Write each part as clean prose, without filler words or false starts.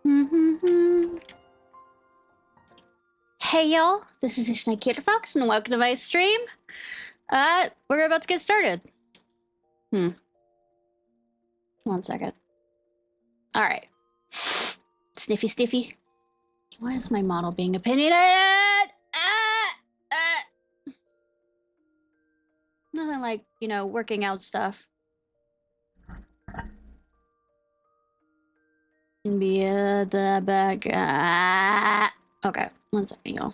Hey y'all, this is Ishnai Ciarfox, and welcome to my stream. We're about to get started. 1 second. Alright. Sniffy Stiffy. Why is my model being opinionated? Nothing like, you know, working out stuff. Be the back. Okay, 1 second, y'all.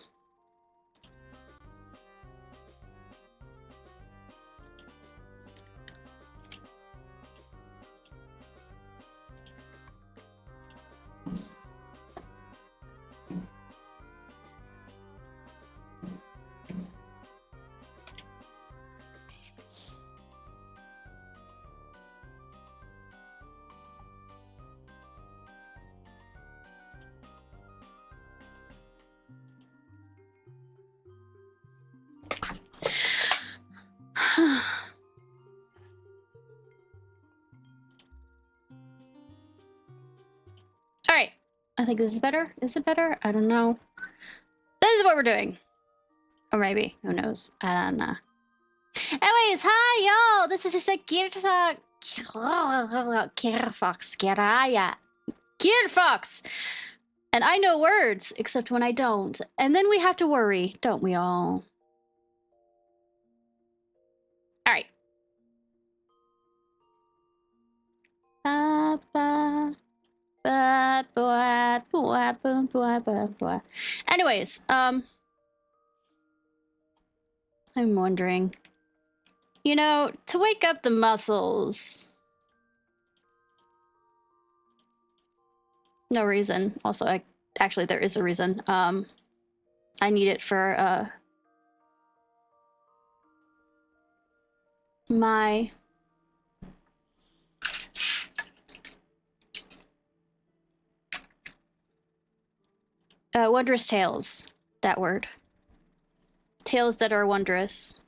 Alright. I think this is better. Is it better? I don't know. This is what we're doing. Or maybe. Who knows? I don't know. Anyways, hi y'all! This is just a Ciarfox. Ciarfox! And I know words, except when I don't. And then we have to worry, don't we all? Alright. Anyways, I'm wondering, you know, to wake up the muscles. No reason. Also, actually there is a reason. I need it for my wondrous tales. That word. Tales that are wondrous.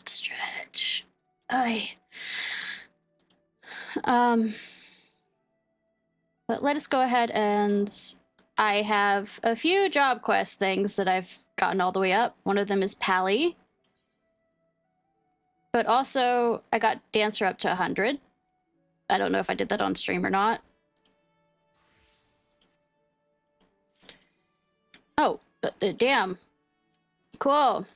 Stretch. But let us go ahead and I have a few job quest things that I've gotten all the way up. One of them is Pally. But also, I got Dancer up to 100. I don't know if I did that on stream or not. Oh, damn. Cool.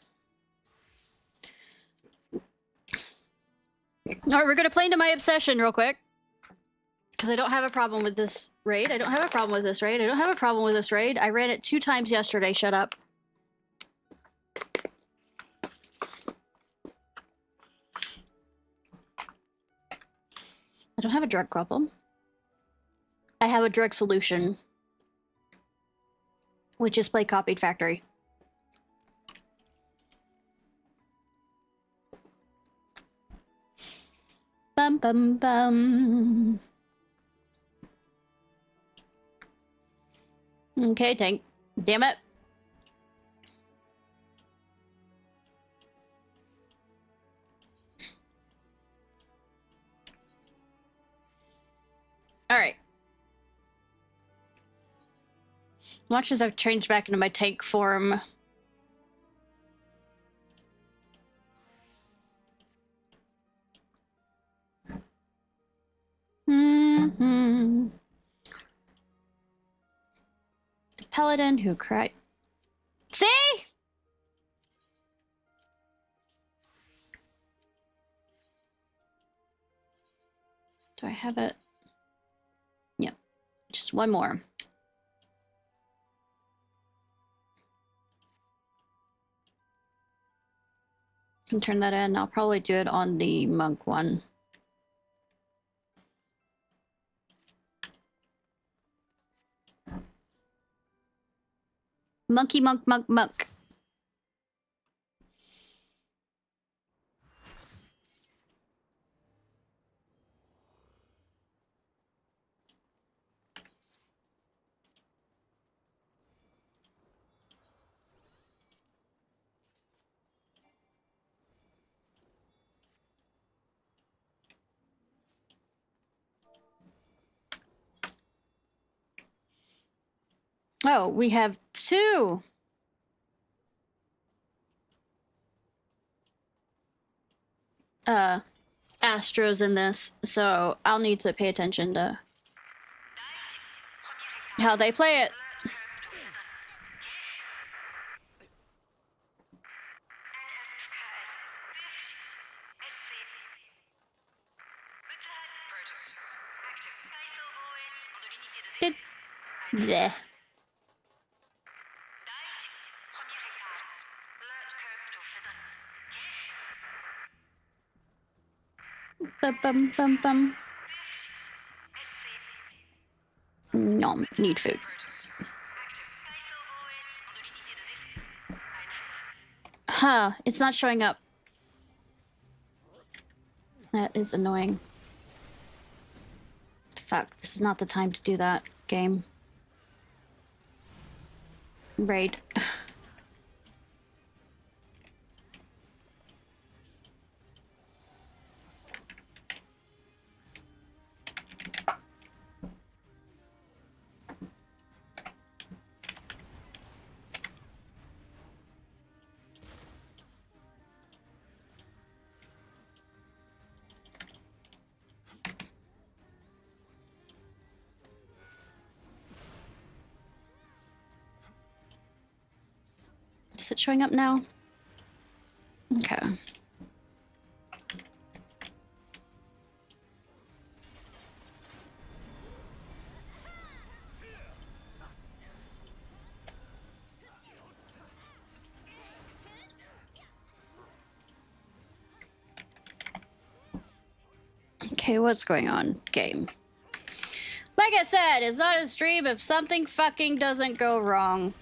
Alright, we're gonna play into my obsession real quick. Because I don't have a problem with this raid. I don't have a problem with this raid. I don't have a problem with this raid. I ran it 2 times yesterday. Shut up. I don't have a drug problem. I have a drug solution. Which is play Copied Factory. Bum bum bum. Okay, tank. Damn it. Alright. Watch as I've changed back into my tank form. The paladin who cried. See? Do I have it? Yep. Just one more. Can turn that in. I'll probably do it on the monk one. Monkey, monk, monk, monk. Oh, we have 2. Astros in this, so I'll need to pay attention to how they play it. Bleh. Bum bum bum bum. Nom, need food. Huh, it's not showing up. That is annoying. Fuck, this is not the time to do that, game. Raid. Is it showing up now? Okay. Okay, what's going on, game? Like I said, it's not a stream if something fucking doesn't go wrong.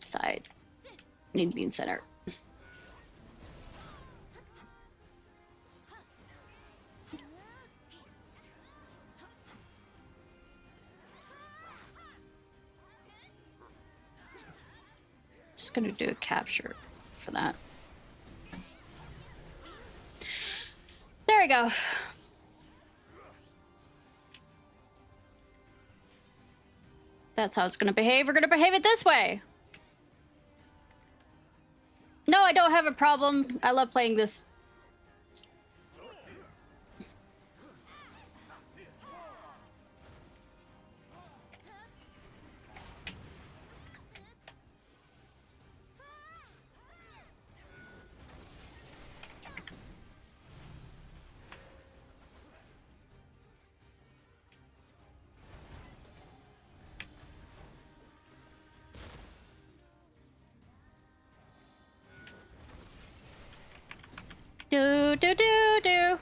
Side. Need to be in center. Just gonna do a capture for that. There we go. That's how it's gonna behave. We're gonna behave it this way. No, I don't have a problem. I love playing this. Do do do do.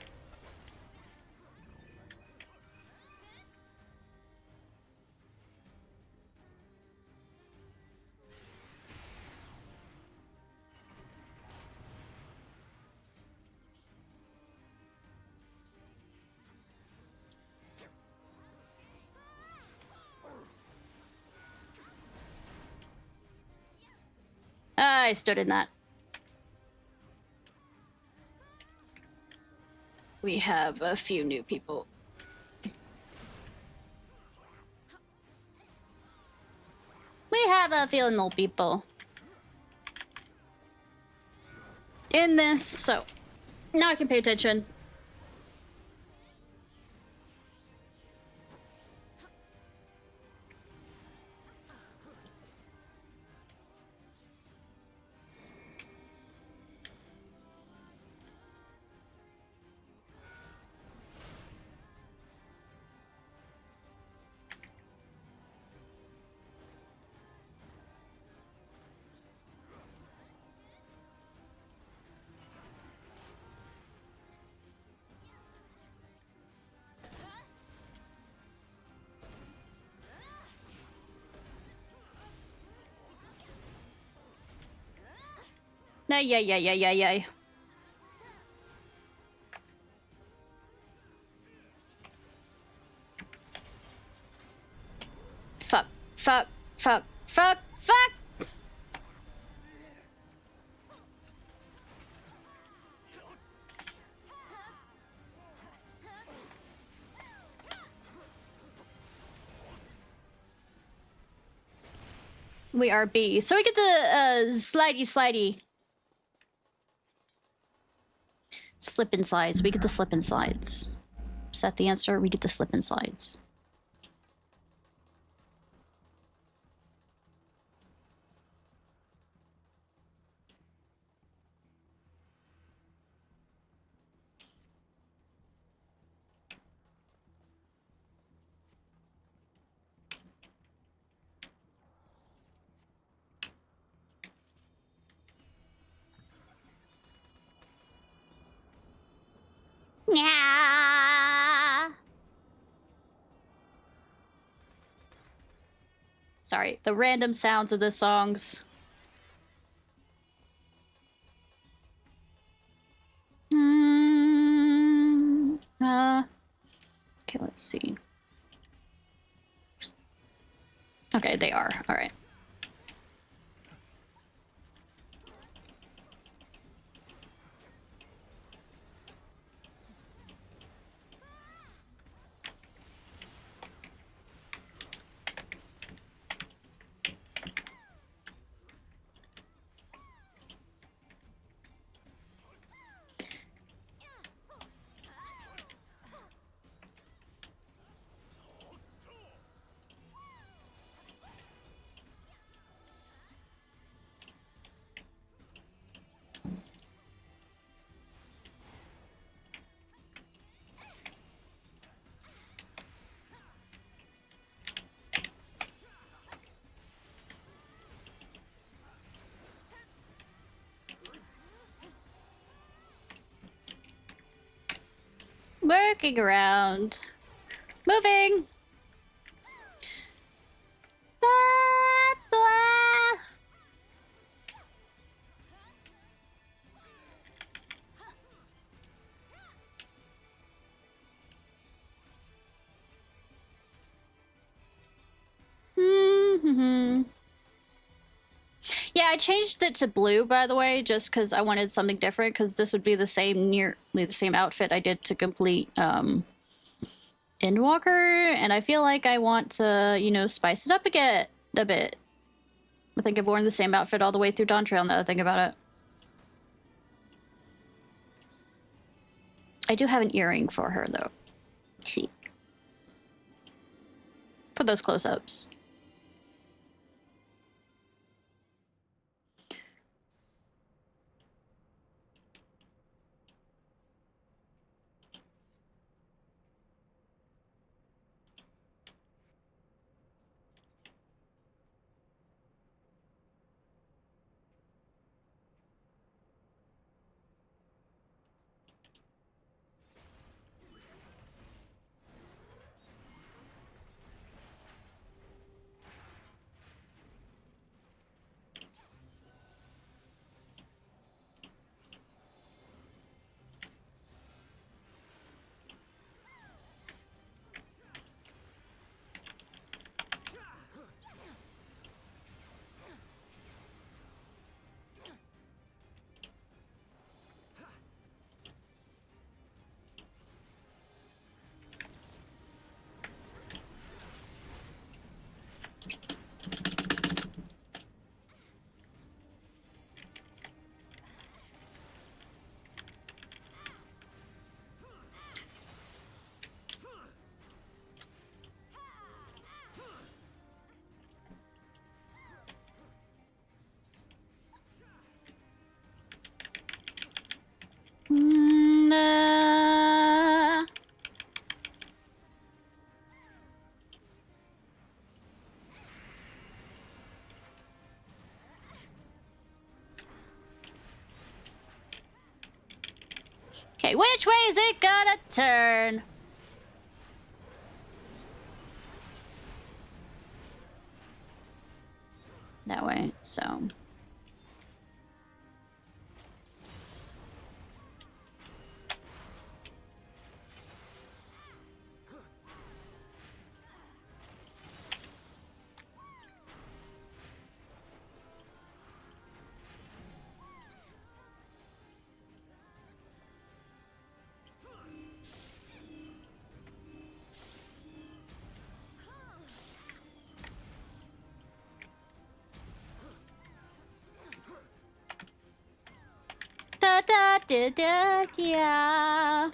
I stood in that. We have a few new people. We have a few new people in this, so now I can pay attention. Nah, yeah. Fuck. We are B. So we get the slidey. Slip and slides. We get the slip and slides. Is that the answer? We get the slip and slides. Yeah. Sorry, the random sounds of the songs. Okay, let's see. Okay, they are. All right. Working around. Moving. Yeah, I changed it to blue, by the way, just because I wanted something different, because this would be the same, nearly the same outfit I did to complete Endwalker, and I feel like I want to, you know, spice it up again a bit. I think I've worn the same outfit all the way through Dawn Trail now that I think about it. I do have an earring for her, though. Let's see. For those close-ups. Okay, which way is it gonna turn? That way, so... Yeah.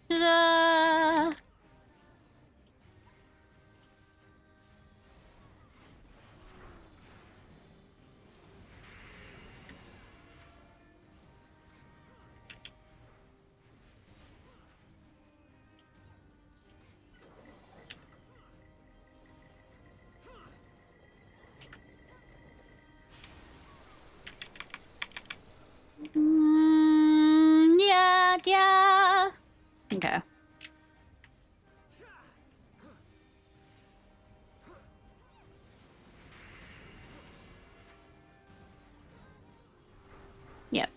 Ta-da! Yeah, yeah. Okay. Yep.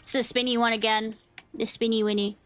It's the spinny one again. The spinny winny.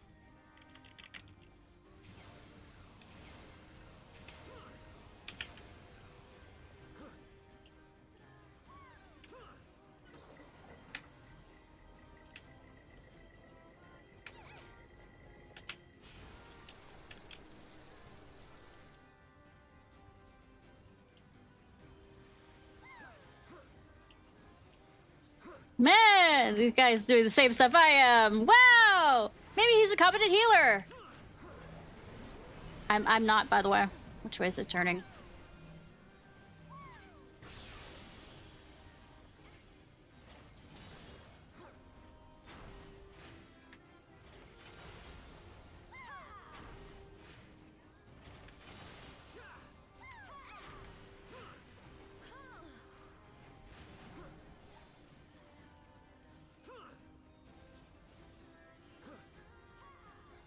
Man, these guys doing the same stuff I am. Wow! Maybe he's a competent healer. I'm not, by the way. Which way is it turning?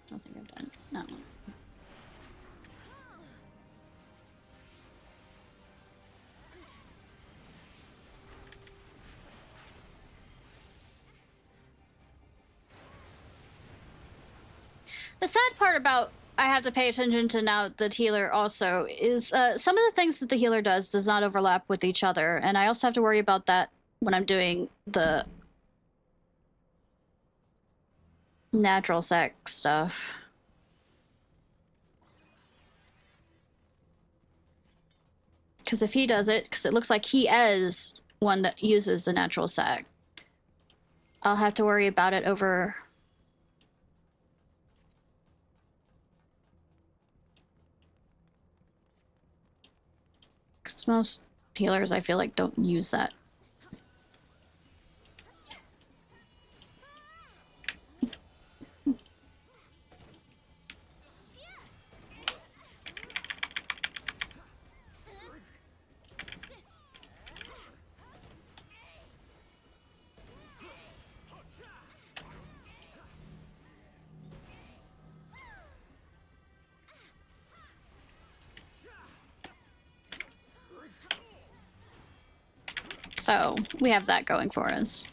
I don't think I've done that one. The sad part about I have to pay attention to now the healer also is some of the things that the healer does not overlap with each other, and I also have to worry about that when I'm doing the natural sec stuff. Because if he does it, because it looks like he is one that uses the natural sec, I'll have to worry about it over... Because most healers, I feel like, don't use that. So, we have that going for us.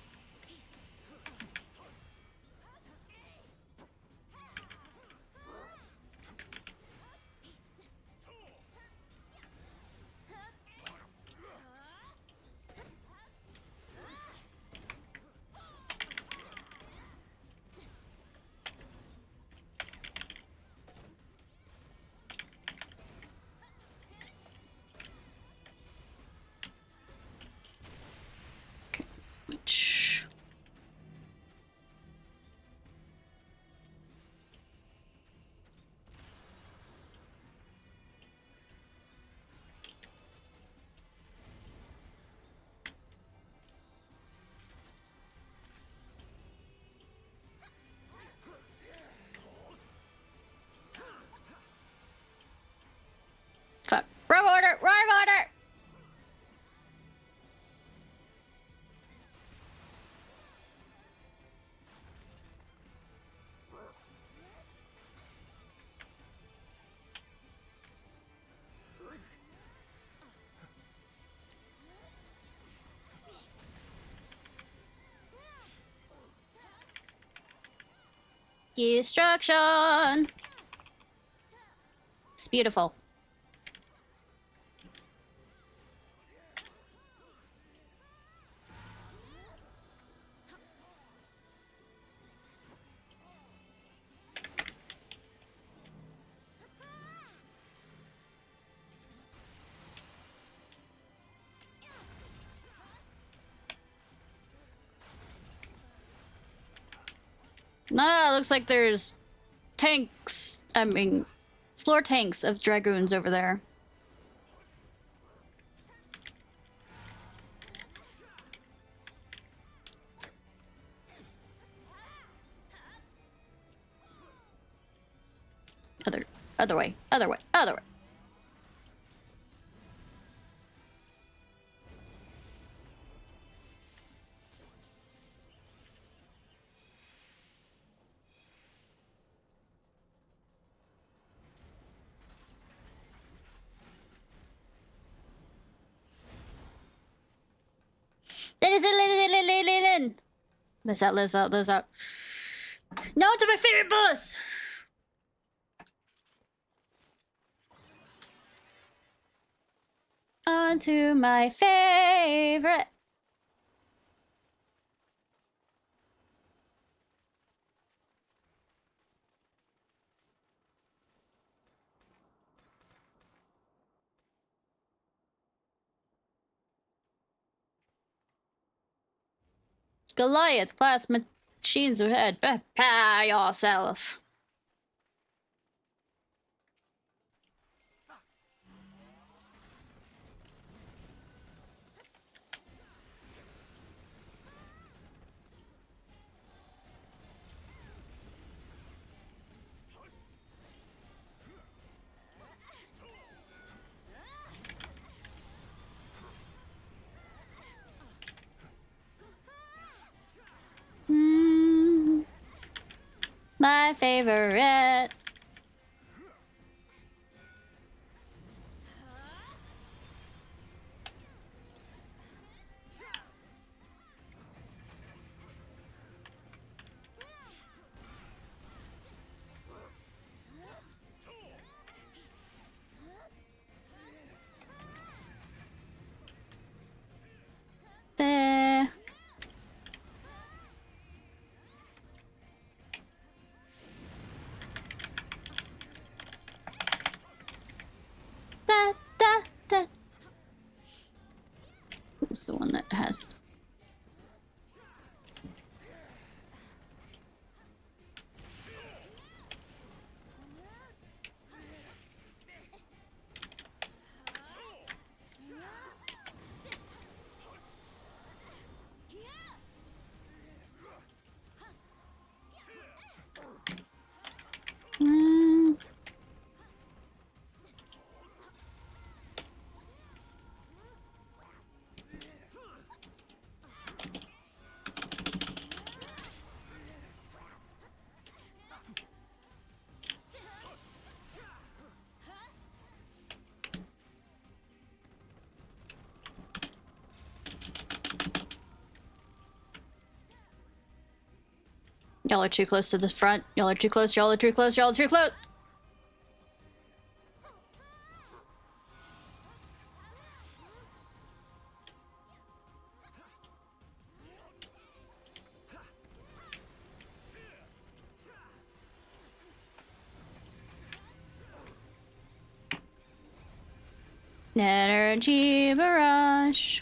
Destruction! It's beautiful. Ah, looks like there's tanks. I mean, floor tanks of dragoons over there. Other way, other way, other way. Let's out, let's out, let's out. Now to my favorite boss! On to my favorite. Goliath class machines ahead. Prepare yourself. My favorite. Eh. Da, da, da. Who's the one that has... Y'all are too close to the front. Y'all are too close, y'all are too close, y'all are too close! Energy barrage.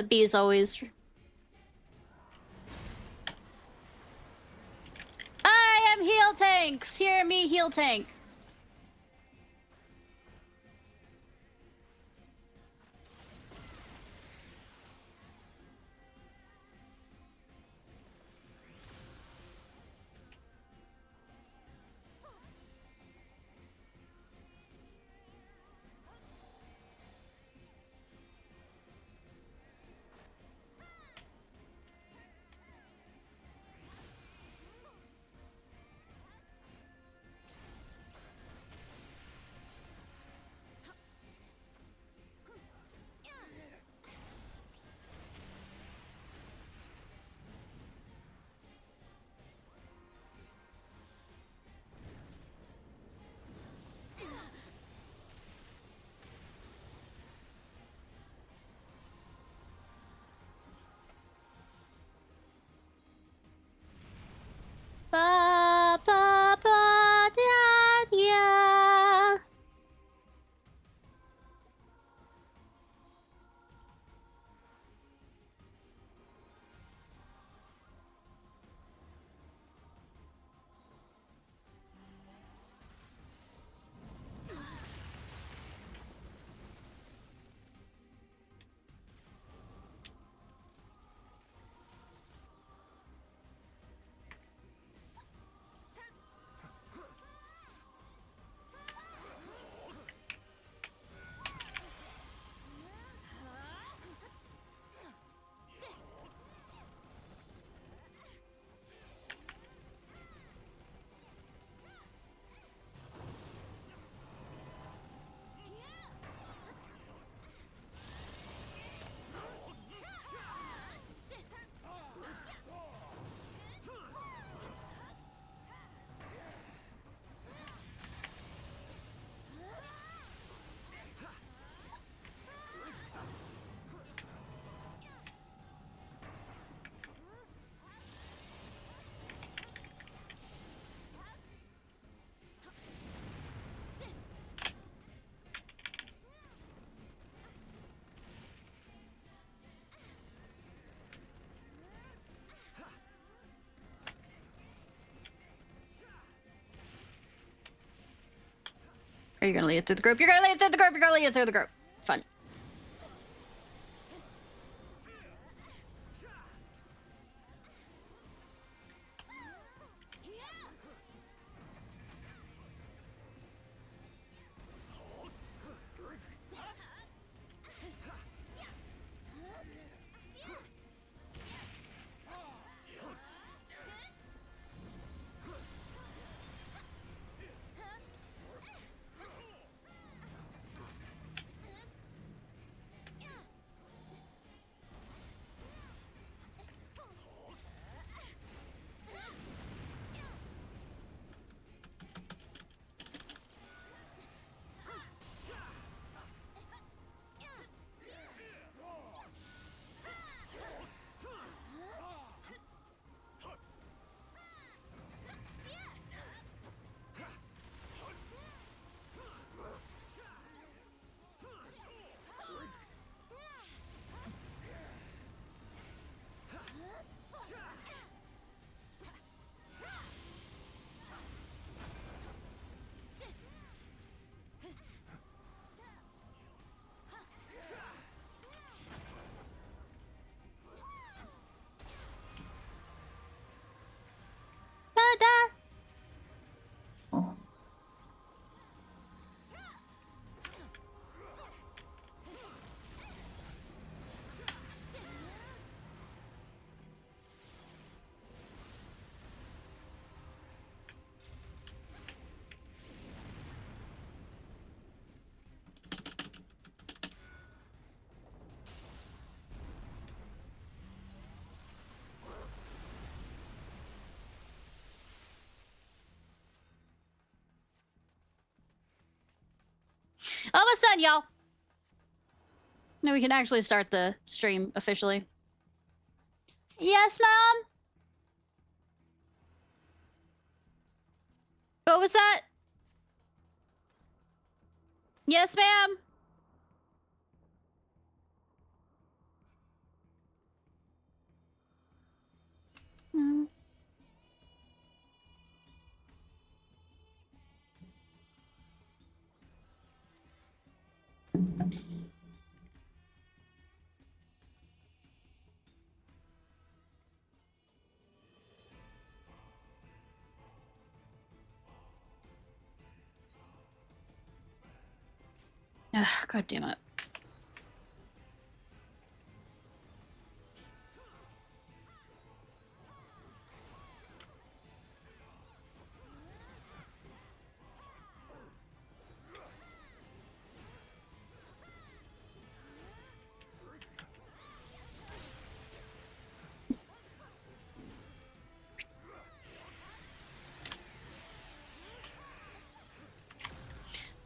Bees always... I am heal tanks! Hear me, heal tank! Are you gonna lead it through the group? You're gonna lead it through the group! You're gonna lead it through the group! Fun. Almost done, y'all. Now we can actually start the stream officially. Yes, Mom? What was that? Yes, ma'am? Mm. Ugh, God damn it.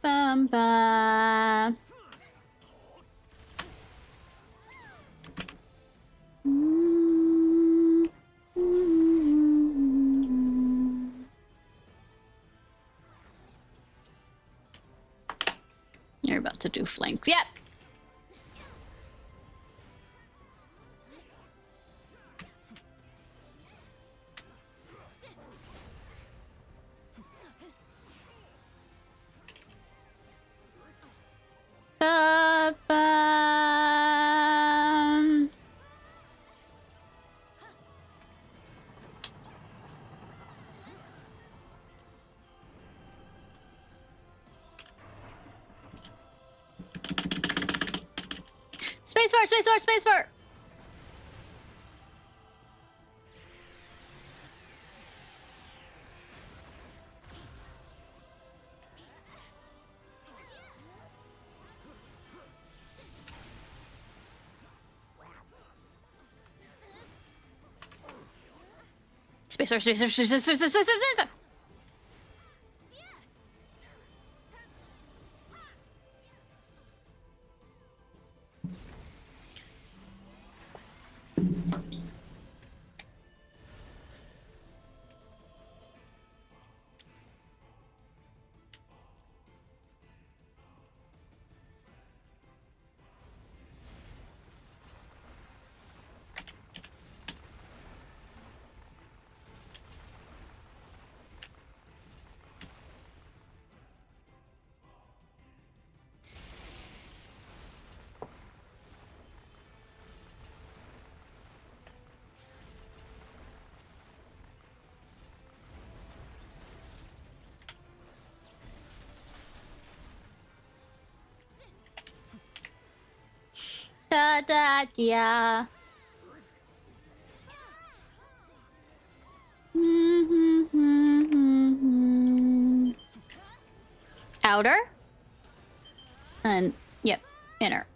Bum bum. You're about to do flanks. Yep. Ba-bum. Spacebar, spacebar, spacebar. Spacebar, spacebar, spacebar, spacebar, spacebar, spacebar. Da da yeah. Outer? And yep, inner.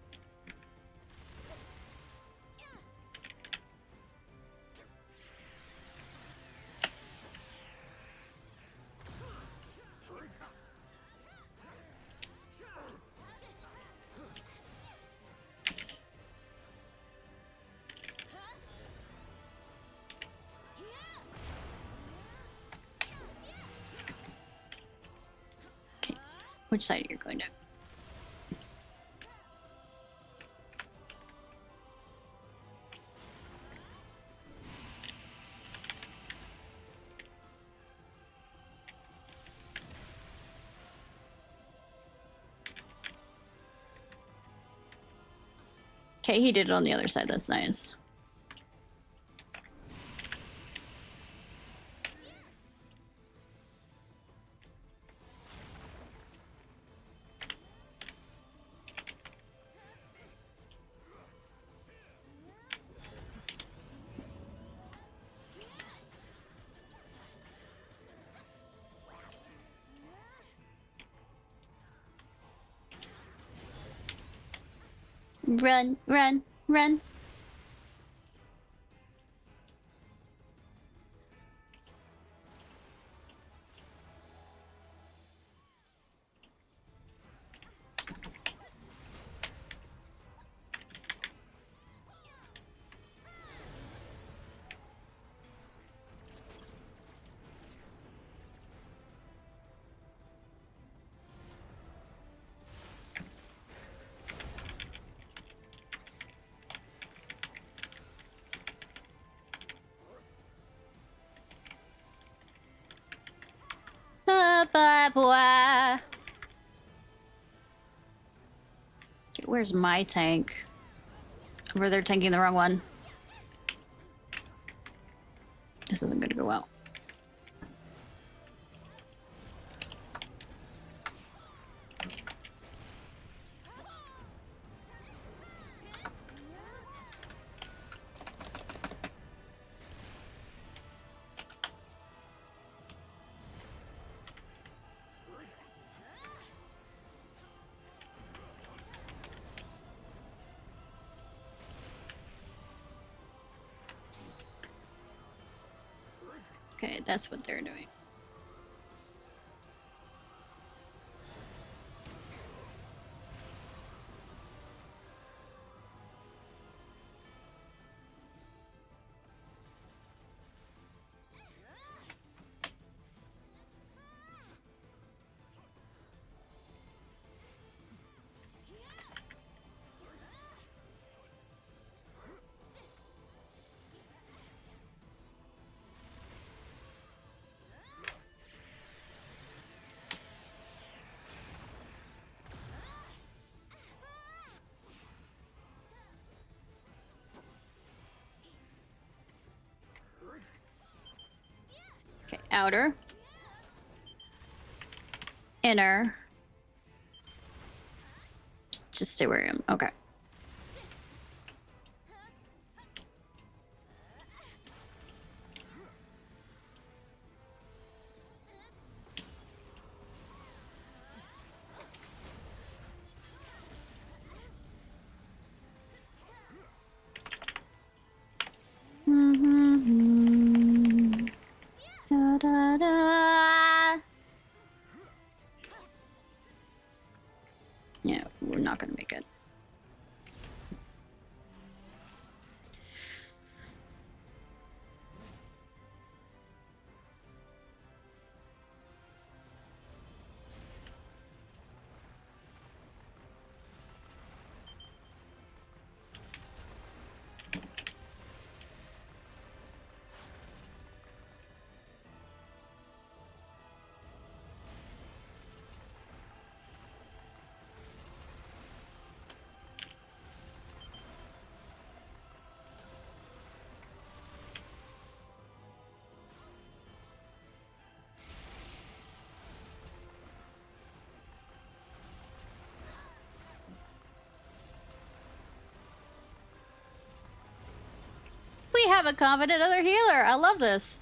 Okay, which side are you going to? Okay, he did it on the other side. That's nice. Run, run, run. Blah, blah. Okay, where's my tank? Over there tanking the wrong one. This isn't gonna go well. Okay, that's what they're doing. Okay, outer. Inner. Just stay where I am. Okay. Da, da, da. Yeah, we're not gonna make it. have a confident other healer. I love this.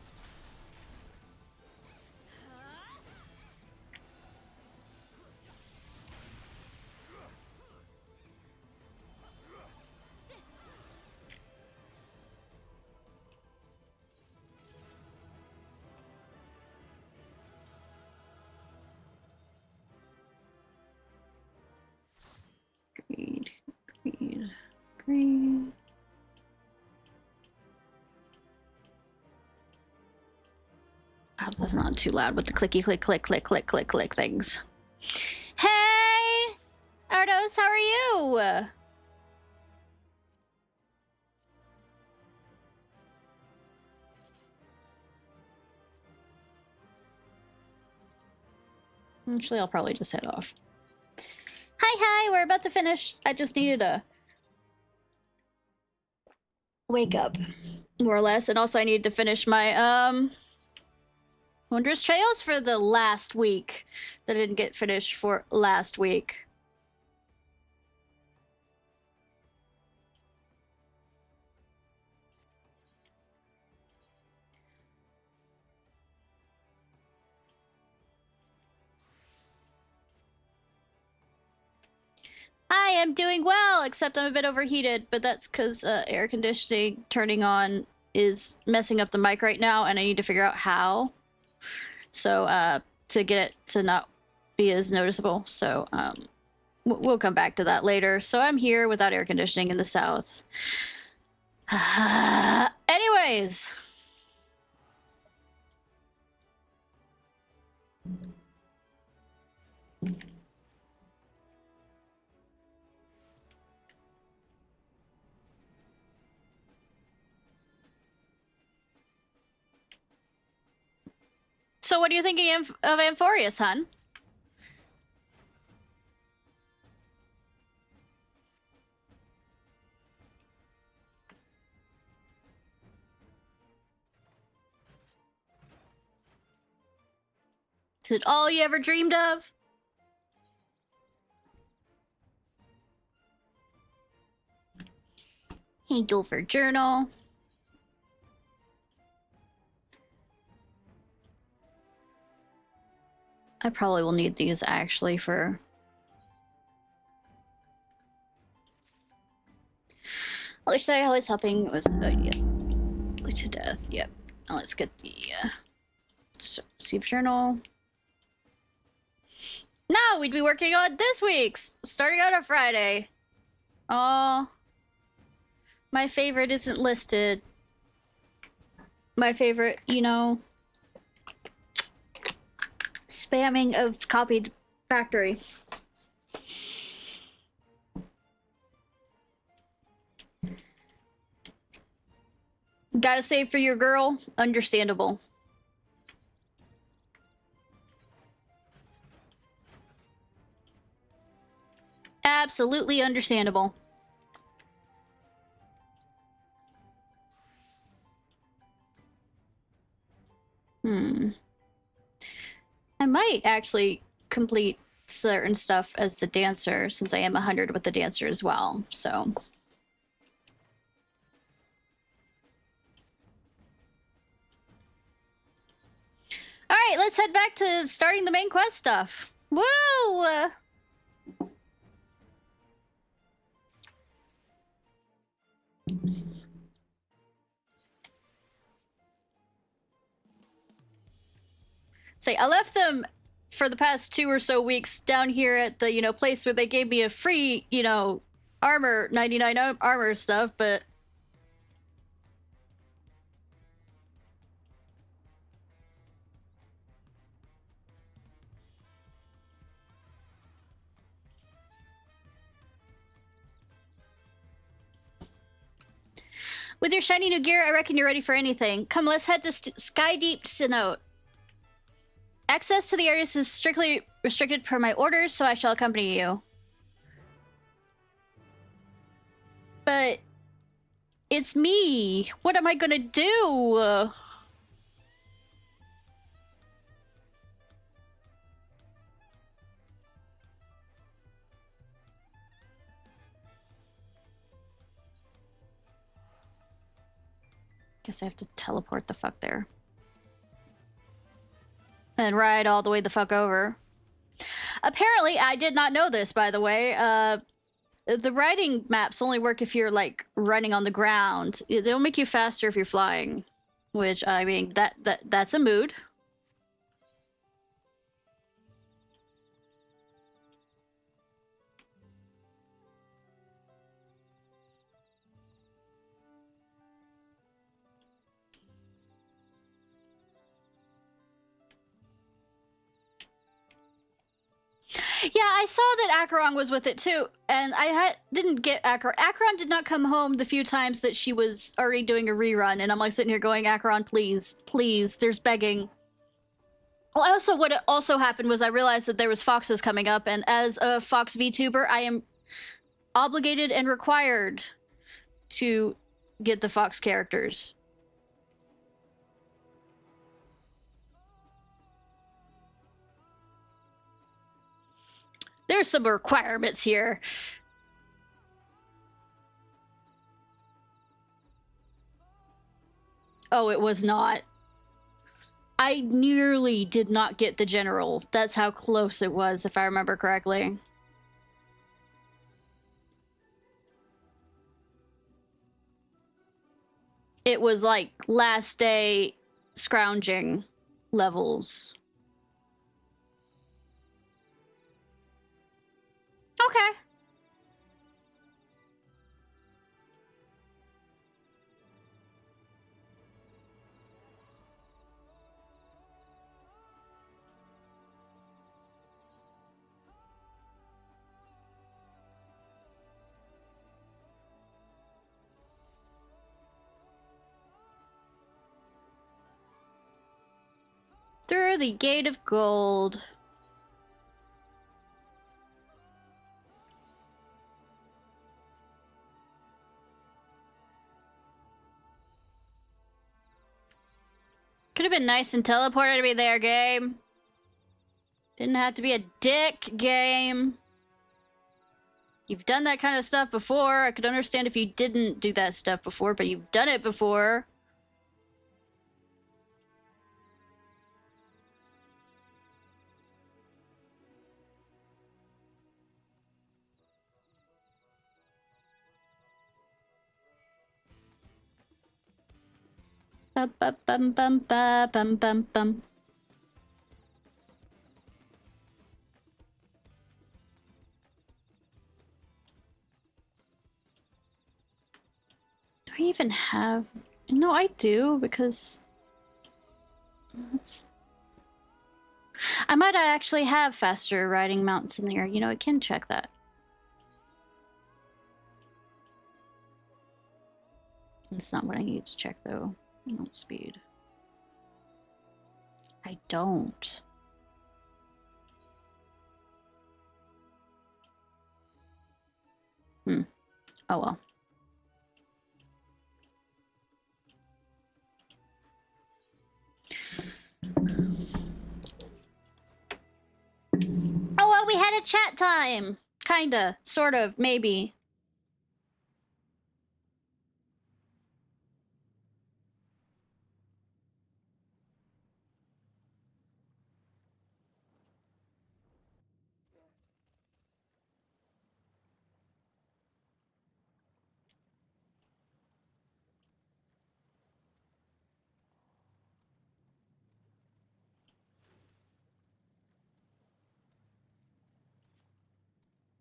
Greed, greed, greed. I hope that's not too loud with the clicky click click click click click click things. Hey! Ardos, how are you? Actually, I'll probably just head off. Hi, we're about to finish. I just needed a wake up, more or less. And also I needed to finish my, Wondrous Trails for the last week that I didn't get finished for last week. I am doing well, except I'm a bit overheated, but that's because air conditioning turning on is messing up the mic right now, and I need to figure out how. So, to get it to not be as noticeable. So, we'll come back to that later. So I'm here without air conditioning in the south. Anyways. So what are you thinking of Amphorius, hun? Is it all you ever dreamed of? Handle for journal. I probably will need these actually for... Let's say always helping was yeah. To death, yep. Now let's get the Steve journal. No, we'd be working on this week's, starting on a Friday. Oh, my favorite isn't listed. My favorite, you know, spamming of copied factory. Gotta save for your girl? Understandable. Absolutely understandable. I might actually complete certain stuff as the dancer, since I am 100 with the dancer as well, so... Alright, let's head back to starting the main quest stuff. Woo! Say, I left them for the past 2 or so weeks down here at the, you know, place where they gave me a free, you know, armor, 99 armor stuff, but... With your shiny new gear, I reckon you're ready for anything. Come, let's head to Sky Deep Cenote. Access to the areas is strictly restricted per my orders, so I shall accompany you. But... it's me! What am I gonna do? Guess I have to teleport the fuck there. And ride all the way the fuck over. Apparently, I did not know this, by the way. The riding maps only work if you're, like, running on the ground. They don't make you faster if you're flying. Which, I mean, that's a mood. Yeah, I saw that Acheron was with it too, and I didn't get Acheron. Acheron did not come home the few times that she was already doing a rerun, and I'm like sitting here going, Acheron, please, please, there's begging. Well, also, what also happened was I realized that there was Foxes coming up, and as a Fox VTuber, I am obligated and required to get the Fox characters. There's some requirements here. Oh, it was not. I nearly did not get the general. That's how close it was, if I remember correctly. It was like last day scrounging levels. Okay. Through the gate of gold. Could have been nice and teleported me there, game. Didn't have to be a dick, game. You've done that kind of stuff before. I could understand if you didn't do that stuff before, but you've done it before. Bum bum bum bum bum bum bum. Do I even have... No, I do, because... I might actually have faster riding mounts in there. You know, I can check that. That's not what I need to check, though. Mount speed. I don't. Oh well. Oh well, we had a chat time! Kinda. Sort of. Maybe.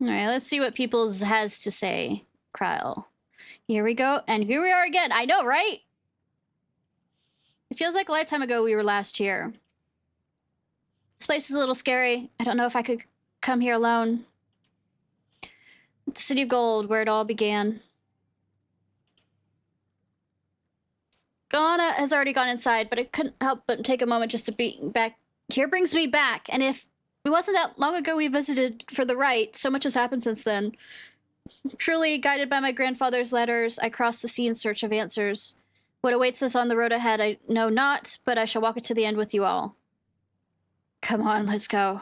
Alright, let's see what people's has to say. Kryl. Here we go, and here we are again. I know, right? It feels like a lifetime ago we were last here. This place is a little scary. I don't know if I could come here alone. It's the City of Gold, where it all began. Ghana has already gone inside, but I couldn't help but take a moment just to be back. Here brings me back, and if it wasn't that long ago we visited for the rite, so much has happened since then. Truly guided by my grandfather's letters, I crossed the sea in search of answers. What awaits us on the road ahead, I know not, but I shall walk it to the end with you all. Come on, let's go.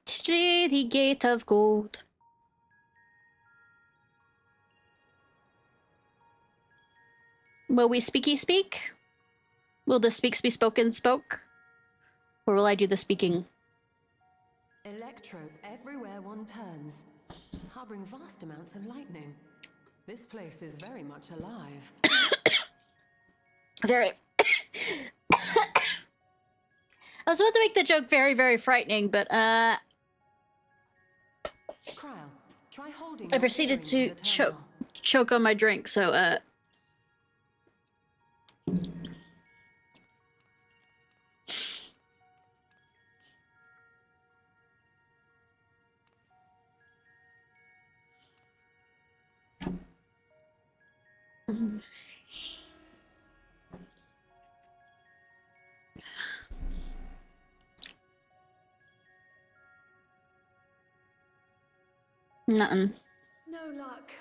To the gate of gold. Will we speaky speak? Will the speaks be spoken spoke? Or will I do the speaking? Electrope everywhere one turns, harboring vast amounts of lightning. This place is very much alive. Very. I was about to make the joke very, very frightening, but Cryle, try holding I proceeded to choke on my drink, so nothing. No luck.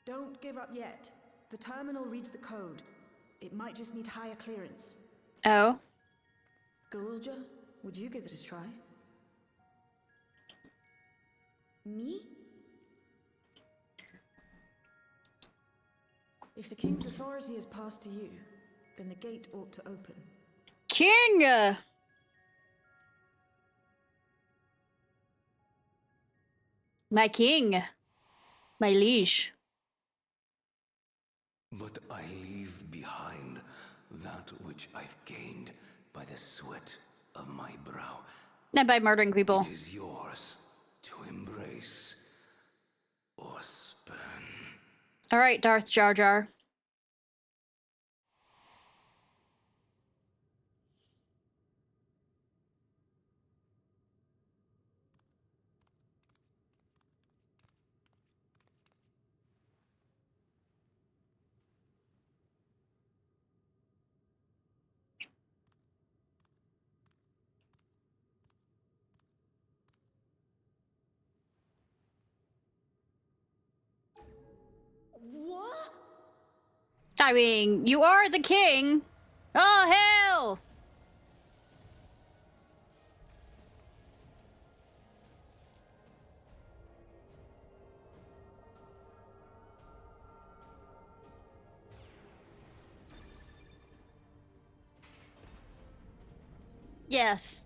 Don't give up yet. The terminal reads the code. It might just need higher clearance. Oh? Gulja, would you give it a try? Me? If the king's authority is passed to you, then the gate ought to open. King! My king. My liege. But I leave behind that which I've gained by the sweat of my brow. Not by murdering people. It is yours to embrace or spurn. Alright, Darth Jar Jar. What? I mean, you are the king. Oh, hell! Yes.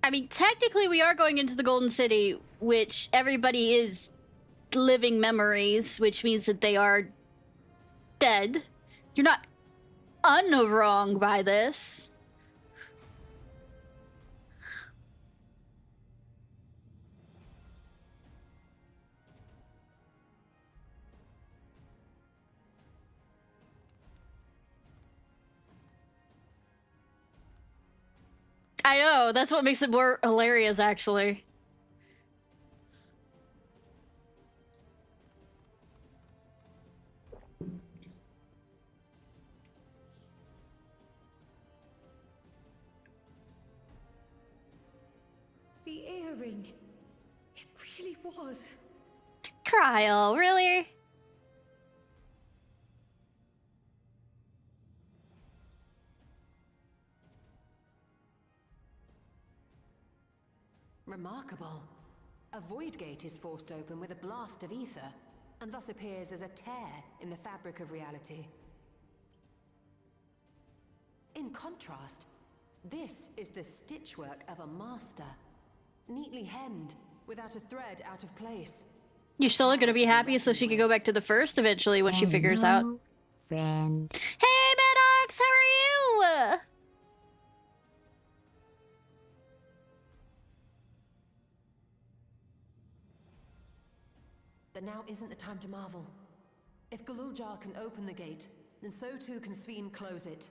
I mean, technically we are going into the Golden City, which everybody is living memories, which means that they are dead. You're not unwrong by this. I know, that's what makes it more hilarious, actually. The earring. It really was. Cryle, really? Remarkable. A void gate is forced open with a blast of ether, and thus appears as a tear in the fabric of reality. In contrast, this is the stitchwork of a master, neatly hemmed, without a thread out of place. You're still gonna be happy so she can go back to the first eventually when she figures out. Friend. Hey, Maddox, how are you? But now isn't the time to marvel. If Galuljar can open the gate, then so too can Sveen close it.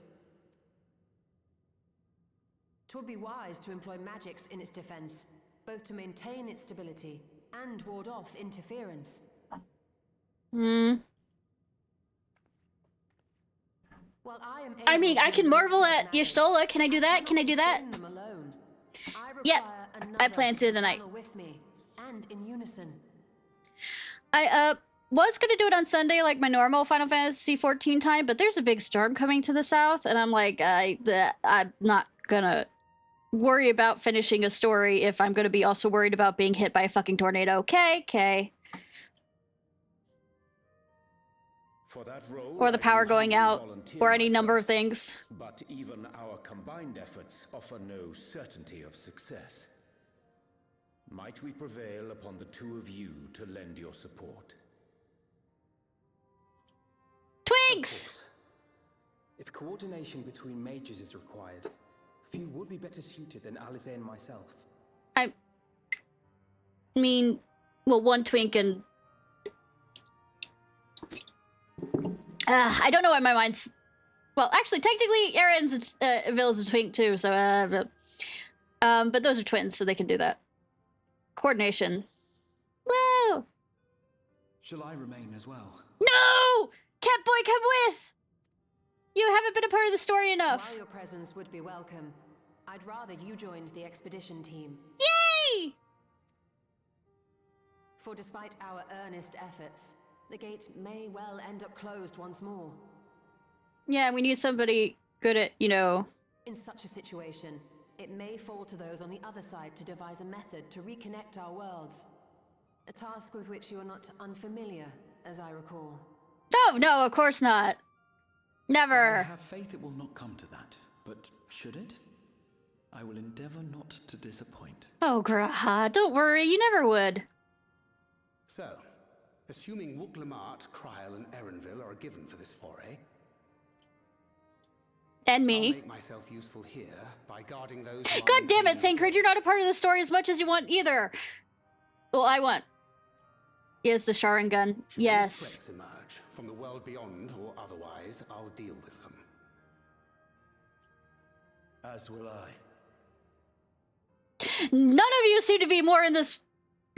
'Twould be wise to employ magics in its defense, both to maintain its stability and ward off interference. While I mean, I can marvel at Y'shtola. Can I do that? Can I do that? Yep. I planted tonight. With me, and in unison. I was gonna do it on Sunday like my normal Final Fantasy 14 time, but there's a big storm coming to the south, and I'm like, I'm not gonna worry about finishing a story if I'm going to be also worried about being hit by a fucking tornado. Okay. For that role, Or the I power do going humbly out, volunteer or any number of myself. things. But even our combined efforts offer no certainty of success. Might we prevail upon the two of you to lend your support? Twinks! Of course. If coordination between mages is required, few would be better suited than Alice and myself. I mean, well, one twink and... I don't know why my mind's... Well, actually, technically, Aaron's Ville's a twink too, so... but those are twins, so they can do that. Coordination. Woo! Shall I remain as well? No! Cat boy, come with! You haven't been a part of the story enough. While your presence would be welcome, I'd rather you joined the expedition team. Yay! For despite our earnest efforts, the gate may well end up closed once more. Yeah, we need somebody good at, you know... In such a situation, it may fall to those on the other side to devise a method to reconnect our worlds. A task with which you are not unfamiliar, as I recall. Oh, no, of course not. I Never. have faith it will not come to that, but should it? I will endeavor not to disappoint. Oh, Graha, don't worry, you never would. So, assuming Wooklamart, Kryl, and Erenville are given for this foray, And I'll me. make myself useful here by guarding those. God damn it, Thancred, you're not a part of the story as much as you want either. Well, I want. Yes, the Sharingan. Should Yes. any threats emerge from the world beyond or otherwise, I'll deal with them. As will I. None of you seem to be more in this.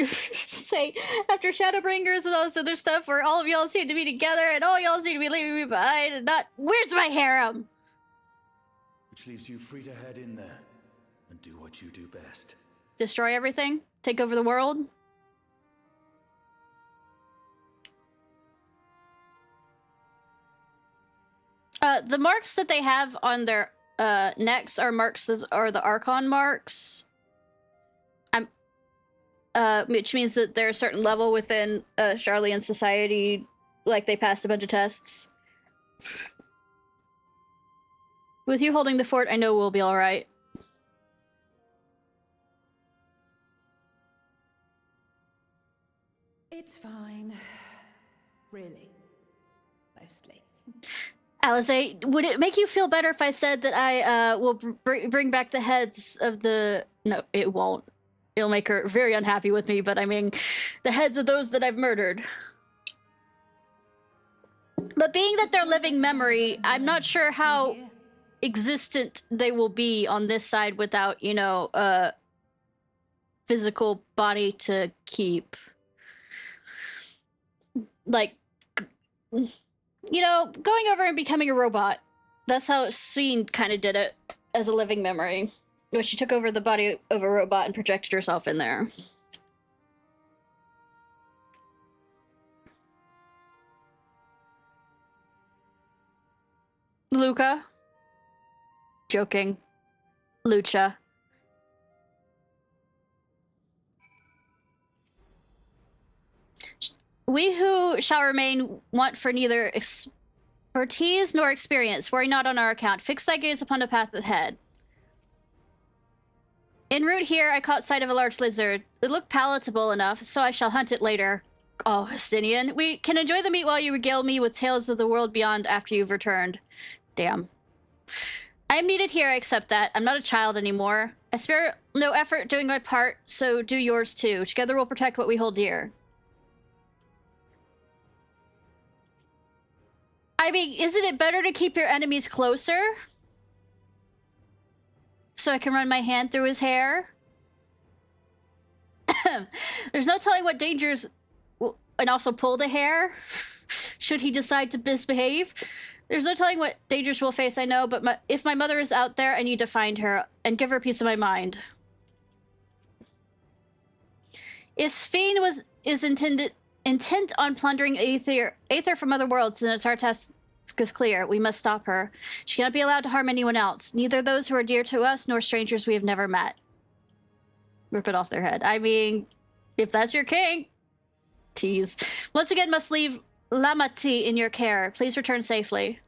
Say, after Shadowbringers and all this other stuff, where all of y'all seem to be together and all y'all seem to be leaving me behind and not. Where's my harem? Which leaves you free to head in there and do what you do best. Destroy everything? Take over the world? The marks that they have on their necks are are the Archon marks. Which means that they're a certain level within Charlian society, like they passed a bunch of tests. With you holding the fort, I know we'll be alright. It's fine. Really. Mostly. Alize, would it make you feel better if I said that I will bring back the heads of the... No, it won't. It'll make her very unhappy with me, but I mean, the heads of those that I've murdered. But being that they're living memory, I'm not sure how existent they will be on this side without, you know, a physical body to keep. Like, you know, going over and becoming a robot. That's how Sween kind of did it as a living memory. Where she took over the body of a robot and projected herself in there. Luca. Joking. Lucha. We who shall remain want for neither expertise nor experience. Worry not on our account. Fix thy gaze upon the path ahead. En route here, I caught sight of a large lizard. It looked palatable enough, so I shall hunt it later. Oh, Estinian, we can enjoy the meat while you regale me with tales of the world beyond after you've returned. Damn. I am needed here, I accept that. I'm not a child anymore. I spare no effort doing my part, so do yours too. Together we'll protect what we hold dear. I mean, isn't it better to keep your enemies closer? So I can run my hand through his hair? There's no telling what dangers... And also pull the hair? Should he decide to misbehave? There's no telling what dangers we'll face, I know, but if my mother is out there, I need to find her and give her a piece of my mind. If Sphene is intent on plundering Aether from other worlds, then it's our task It's clear. We must stop her. She cannot be allowed to harm anyone else. Neither those who are dear to us, nor strangers we have never met. Rip it off their head. I mean, if that's your king. Tease. Once again, must leave Lamati in your care. Please return safely.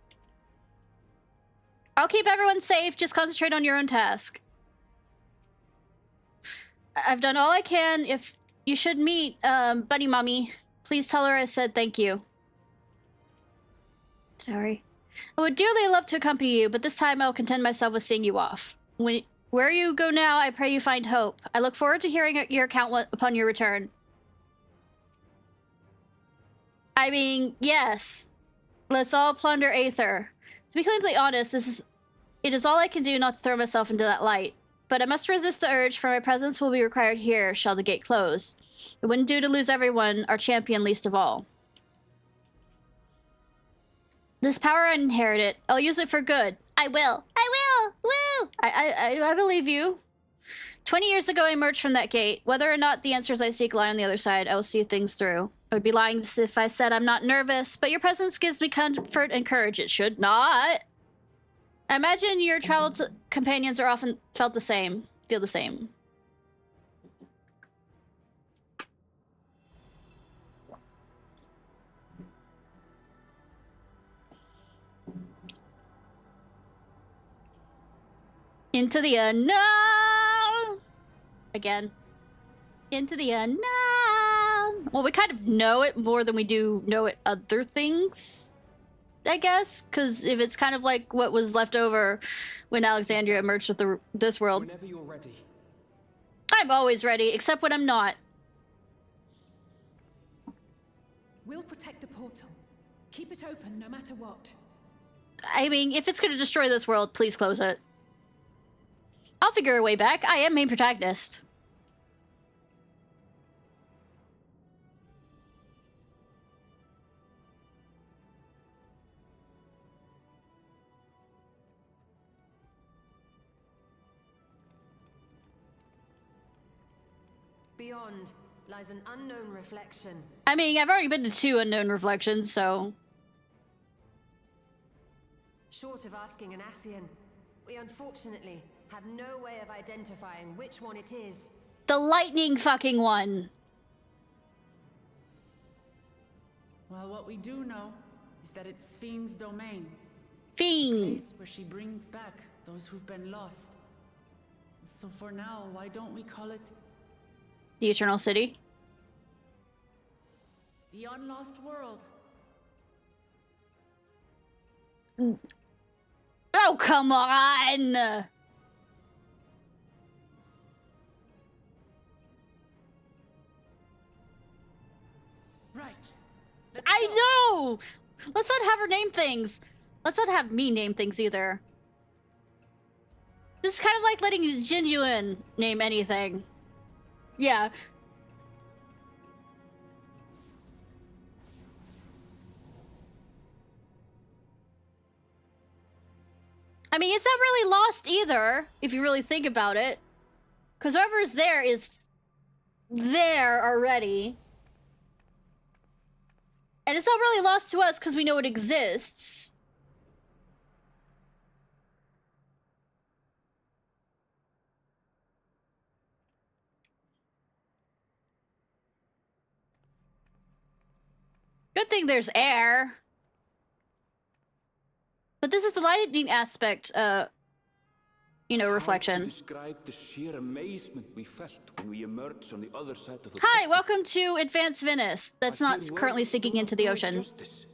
I'll keep everyone safe. Just concentrate on your own task. I've done all I can. If you should meet Bunny Mommy, please tell her I said thank you. Sorry. I would dearly love to accompany you, but this time I will content myself with seeing you off. Where you go now, I pray you find hope. I look forward to hearing your account upon your return. I mean, yes. Let's all plunder Aether. To be completely honest, it is all I can do not to throw myself into that light. But I must resist the urge, for my presence will be required here, shall the gate close. It wouldn't do to lose everyone, our champion least of all. This power I inherited. I'll use it for good. I will. I will! Woo! I believe you. 20 years ago, I emerged from that gate. Whether or not the answers I seek lie on the other side, I will see things through. I would be lying if I said I'm not nervous, but your presence gives me comfort and courage. It should not. I imagine your travel companions are often feel the same. Into the unknown! Again. Into the unknown! Well, we kind of know it more than we do know it other things, I guess, because if it's kind of like what was left over when Alexandria emerged with this world. Whenever you're ready. I'm always ready, except when I'm not. We'll protect the portal. Keep it open no matter what. I mean, if it's going to destroy this world, please close it. I'll figure a way back. I am main protagonist. Beyond lies an unknown reflection. I mean, I've already been to 2 unknown reflections, so... Short of asking an Ascian, we unfortunately have no way of identifying which one it is. The lightning fucking one! Well, what we do know is that it's Fiend's domain. Fiend! A place where she brings back those who've been lost. So for now, why don't we call it... The Eternal City? The Unlost World. Oh, come on! Right. I know! Let's not have her name things. Let's not have me name things either. This is kind of like letting Jinyuan name anything. Yeah. I mean, it's not really lost either, if you really think about it. Because whoever's there is there already. And it's not really lost to us because we know it exists. Good thing there's air. But this is the lightning aspect, you know, reflection. How to describe the sheer amazement we felt when we emerged on the other side of the Hi, portal. welcome to Advanced Venice. That's I not fear currently words sinking do into not the do it ocean. justice.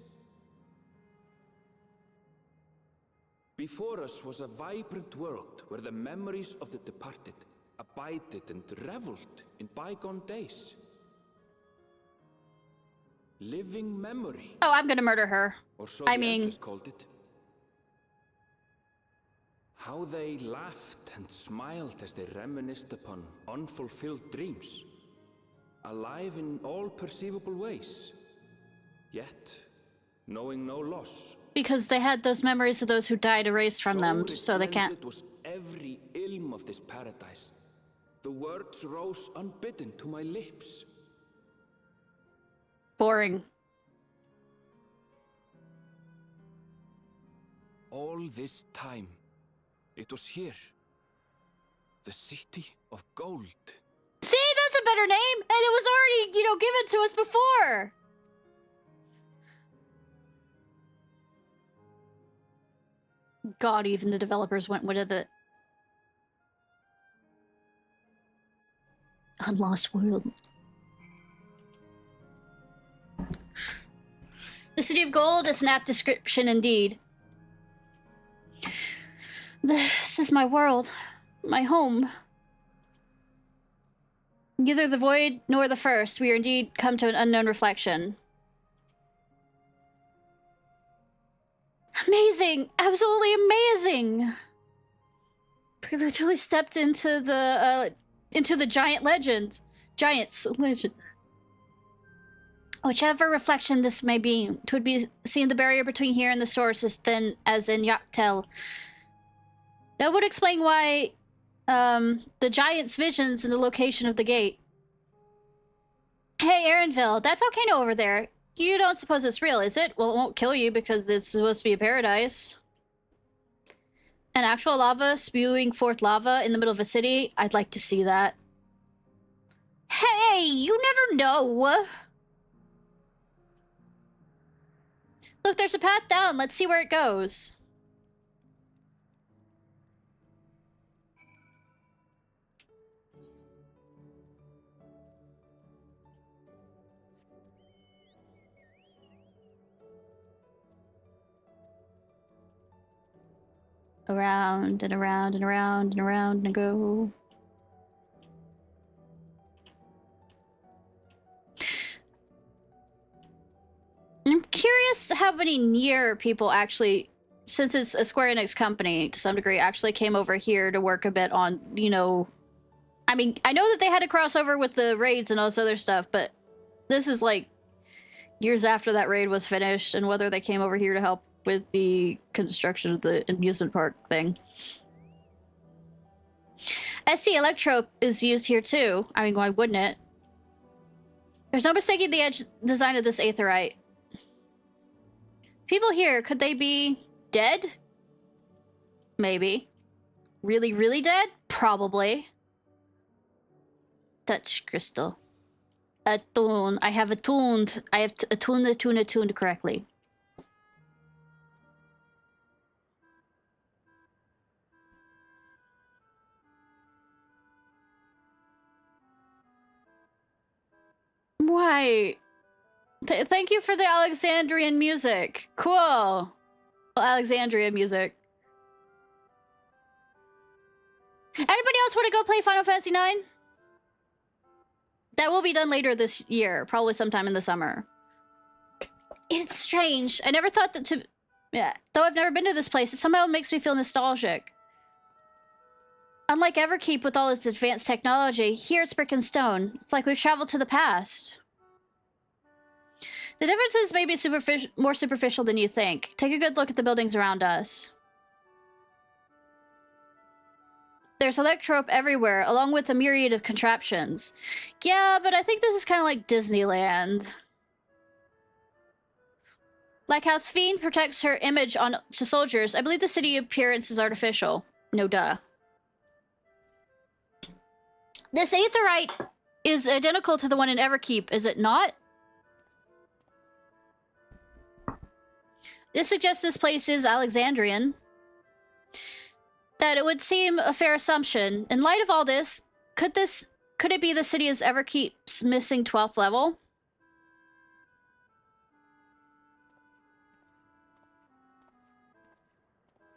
Before us was a vibrant world where the memories of the departed abided and reveled in bygone days. Living memory. Oh, I'm gonna murder her. Or so I the mean... elders called it. How they laughed and smiled as they reminisced upon unfulfilled dreams. Alive in all perceivable ways. Yet, knowing no loss. Because they had those memories of those who died erased from them, so they can't... It was every ilm of this paradise. The words rose unbidden to my lips. Boring. All this time, it was here. The City of Gold. See, that's a better name! And it was already, you know, given to us before! God, even the developers went with it. Unlost World. The City of Gold is an apt description indeed. This is my world. My home. Neither the void nor the first, we are indeed come to an unknown reflection. Amazing! Absolutely amazing! We literally stepped into the giant legend. Giant's legend. Whichever reflection this may be, 'twould be seeing the barrier between here and the source as thin as in Yaktel. That would explain why the giant's visions and the location of the gate. Hey, Aaronville, that volcano over there, you don't suppose it's real, is it? Well, it won't kill you because it's supposed to be a paradise. An actual lava spewing forth lava in the middle of a city? I'd like to see that. Hey, you never know! Look, there's a path down. Let's see where it goes. Around and around and around and around and go. I'm curious how many Nier people actually, since it's a Square Enix company to some degree, actually came over here to work a bit on, you know... I mean, I know that they had a crossover with the raids and all this other stuff, but this is like years after that raid was finished, and whether they came over here to help with the construction of the amusement park thing. ST Electrope is used here too. I mean, why wouldn't it? There's no mistaking the edge design of this aetherite. People here, could they be dead? Maybe. Really, really dead? Probably. Touch crystal. Attune. I have attuned. I have attuned correctly. Why? Thank you for the Alexandrian music. Cool. Well, Alexandria music. Anybody else want to go play Final Fantasy IX? That will be done later this year, probably sometime in the summer. It's strange. I never thought that to... Yeah, though I've never been to this place, it somehow makes me feel nostalgic. Unlike Everkeep with all its advanced technology, here it's brick and stone. It's like we've traveled to the past. The differences may be more superficial than you think. Take a good look at the buildings around us. There's electrope everywhere, along with a myriad of contraptions. Yeah, but I think this is kind of like Disneyland. Like how Sphene protects her image to soldiers, I believe the city appearance is artificial. No duh. This aetherite is identical to the one in Everkeep, is it not? This suggests this place is Alexandrian. That it would seem a fair assumption. In light of all this, could it be the city is Everkeep's missing 12th level?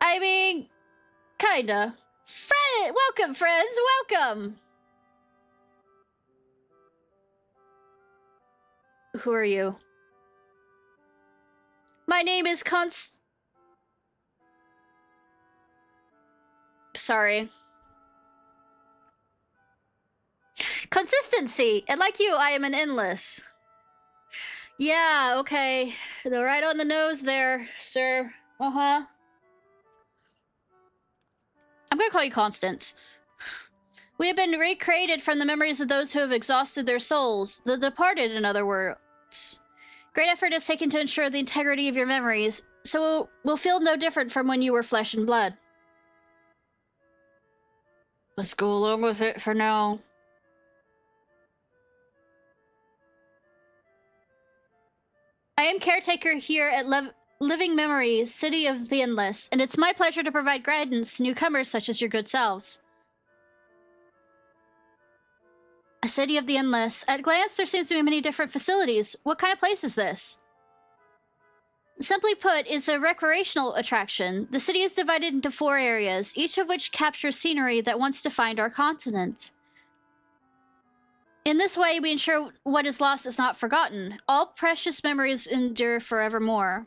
I mean, kinda. Welcome, friends, welcome! Who are you? My name is Sorry. Consistency! And like you, I am an endless. Yeah, okay. They're right on the nose there, sir. Uh-huh. I'm gonna call you Constance. We have been recreated from the memories of those who have exhausted their souls. The departed, in other words. Great effort is taken to ensure the integrity of your memories. So we'll feel no different from when you were flesh and blood. Let's go along with it for now. I am caretaker here at Living Memories, City of the Endless, and it's my pleasure to provide guidance to newcomers such as your good selves. A City of the Endless. At a glance, there seems to be many different facilities. What kind of place is this? Simply put, it's a recreational attraction. The city is divided into 4 areas, each of which captures scenery that once defined our continent. In this way, we ensure what is lost is not forgotten. All precious memories endure forevermore.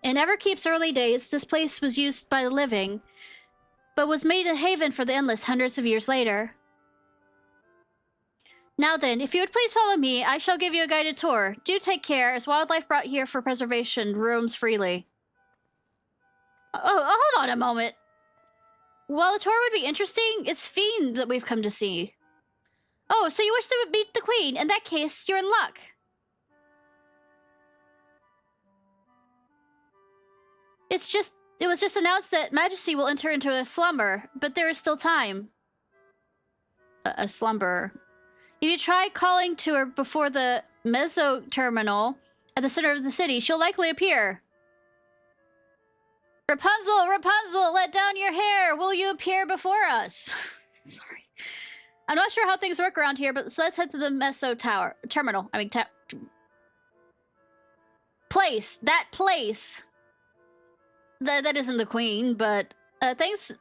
In Everkeep's early days, this place was used by the living, but was made a haven for the Endless hundreds of years later. Now then, if you would please follow me, I shall give you a guided tour. Do take care, as wildlife brought here for preservation roams freely. Oh, hold on a moment. While the tour would be interesting, it's Fiend that we've come to see. Oh, so you wish to meet the Queen? In that case, you're in luck. It was just announced that Majesty will enter into a slumber, but there is still time. A slumber. If you try calling to her before the Mezzo terminal at the center of the city, she'll likely appear. Rapunzel, Rapunzel, let down your hair. Will you appear before us? Sorry. I'm not sure how things work around here, but let's head to the Mezzo terminal. I mean, place. That place. That isn't the Queen, but thanks.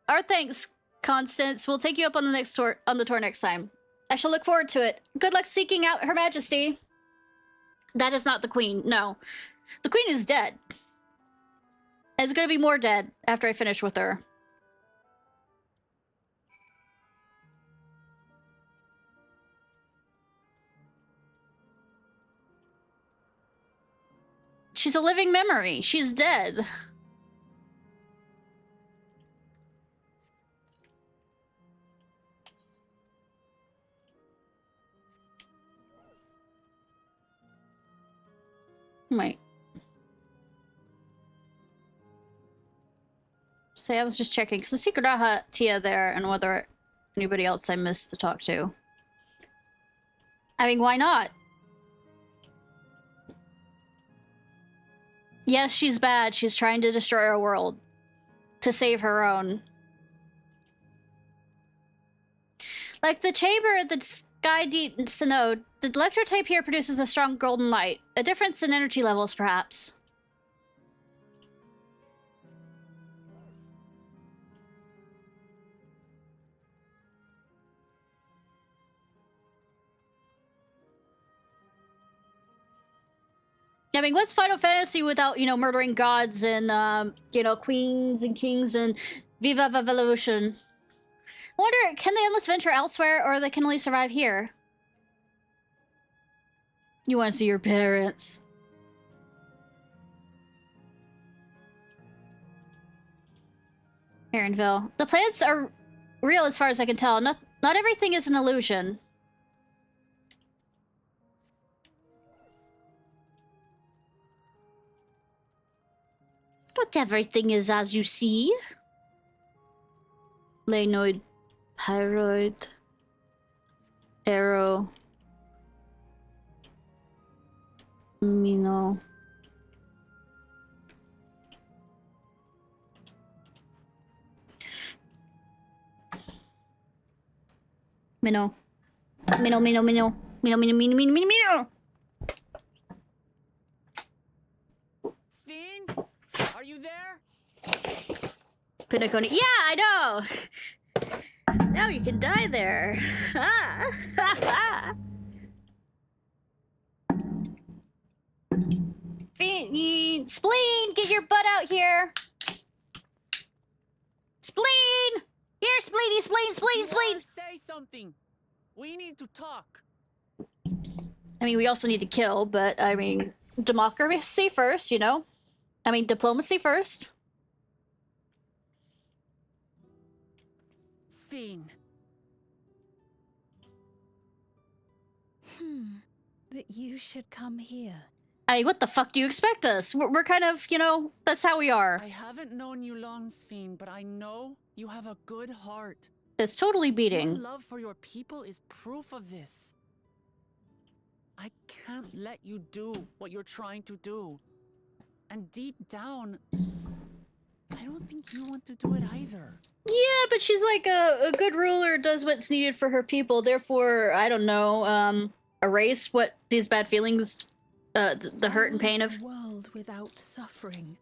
Our thanks, Constance. We'll take you up on the tour next time. I shall look forward to it. Good luck seeking out Her Majesty. That is not the Queen, no. The Queen is dead. And it's gonna be more dead after I finish with her. She's a living memory. She's dead. Wait. Say I was just checking, because the secret had Tia there, and whether anybody else I missed to talk to. I mean, why not? Yes, she's bad. She's trying to destroy our world. To save her own. Like the chamber at the Sky Deep Synode, the electrotape here produces a strong golden light. A difference in energy levels, perhaps. I mean, what's Final Fantasy without, you know, murdering gods and, you know, queens and kings and Viva Evolution? I wonder, can the Endless venture elsewhere, or they can only survive here? You want to see your parents. Aaronville. The plants are real as far as I can tell. Not everything is an illusion. Not everything is as you see. Lanoid, Pyroid, Arrow, Mino. Mino. Sven? Are you there? Pinaconi. Yeah, I know! Now you can die there. Spleen! Get your butt out here! Spleen! Here, Spleeny! Spleen! Say something. We need to talk. I mean, we also need to kill, but, I mean, democracy first, you know? I mean, diplomacy first. Sven. That you should come here. What the fuck do you expect us? We're kind of, you know, that's how we are. I haven't known you long, Sphene, but I know you have a good heart. That's totally Your beating. love for your people is proof of this. I can't let you do what you're trying to do. And deep down, I don't think you want to do it either. Yeah, but she's like a good ruler does what's needed for her people. Therefore, I don't know, erase what these bad feelings, the hurt and pain of. A world without suffering.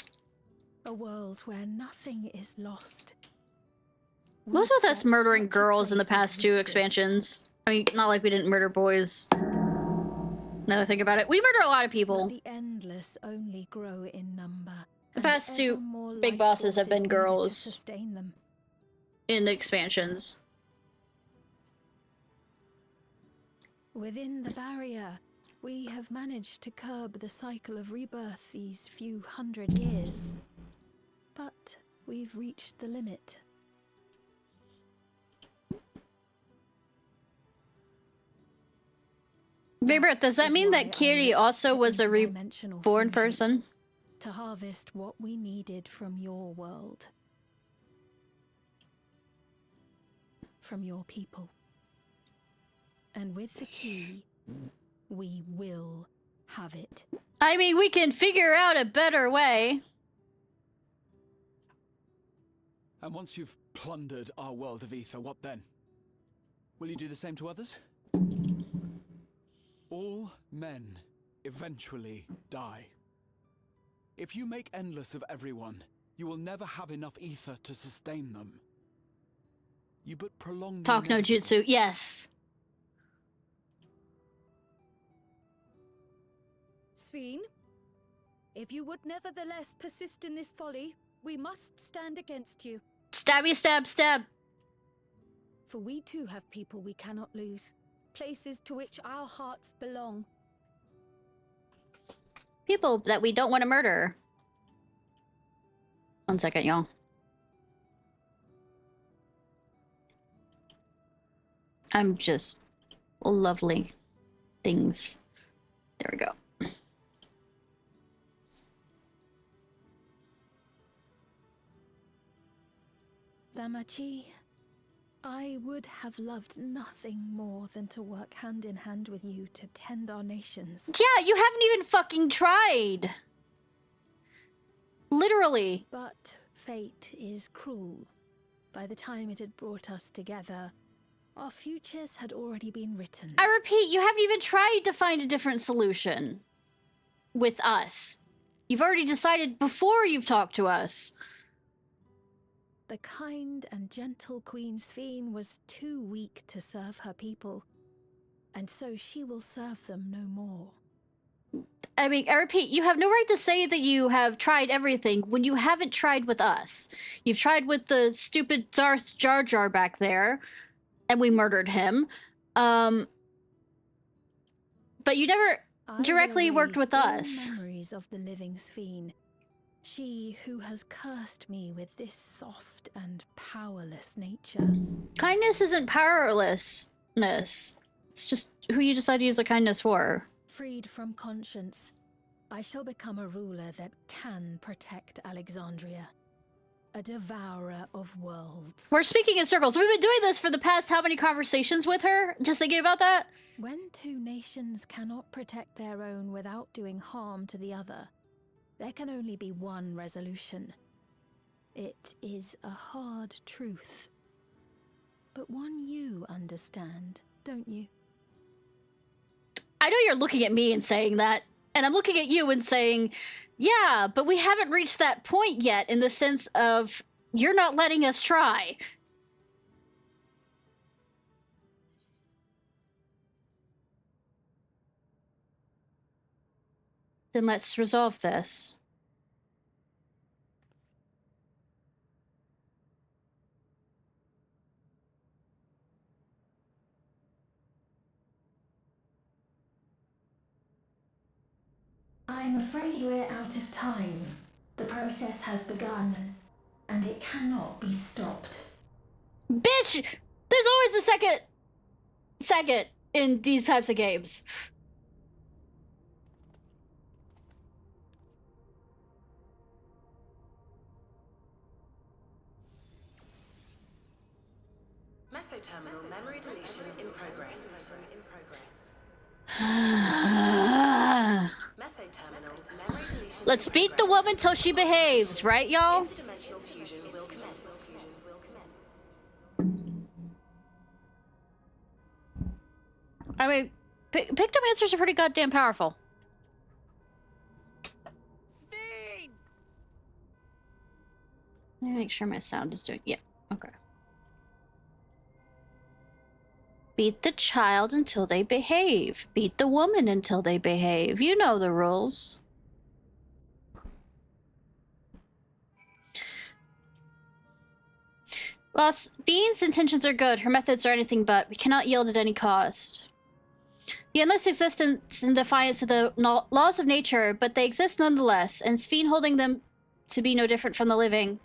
A world where nothing is lost. What's with us murdering girls in the past two expansions? I mean, not like we didn't murder boys. Now that I think about it, we murder a lot of people. The endless only grow in number. The past two big bosses have been girls sustain them. in the expansions. Within the barrier, we have managed to curb the cycle of rebirth these few hundred years. But we've reached the limit. Vibert, does that mean that Kiri also was a reborn person? To harvest what we needed from your world. From your people. And with the key, we will have it. I mean, we can figure out a better way. And once you've plundered our world of ether, what then? Will you do the same to others? All men eventually die. If you make endless of everyone, you will never have enough ether to sustain them. You but prolong the Talk no inevitable. jutsu, yes. Sphene, if you would nevertheless persist in this folly, we must stand against you. Stabby stab stab. For we too have people we cannot lose. Places to which our hearts belong. People that we don't want to murder. 1 second, y'all. I'm just lovely things. There we go. Damachi, I would have loved nothing more than to work hand in hand with you to tend our nations. Yeah, you haven't even fucking tried. Literally. But fate is cruel. By the time it had brought us together, our futures had already been written. I repeat, you haven't even tried to find a different solution with us. You've already decided before you've talked to us. The kind and gentle Queen Sphene was too weak to serve her people, and so she will serve them no more. I mean, I repeat, you have no right to say that you have tried everything when you haven't tried with us. You've tried with the stupid Darth Jar Jar back there, and we murdered him. But you never directly worked with us. Memories of the living Sphene. She who has cursed me with this soft and powerless nature. Kindness isn't powerlessness. It's just who you decide to use the kindness for. Freed from conscience, I shall become a ruler that can protect Alexandria. A devourer of worlds. We're speaking in circles. We've been doing this for the past how many conversations with her? Just thinking about that? When two nations cannot protect their own without doing harm to the other, there can only be one resolution. It is a hard truth. But one you understand, don't you? I know you're looking at me and saying that, and I'm looking at you and saying, yeah, but we haven't reached that point yet in the sense of you're not letting us try. Then let's resolve this. I'm afraid we're out of time. The process has begun, and it cannot be stopped. Bitch! There's always a second in these types of games. Mesoterminal memory deletion in progress. Mesoterminal memory deletion. Let's beat the woman till she behaves, right, y'all? Interdimensional fusion will commence. I mean, Pictomancers are pretty goddamn powerful. Sphene! Let me make sure my sound is doing... Yeah, okay. Beat the child until they behave. Beat the woman until they behave. You know the rules. Well, Bean's intentions are good. Her methods are anything but. We cannot yield at any cost. The endless existence in defiance of the laws of nature, but they exist nonetheless, and Sphene holding them to be no different from the living.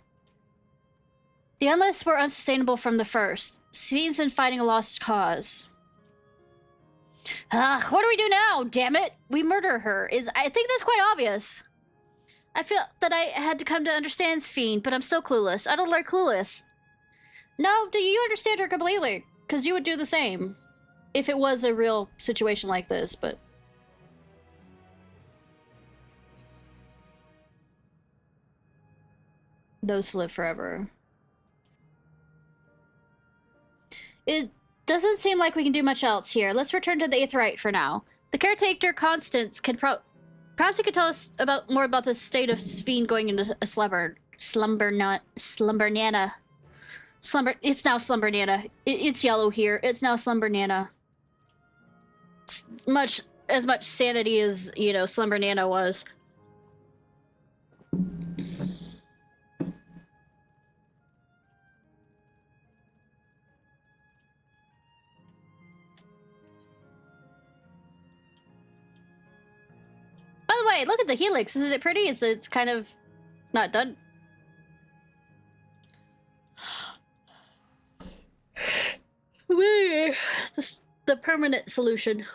The endless were unsustainable from the first. Sphene's been fighting a lost cause. What do we do now? Damn it! We murder her. I think that's quite obvious. I feel that I had to come to understand Sphene, but I'm so clueless. I don't like clueless. No, do you understand her completely? Because you would do the same. If it was a real situation like this, but... Those who live forever. It doesn't seem like we can do much else here. Let's return to the Aetheryte for now. The caretaker, Constance, can perhaps he could tell us more about the state of Sphene going into a slumber. It's now Slumbernana. It's yellow here. It's now Slumbernana. As much sanity as, you know, Slumbernana was. By the way, look at the helix. Isn't it pretty? It's kind of not done. The permanent solution.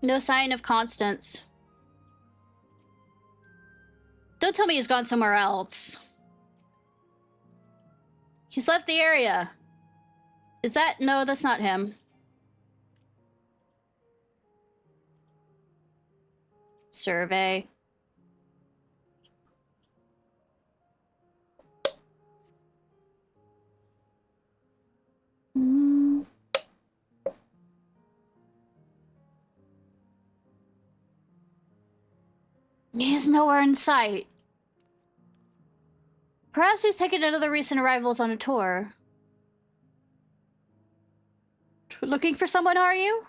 No sign of Constance. Don't tell me he's gone somewhere else. He's left the area. Is that... No, that's not him. Survey. He's nowhere in sight. Perhaps he's taken another recent arrivals on a tour. Looking for someone, are you?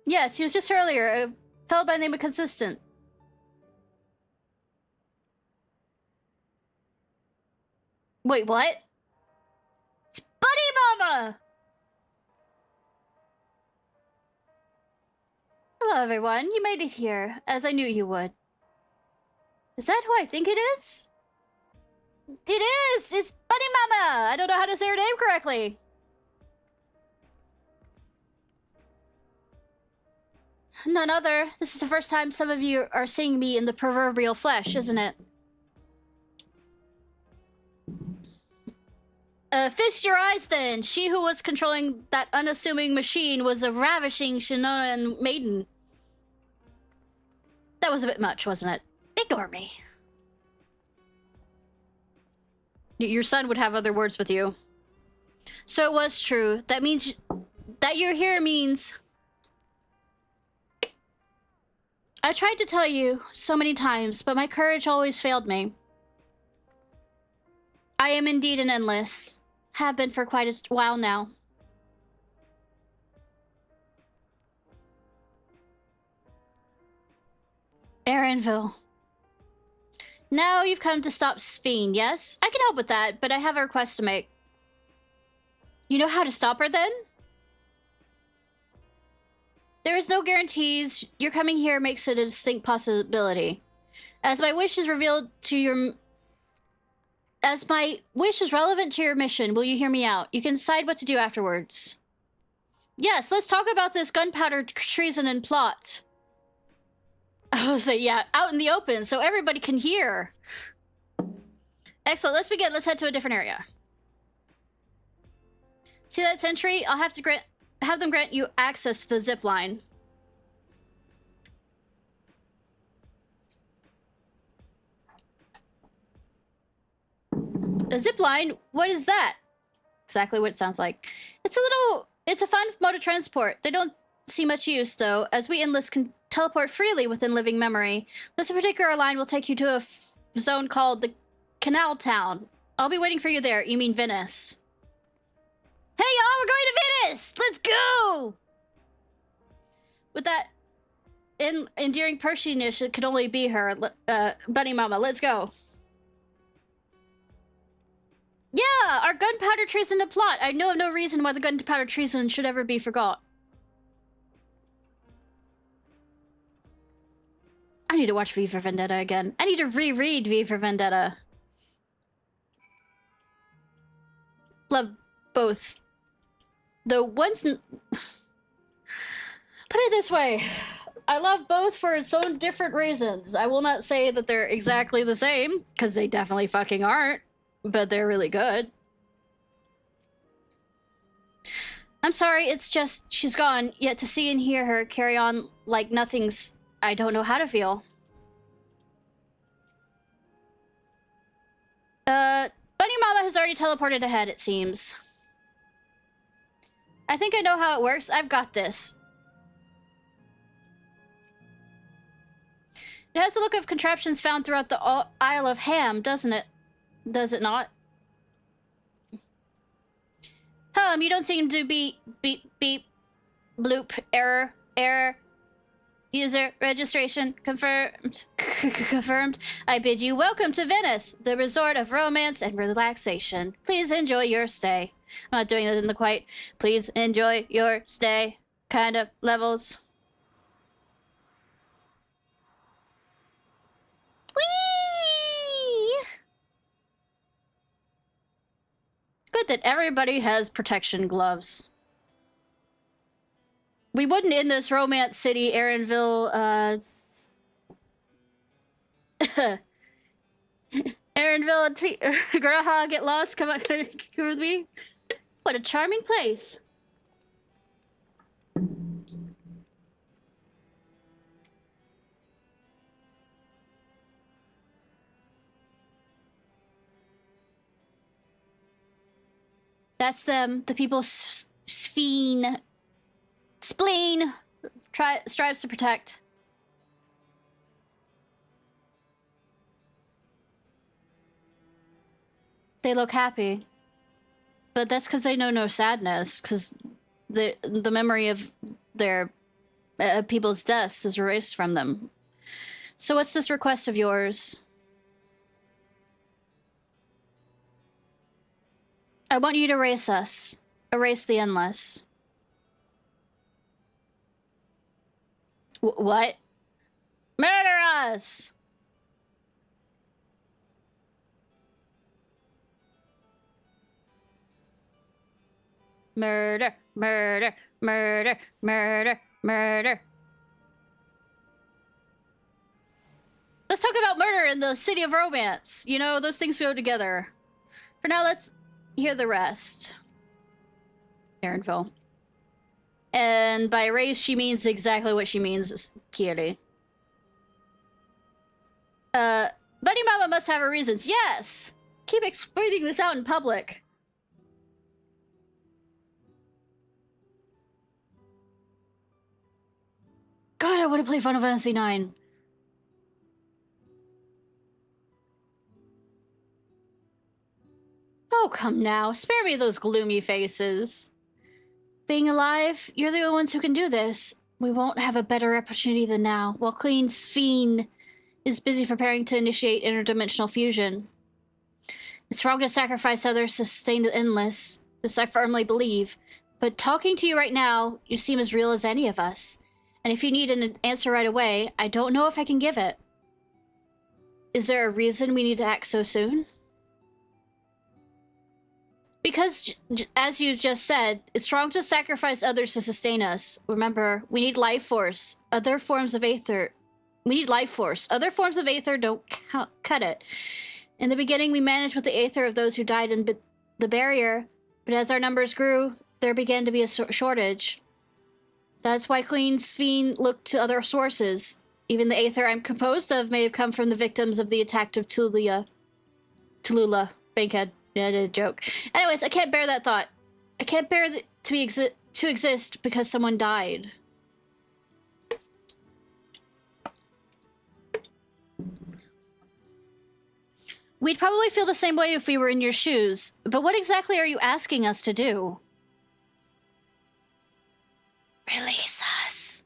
Yes, he was just earlier. A fellow by the name of Consistent. Wait, what? It's Buddy Mama! Hello, everyone. You made it here, as I knew you would. Is that who I think it is? It is! It's Buddy Mama! I don't know how to say her name correctly. None other. This is the first time some of you are seeing me in the proverbial flesh, isn't it? Feast your eyes then. She who was controlling that unassuming machine was a ravishing Shinoan maiden. That was a bit much, wasn't it? Ignore me. Your son would have other words with you. So it was true. That means... That you're here means... I tried to tell you so many times, but my courage always failed me. I am indeed an endless. Have been for quite a while now. Aaronville. Now you've come to stop Sphene, yes? I can help with that, but I have a request to make. You know how to stop her, then? There is no guarantees. Your coming here makes it a distinct possibility. As my wish is relevant to your mission, will you hear me out? You can decide what to do afterwards. Yes, let's talk about this gunpowder treason and plot. I was say, yeah, out in the open so everybody can hear. Excellent, let's begin. Let's head to a different area. See that sentry? I'll have to have them grant you access to the zip line. A zip line? What is that? Exactly what it sounds like. It's a fun mode of transport. They don't see much use, though, as we endless can teleport freely within living memory. This particular line will take you to a zone called the Canal Town. I'll be waiting for you there. You mean Venice. Hey, y'all, we're going to Venice! Let's go! With that endearing Persianish, it could only be her. Bunny Mama, let's go. Yeah, our gunpowder treason and plot. I know of no reason why the gunpowder treason should ever be forgot. I need to watch V for Vendetta again. I need to reread V for Vendetta. Love both. Though once... Put it this way. I love both for its own different reasons. I will not say that they're exactly the same, because they definitely fucking aren't. But they're really good. I'm sorry, it's just she's gone, yet to see and hear her carry on like nothing's... I don't know how to feel. Bunny Mama has already teleported ahead, it seems. I think I know how it works. I've got this. It has the look of contraptions found throughout the Isle of Ham, doesn't it? Does it not? You don't seem to be... Beep, beep. Bloop. Error. Error. User registration confirmed. Confirmed. I bid you welcome to Venice, the resort of romance and relaxation. Please enjoy your stay. I'm not doing it in the quite please enjoy your stay kind of levels. Whee! Good that everybody has protection gloves. We wouldn't in this romance city, Aaronville, Aaronville, Graha, get lost, come with me. What a charming place. That's them, the people spleen strives to protect. They look happy. But that's because they know no sadness, because the memory of their people's deaths is erased from them. So what's this request of yours? I want you to erase us. Erase the endless. What? Murder us! Murder, murder, murder, murder, murder. Let's talk about murder in the city of romance. You know, those things go together. For now, let's hear the rest. Aaronville. And by erase, she means exactly what she means, Kiri. Bunny Mama must have her reasons. Yes! Keep explaining this out in public. God, I want to play Final Fantasy IX. Oh, come now. Spare me those gloomy faces. Being alive, you're the only ones who can do this. We won't have a better opportunity than now, while Queen Sphene is busy preparing to initiate interdimensional fusion. It's wrong to sacrifice others to sustain the endless. This I firmly believe. But talking to you right now, you seem as real as any of us. And if you need an answer right away, I don't know if I can give it. Is there a reason we need to act so soon? Because, as you just said, it's wrong to sacrifice others to sustain us. Remember, we need life force, other forms of aether, We need life force. Other forms of aether don't cut it. In the beginning, we managed with the aether of those who died in the barrier, but as our numbers grew, there began to be a shortage. That's why Queen Sphene looked to other sources. Even the aether I'm composed of may have come from the victims of the attack of Tulula. Bankhead. Yeah, joke. Anyways, I can't bear that thought. I can't bear to exist because someone died. We'd probably feel the same way if we were in your shoes, but what exactly are you asking us to do? Release us.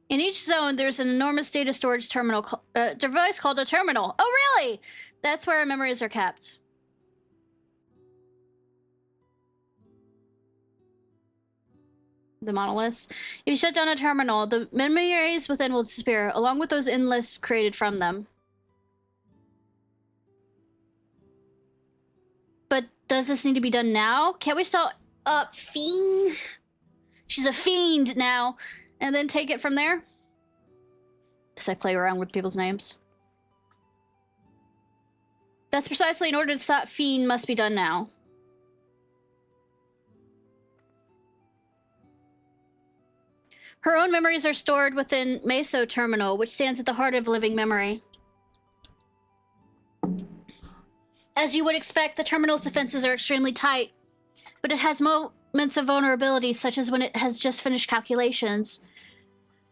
In each zone, there's an enormous data storage terminal device called a terminal. Oh, really? That's where our memories are kept. The monoliths. If you shut down a terminal, the memories within will disappear, along with those endless created from them. But does this need to be done now? Can't we start up Fiend? She's a fiend now. And then take it from there? Does I play around with people's names? That's precisely in order to stop Fiend must be done now. Her own memories are stored within Meso Terminal, which stands at the heart of living memory. As you would expect, the terminal's defenses are extremely tight, but it has moments of vulnerability, such as when it has just finished calculations,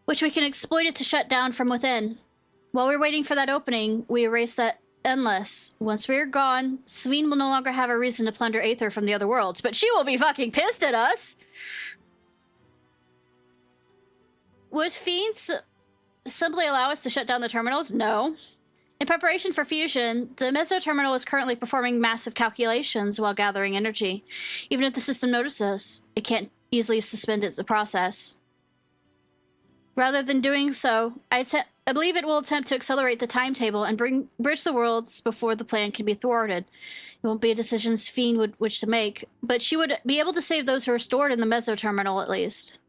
which we can exploit it to shut down from within. While we're waiting for that opening, we erase that endless. Once we're gone, Sphene will no longer have a reason to plunder Aether from the other worlds, but she will be fucking pissed at us! Would Fiends simply allow us to shut down the terminals? No. In preparation for fusion, the Meso Terminal is currently performing massive calculations while gathering energy. Even if the system notices, it can't easily suspend the process. Rather than doing so, I believe it will attempt to accelerate the timetable and bridge the worlds before the plan can be thwarted. It won't be a decision Sphene would wish to make, but she would be able to save those who are stored in the Meso Terminal at least.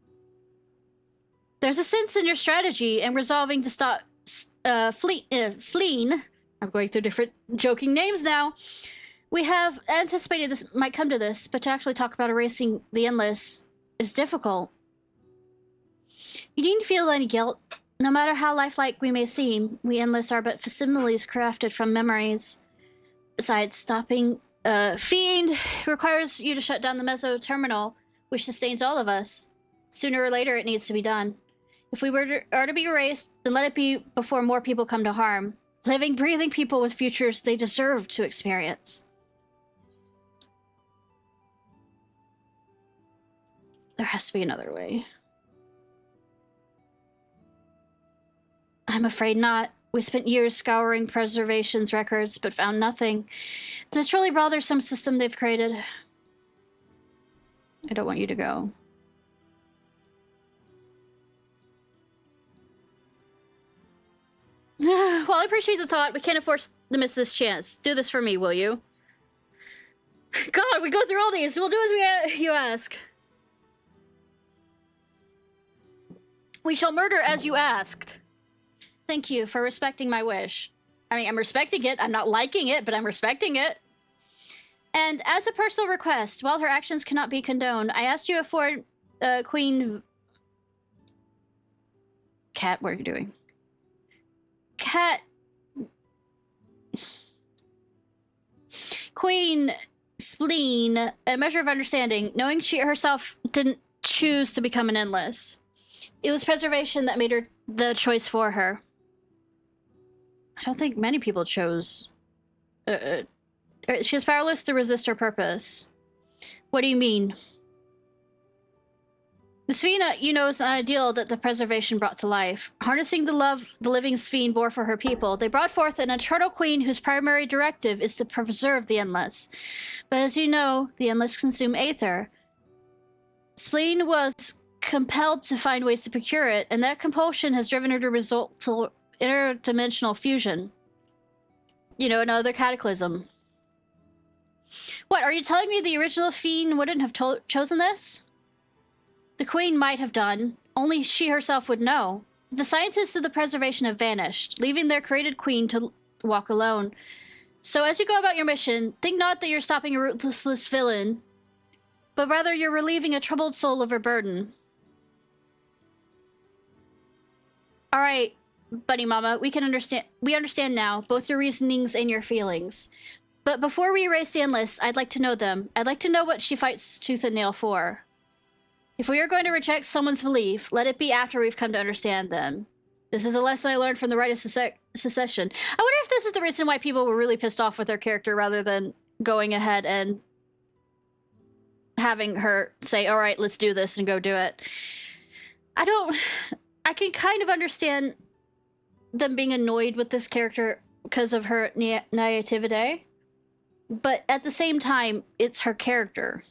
There's a sense in your strategy and resolving to stop Fleen. I'm going through different joking names now. We have anticipated this might come to this, but to actually talk about erasing the Endless is difficult. You needn't feel any guilt. No matter how lifelike we may seem, we Endless are but facsimiles crafted from memories. Besides, stopping Fiend requires you to shut down the Meso Terminal, which sustains all of us. Sooner or later, it needs to be done. If we are to be erased, then let it be before more people come to harm. Living, breathing people with futures they deserve to experience. There has to be another way. I'm afraid not. We spent years scouring preservation's records, but found nothing. It's a truly bothersome system they've created. I don't want you to go. Well, I appreciate the thought. We can't afford to miss this chance. Do this for me, will you? God, we go through all these. We'll do as you ask. We shall murder as you asked. Thank you for respecting my wish. I mean, I'm respecting it. I'm not liking it, but I'm respecting it. And as a personal request, while her actions cannot be condoned, I asked you to afford Queen... Cat, what are you doing? Queen Spleen, a measure of understanding, knowing she herself didn't choose to become an Endless. It was preservation that made her the choice for her. I don't think many people chose. She was powerless to resist her purpose. What do you mean? The Sphene, you know, is an ideal that the preservation brought to life. Harnessing the love the living Sphene bore for her people, they brought forth an eternal queen whose primary directive is to preserve the Endless. But as you know, the Endless consume Aether. Sphene was compelled to find ways to procure it, and that compulsion has driven her to resort to interdimensional fusion. You know, another cataclysm. What, are you telling me the original Fiend wouldn't have chosen this? The Queen might have done. Only she herself would know. The scientists of the preservation have vanished, leaving their created queen to walk alone. So as you go about your mission, think not that you're stopping a ruthless villain, but rather you're relieving a troubled soul of her burden. All right, Bunny Mama, we understand now, both your reasonings and your feelings. But before we erase the Endless, I'd like to know them. I'd like to know what she fights tooth and nail for. If we are going to reject someone's belief, let it be after we've come to understand them. This is a lesson I learned from the Rite of Secession. I wonder if this is the reason why people were really pissed off with their character rather than going ahead and having her say, all right, let's do this and go do it. I can kind of understand them being annoyed with this character because of her naivete, but at the same time, it's her character.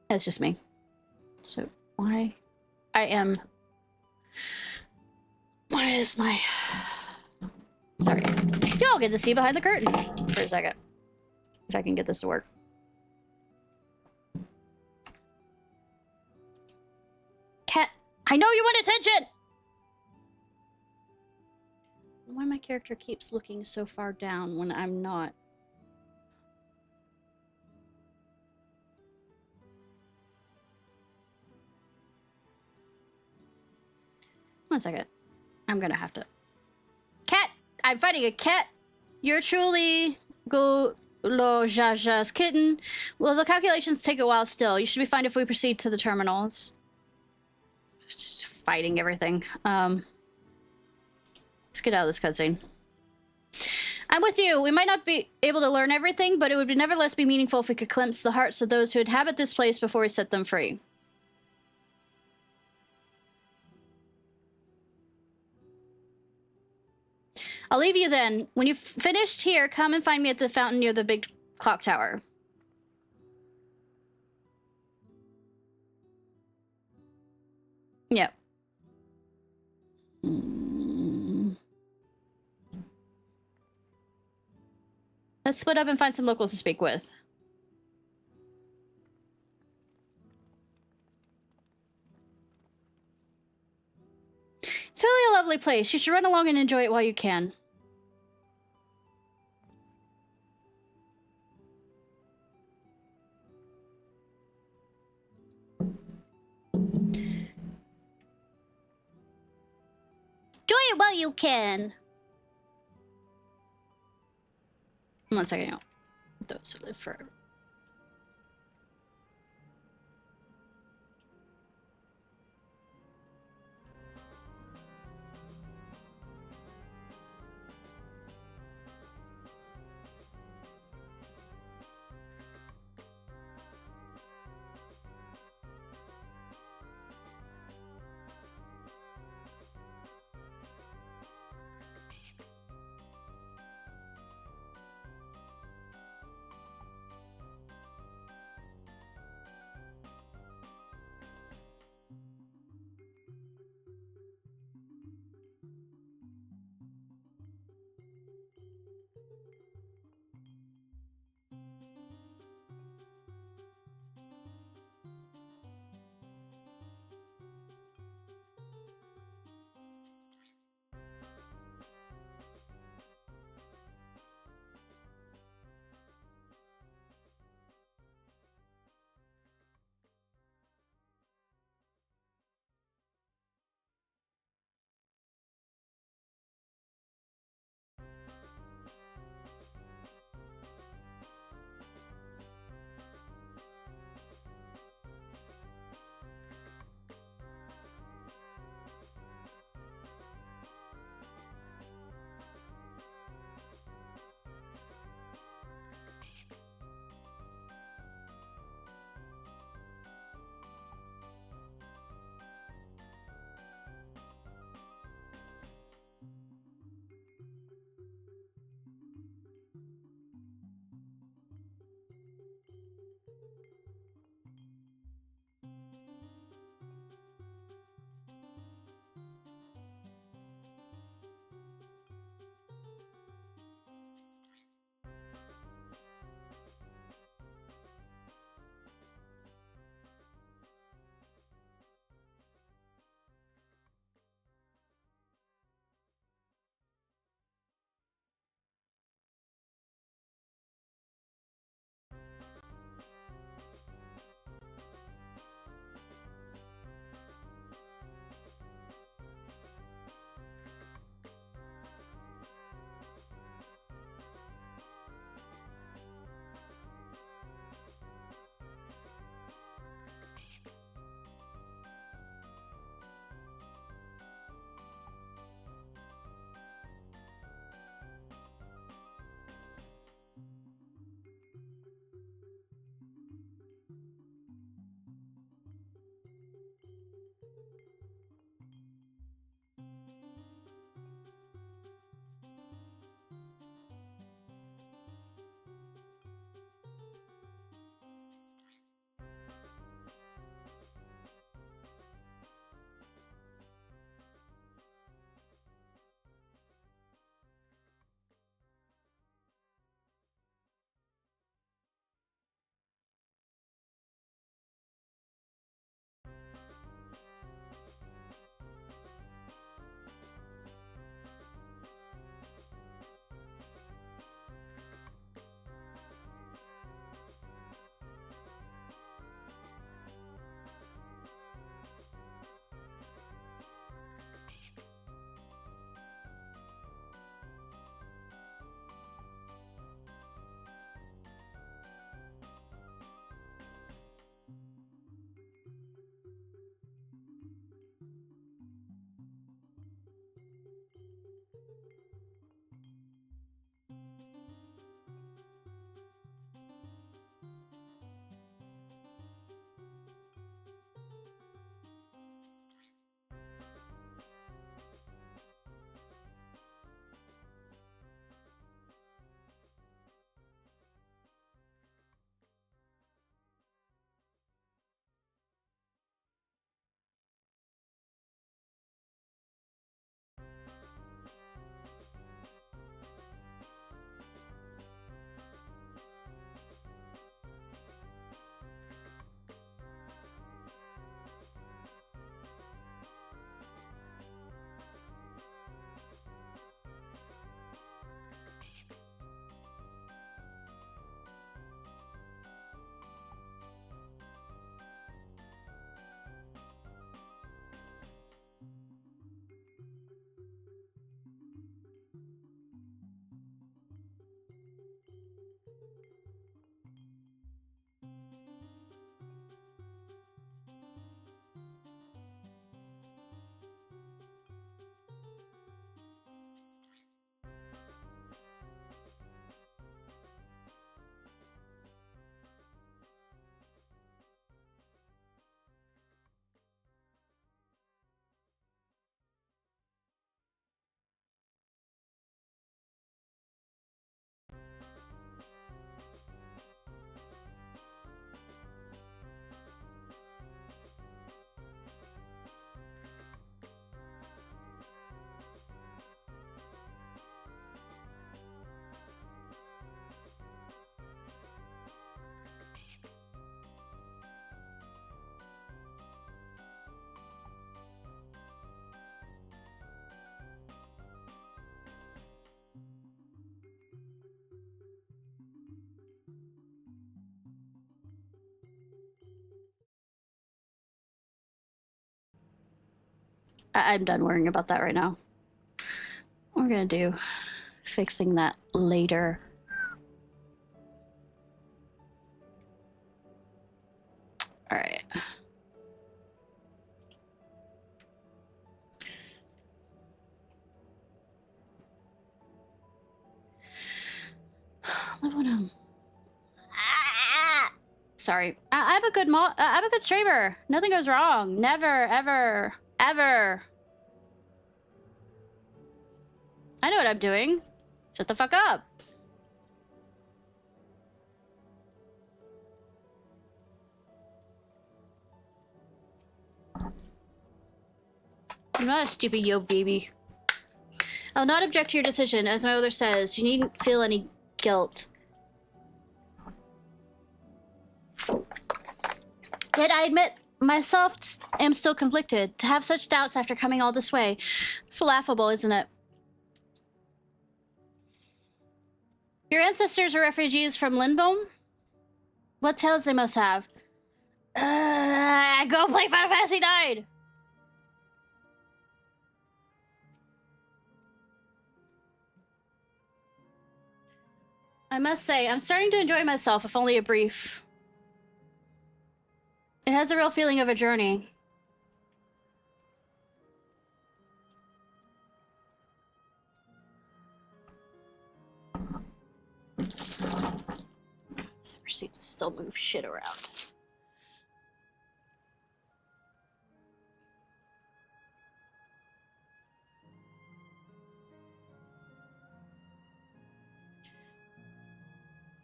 That's just me. So why is my... Sorry. Y'all get to see behind the curtain for a second. If I can get this to work. Cat, I know you want attention! Why my character keeps looking so far down when I'm not? One second. I'm gonna have to... Cat! I'm fighting a cat! You're truly... Go... Lo Jaja's kitten. Well, the calculations take a while still. You should be fine if we proceed to the terminals. Just fighting everything. Let's get out of this cutscene. I'm with you. We might not be able to learn everything, but it would nevertheless be meaningful if we could glimpse the hearts of those who inhabit this place before we set them free. I'll leave you then. When you've finished here, come and find me at the fountain near the big clock tower. Yep. Let's split up and find some locals to speak with. It's really a lovely place. You should run along and enjoy it while you can. Enjoy it while you can. One second. Those who live forever. I'm done worrying about that right now. We're gonna do fixing that later. All right. Sorry. I'm a good I'm a good streamer. Nothing goes wrong. Never, ever, ever. I know what I'm doing. Shut the fuck up. I'm not a stupid yo baby. I'll not object to your decision. As my mother says, you needn't feel any guilt. Yet I admit, myself am still conflicted. To have such doubts after coming all this way. It's laughable, isn't it? Your ancestors were refugees from Lindbom? What tales they must have. Go play Final Fantasy IX! I must say, I'm starting to enjoy myself, if only a brief. It has a real feeling of a journey. Let's proceed to still move shit around.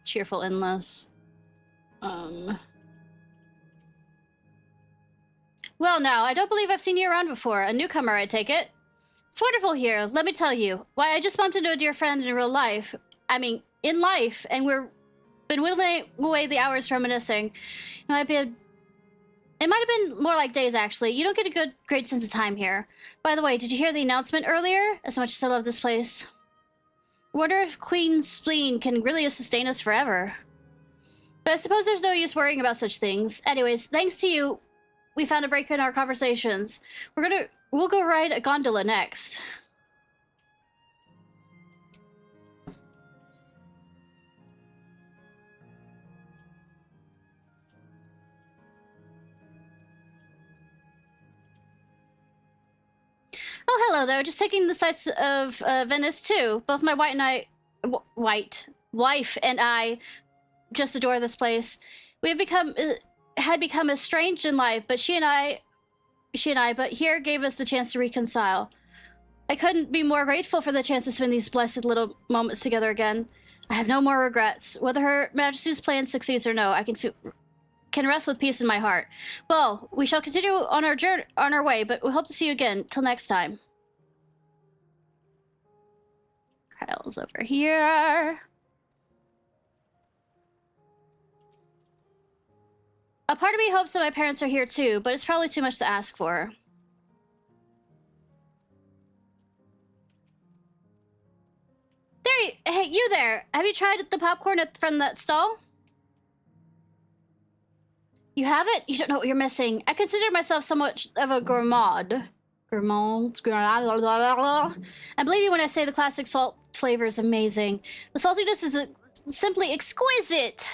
Cheerful endless. Well, now, I don't believe I've seen you around before. A newcomer, I take it. It's wonderful here, let me tell you. Why, I just bumped into a dear friend in real life. I mean, in life, and we're been whittling away the hours reminiscing. It might have been more like days, actually. You don't get a great sense of time here. By the way, did you hear the announcement earlier? As much as I love this place. I wonder if Queen's spleen can really sustain us forever. But I suppose there's no use worrying about such things. Anyways, thanks to you, we found a break in our conversations. We'll go ride a gondola next. Oh, hello there. Just taking the sights of Venice too. Both my wife and I just adore this place. We have had become estranged in life, but she and I, but here gave us the chance to reconcile. I couldn't be more grateful for the chance to spend these blessed little moments together again. I have no more regrets. Whether Her Majesty's plan succeeds or no, I can rest with peace in my heart. Well, we shall continue on our way, but we hope to see you again. Till next time. Kyle's over here. A part of me hopes that my parents are here too, but it's probably too much to ask for. Hey, you there! Have you tried the popcorn from that stall? You haven't? You don't know what you're missing. I consider myself somewhat of a gourmand. And believe me when I say the classic salt flavor is amazing. The saltiness is simply exquisite.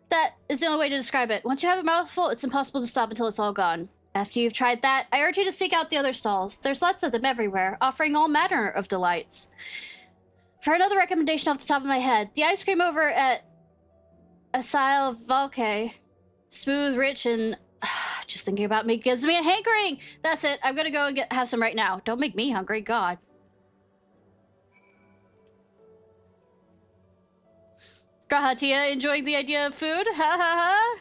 That is the only way to describe it. Once you have a mouthful, it's impossible to stop until it's all gone. After you've tried that, I urge you to seek out the other stalls. There's lots of them everywhere, offering all manner of delights. For another recommendation off the top of my head, the ice cream over at Asile Valke. Smooth, rich, and just thinking about me gives me a hankering. That's it. I'm gonna go and have some right now. Don't make me hungry, God. Gahatia enjoying the idea of food? Ha ha ha.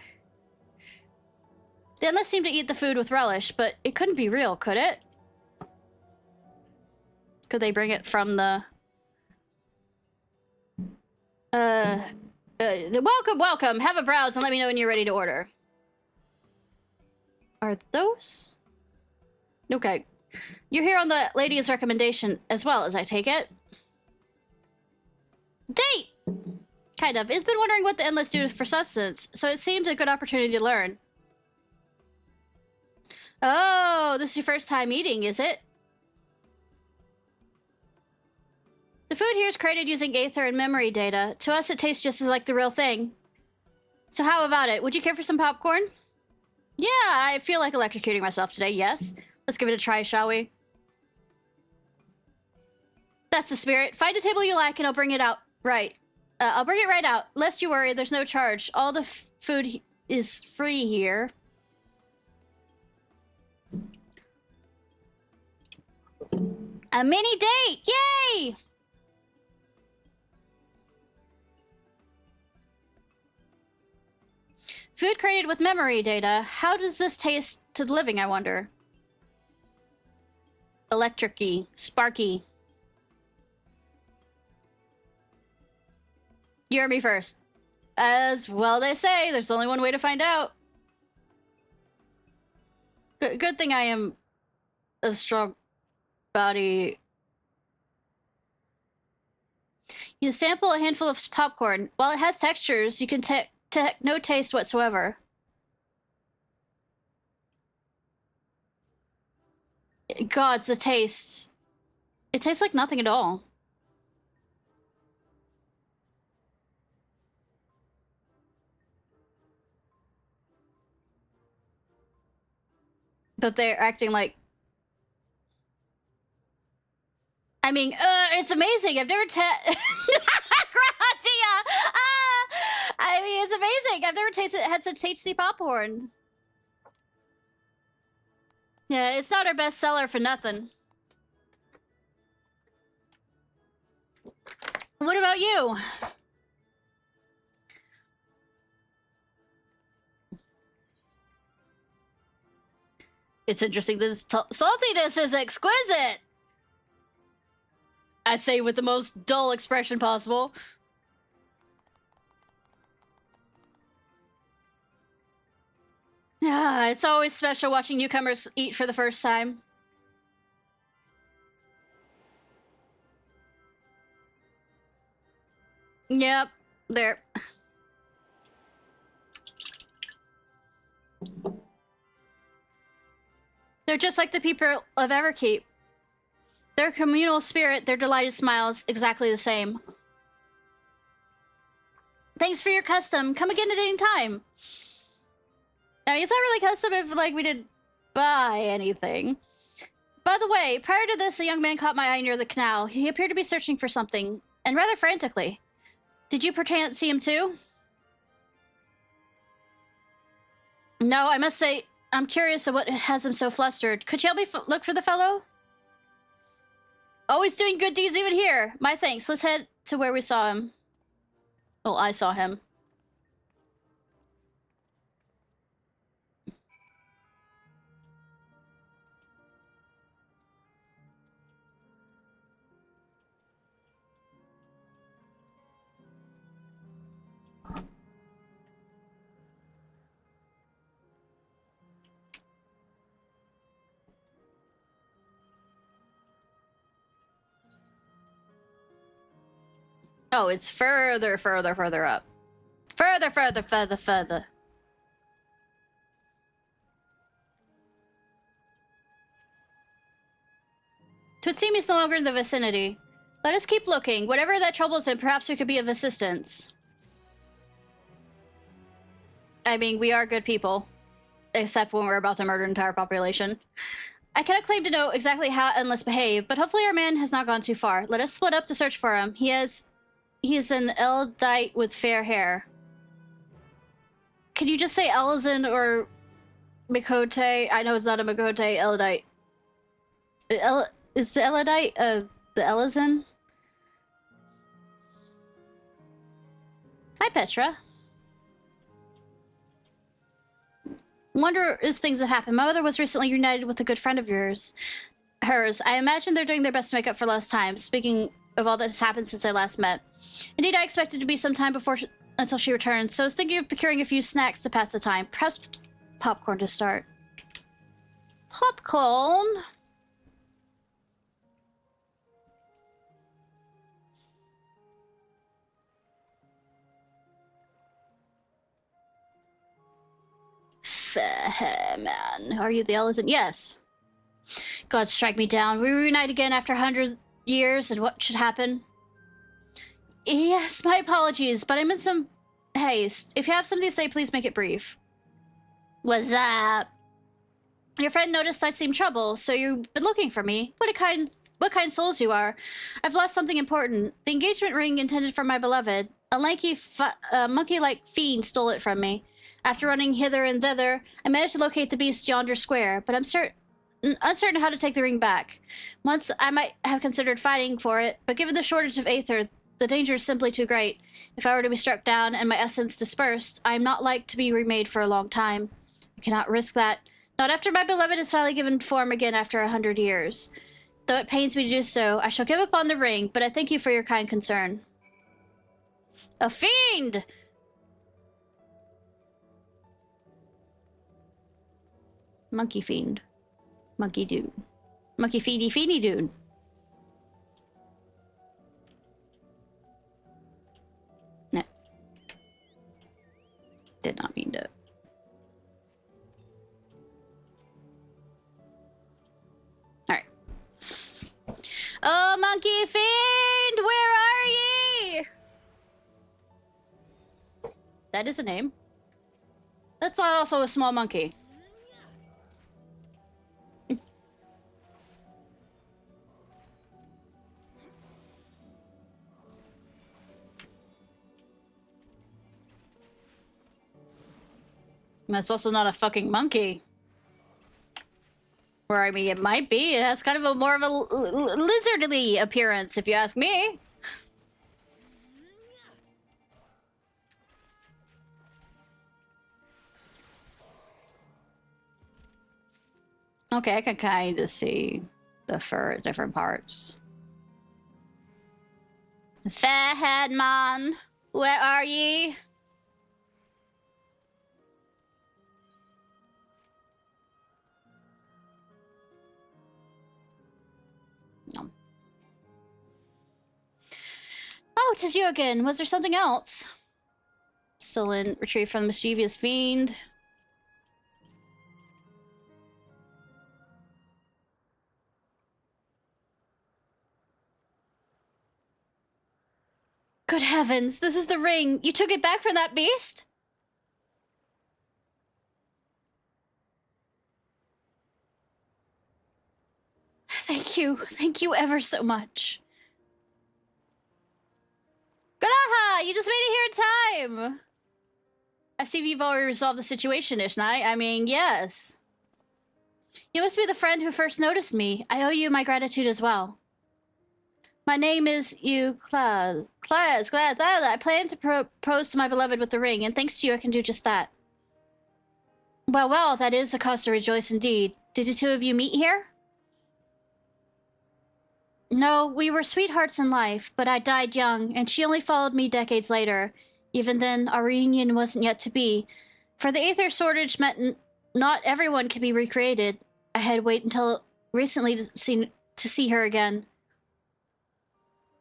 The Endless seemed to eat the food with relish, but it couldn't be real, could it? Could they bring it from the... welcome! Have a browse and let me know when you're ready to order. Are those? Okay. You're here on the lady's recommendation as well, as I take it. Date! Kind of. It's been wondering what the Endless do for sustenance, so it seems a good opportunity to learn. Oh, this is your first time eating, is it? The food here is created using aether and memory data. To us, it tastes just as like the real thing. So how about it? Would you care for some popcorn? Yeah, I feel like electrocuting myself today, yes. Let's give it a try, shall we? That's the spirit. Find a table you like and I'll bring it out. Right. I'll bring it right out. Lest you worry, there's no charge. All the food is free here. A mini date! Yay! Food created with memory data. How does this taste to the living, I wonder? Electric-y. Sparky. You heard me first. As well they say, there's only one way to find out. Good thing I am a strong body. You sample a handful of popcorn. While it has textures, you can no taste whatsoever. Gods, the tastes. It tastes like nothing at all. But they're acting like... I mean, it's amazing. I've never Gratia! I mean, it's amazing. I've never had such tasty popcorn. Yeah, it's not our best seller for nothing. What about you? It's interesting. This saltiness is exquisite. I say with the most dull expression possible. Yeah, it's always special watching newcomers eat for the first time. Yep, there. They're just like the people of Everkeep. Their communal spirit, their delighted smiles, exactly the same. Thanks for your custom. Come again at any time. I mean, it's not really custom if, like, we didn't buy anything. By the way, prior to this, a young man caught my eye near the canal. He appeared to be searching for something, and rather frantically. Did you perchance see him too? No, I must say, I'm curious of what has him so flustered. Could you help me look for the fellow? Always doing good deeds even here. My thanks. Let's head to where we saw him. Well, I saw him. Oh, it's further, further, further up. Further, further, further, further. Twould seem he's no longer in the vicinity. Let us keep looking. Whatever that troubles him, perhaps we could be of assistance. I mean, we are good people. Except when we're about to murder an entire population. I cannot claim to know exactly how Endless behave, but hopefully our man has not gone too far. Let us split up to search for him. He is an Eldite with fair hair. Can you just say Elizin or Mikote? I know it's not a Mikote, Eldite. Is the Eldite the Elizin? Hi, Petra. Wonder if things have happened. My mother was recently reunited with a good friend of hers. I imagine they're doing their best to make up for lost time. Speaking of all that has happened since I last met. Indeed, I expected to be some time until she returned, so I was thinking of procuring a few snacks to pass the time. Perhaps popcorn to start. Popcorn? Fair man. Are you the Elizin? Yes. God strike me down. We reunite again after 100 years, and what should happen? Yes, my apologies, but I'm in some haste. If you have something to say, please make it brief. What's up? Your friend noticed I'd seen trouble, so you've been looking for me. What kind souls you are. I've lost something important. The engagement ring intended for my beloved. A lanky, monkey-like fiend stole it from me. After running hither and thither, I managed to locate the beast yonder square, but I'm uncertain how to take the ring back. Once I might have considered fighting for it, but given the shortage of aether, the danger is simply too great. If I were to be struck down and my essence dispersed, I am not like to be remade for a long time. I cannot risk that. Not after my beloved is finally given form again after 100 years. Though it pains me to do so, I shall give up on the ring, but I thank you for your kind concern. A fiend! Monkey fiend. Monkey dude. Monkey feeny dude. No. Did not mean to. Alright. Oh, monkey fiend! Where are ye? That is a name. That's not also a small monkey. That's also not a fucking monkey. Or, I mean, it might be. It has kind of a more of a lizardly appearance, if you ask me. Okay, I can kind of see the fur at different parts. Fairhead man, where are ye? No. Oh, 'tis you again. Was there something else? Still in retrieve from the mischievous fiend. Good heavens, this is the ring. You took it back from that beast? Thank you. Thank you ever so much. Garaha, you just made it here in time. I see you've already resolved the situation, Ishnai. I mean, yes. You must be the friend who first noticed me. I owe you my gratitude as well. My name is Claz. I plan to propose to my beloved with the ring, and thanks to you I can do just that. Well, that is a cause to rejoice indeed. Did the two of you meet here? No, we were sweethearts in life, but I died young, and she only followed me decades later. Even then, our reunion wasn't yet to be. For the aether shortage meant not everyone could be recreated. I had to wait until recently to see her again.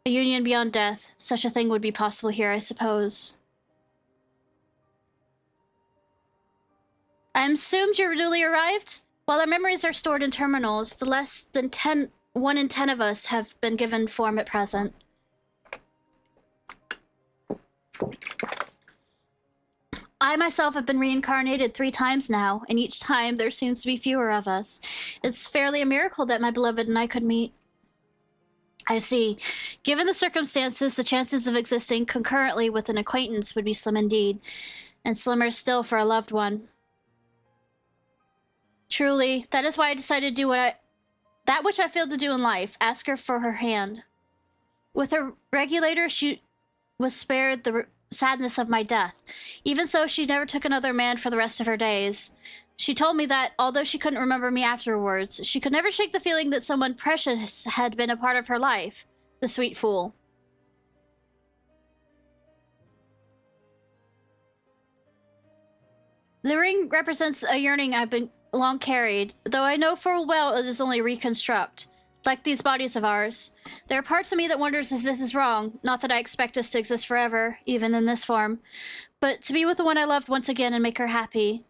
A union beyond death. Such a thing would be possible here, I suppose. I assumed you're newly arrived? While our memories are stored in terminals, the less than 1 in 10 of us have been given form at present. I myself have been reincarnated 3 times now, and each time there seems to be fewer of us. It's fairly a miracle that my beloved and I could meet. I see. Given the circumstances, the chances of existing concurrently with an acquaintance would be slim indeed, and slimmer still for a loved one. Truly, that is why I decided to do that which I failed to do in life, ask her for her hand. With her regulator, she was spared the sadness of my death. Even so, she never took another man for the rest of her days. She told me that, although she couldn't remember me afterwards, she could never shake the feeling that someone precious had been a part of her life. The sweet fool. The ring represents a yearning I've been long carried, though I know full well it is only reconstruct. Like these bodies of ours. There are parts of me that wonders if this is wrong. Not that I expect us to exist forever, even in this form. But to be with the one I loved once again and make her happy.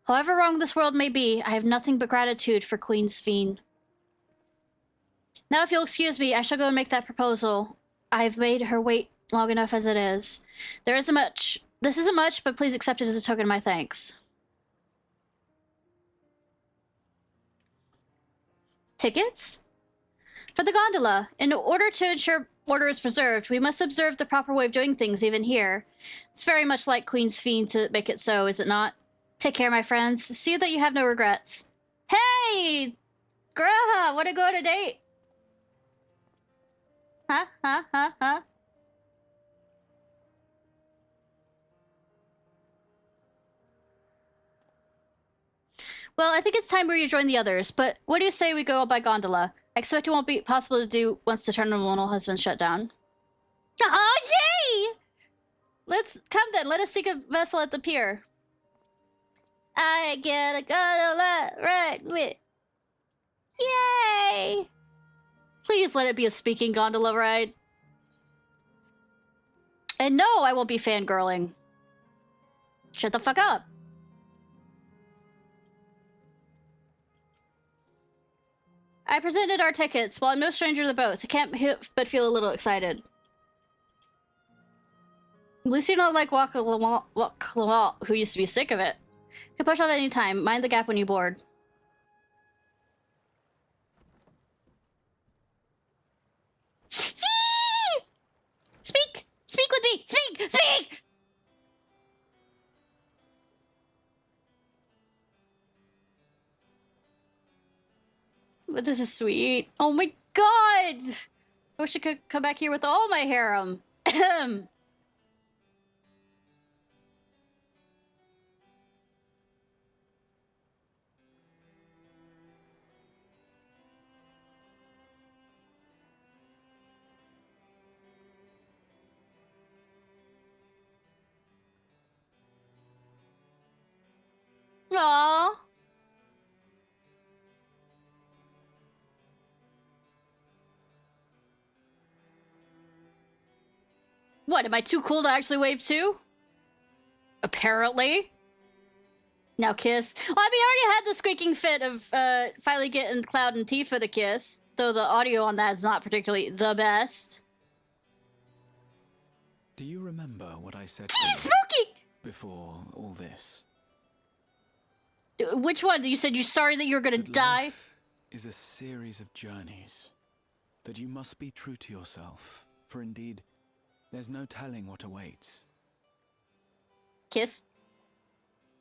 However wrong this world may be, I have nothing but gratitude for Queen Sphene. Now if you'll excuse me, I shall go and make that proposal. I have made her wait long enough as it is. There isn't much. This isn't much, but please accept it as a token of my thanks. Tickets? For the gondola. In order to ensure order is preserved, we must observe the proper way of doing things even here. It's very much like Queen's Fiend to make it so, is it not? Take care, my friends. See that you have no regrets. Hey! Graha, wanna go on a date? Huh? Huh? Huh? Huh? Well, I think it's time we rejoin the others, but what do you say we go by gondola? I expect it won't be possible to do once the terminal has been shut down. Oh, yay! Let's come then. Let us seek a vessel at the pier. I get a gondola right with. Yay! Please let it be a speaking gondola ride. And no, I won't be fangirling. Shut the fuck up. I presented our tickets. While I'm no stranger to the boats, I can't but feel a little excited. At least you're not like Walk who used to be sick of it. Can push off any time. Mind the gap when you board. Yee! Speak! Speak with me! Speak! Speak! But this is sweet. Oh my god! I wish I could come back here with all my harem. Ahem. Aww. What, am I too cool to actually wave too? Apparently. Now kiss. Well, I mean, I already had the squeaking fit of finally getting Cloud and Tifa to kiss, though the audio on that is not particularly the best. Do you remember what I said Spooky! Before all this? Which one? You said you're sorry that you're gonna die? Life is a series of journeys. That you must be true to yourself, for indeed, there's no telling what awaits. Kiss?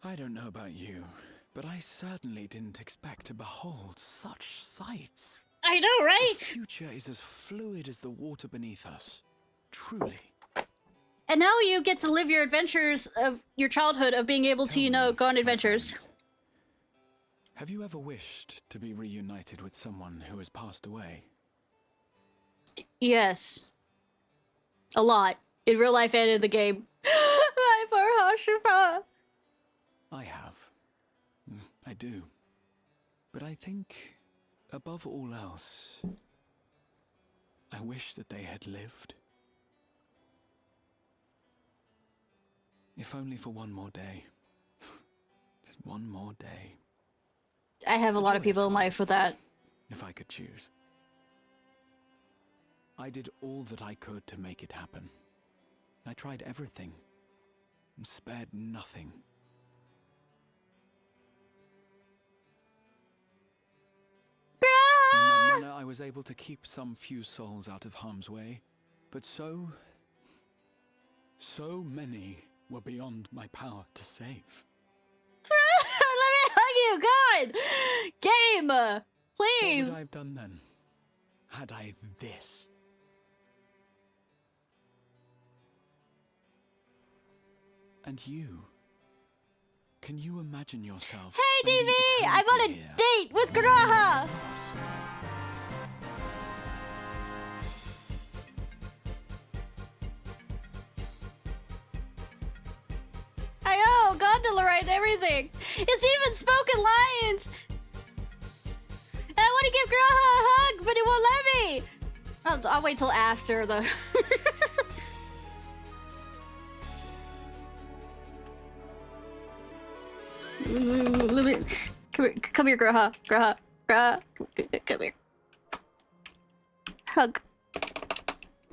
I don't know about you, but I certainly didn't expect to behold such sights. I know, right? The future is as fluid as the water beneath us. Truly. And now you get to live your adventures of your childhood of being able to, you know, go on adventures. Have you ever wished to be reunited with someone who has passed away? Yes. A lot. In real life and in the game. My poor Hashifa. I have. I do. But I think, above all else, I wish that they had lived. If only for one more day. Just one more day. I have a lot of people in life with that. If I could choose. I did all that I could to make it happen. I tried everything. And spared nothing. In that manner, I was able to keep some few souls out of harm's way. But so many were beyond my power to save. Let me hug you, God! Game! Please! What would I have done then? Had I this? And you? Can you imagine yourself? Hey, spending DV! I'm on a eternity here? date with Graha! I know, gondola ride and everything. It's even spoken lines. And I want to give Graha a hug, but it won't let me. I'll wait till after the. Come here, Graha. Graha. Come here. Hug. /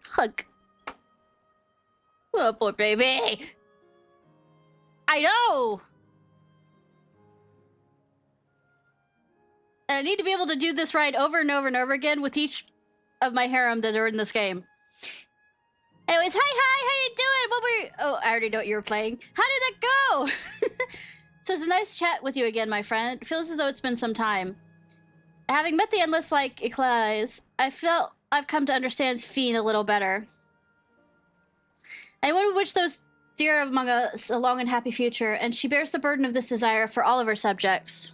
hug. Oh, poor baby. I know. And I need to be able to do this ride over and over and over again with each of my harem that are in this game. Anyways, hi, how you doing? What were you... Oh, I already know what you were playing. How did that go? So it's a nice chat with you again, my friend. It feels as though it's been some time. Having met the Endless like Eclairs, I felt I've come to understand Fiend a little better. Anyone would wish those dear among us a long and happy future, and she bears the burden of this desire for all of her subjects.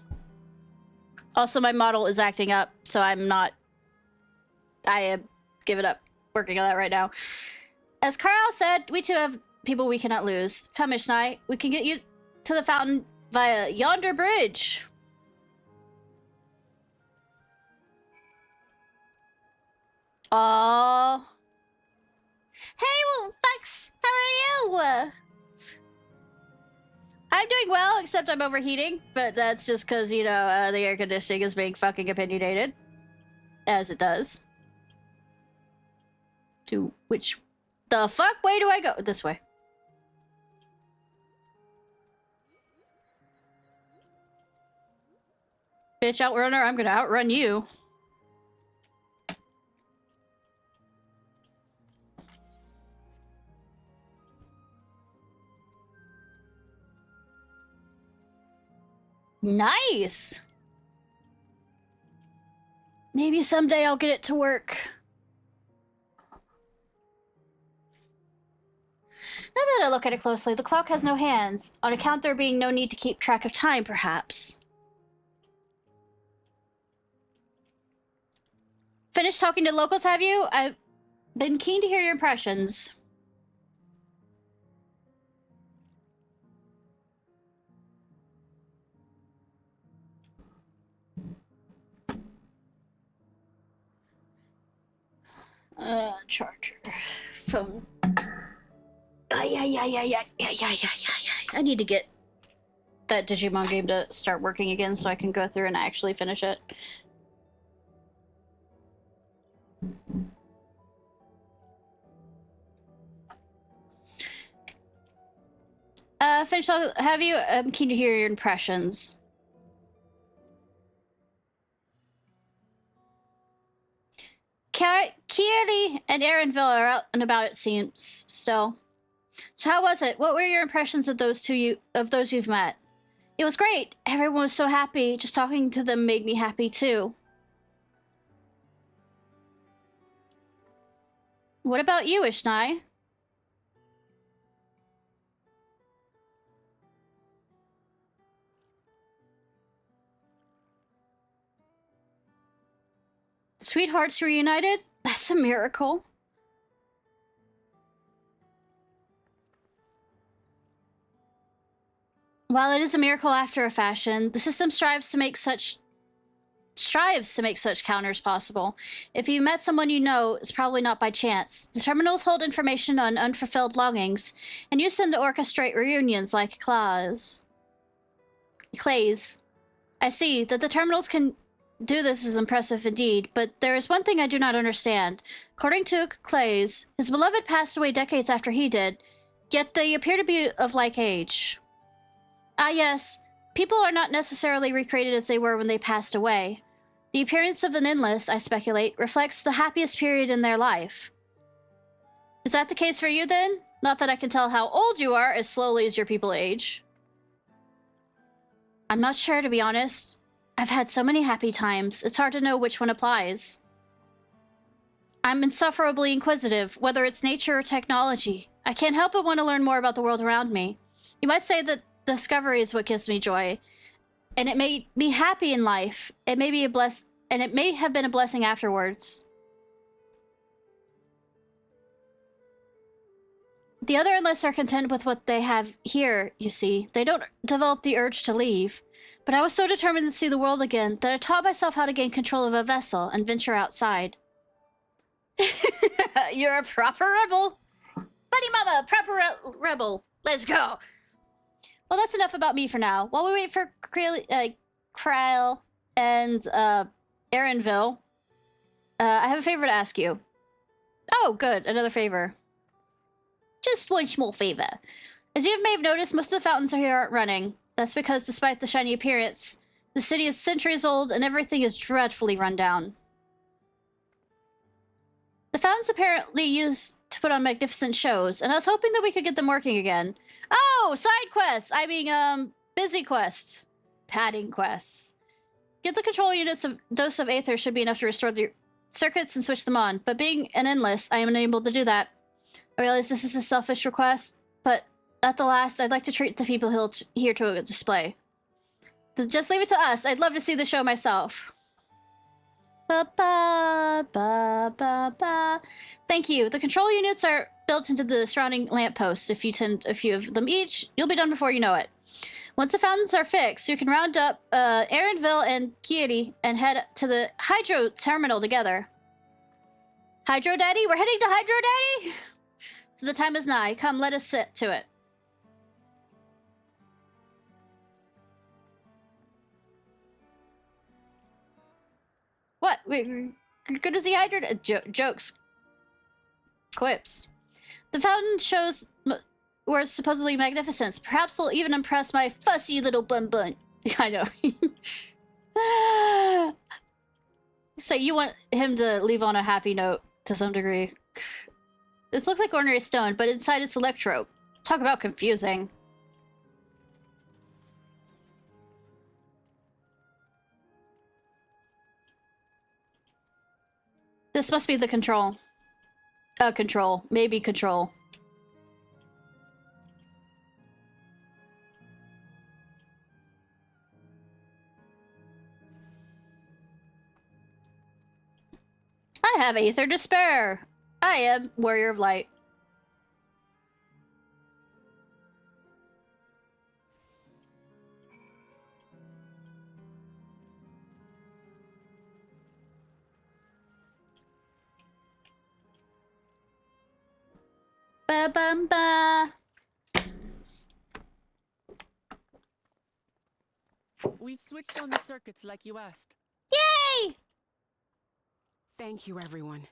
Also, my model is acting up, so I'm not... I am giving up working on that right now. As Carl said, we too have people we cannot lose. Come, Ishnai, we can get you to the fountain via yonder bridge. Oh. Hey, well, Fox, how are you? I'm doing well, except I'm overheating, but that's just because, you know, the air conditioning is being fucking opinionated. As it does. To which... The fuck way do I go? This way. Bitch, outrunner, I'm gonna outrun you. Nice! Maybe someday I'll get it to work. Now that I look at it closely, the clock has no hands, on account there being no need to keep track of time, perhaps. Finished talking to locals, have you? I've been keen to hear your impressions. Charger. Phone. Yeah. I need to get that Digimon game to start working again so I can go through and actually finish it. Finish, have you? I'm keen to hear your impressions. Kieri and Aaronville are out and about, it seems, still. So how was it? What were your impressions of those you've met? It was great. Everyone was so happy. Just talking to them made me happy too. What about you, Ishnai? Sweethearts reunited? That's a miracle. While it is a miracle after a fashion, the system strives to make such counters possible. If you met someone you know, it's probably not by chance. The terminals hold information on unfulfilled longings, and use them to orchestrate reunions like Clays. I see that the terminals can do this is impressive indeed, but there is one thing I do not understand. According to Clays, his beloved passed away decades after he did, yet they appear to be of like age. Ah yes, people are not necessarily recreated as they were when they passed away. The appearance of an endless, I speculate, reflects the happiest period in their life. Is that the case for you then? Not that I can tell how old you are as slowly as your people age. I'm not sure, to be honest. I've had so many happy times, it's hard to know which one applies. I'm insufferably inquisitive, whether it's nature or technology. I can't help but want to learn more about the world around me. You might say that discovery is what gives me joy, and it made me happy in life. It may be and it may have been a blessing afterwards. The other endless are content with what they have here, you see. They don't develop the urge to leave. But I was so determined to see the world again that I taught myself how to gain control of a vessel and venture outside. You're a proper rebel. Buddy mama, proper rebel. Let's go. Well, that's enough about me for now. While we wait for Kryle and Aaronville, I have a favor to ask you. Oh, good. Another favor. Just one small favor. As you may have noticed, most of the fountains here aren't running. That's because, despite the shiny appearance, the city is centuries old and everything is dreadfully run down. The fountains apparently used to put on magnificent shows, and I was hoping that we could get them working again. Oh, side quests! I mean, busy quests. Padding quests. Get the control units of dose of Aether should be enough to restore the circuits and switch them on, but being an endless, I am unable to do that. I realize this is a selfish request, but at the last, I'd like to treat the people here to a display. Just leave it to us. I'd love to see the show myself. Ba-ba-ba-ba-ba. Thank you. The control units are built into the surrounding lampposts. If you tend a few of them each, you'll be done before you know it. Once the fountains are fixed, you can round up Aaronville and Kieri and head to the Hydro Terminal together. Hydro Daddy? We're heading to Hydro Daddy? So the time is nigh. Come, let us sit to it. What? We're good as the Hydro... jokes. Quips. The fountain shows were supposedly magnificent. Perhaps they'll even impress my fussy little bun-bun. I know. So you want him to leave on a happy note to some degree. This looks like ordinary stone, but inside it's electro. Talk about confusing. This must be the control. Control. Maybe control. I have Aether to spare. I am Warrior of Light. Ba-bum-ba. We've switched on the circuits like you asked. Yay! Thank you, everyone.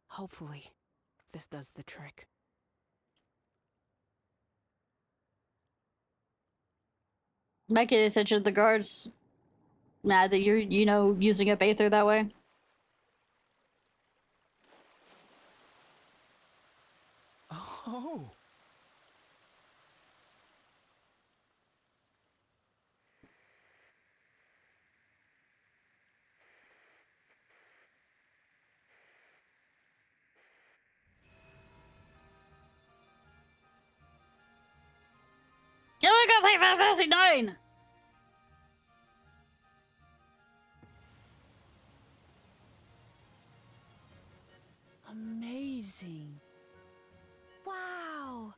Hopefully, this does the trick. Might get attention to the guards. Mad that you're, using up Aether that way. Oh. Oh, we're gonna play Final Fantasy 9! Amazing. Wow!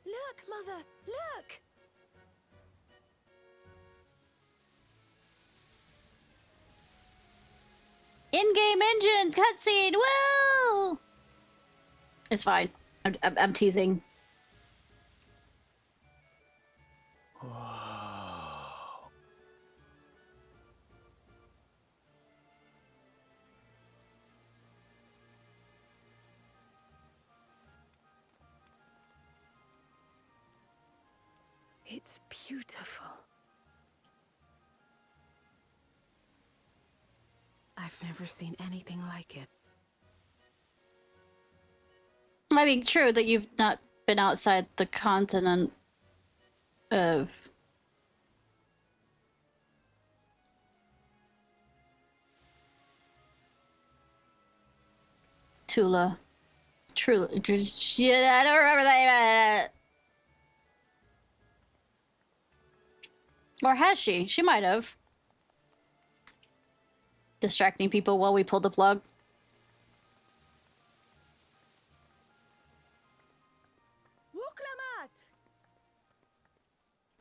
Look, Mother! Look! In-game engine cutscene! Woo! It's fine. I'm teasing. Wow. It's beautiful. I've never seen anything like it. I mean, true that you've not been outside the continent of... Tula. Truly. I don't remember that. Or has she? She might have. Distracting people while we pull the plug.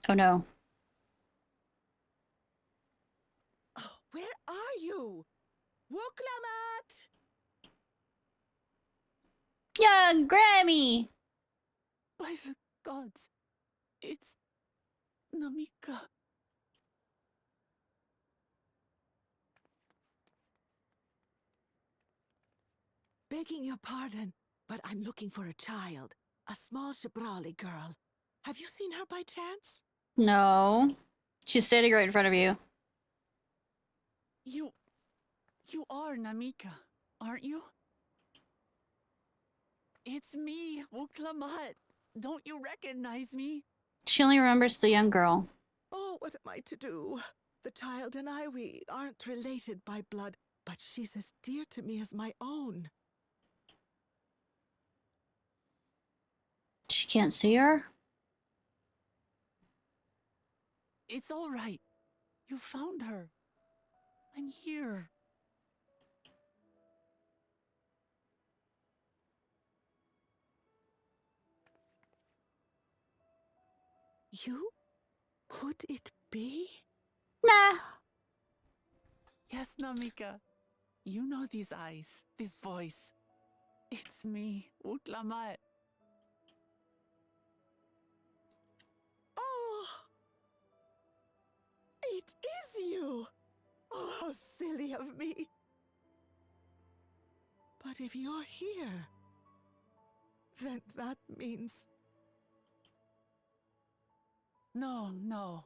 Oh no. Oh, where are you? Wuklamat! Young Grammy! By the gods, it's Namika. Begging your pardon. but I'm looking for a child. A small Shibrali girl. Have you seen her by chance? No. She's standing right in front of you. You are Namika, aren't you? It's me, Wuklamat. Don't you recognize me? She only remembers the young girl. Oh, what am I to do? The child and I, we aren't related by blood, but she's as dear to me as my own. She can't see her? It's all right. You found her. I'm here. You? Could it be? Nah. Yes, Namika. You know these eyes, this voice. It's me, Wuklamat. Oh! It is you! Oh, how silly of me. But if you're here, then that means... No.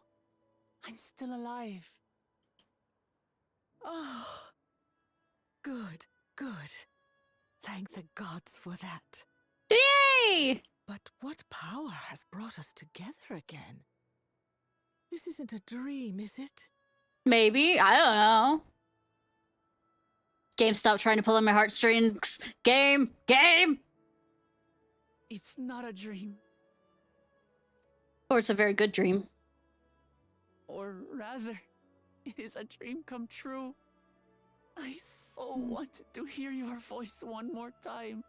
I'm still alive. Oh, good. Thank the gods for that. Yay! But what power has brought us together again? This isn't a dream, is it? Maybe. I don't know. Game, stop trying to pull on my heartstrings. Game! It's not a dream. Or it's a very good dream. Or rather, it is a dream come true. I so wanted to hear your voice one more time.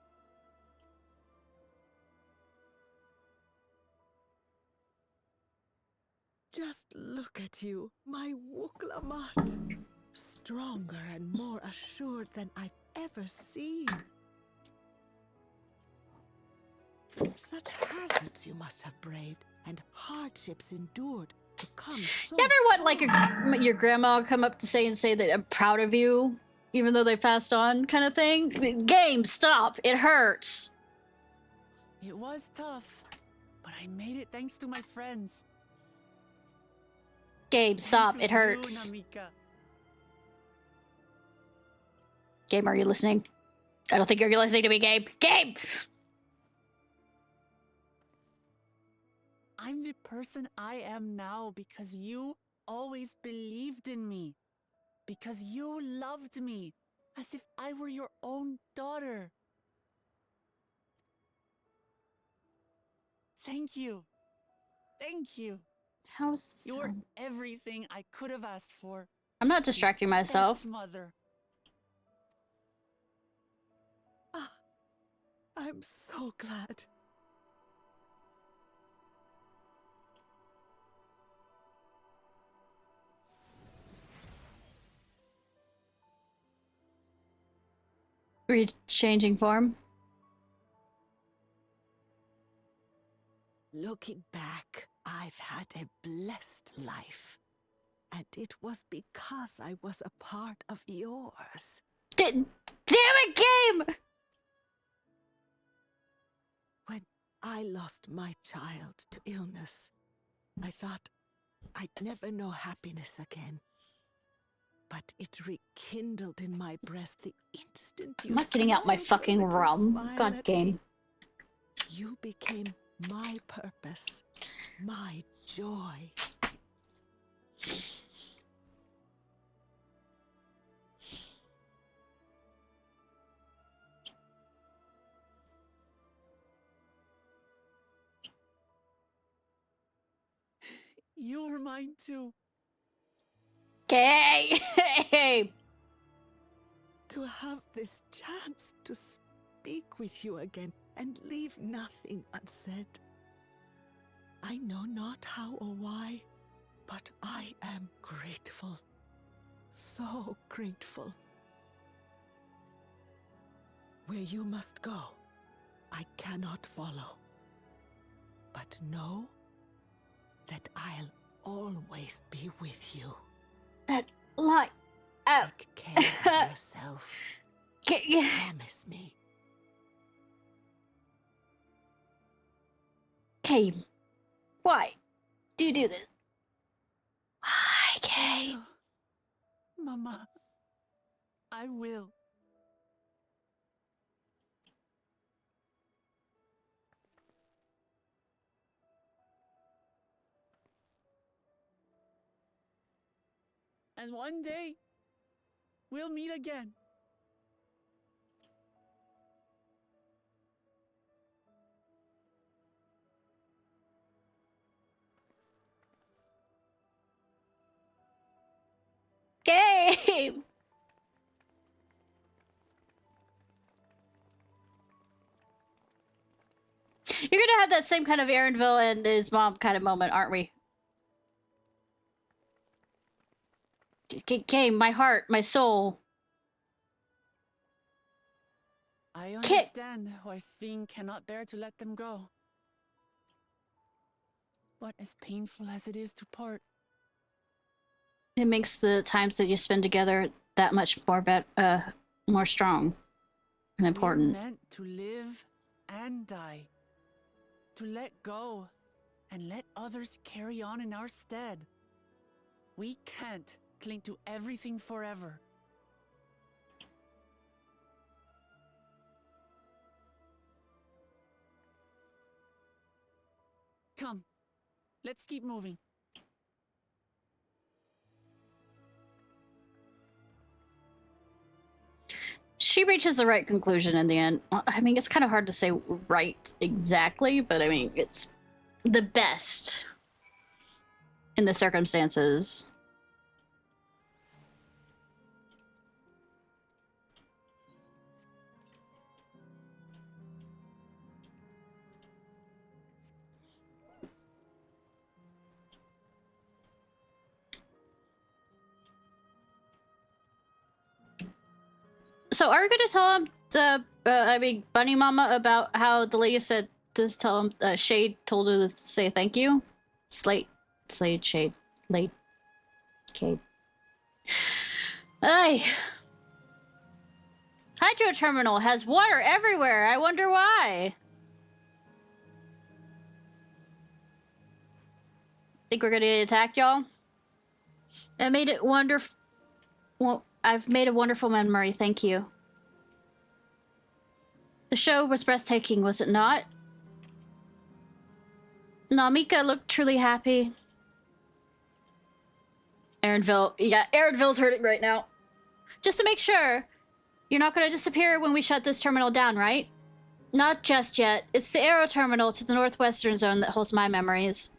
Just look at you, my Wuklamat. Stronger and more assured than I've ever seen. Such hazards you must have braved, and hardships endured to come so Never want far. like your grandma come up to say that I'm proud of you, even though they've passed on, kind of thing. Game, stop! It hurts. It was tough, but I made it thanks to my friends. Game, stop! And It to you, hurts. Namika. Game, are you listening? I don't think you're listening to me, Game. Game! I'm the person I am now because you always believed in me. Because you loved me as if I were your own daughter. Thank you. Thank you. How's this? You're everything I could have asked for. I'm not distracting myself. Best mother. Ah, I'm so glad. Changing form. Looking back, I've had a blessed life. And it was because I was a part of yours. Damn it, Game! When I lost my child to illness, I thought I'd never know happiness again. But it rekindled in my breast the instant you I'm not getting out my smiled a fucking little rum. smile God, at Game. me. You became my purpose, my joy. You were mine too. Game! To have this chance to speak with you again and leave nothing unsaid. I know not how or why, but I am grateful. So grateful. Where you must go, I cannot follow. But know that I'll always be with you. That lie. Take care of yourself. Promise me. Kay, why do you do this? Why, Kay? Mama, I will. And one day, we'll meet again. Game! You're gonna have that same kind of Aaronville and his mom kind of moment, aren't we? Game, my heart, my soul. I understand why Sveen cannot bear to let them go. But as painful as it is to part, It makes the times that you spend together that much more more strong and important. we're meant to live and die. To let go and let others carry on in our stead. We can't cling to everything forever. Come, let's keep moving. She reaches the right conclusion in the end. I mean, it's kind of hard to say right exactly, but I mean, it's the best in the circumstances. So are you going to tell him, I mean, Bunny Mama, about how the lady said to tell him Shade told her to say thank you? Slade, Shade, late, Cade. Ay. Hydro terminal has water everywhere. I wonder why. Think we're gonna get attacked, y'all? I made it wonderful. Well, I've made a wonderful memory, thank you. The show was breathtaking, was it not? Namika looked truly happy. Aaronville, yeah, Aaronville's hurting right now. Just to make sure, you're not gonna disappear when we shut this terminal down, right? Not just yet. It's the Aero terminal to the northwestern zone that holds my memories.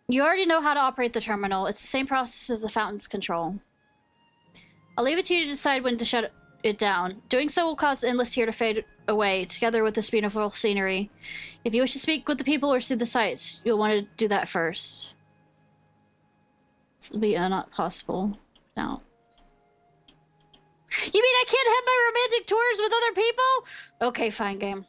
You already know how to operate the terminal. It's the same process as the fountain's control. I'll leave it to you to decide when to shut it down. Doing so will cause Endless here to fade away, together with this beautiful scenery. If you wish to speak with the people or see the sights, you'll want to do that first. This will be not possible now. You mean I can't have my romantic tours with other people? Okay, fine, game.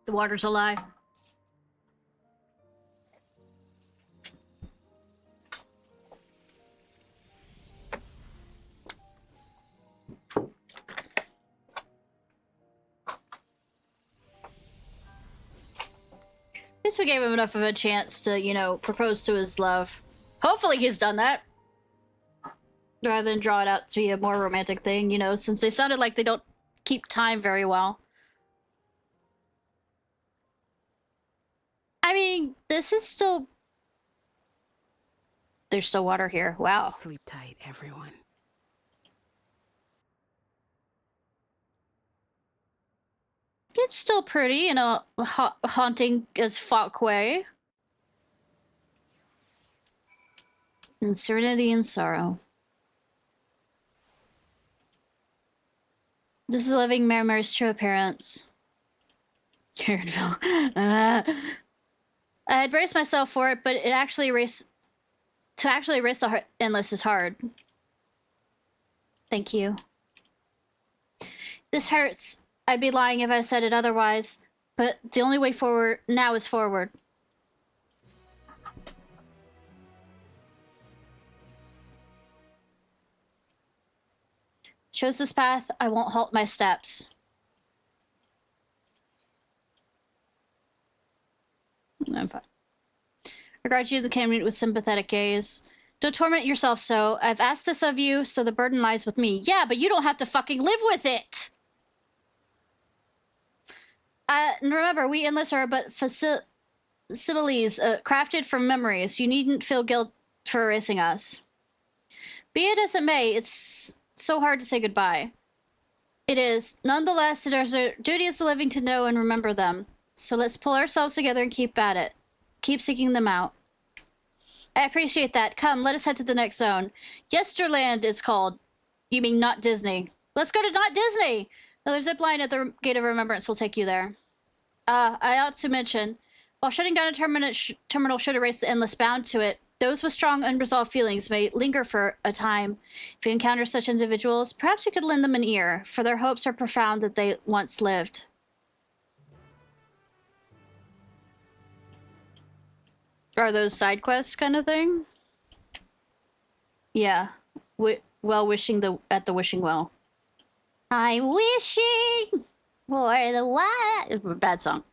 The water's a lie. At least we gave him enough of a chance to, you know, propose to his love. Hopefully he's done that. Rather than draw it out to be a more romantic thing, you know, since they sounded like they don't keep time very well. I mean, this is still... There's still water here. Wow. Sleep tight, everyone. It's still pretty in a haunting as fuck way. And serenity and sorrow. This is Living Memory's true appearance. Karenville. I had braced myself for it, but to actually erase the endless is hard. Thank you. This hurts. I'd be lying if I said it otherwise, but the only way forward now is forward. Chose this path, I won't halt my steps. I'm fine. Regard you, the community, with sympathetic gaze. Don't torment yourself so. I've asked this of you, so the burden lies with me. Yeah, but you don't have to fucking live with it! And remember, we endless are but similes, crafted from memories. You needn't feel guilt for erasing us. Be it as it may, it's so hard to say goodbye. It is. Nonetheless, it is our duty as the living to know and remember them. So let's pull ourselves together and keep at it. Keep seeking them out. I appreciate that. Come, let us head to the next zone. Yesterland, it's called. You mean not Disney. Let's go to not Disney! Another zip line at the Gate of Remembrance will take you there. I ought to mention, while shutting down a terminal should erase the endless bound to it, those with strong unresolved feelings may linger for a time. If you encounter such individuals, perhaps you could lend them an ear, for their hopes are profound that they once lived. Are those side quests kind of thing? Yeah. Well wishing at the wishing well. I'm wishing for the wild. Bad song.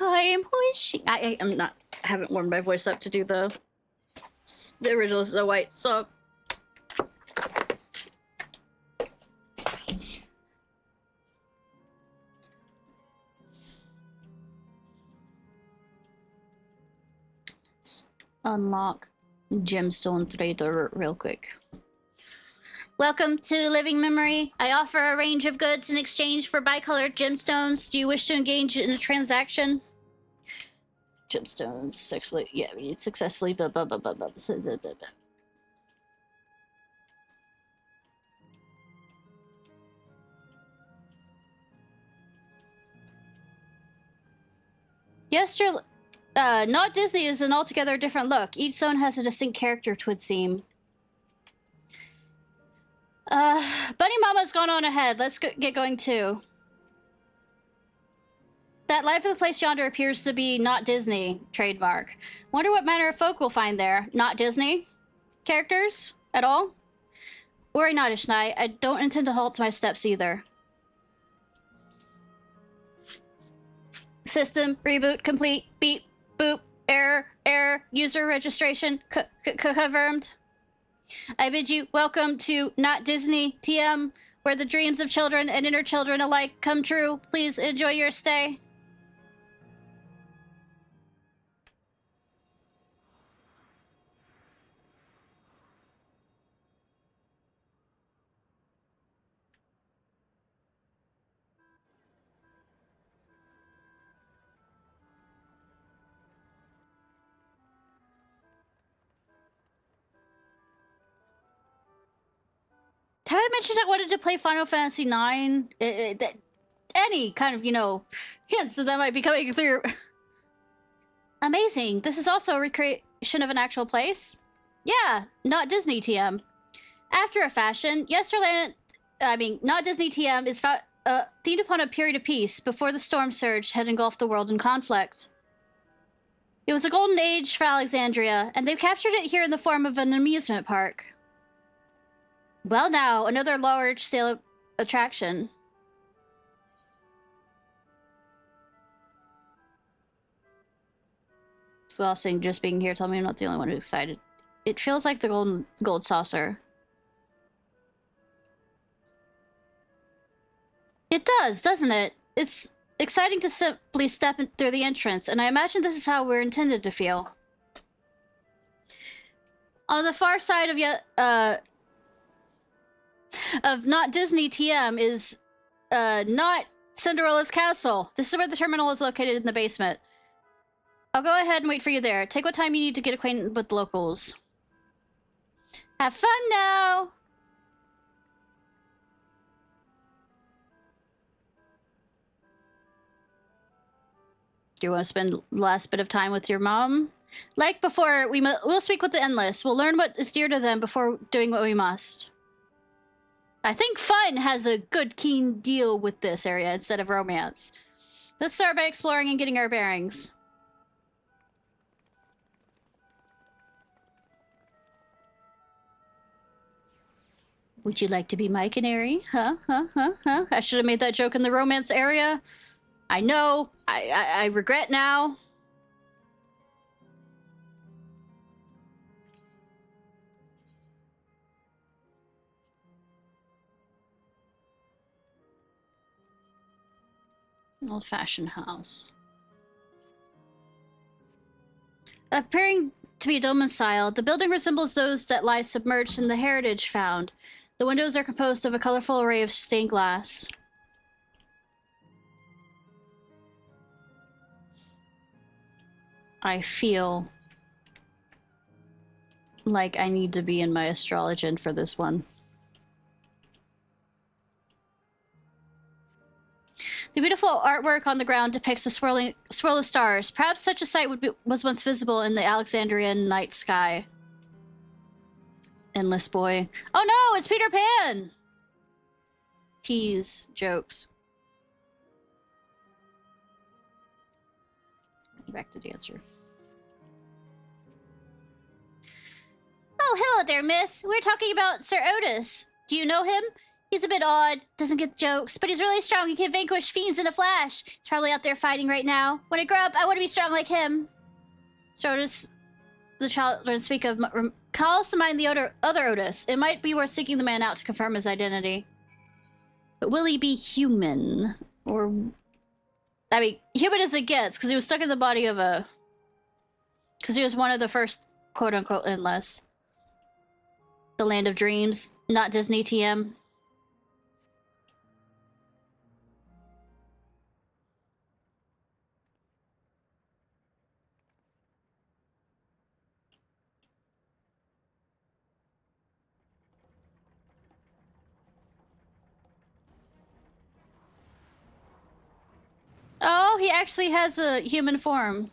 I am wishing. I'm not. I haven't warmed my voice up to do the original is a white song. Let's unlock Gemstone Trader real quick. Welcome to Living Memory. I offer a range of goods in exchange for bicolored gemstones. Do you wish to engage in a transaction? Gemstones, successfully, yeah, successfully, blah, blah, blah, blah, blah, blah, blah, blah. Not Disney is an altogether different look. Each zone has a distinct character, 'twould seem. Bunny Mama's gone on ahead. Let's get going too. That lively place yonder appears to be not Disney trademark. Wonder what manner of folk we'll find there. Not Disney characters at all? Worry not, Ishnai. I don't intend to halt my steps either. System reboot complete. Beep boop error user registration confirmed. I bid you welcome to Not Disney TM, where the dreams of children and inner children alike come true. Please enjoy your stay. Have I mentioned I wanted to play Final Fantasy IX? Any kind of, hints that might be coming through. Amazing. This is also a recreation of an actual place? Yeah, not Disney TM. After a fashion, not Disney TM is themed upon a period of peace before the storm surge had engulfed the world in conflict. It was a golden age for Alexandria, and they've captured it here in the form of an amusement park. Well now, another large-scale attraction. Exhausting just being here. Tell me I'm not the only one who's excited. It feels like the gold saucer. It does, doesn't it? It's exciting to simply step through the entrance, and I imagine this is how we're intended to feel. On the far side of not Disney TM is not Cinderella's castle. This is where the terminal is located, in the basement. I'll go ahead and wait for you there. Take what time you need to get acquainted with the locals. Have fun now! Do you want to spend the last bit of time with your mom? Like before, we'll speak with the Endless. We'll learn what is dear to them before doing what we must. I think fun has a good, keen deal with this area instead of romance. Let's start by exploring and getting our bearings. Would you like to be my canary? Huh? I should have made that joke in the romance area. I know. I regret now. An old-fashioned house. Appearing to be domiciled, the building resembles those that lie submerged in the heritage found. The windows are composed of a colorful array of stained glass. I feel like I need to be in my astrologian for this one. The beautiful artwork on the ground depicts a swirl of stars. Perhaps such a sight was once visible in the Alexandrian night sky. Endless boy. Oh no, it's Peter Pan! Tease. Jokes. Back to Dancer. Oh, hello there, miss. We're talking about Sir Otis. Do you know him? He's a bit odd, doesn't get the jokes, but he's really strong and can vanquish fiends in a flash. He's probably out there fighting right now. When I grow up, I want to be strong like him. Sir Otis, the children speak of, calls to mind the other Otis. It might be worth seeking the man out to confirm his identity. But will he be human? Or... I mean, human as it gets, because he was stuck in the body of a... Because he was one of the first quote-unquote Endless. The Land of Dreams, not Disney TM. Oh, he actually has a human form.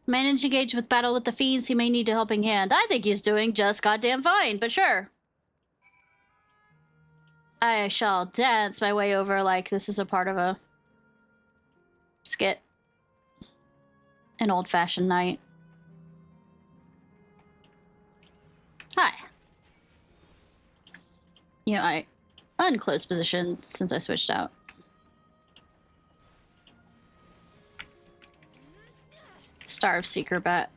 Manage to engage with battle with the fiends, he may need a helping hand. I think he's doing just goddamn fine, but sure. I shall dance my way over like this is a part of a skit. An old-fashioned night. Hi. You know, I unclosed position since I switched out. Starve Seeker bat.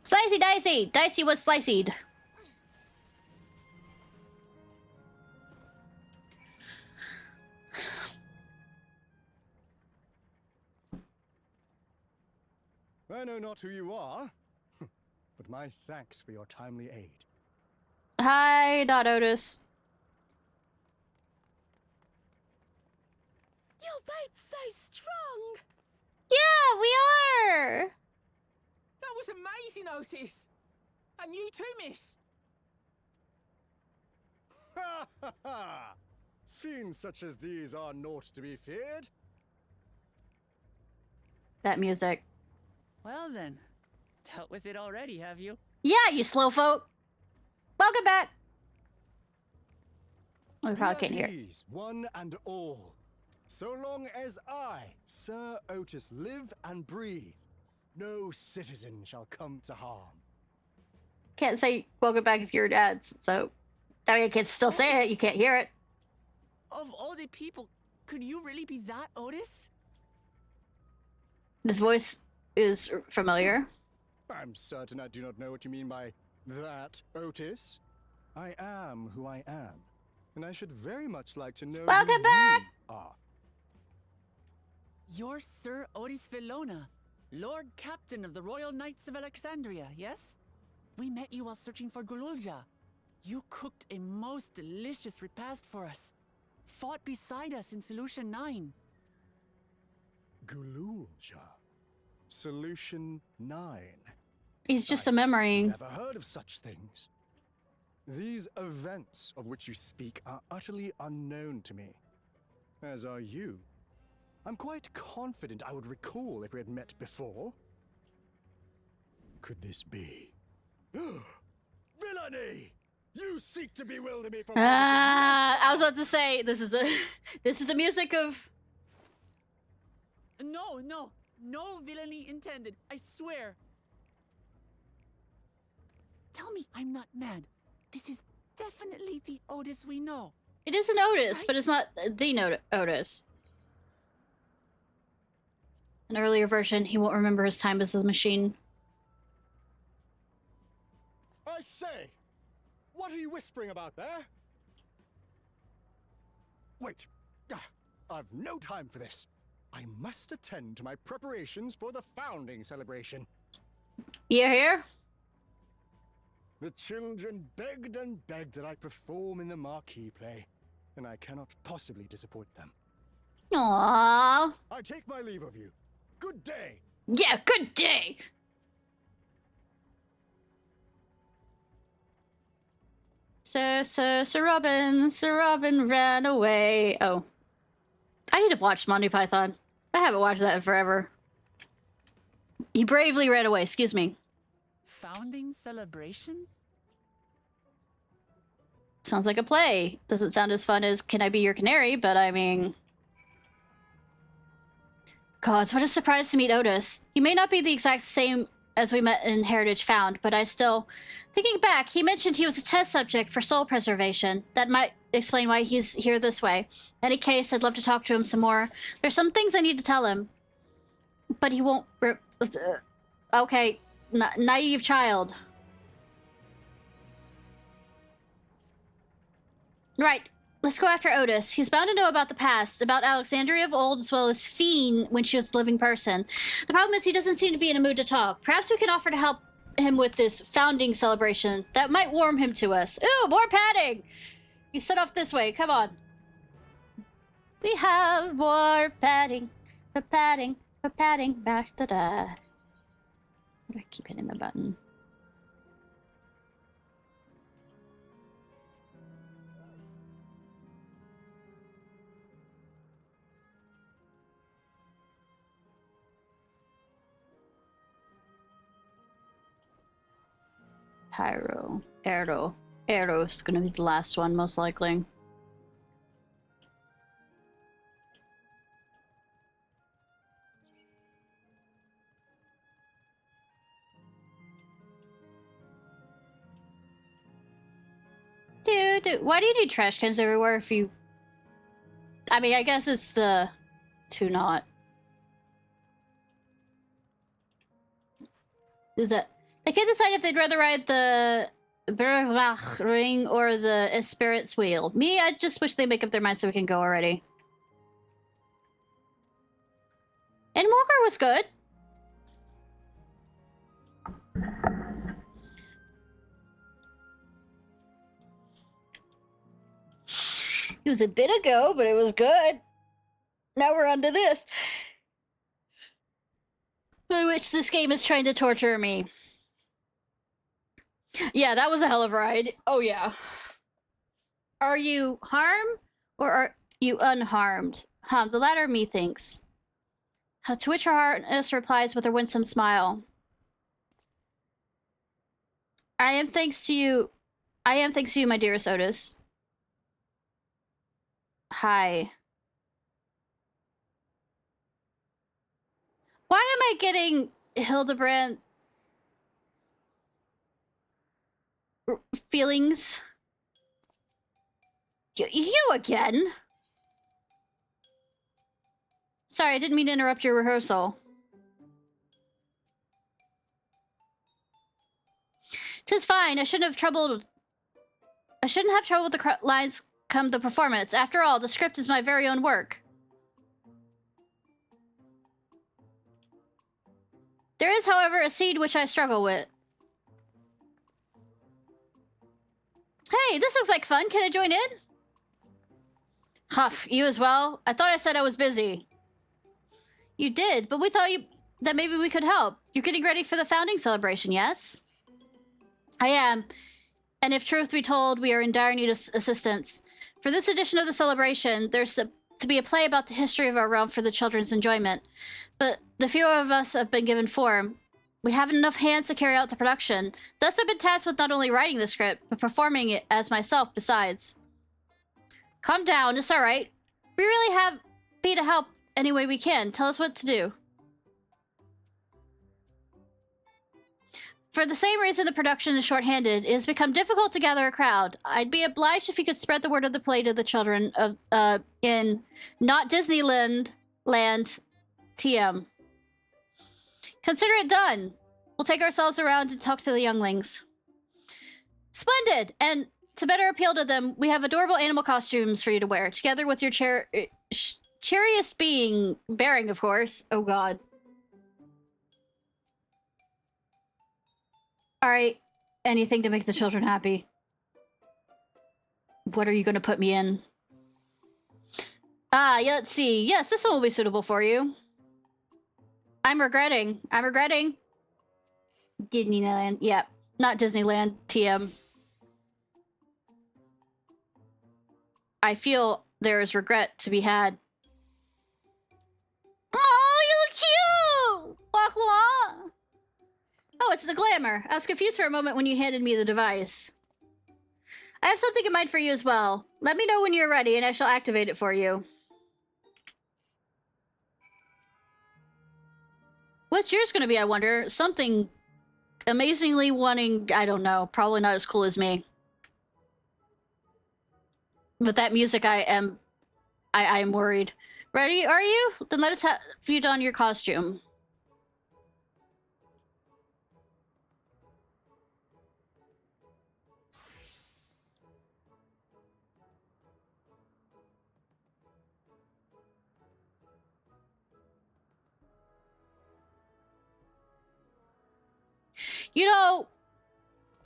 Slicey dicey! Dicey was sliceyed. I know not who you are, but my thanks for your timely aid. Hi, Otis. You're both so strong! Yeah, we are! That was amazing, Otis! And you too, miss! Ha ha ha! Fiends such as these are naught to be feared. That music. Well then, dealt with it already, have you? Yeah, you slowfolk. Welcome back. We probably can't hear. Please, one and all. So long as I, Sir Otis, live and breathe, no citizen shall come to harm. Can't say welcome back if you're dad's, so I mean, I can still say it. You can't hear it. Of all the people, could you really be that Otis? This voice is familiar. I'm certain I do not know what you mean by that, Otis. I am who I am, and I should very much like to know welcome who back! You are. You're Sir Otis Villona, Lord Captain of the Royal Knights of Alexandria, yes? We met you while searching for Gululja. You cooked a most delicious repast for us. Fought beside us in Solution 9. Gululja. Solution 9. He's just a memory. Never heard of such things. These events of which you speak are utterly unknown to me, as are you. I'm quite confident I would recall if we had met before. Could this be? Villainy! You seek to bewilder me from I was about to say, this is the music of... No, no, no villainy intended, I swear. Tell me I'm not mad. This is definitely the Otis we know. It is an Otis, right? But it's not the Otis. An earlier version, he won't remember his time as a machine. I say! What are you whispering about there? Wait. I've no time for this. I must attend to my preparations for the founding celebration. You here? The children begged and begged that I perform in the marquee play, and I cannot possibly disappoint them. Aww. I take my leave of you. Good day. Yeah, good day. Sir Robin ran away. Oh. I need to watch Monty Python. I haven't watched that in forever. He bravely ran away, excuse me. Founding celebration? Sounds like a play. Doesn't sound as fun as Can I Be Your Canary, but I mean... Gods, what a surprise to meet Otis. He may not be the exact same as we met in Heritage Found, but I still... Thinking back, he mentioned he was a test subject for soul preservation. That might explain why he's here this way. In any case, I'd love to talk to him some more. There's some things I need to tell him. But he won't... Okay, naive child. Right, let's go after Otis. He's bound to know about the past, about Alexandria of old, as well as Fiend when she was a living person. The problem is he doesn't seem to be in a mood to talk. Perhaps we can offer to help him with this founding celebration. That might warm him to us. Ooh, more padding! You set off this way, come on. We have more padding, for padding, for padding, back to da. Why do I keep hitting the button? Pyro. Arrow. Arrow's gonna be the last one, most likely. Dude, why do you need trash cans everywhere if you... I mean, I guess it's the... to not... Is it... They can't decide if they'd rather ride the Berglach ring or the Espirits wheel. Me, I just wish they'd make up their minds so we can go already. And Walker was good. It was a bit ago, but it was good. Now we're on to this. In which this game is trying to torture me. Yeah, that was a hell of a ride. Oh, yeah. Are you harmed or are you unharmed? The latter, methinks. To which her Highness replies with her winsome smile. I am thanks to you, my dearest Otis. Hi. Why am I getting Hildebrand feelings? You again? Sorry, I didn't mean to interrupt your rehearsal. 'Tis fine. I shouldn't have trouble with the lines come the performance. After all, the script is my very own work. There is, however, a scene which I struggle with. Hey, this looks like fun. Can I join in? Huff, you as well? I thought I said I was busy. You did, but we thought that maybe we could help. You're getting ready for the founding celebration, yes? I am. and if truth be told, we are in dire need of assistance. For this edition of the celebration, there's to be a play about the history of our realm for the children's enjoyment. But the few of us have been given form. We haven't enough hands to carry out the production. Thus, I've been tasked with not only writing the script, but performing it as myself besides. Calm down, it's alright. We really have be to help any way we can. Tell us what to do. For the same reason the production is shorthanded, it has become difficult to gather a crowd. I'd be obliged if you could spread the word of the play to the children of in not Disneyland land TM. Consider it done. We'll take ourselves around and talk to the younglings. Splendid! And to better appeal to them, we have adorable animal costumes for you to wear, together with your cheeriest bearing, of course. Oh god. Alright, anything to make the children happy. What are you gonna put me in? Ah, yeah, let's see. Yes, this one will be suitable for you. I'm regretting. Disneyland, yeah. Not Disneyland, TM. I feel there is regret to be had. Oh, you look cute! Bakla! Oh, it's the glamour. I was confused for a moment when you handed me the device. I have something in mind for you as well. Let me know when you're ready and I shall activate it for you. What's yours gonna be, I wonder? Something amazingly wanting, I don't know, probably not as cool as me. With that music, I am worried. Ready, are you? Then let us have you don your costume. You know,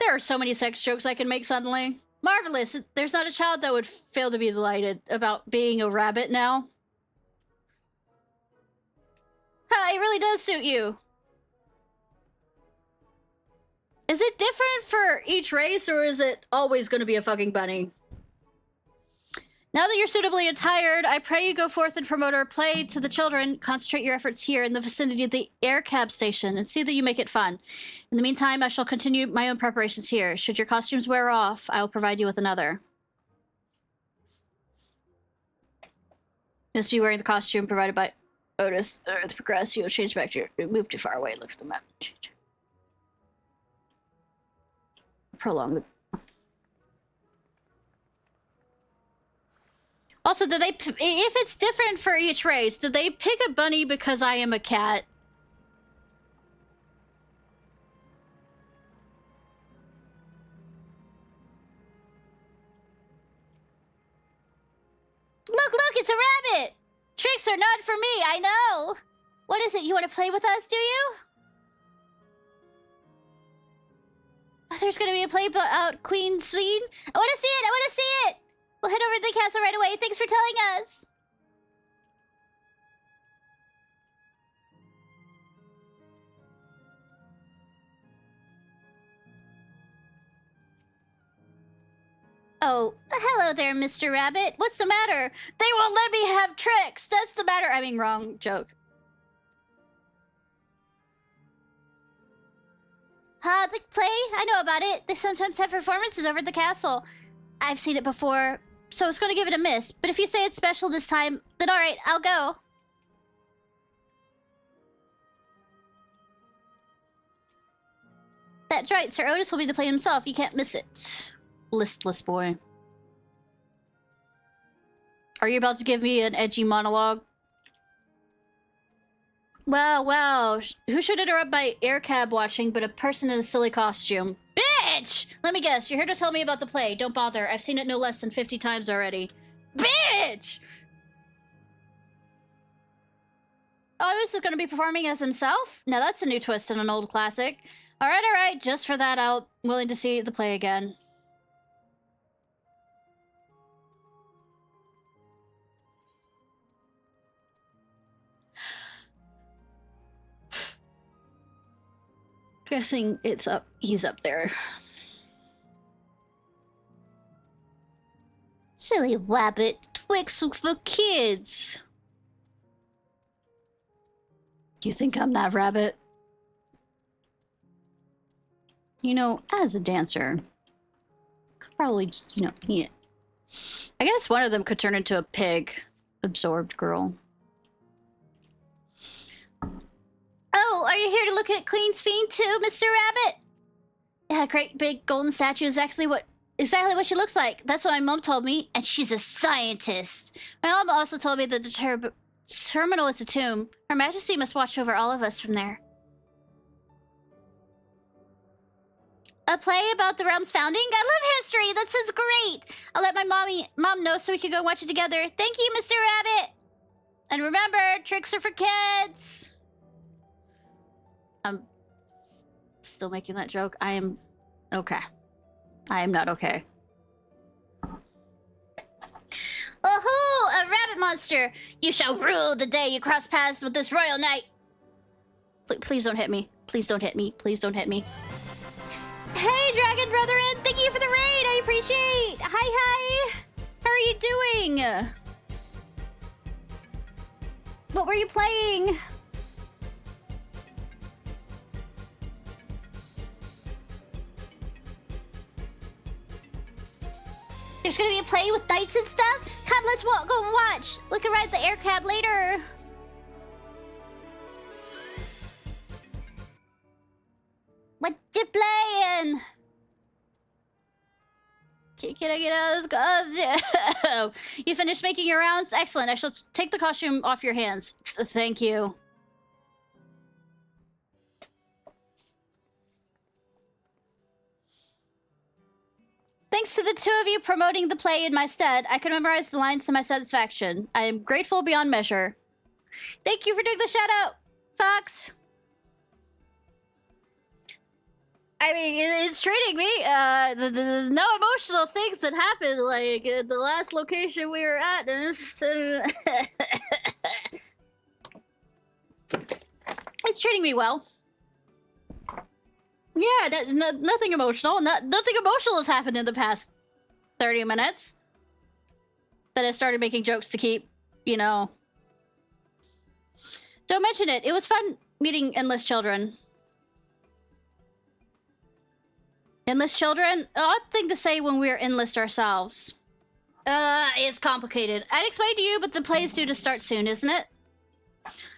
there are so many sex jokes I can make suddenly. Marvelous. There's not a child that would fail to be delighted about being a rabbit now. Ha, it really does suit you. Is it different for each race, or is it always going to be a fucking bunny? Now that you're suitably attired, I pray you go forth and promote our play to the children. Concentrate your efforts here in the vicinity of the air cab station and see that you make it fun. In the meantime, I shall continue my own preparations here. Should your costumes wear off, I will provide you with another. You must be wearing the costume provided by Otis. To progress, you'll change back to your... Move too far away. Look at the map. Change. Prolong the... Also, did they... If it's different for each race, did they pick a bunny because I am a cat? Look, it's a rabbit! Tricks are not for me, I know! What is it, you want to play with us, do you? Oh, there's gonna be a play about Queen Swede? I want to see it! We'll head over to the castle right away. Thanks for telling us. Oh, hello there, Mr. Rabbit. What's the matter? They won't let me have tricks. That's the matter. I mean, wrong joke. The play? I know about it. They sometimes have performances over at the castle. I've seen it before, so I was going to give it a miss. But if you say it's special this time, then alright, I'll go. That's right, Sir Otis will be the play himself. You can't miss it. Listless boy. Are you about to give me an edgy monologue? Well, who should interrupt my air cab watching but a person in a silly costume? Bitch! Let me guess, you're here to tell me about the play. Don't bother, I've seen it no less than 50 times already. Bitch! Oh, Otis is going to be performing as himself? Now that's a new twist in an old classic. Alright, just for that, I'm willing to see the play again. Guessing it's up. He's up there. Silly rabbit. Twix for kids. Do you think I'm that rabbit? You know, as a dancer, could probably just, you know, yeah. I guess one of them could turn into a pig. Absorbed girl. Oh, are you here to look at Queen's Fiend too, Mr. Rabbit? Yeah, great big golden statue is exactly what she looks like. That's what my mom told me, and she's a scientist. My mom also told me that the terminal is a tomb. Her Majesty must watch over all of us from there. A play about the realm's founding? I love history! That sounds great! I'll let my mom know so we can go watch it together. Thank you, Mr. Rabbit! And remember, tricks are for kids! I'm still making that joke. I am... okay. I am not okay. Oh-hoo! A rabbit monster! You shall rue the day you cross paths with this royal knight! Please don't hit me. Please don't hit me. Please don't hit me. Hey, Dragon Brethren! Thank you for the raid! I appreciate! Hi! How are you doing? What were you playing? There's gonna be a play with knights and stuff? Come, let's go watch! We can ride the air cab later! What you playing? Can I get out of this costume? You finished making your rounds? Excellent. I shall take the costume off your hands. Thank you. Thanks to the two of you promoting the play in my stead, I can memorize the lines to my satisfaction. I am grateful beyond measure. Thank you for doing the shout-out, Fox. I mean, it's treating me. There's no emotional things that happened, like at the last location we were at. It's treating me well. Yeah, nothing emotional. Nothing emotional has happened in the past 30 minutes. That I started making jokes to keep, you know. Don't mention it. It was fun meeting endless children. Endless children? Odd thing to say when we're endless ourselves. It's complicated. I'd explain to you, but the play is due to start soon, isn't it?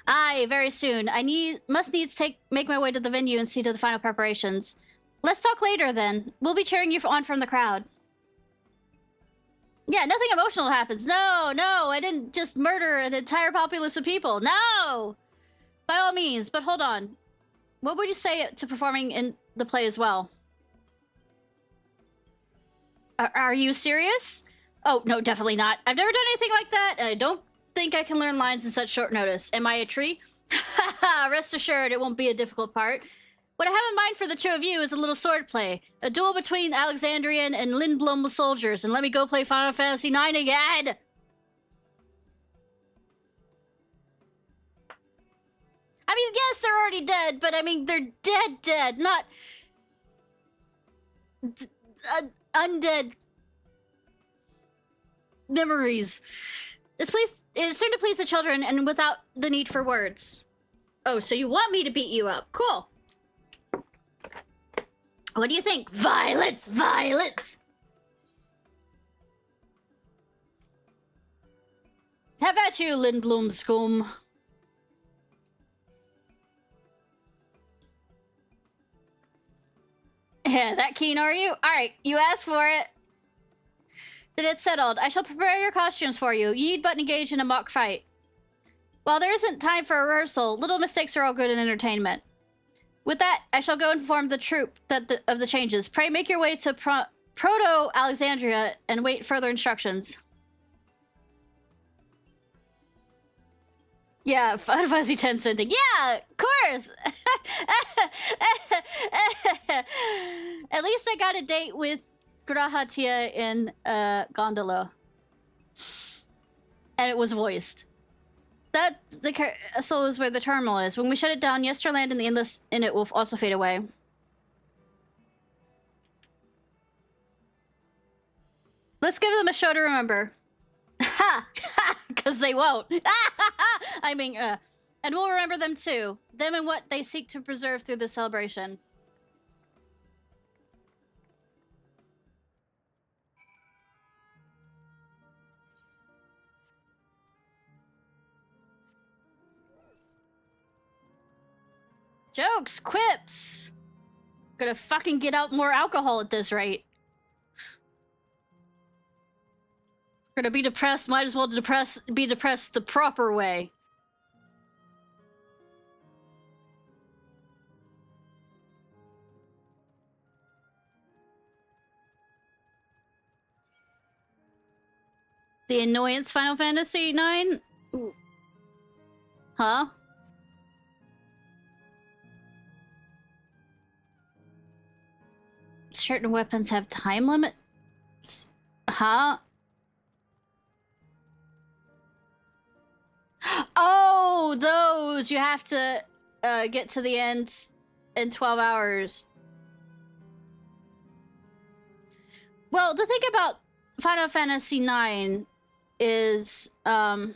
Aye, very soon. I must needs make my way to the venue and see to the final preparations. Let's talk later, then. We'll be cheering you on from the crowd. Yeah, nothing emotional happens. No, I didn't just murder an entire populace of people. No! By all means, but hold on. What would you say to performing in the play as well? Are you serious? Oh, no, definitely not. I've never done anything like that, and I don't think I can learn lines in such short notice. Am I a tree? Haha, rest assured it won't be a difficult part. What I have in mind for the two of you is a little swordplay. A duel between Alexandrian and Lindblom soldiers, and let me go play Final Fantasy IX again! I mean, yes, they're already dead, but I mean, they're dead, not... undead... memories. It's certain to please the children and without the need for words. Oh, so you want me to beat you up. Cool. What do you think? Violence! Violence! Have at you, Lindblom scum. Yeah, that keen are you? Alright, you asked for it. Then it's settled. I shall prepare your costumes for you. You need but engage in a mock fight. While there isn't time for a rehearsal, little mistakes are all good in entertainment. With that, I shall go inform the troop of the changes. Pray make your way to Proto-Alexandria and wait further instructions. Yeah, Final Fantasy X ending. Yeah, of course! At least I got a date with Grahatia in Gondola. And it was voiced. That the castle is where the terminal is. When we shut it down, Yesterland and the Endless in it will also fade away. Let's give them a show to remember. Ha! Ha! Because they won't. I mean, and we'll remember them too. Them and what they seek to preserve through the celebration. Jokes, quips. Gonna fucking get out more alcohol at this rate. Gonna be depressed, might as well be depressed the proper way. The annoyance Final Fantasy IX? Ooh. Huh? Certain weapons have time limits? Huh? Oh, those! You have to get to the end in 12 hours. Well, the thing about Final Fantasy IX is, it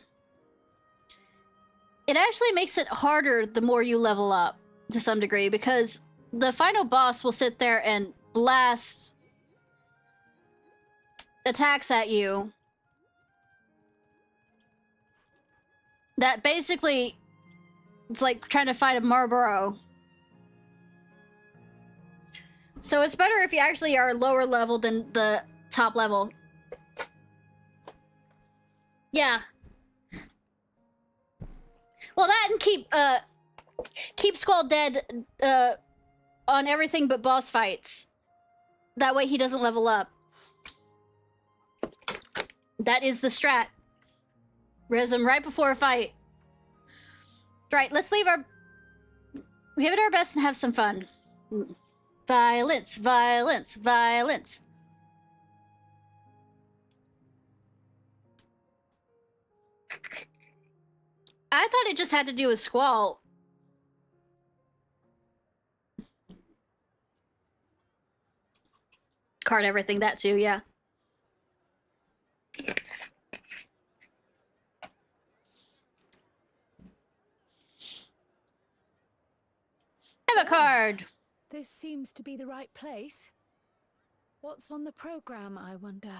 actually makes it harder the more you level up, to some degree, because the final boss will sit there and blast attacks at you that basically, it's like trying to fight a Marlboro. So it's better if you actually are lower level than the top level. Yeah. Well, that and keep Squall dead on everything but boss fights. That way he doesn't level up. That is the strat. Res him right before a fight. Right, let's leave our... give it our best and have some fun. Violence, violence, violence. I thought it just had to do with Squall. Card everything, that too, yeah. Have a card. This seems to be the right place. What's on the program, I wonder?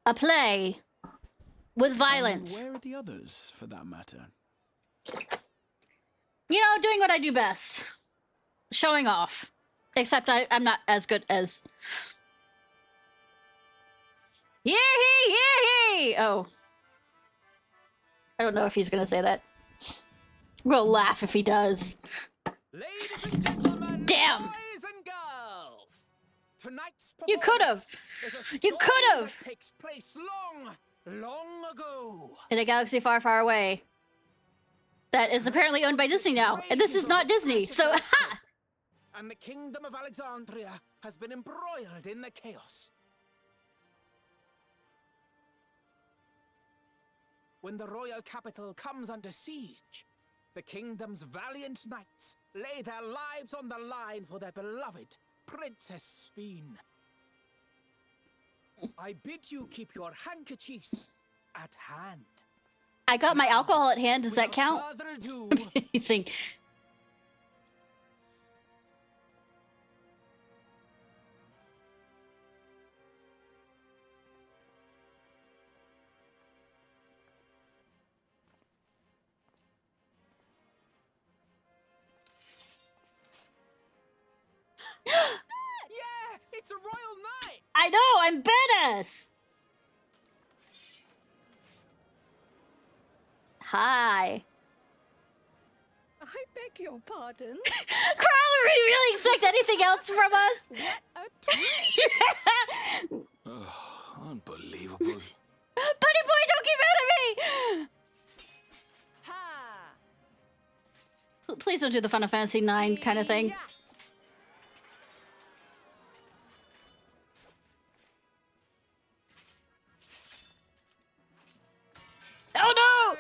A play. With violence. And where are the others, for that matter? You know, doing what I do best. Showing off. Except I'm not as good as... Yee-hee! Yee-hee! Oh. I don't know if he's gonna say that. We'll laugh if he does. Ladies and gentlemen, damn! boys and girls, tonight's You could've! You could've! Takes place long ago. In a galaxy far, far away. That is apparently owned by Disney now. And this is not Disney, so ha! And the kingdom of Alexandria has been embroiled in the chaos. When the royal capital comes under siege, the kingdom's valiant knights lay their lives on the line for their beloved Princess Sphene. I bid you keep your handkerchiefs at hand. I got my alcohol at hand. Does that count? Further ado, Amazing. yeah, it's a royal night. I know, I'm badass. Hi. I beg your pardon? Carl, do you really expect anything else from us? Oh, unbelievable. Bunny boy, don't get mad at me! Ha! Please don't do the Final Fantasy IX kind of thing. Oh no!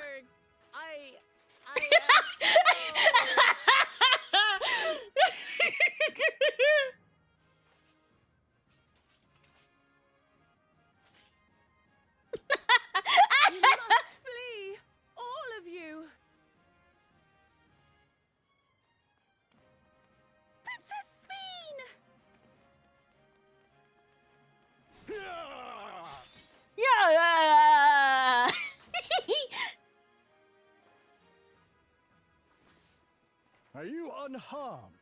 unharmed.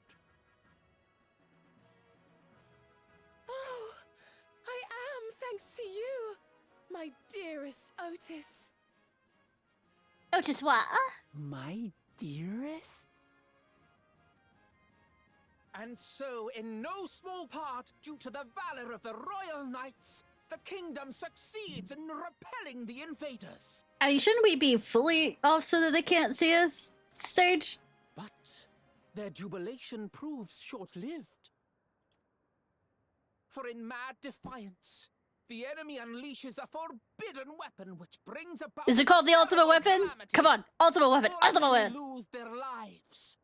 Oh, I am, thanks to you, my dearest Otis. Otis what? My dearest? And so, in no small part due to the valor of the royal knights, the kingdom succeeds in repelling the invaders. I mean, shouldn't we be fully off so that they can't see us stage? But their jubilation proves short-lived. For in mad defiance, the enemy unleashes a forbidden weapon which brings about... Is it called the ultimate weapon? Calamity. Come on, ultimate weapon, ultimate weapon. Lose their lives.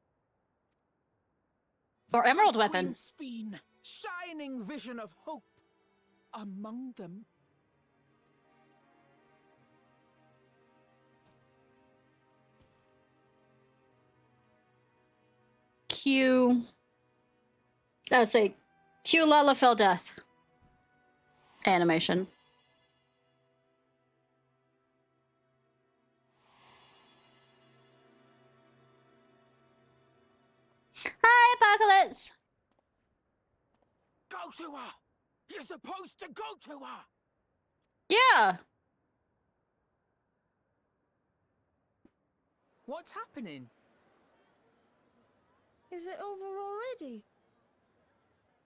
Or emerald weapon. Queen's Fiend, shining vision of hope among them. Q. Say, Q Lalafell death. Animation. Hi, Apocalypse! Go to her! You're supposed to go to her! Yeah! What's happening? Is it over already?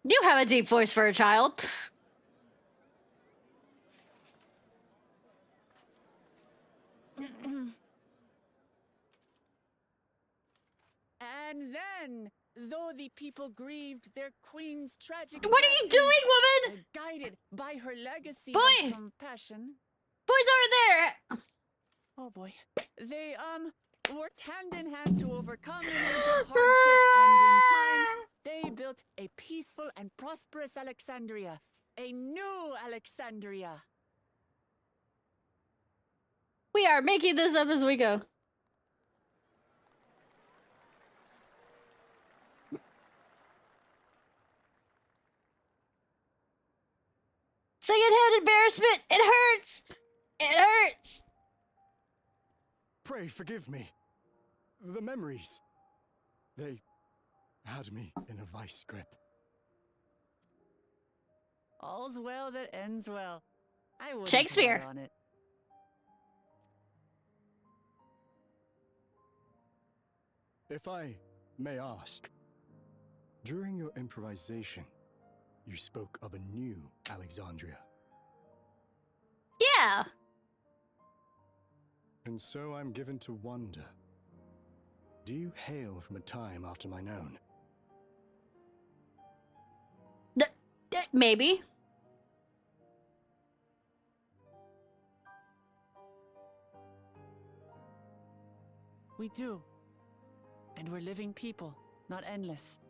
You have a deep voice for a child. And then, though the people grieved their queen's tragic What are you doing, woman? guided by her legacy Boy! of compassion. Boy's over there! Oh boy. They, worked hand in hand to overcome an age of hardship, and in time, they built a peaceful and prosperous Alexandria. A new Alexandria. We are making this up as we go. Secondhand embarrassment! It hurts! It hurts! Pray forgive me. The memories. They had me in a vice grip. All's well that ends well. I wouldn't Shakespeare. dwell on it. If I may ask, during your improvisation, you spoke of a new Alexandria. Yeah! And so I'm given to wonder, do you hail from a time after mine own? Maybe. We do. And we're living people, not endless.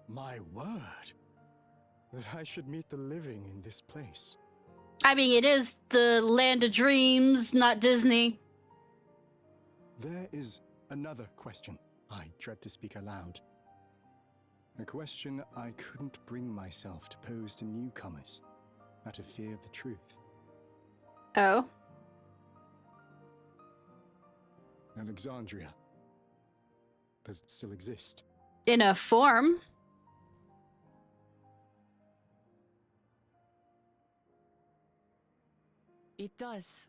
My word! That I should meet the living in this place. I mean, it is the land of dreams, not Disney. There is another question I dread to speak aloud. A question I couldn't bring myself to pose to newcomers, out of fear of the truth. Oh? Alexandria. Does it still exist? In a form. It does.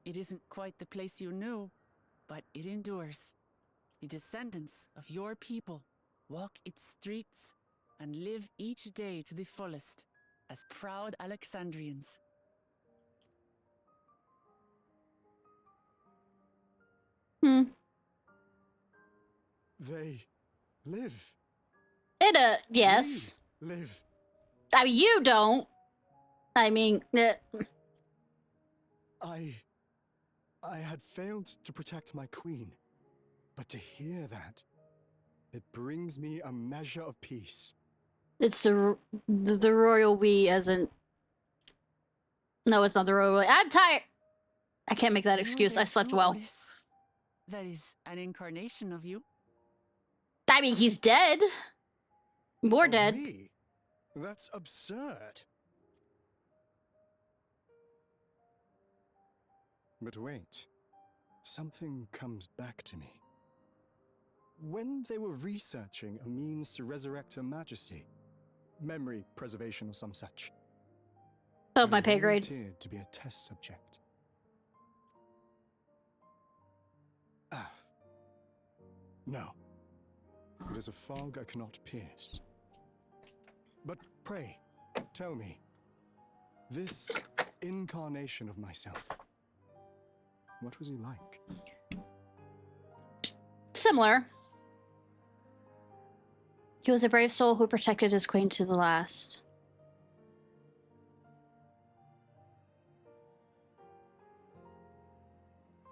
It isn't quite the place you knew, but it endures. The descendants of your people walk its streets and live each day to the fullest as proud Alexandrians. They live. Yes. We live. I mean, you don't. I mean, I had failed to protect my queen, but to hear that, it brings me a measure of peace. It's the royal we, as in. No, it's not the royal we. I'm tired. I can't make that excuse. I slept well. That is an incarnation of you. I mean, he's dead. More dead. Me? That's absurd. But wait, something comes back to me. when they were researching a means to resurrect Her Majesty, memory preservation or some such. Above my pay grade. Volunteered to be a test subject. Ah. No. It is a fog I cannot pierce. But pray, tell me, this incarnation of myself, what was he like? Similar. He was a brave soul who protected his queen to the last.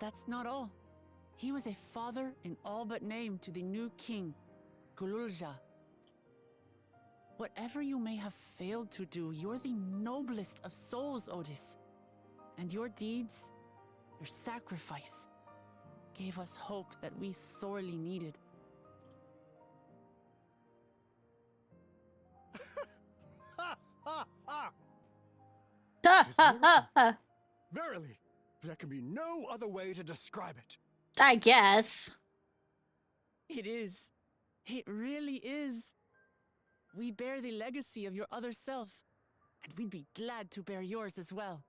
That's not all. He was a father in all but name to the new king, Gululja. Whatever you may have failed to do, you're the noblest of souls, Otis. And your deeds, your sacrifice, gave us hope that we sorely needed. Verily, there can be no other way to describe it. I guess. It is. It really is. We bear the legacy of your other self, and we'd be glad to bear yours as well.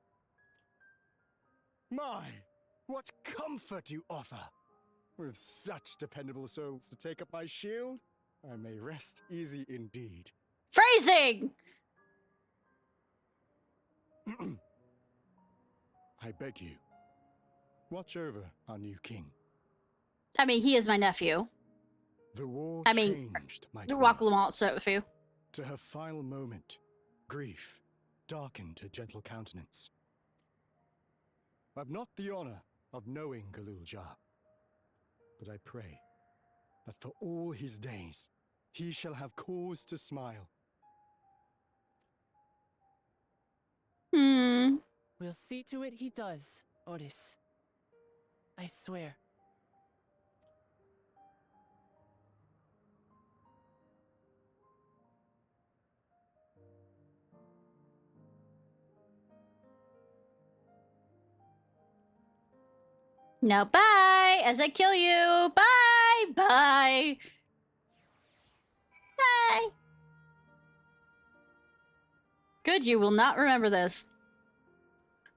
My, what comfort you offer! With such dependable souls to take up my shield, I may rest easy indeed. Phrasing! I beg you, watch over our new king. I mean, he is my nephew. The war changed, my Rocklamont set with you. To her final moment, grief darkened her gentle countenance. I've not the honor of knowing Gululja, but I pray that for all his days, he shall have cause to smile. We'll see to it he does, Otis. I swear. Now bye, as I kill you. Bye, bye. Bye. Good, you will not remember this.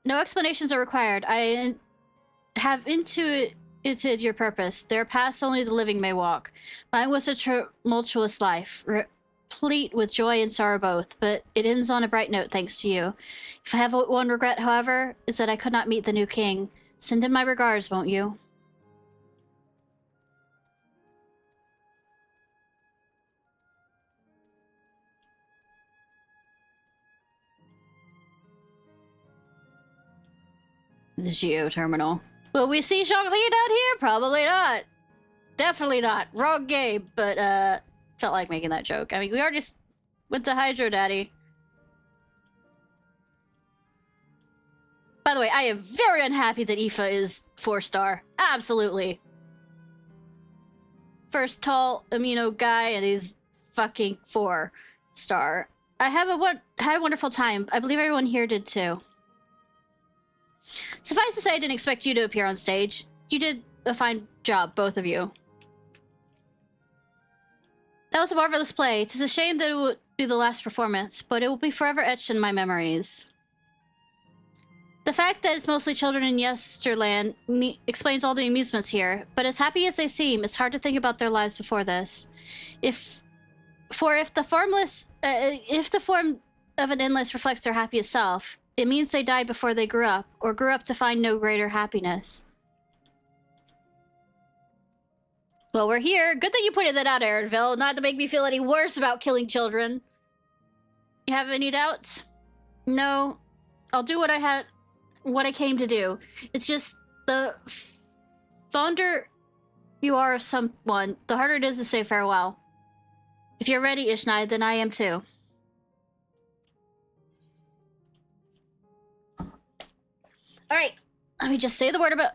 No explanations are required. I have intuited your purpose. There are paths only the living may walk. Mine was a tumultuous life, replete with joy and sorrow both, but it ends on a bright note thanks to you. If I have one regret, however, is that I could not meet the new king. Send him my regards, won't you? The Geo-terminal. Will we see Shangli down here? Probably not. Definitely not. Wrong game, but felt like making that joke. I mean, we already went to Hydro Daddy. By the way, I am very unhappy that Aoife is 4-star. Absolutely. First tall amino guy, and he's fucking 4-star. I have had a wonderful time. I believe everyone here did too. Suffice to say, I didn't expect you to appear on stage. You did a fine job, both of you. That was a marvelous play. It is a shame that it would be the last performance, but it will be forever etched in my memories. The fact that it's mostly children in Yesterland explains all the amusements here, but as happy as they seem, it's hard to think about their lives before this. If the form of an endless reflects their happiest self, it means they died before they grew up, or grew up to find no greater happiness. Well, we're here. Good that you pointed that out, Aaronville, not to make me feel any worse about killing children. You have any doubts? No. I'll do what I came to do. It's just the fonder you are of someone, the harder it is to say farewell. If you're ready, Ishnai, then I am too. Alright, let me just say the word about...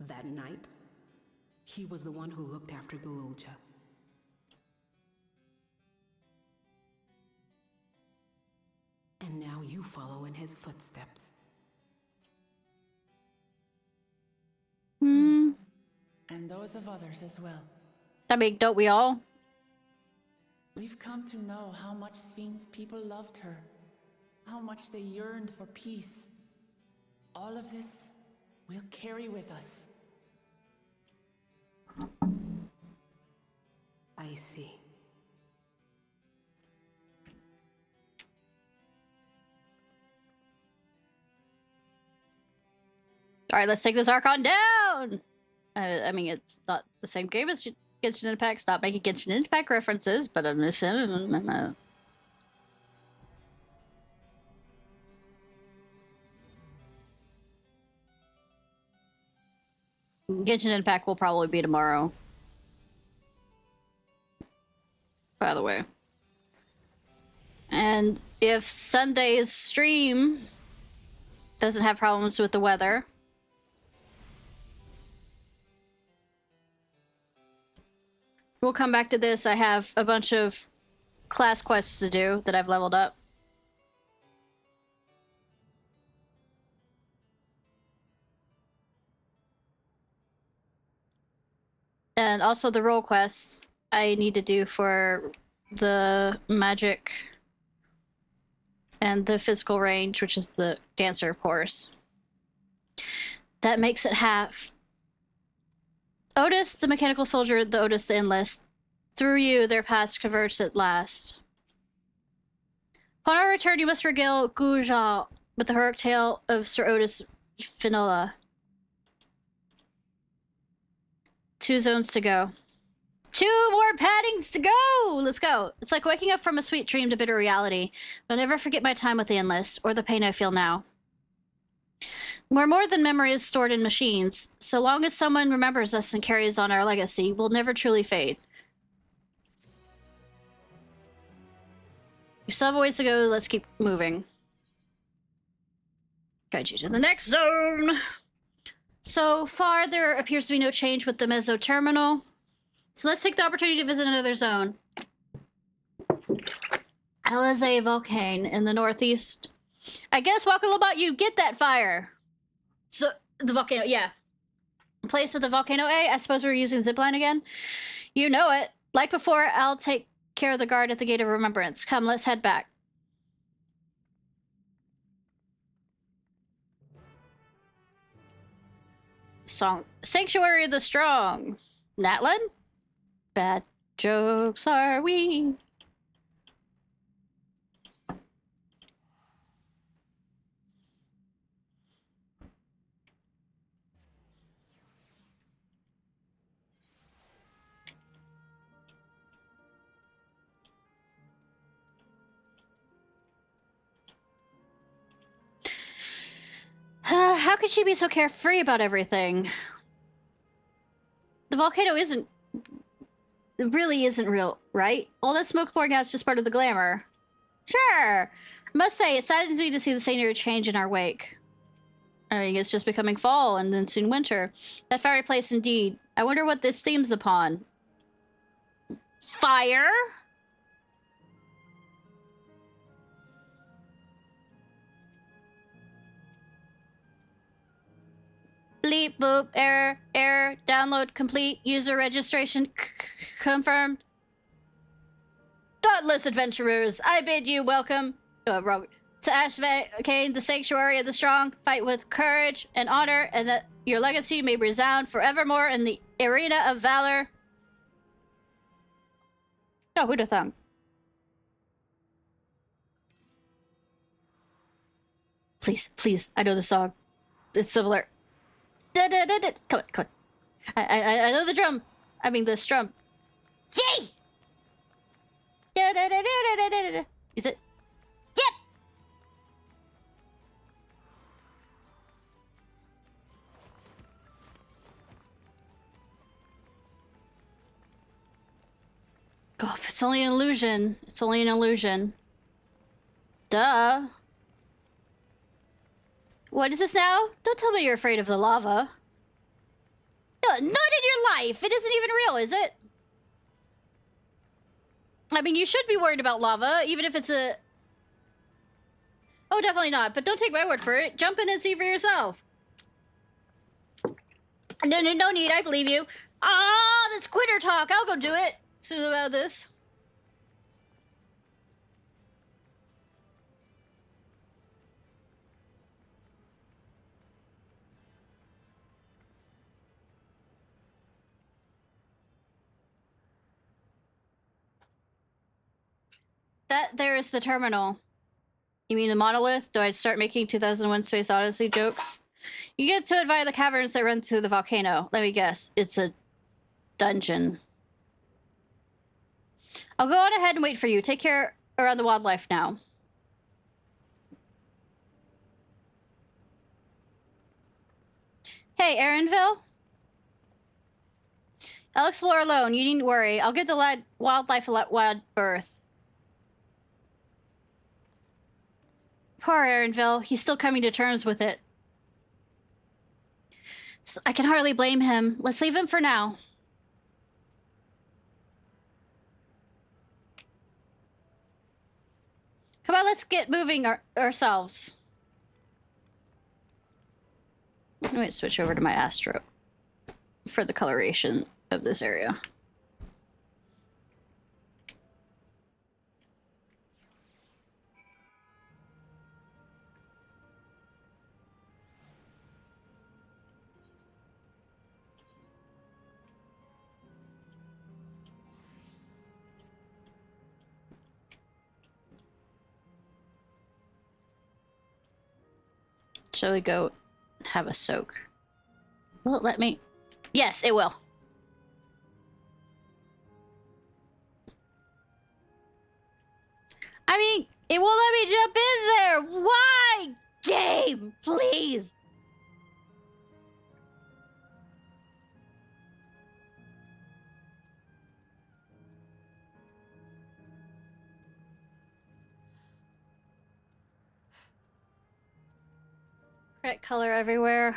That night, he was the one who looked after Gululja. And now you follow in his footsteps. Hmm. And those of others as well. I mean, don't we all? We've come to know how much Sven's people loved her. How much they yearned for peace. All of this, we'll carry with us. I see. All right, let's take this Archon down! I mean, it's not the same game as Genshin Impact. Stop making Genshin Impact references, but I'm just... Genshin Impact will probably be tomorrow. By the way. And if Sunday's stream doesn't have problems with the weather... we'll come back to this. I have a bunch of class quests to do that I've leveled up. And also the role quests I need to do for the magic and the physical range, which is the dancer, of course. That makes it half. Otis, the mechanical soldier, the Otis, the enlist. Through you, their paths converged at last. Upon our return, you must regale Guja with the heroic tale of Sir Otis Finola. 2 zones to go. 2 more paddings to go! Let's go. It's like waking up from a sweet dream to bitter reality. I'll never forget my time with the enlist, or the pain I feel now. We're more than memories stored in machines. So long as someone remembers us and carries on our legacy, we'll never truly fade. We still have a ways to go. Let's keep moving. Guide you to the next zone. So far, there appears to be no change with the Meso Terminal. So let's take the opportunity to visit another zone. Alizé Volcane in the northeast. I guess, Wakalobot, you get that fire. So, the volcano, yeah. Place with the volcano A. I suppose we're using zipline again. You know it. Like before, I'll take care of the guard at the Gate of Remembrance. Come, let's head back. Song. Sanctuary of the Strong. Natlan? Bad jokes are we. How could she be so carefree about everything? The volcano really isn't real, right? All that smoke pouring out is just part of the glamour. Sure. I must say, it saddens me to see the scenery change in our wake. I mean, it's just becoming fall and then soon winter. That fiery place indeed. I wonder what this themes upon. Fire? Bleep, boop, error, download complete, user registration confirmed. Dauntless adventurers, I bid you welcome to Ashvane, the Sanctuary of the Strong. Fight with courage and honor, and that your legacy may resound forevermore in the arena of valor. Oh, who'da thunk? Please, please, I know the song. It's similar. Come on, come on. I know the drum. I mean the strum. Yay! Is it? Yep! God, it's only an illusion. It's only an illusion. Duh. What is this now? Don't tell me you're afraid of the lava. No, not in your life! It isn't even real, is it? I mean, you should be worried about lava, even if it's a... Oh, definitely not. But don't take my word for it. Jump in and see for yourself. No need. I believe you. Ah, that's quitter talk. I'll go do it. Soon about this. That there is the terminal. You mean the monolith? Do I start making 2001 Space Odyssey jokes? You get to it via the caverns that run through the volcano. Let me guess. It's a dungeon. I'll go on ahead and wait for you. Take care around the wildlife now. Hey, Erinville? I'll explore alone. You needn't worry. I'll give the wildlife a wide berth. Poor Erinville. He's still coming to terms with it. So I can hardly blame him. Let's leave him for now. Come on, let's get moving ourselves. Let me switch over to my Astro for the coloration of this area. Shall we go have a soak? Will it let me? Yes, it will. I mean, it won't let me jump in there. Why? Game, please. Correct color everywhere.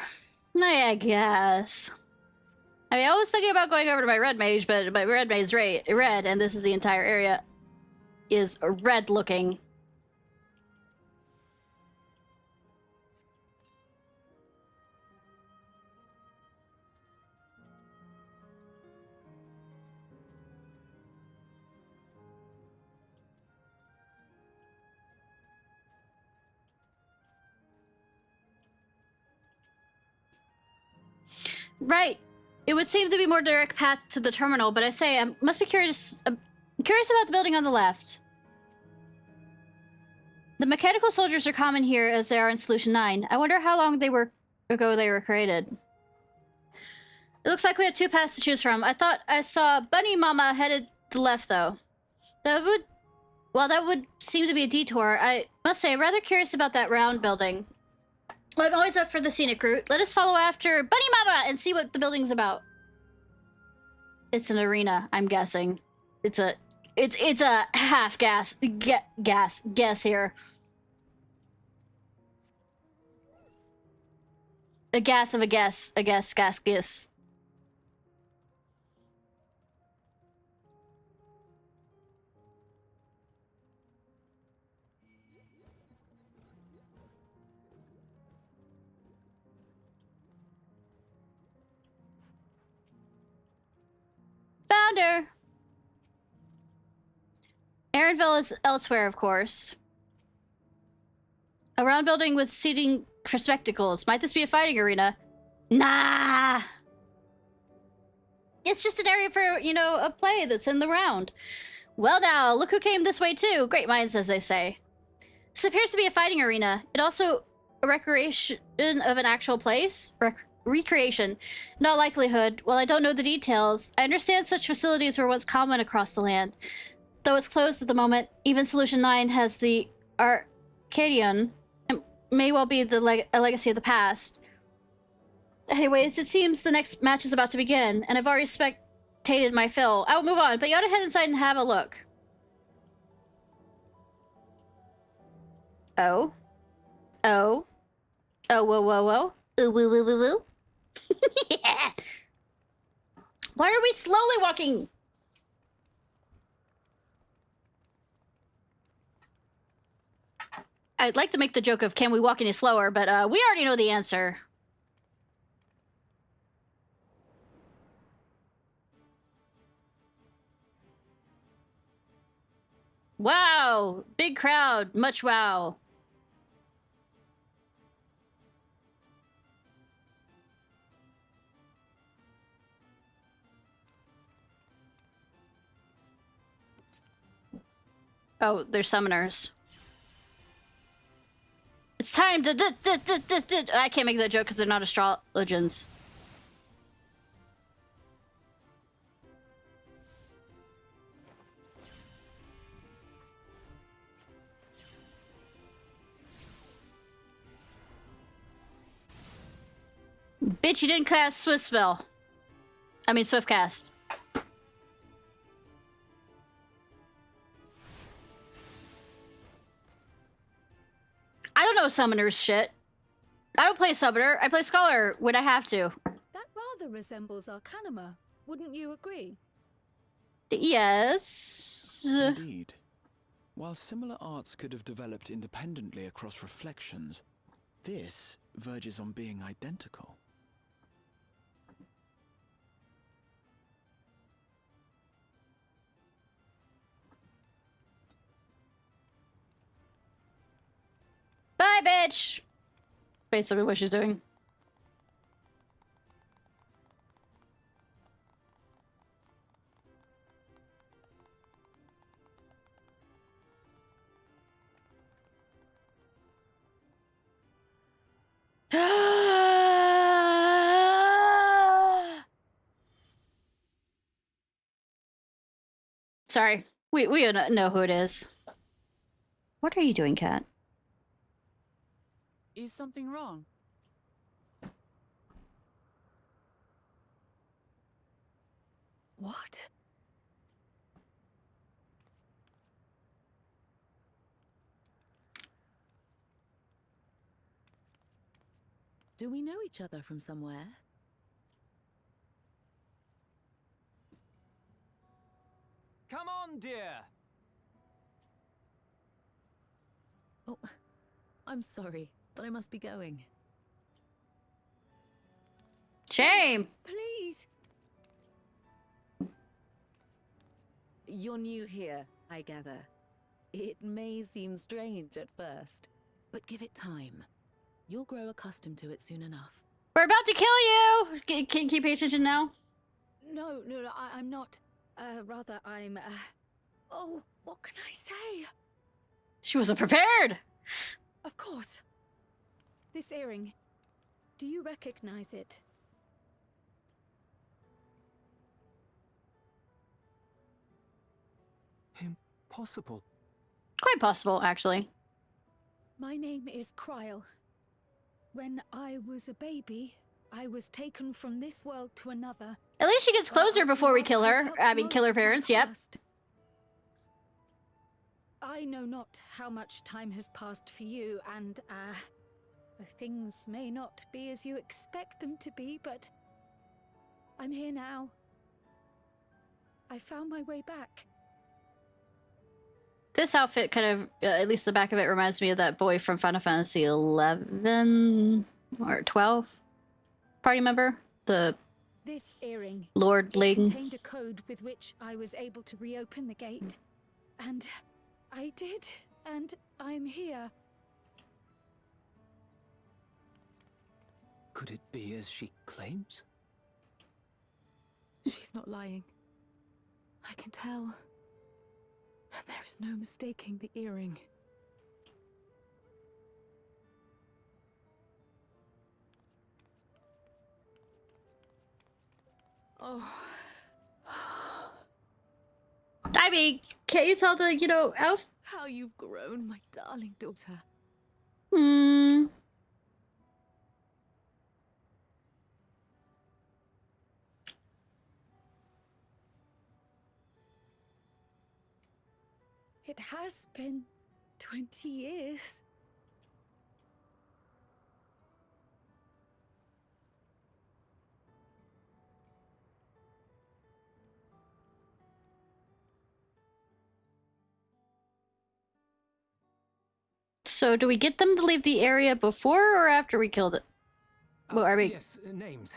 I guess. I mean, I was thinking about going over to my red mage, but my red mage is red, and this is the entire area is red looking. Right. It would seem to be more direct path to the terminal, but I say I must be curious. I'm curious about the building on the left. The mechanical soldiers are common here as they are in Solution 9. I wonder how long ago they were created. It looks like we have two paths to choose from. I thought I saw Bunny Mama headed to the left, though. That would seem to be a detour. I must say, I'm rather curious about that round building. Well, I'm always up for the scenic route. Let us follow after Bunny Mama and see what the building's about. It's an arena, I'm guessing. It's a half guess here. A guess of a guess, guess. Found her! Erinville is elsewhere, of course. A round building with seating for spectacles. Might this be a fighting arena? Nah! It's just an area for, you know, a play that's in the round. Well now, look who came this way too. Great minds, as they say. This appears to be a fighting arena. It also a recreation of an actual place? Recreation. In all likelihood, while I don't know the details, I understand such facilities were once common across the land. Though it's closed at the moment, even Solution 9 has the Arcadion. It may well be a legacy of the past. Anyways, it seems the next match is about to begin, and I've already spectated my fill. I will move on, but you ought to head inside and have a look. Oh. Oh. Oh, whoa. Ooh, woo. Yeah. Why are we slowly walking? I'd like to make the joke of can we walk any slower, but we already know the answer. Wow! Big crowd. Much wow. Oh, they're summoners. It's time to... I can't make that joke because they're not astrologans. Bitch, you didn't cast Swift Spell. I mean, Swift Cast. I don't know summoners shit. I don't play Summoner. I play Scholar when I have to. That rather resembles Arcanima. Wouldn't you agree? Yes. Indeed. While similar arts could have developed independently across reflections, this verges on being identical. Bye, bitch! Basically what she's doing. Sorry. We know who it is. What are you doing, Cat? Is something wrong? What? Do we know each other from somewhere? Come on, dear! Oh, I'm sorry, but I must be going. Shame! Please! You're new here, I gather. It may seem strange at first, but give it time. You'll grow accustomed to it soon enough. We're about to kill you! Can you pay attention now? No, I'm not. Rather, I'm, Oh, what can I say? She wasn't prepared! Of course. This earring. Do you recognize it? Impossible. Quite possible, actually. My name is Kryl. When I was a baby, I was taken from this world to another. At least she gets closer before we kill her. I mean, kill her parents, yep. I know not how much time has passed for you, and, things may not be as you expect them to be, but I'm here now. I found my way back. This outfit kind of, at least the back of it, reminds me of that boy from Final Fantasy 11 or 12 party member, the This earring. Lord It Ling. contained a code with which I was able to reopen the gate. And I did, and I'm here. Could it be as she claims? She's not lying. I can tell. And there is no mistaking the earring. Oh. I mean, can't you tell the, elf? How you've grown, my darling daughter. Hmm. It has been 20 years. So do we get them to leave the area before or after we killed it? Well, are we... Yes, names.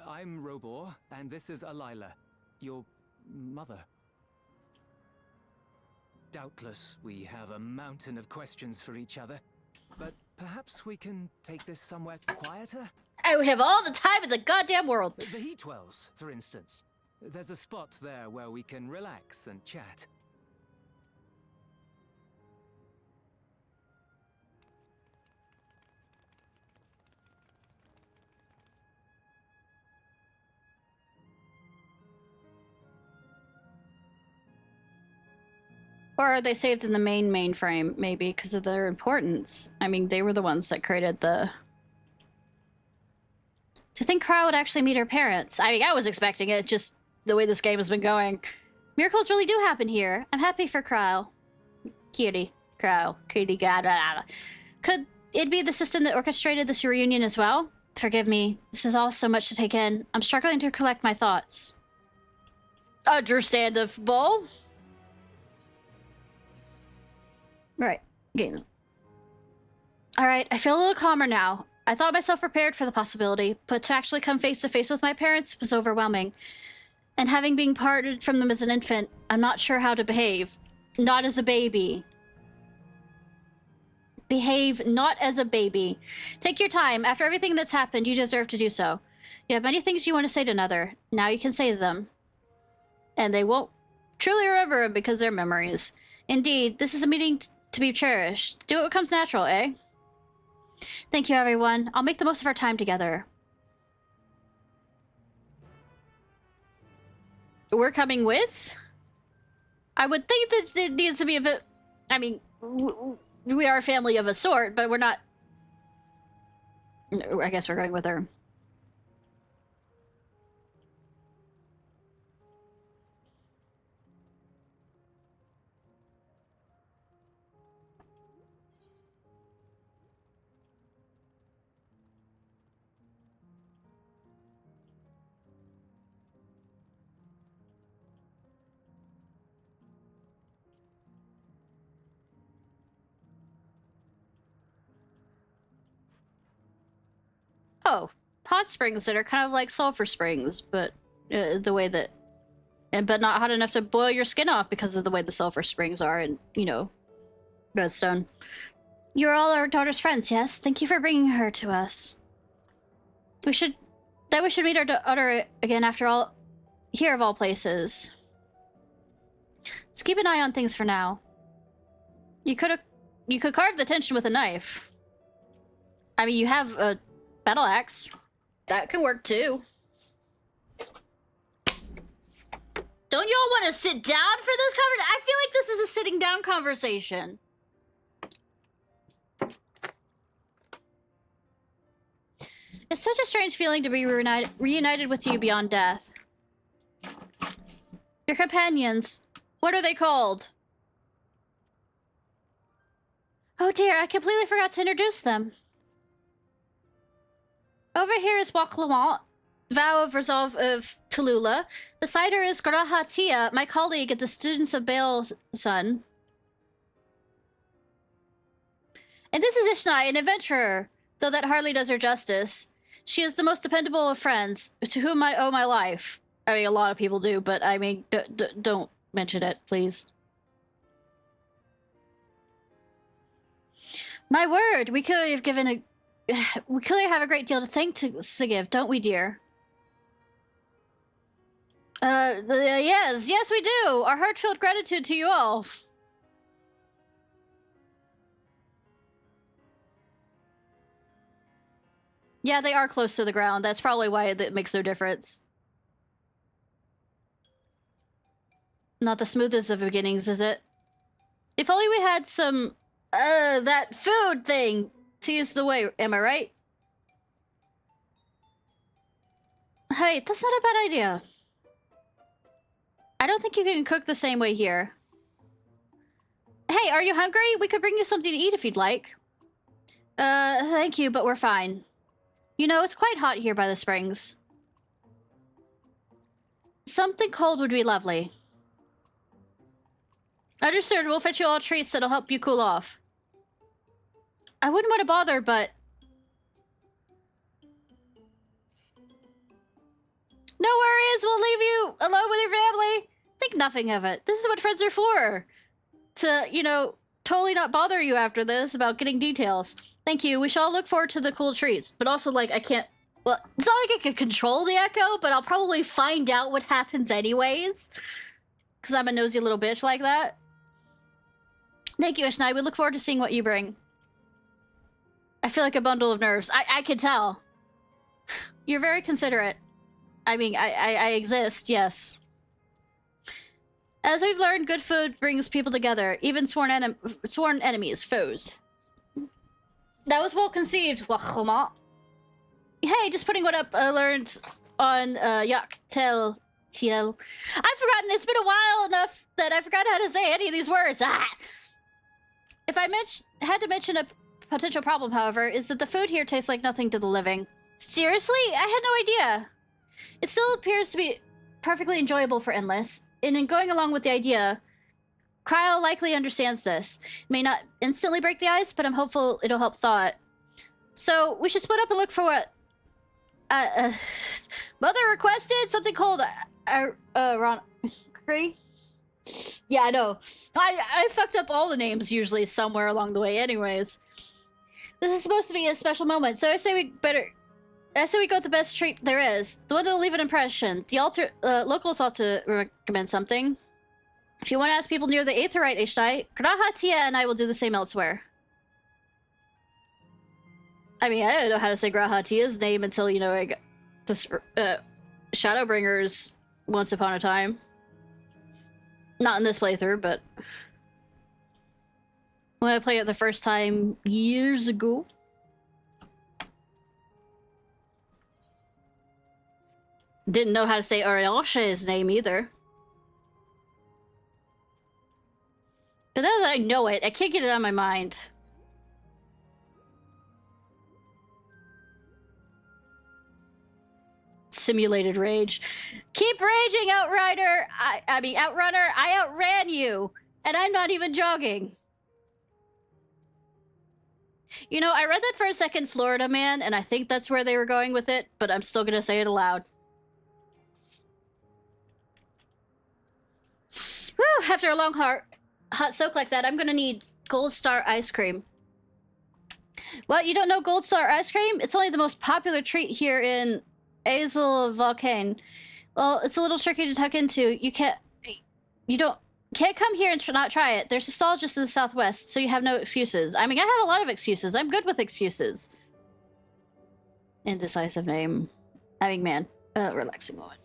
I'm Robor, and this is Alila, your mother. Doubtless, we have a mountain of questions for each other, but perhaps we can take this somewhere quieter? I have all the time in the goddamn world! The Heat Wells, for instance. There's a spot there where we can relax and chat. Or are they saved in the mainframe, maybe, because of their importance? I mean, they were the ones that created the... To think Crow would actually meet her parents. I mean, I was expecting it, just the way this game has been going. Miracles really do happen here. I'm happy for Crow. Cutie. Crow. Cutie god. Could it be the system that orchestrated this reunion as well? Forgive me. This is all so much to take in. I'm struggling to collect my thoughts. Understandable. Right. Game. Alright, I feel a little calmer now. I thought myself prepared for the possibility, but to actually come face to face with my parents was overwhelming. And having been parted from them as an infant, I'm not sure how to behave. Not as a baby. Behave not as a baby. Take your time. After everything that's happened, you deserve to do so. You have many things you want to say to another. Now you can say them. And they won't truly remember them because they're memories. Indeed, this is a meeting to be cherished. Do what comes natural, eh? Thank you, everyone. I'll make the most of our time together. We're coming with? I would think that it needs to be a bit... I mean, we are a family of a sort, but we're not... I guess we're going with her. Oh, hot springs that are kind of like sulfur springs, but the way that... but not hot enough to boil your skin off because of the way the sulfur springs are in, you know, Redstone. You're all our daughter's friends, yes? Thank you for bringing her to us. We should meet our daughter again after all... here of all places. Let's keep an eye on things for now. You could carve the tension with a knife. I mean, you have a battle axe. That can work too. Don't y'all want to sit down for this conversation? I feel like this is a sitting down conversation. It's such a strange feeling to be reunited with you beyond death. Your companions, what are they called? Oh dear, I completely forgot to introduce them. Over here is Waklamant, Vow of Resolve of Tallulah. Beside her is Grahatia, my colleague at the Students of Baal's son. And this is Ishnai, an adventurer, though that hardly does her justice. She is the most dependable of friends, to whom I owe my life. I mean, a lot of people do, but I mean, don't mention it, please. My word, we clearly have given a... we clearly have a great deal to give, don't we, dear? Yes, we do! Our heartfelt gratitude to you all. Yeah, they are close to the ground. That's probably why it makes no difference. Not the smoothest of beginnings, is it? If only we had some, that food thing to ease the way, am I right? Hey, that's not a bad idea. I don't think you can cook the same way here. Hey, are you hungry? We could bring you something to eat if you'd like. Thank you, but we're fine. You know, it's quite hot here by the springs. Something cold would be lovely. Understood, we'll fetch you all treats that'll help you cool off. I wouldn't want to bother, but... No worries, we'll leave you alone with your family. Think nothing of it. This is what friends are for. To, you know, totally not bother you after this about getting details. Thank you. We shall look forward to the cool treats. But also, like, I can't... Well, it's not like I can control the echo, but I'll probably find out what happens anyways. Because I'm a nosy little bitch like that. Thank you, Ishnai. We look forward to seeing what you bring. I feel like a bundle of nerves. I can tell. You're very considerate. I mean, I exist, yes. As we've learned, good food brings people together, even sworn enemies, foes. That was well conceived, Wachoma. Hey, just putting what up I learned on Yak Tel Tiel. I've forgotten, it's been a while enough that I forgot how to say any of these words. Ah! If I had to mention a potential problem, however, is that the food here tastes like nothing to the living. Seriously? I had no idea. It still appears to be perfectly enjoyable for Endless, and in going along with the idea, Cryo likely understands this. It may not instantly break the ice, but I'm hopeful it'll help thaw it. So, we should split up and look for what... Mother requested something called... Yeah, I know. I fucked up all the names usually somewhere along the way anyways. This is supposed to be a special moment, so I say we go with the best treat there is. The one that'll leave an impression. The locals ought to recommend something. If you want to ask people near the Aetherite Ishnai, Graha Tia and I will do the same elsewhere. I mean, I didn't know how to say Graha Tia's name until, you know, I got this, Shadowbringers once upon a time. Not in this playthrough, but... when I played it the first time years ago. Didn't know how to say Ariosha's name either. But now that I know it, I can't get it out of my mind. Simulated rage. Keep raging, Outrider! I mean, Outrunner, I outran you! And I'm not even jogging. You know, I read that for a second, Florida Man, and I think that's where they were going with it, but I'm still gonna say it aloud. Whew, after a long hot soak like that, I'm gonna need Gold Star ice cream. What, you don't know Gold Star ice cream? It's only the most popular treat here in Azel Volcane. Well, it's a little tricky to tuck into. You can't come here and not try it. There's a stall just to the southwest, so you have no excuses. I mean, I have a lot of excuses. I'm good with excuses. Indecisive name. I mean, man. Relaxing moment.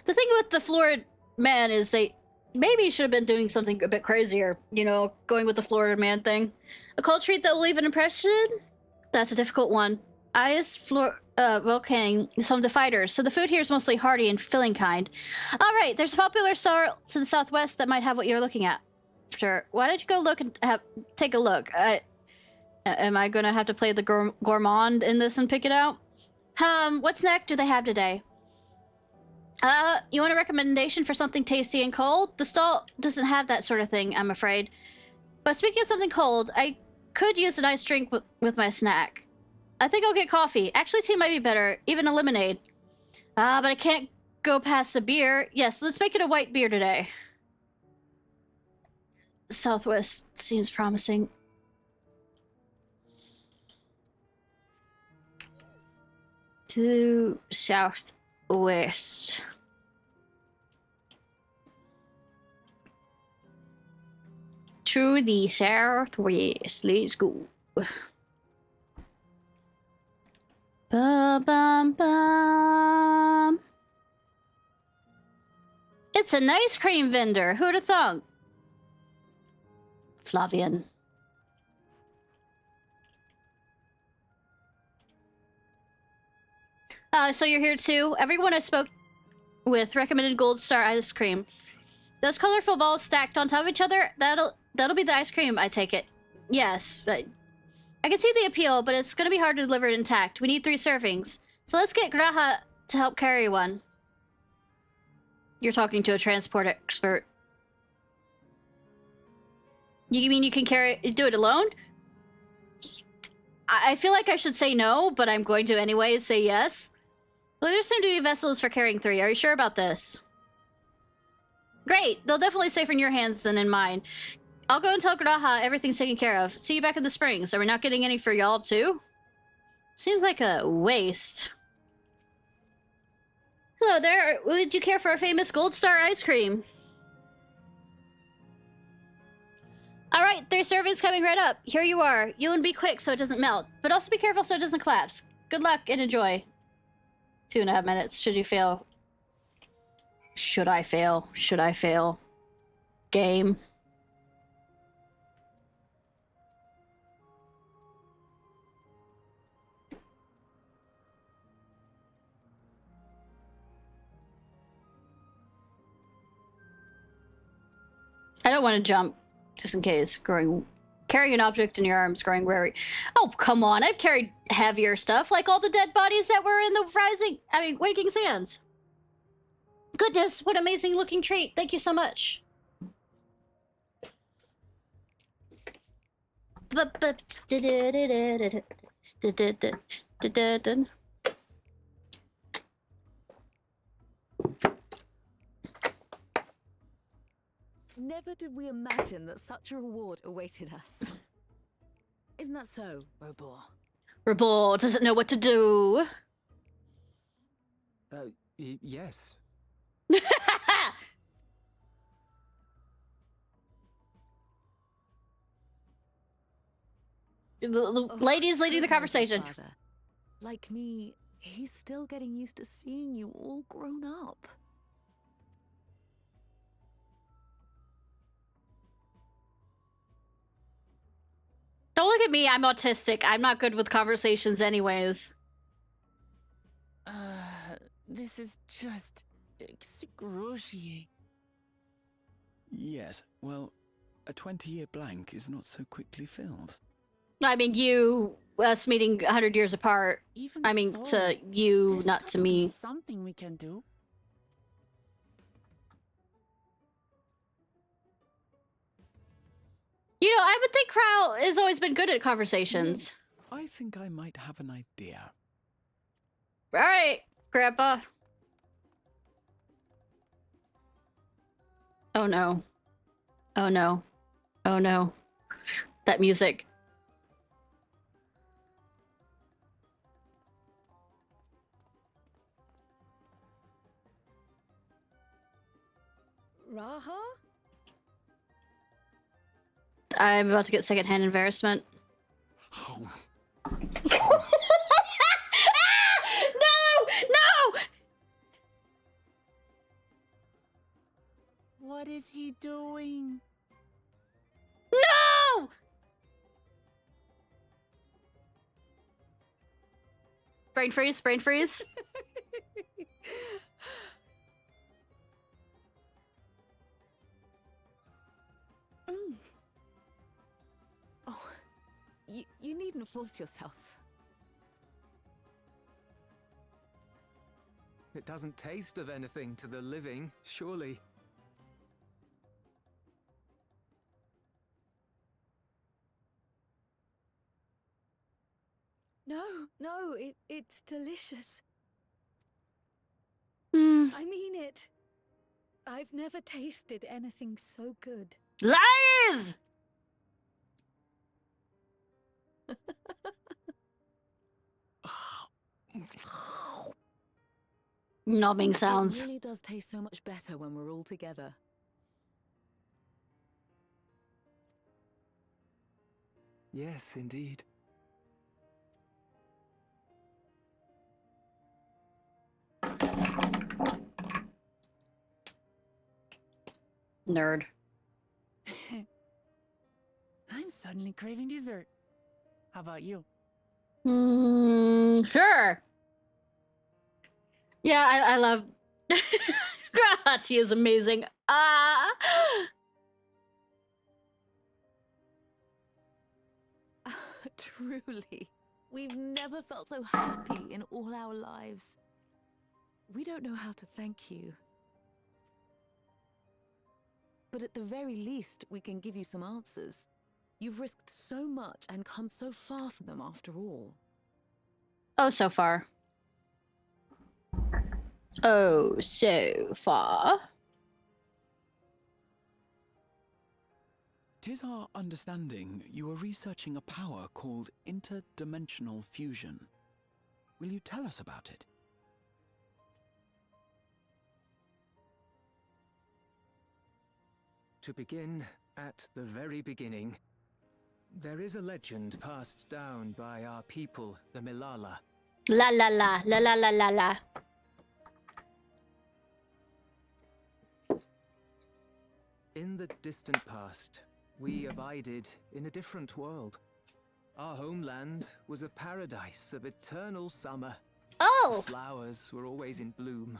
The thing with the Florida Man is they maybe should have been doing something a bit crazier. You know, going with the Florida Man thing. A cold treat that will leave an impression? That's a difficult one. Volcane is home to fighters, so the food here is mostly hearty and filling kind. Alright, there's a popular store to the southwest that might have what you're looking at. Sure. Why don't you go look and take a look? Am I gonna have to play the gourmand in this and pick it out? What snack do they have today? You want a recommendation for something tasty and cold? The stall doesn't have that sort of thing, I'm afraid. But speaking of something cold, I could use a nice drink with my snack. I think I'll get coffee. Actually, tea might be better. Even a lemonade. But I can't go past the beer. Yes, let's make it a white beer today. Southwest seems promising. To southwest. To the southwest. Let's go. Ba-bum-bum. It's an ice cream vendor. Who'd have thunk? Flavian. So you're here too? Everyone I spoke with recommended Gold Star ice cream. Those colorful balls stacked on top of each other, that'll be the ice cream, I take it. Yes. I can see the appeal, but it's gonna be hard to deliver it intact. We need 3 servings. So let's get Graha to help carry one. You're talking to a transport expert. You mean you can do it alone? I feel like I should say no, but I'm going to anyway say yes. Well, there seem to be vessels for carrying 3. Are you sure about this? Great. They'll definitely safer in your hands than in mine. I'll go and tell Graha everything's taken care of. See you back in the springs. Are we not getting any for y'all too? Seems like a waste. Hello there. Would you care for a famous Gold Star ice cream? All right, 3 servings coming right up. Here you are. You and be quick so it doesn't melt, but also be careful so it doesn't collapse. Good luck and enjoy. 2.5 minutes. Should you fail? Should I fail? Should I fail? Game. I don't want to jump, just in case. Carrying an object in your arms, growing weary. Oh, come on. I've carried heavier stuff, like all the dead bodies that were in the Waking Sands. Goodness, what amazing looking treat. Thank you so much. Never did we imagine that such a reward awaited us. Isn't that so, Robor? Robor doesn't know what to do. Yes. The lady's leading the conversation. Father. Like me, he's still getting used to seeing you all grown up. Don't look at me, I'm autistic. I'm not good with conversations anyways. This is just excruciating. Yes, well, a 20-year blank is not so quickly filled. I mean, us meeting 100 years apart. Even I mean, so, to you, there's not got to be me. Something we can do. You know, I would think Crow has always been good at conversations. I think I might have an idea. All right, Grandpa. Oh no. Oh no. Oh no. That music. Raha? I'm about to get secondhand embarrassment. Oh. Ah! No! No! What is he doing? No! Brain freeze, brain freeze. Oh, you needn't force yourself. It doesn't taste of anything to the living, surely. No, it's delicious. I mean it. I've never tasted anything so good. Lies! Numbing sounds. It really does taste so much better when we're all together. Yes, indeed. Nerd. I'm suddenly craving dessert. How about you? Sure. Yeah, I love... Grahachi is amazing. Truly, we've never felt so happy in all our lives. We don't know how to thank you. but at the very least, we can give you some answers. You've risked so much and come so far for them after all. Oh, so far. Oh, so far. 'Tis our understanding you are researching a power called interdimensional fusion. Will you tell us about it? To begin at the very beginning, there is a legend passed down by our people, the Milala. La la la, la la la la la. In the distant past, we abided in a different world. Our homeland was a paradise of eternal summer. Oh! The flowers were always in bloom.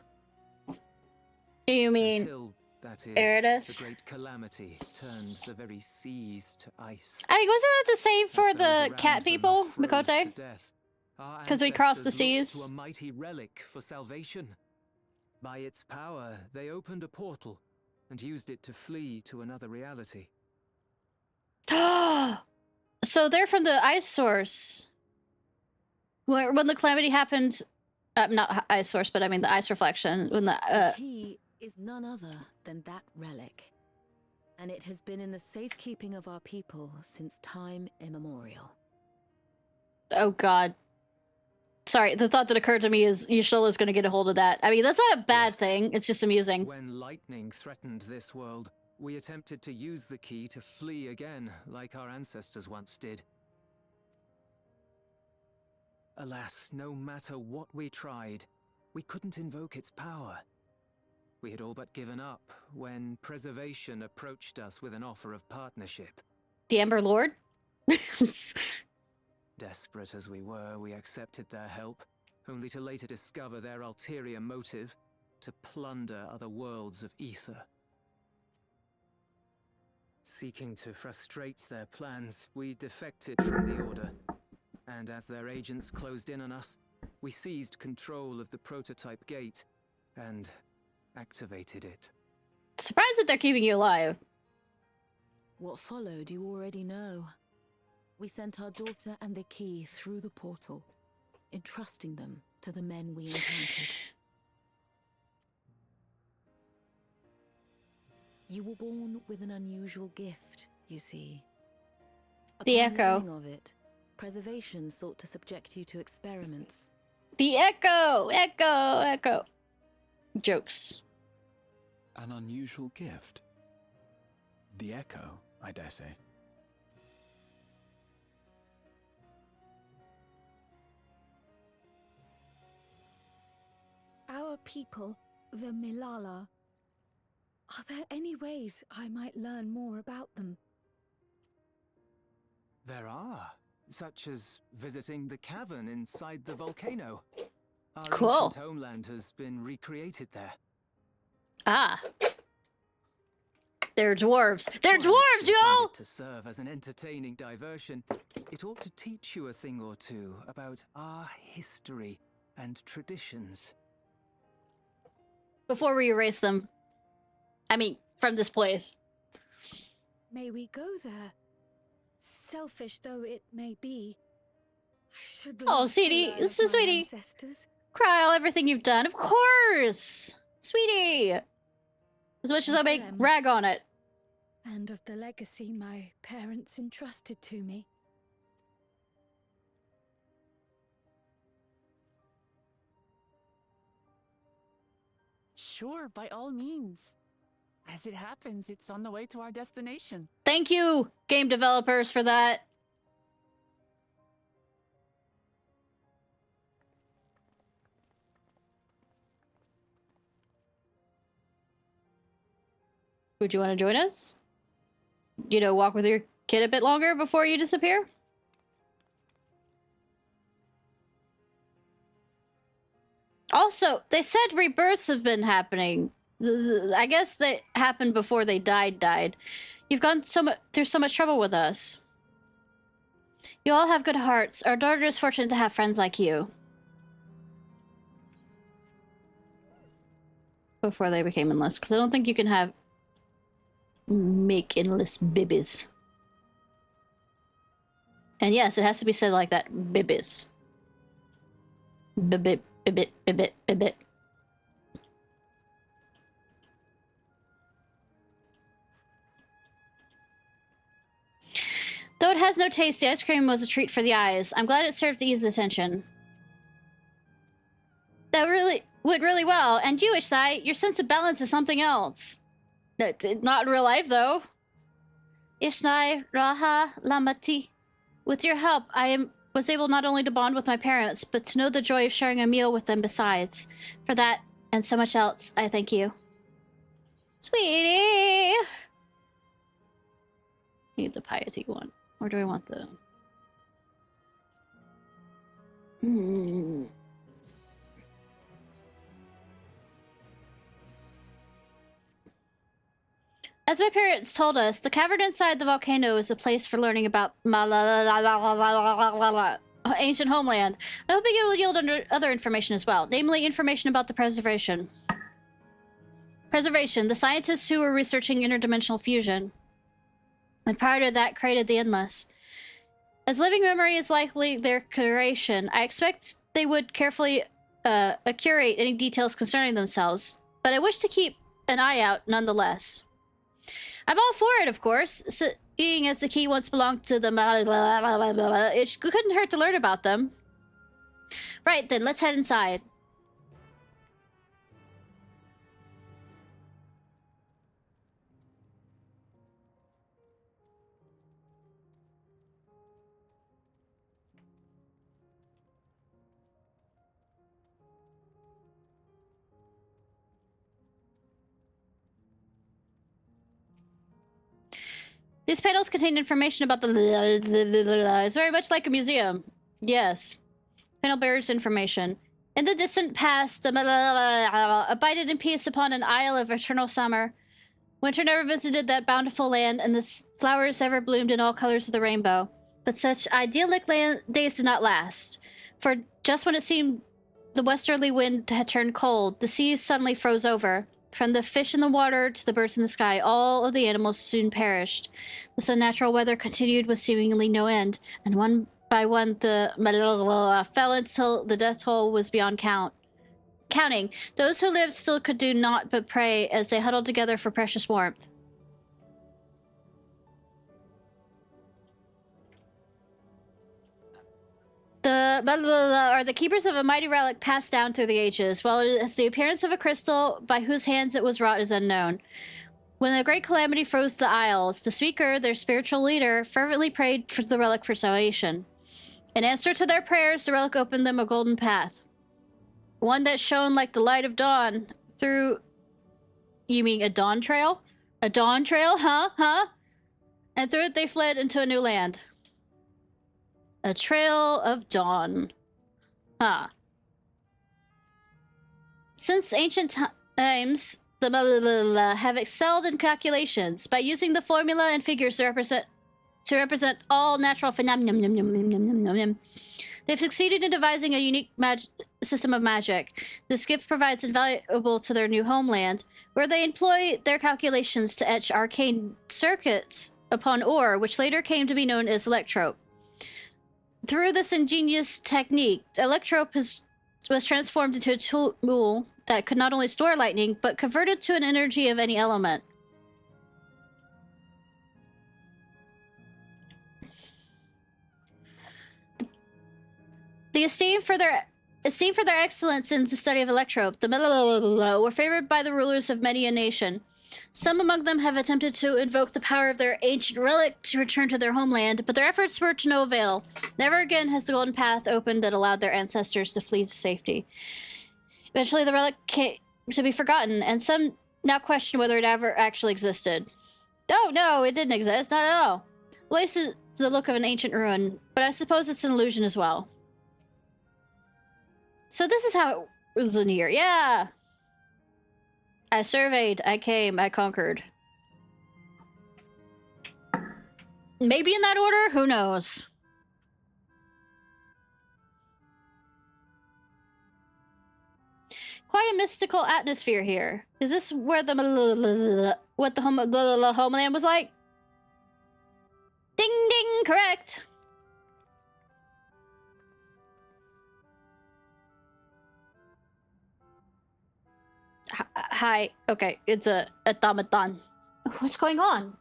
You mean Until, that is, Eridus? the great calamity turned the very seas to ice. I mean, wasn't that the same for As those the around cat them people, froze Mikote? to death, our Because we crossed the ancestors looked seas. to a mighty relic for salvation. By its power, they opened a portal and used it to flee to another reality. So they're from the ice source. When the calamity happened, not ice source, but I mean the ice reflection. When The key is none other than that relic. And it has been in the safekeeping of our people since time immemorial. Oh god. Sorry, the thought that occurred to me is Yashilla's gonna get a hold of that. I mean, that's not a bad thing, it's just amusing. When lightning threatened this world, we attempted to use the key to flee again, like our ancestors once did. Alas, no matter what we tried, we couldn't invoke its power. We had all but given up when Preservation approached us with an offer of partnership. The Ember Lord? Desperate as we were, we accepted their help, only to later discover their ulterior motive, to plunder other worlds of ether. Seeking to frustrate their plans, we defected from the Order, and as their agents closed in on us, we seized control of the prototype gate and activated it. Surprised that they're keeping you alive. What followed you already know. We sent our daughter and the key through the portal, entrusting them to the men we encountered. You were born with an unusual gift, you see. The Upon Echo. learning of it, Preservation sought to subject you to experiments. The Echo! Echo! Echo! Jokes. An unusual gift. The Echo, I dare say. Our people, the Milala. Are there any ways I might learn more about them? There are, such as visiting the cavern inside the volcano. Our Cool. ancient homeland has been recreated there. Ah. They're dwarves. They're While dwarves, it's y'all! intended to serve as an entertaining diversion, it ought to teach you a thing or two about our history and traditions. Before we erase them. I mean, from this place. May we go there? Selfish though it may be, I should Oh, love to sweetie. learn This of is my sweetie. ancestors. Cry all everything you've done. Of course! Sweetie! As much as I Of make them. rag on it. And of the legacy my parents entrusted to me. Sure, by all means. As it happens, it's on the way to our destination. Thank you, game developers, for that. Would you want to join us? You know, walk with your kid a bit longer before you disappear? Also, they said rebirths have been happening. I guess they happened before they died. You've gone through so much trouble with us. You all have good hearts. Our daughter is fortunate to have friends like you. Before they became enlist, because I don't think you can have make endless bibbies. And yes, it has to be said like that. Bibbies. Bibbit, bibbit, bibbit, bibbit. Though it has no taste, the ice cream was a treat for the eyes. I'm glad it served to ease the tension. That really went really well. And you, Ishnai, your sense of balance is something else. Not in real life, though. Ishnai, Raha, Lamati. With your help, was able not only to bond with my parents, but to know the joy of sharing a meal with them besides. For that, and so much else, I thank you. Sweetie! I need the piety one. Or do I want the... As my parents told us, the cavern inside the volcano is a place for learning about ancient homeland. I'm hoping it will yield other information as well, namely information about the preservation. The scientists who were researching interdimensional fusion. And prior to that, created the Endless. As living memory is likely their creation, I expect they would carefully curate any details concerning themselves, but I wish to keep an eye out nonetheless. I'm all for it, of course, seeing as the key once belonged to the it couldn't hurt to learn about them. Right then, let's head inside. These panels contain information about the... It's very much like a museum. Yes. Panel bears information. In the distant past, the abided in peace upon an isle of eternal summer. Winter never visited that bountiful land, and the flowers ever bloomed in all colors of the rainbow. But such idyllic days did not last. For just when it seemed the westerly wind had turned cold, the seas suddenly froze over. From the fish in the water to the birds in the sky, all of the animals soon perished. This unnatural weather continued with seemingly no end, and one by one the fell until the death toll was beyond counting. Those who lived still could do naught but pray as they huddled together for precious warmth. Are the keepers of a mighty relic passed down through the ages, while it has the appearance of a crystal by whose hands it was wrought is unknown. When a great calamity froze the isles, the speaker, their spiritual leader, fervently prayed for the relic for salvation. In answer to their prayers, the relic opened them a golden path. One that shone like the light of dawn through... You mean a dawn trail? A dawn trail? Huh? And through it they fled into a new land. A trail of dawn. Since ancient times, the have excelled in calculations by using the formula and figures to represent all natural phenomena. They've succeeded in devising a unique system of magic. This gift provides invaluable to their new homeland, where they employ their calculations to etch arcane circuits upon ore, which later came to be known as electrope. Through this ingenious technique, electrope was transformed into a tool that could not only store lightning, but convert it to an energy of any element. The esteem for their excellence in the study of electrope, the were favored by the rulers of many a nation. Some among them have attempted to invoke the power of their ancient relic to return to their homeland, but their efforts were to no avail. Never again has the golden path opened that allowed their ancestors to flee to safety. Eventually, the relic came to be forgotten, and some now question whether it ever actually existed. Oh, no, it didn't exist, not at all. The place is the look of an ancient ruin, but I suppose it's an illusion as well. So this is how it was in here. Yeah! I surveyed, I came, I conquered. Maybe in that order? Who knows? Quite quite a mystical atmosphere here. Is this where the homeland was like? Ding ding, correct. Hi. Okay, it's a automaton. What's going on?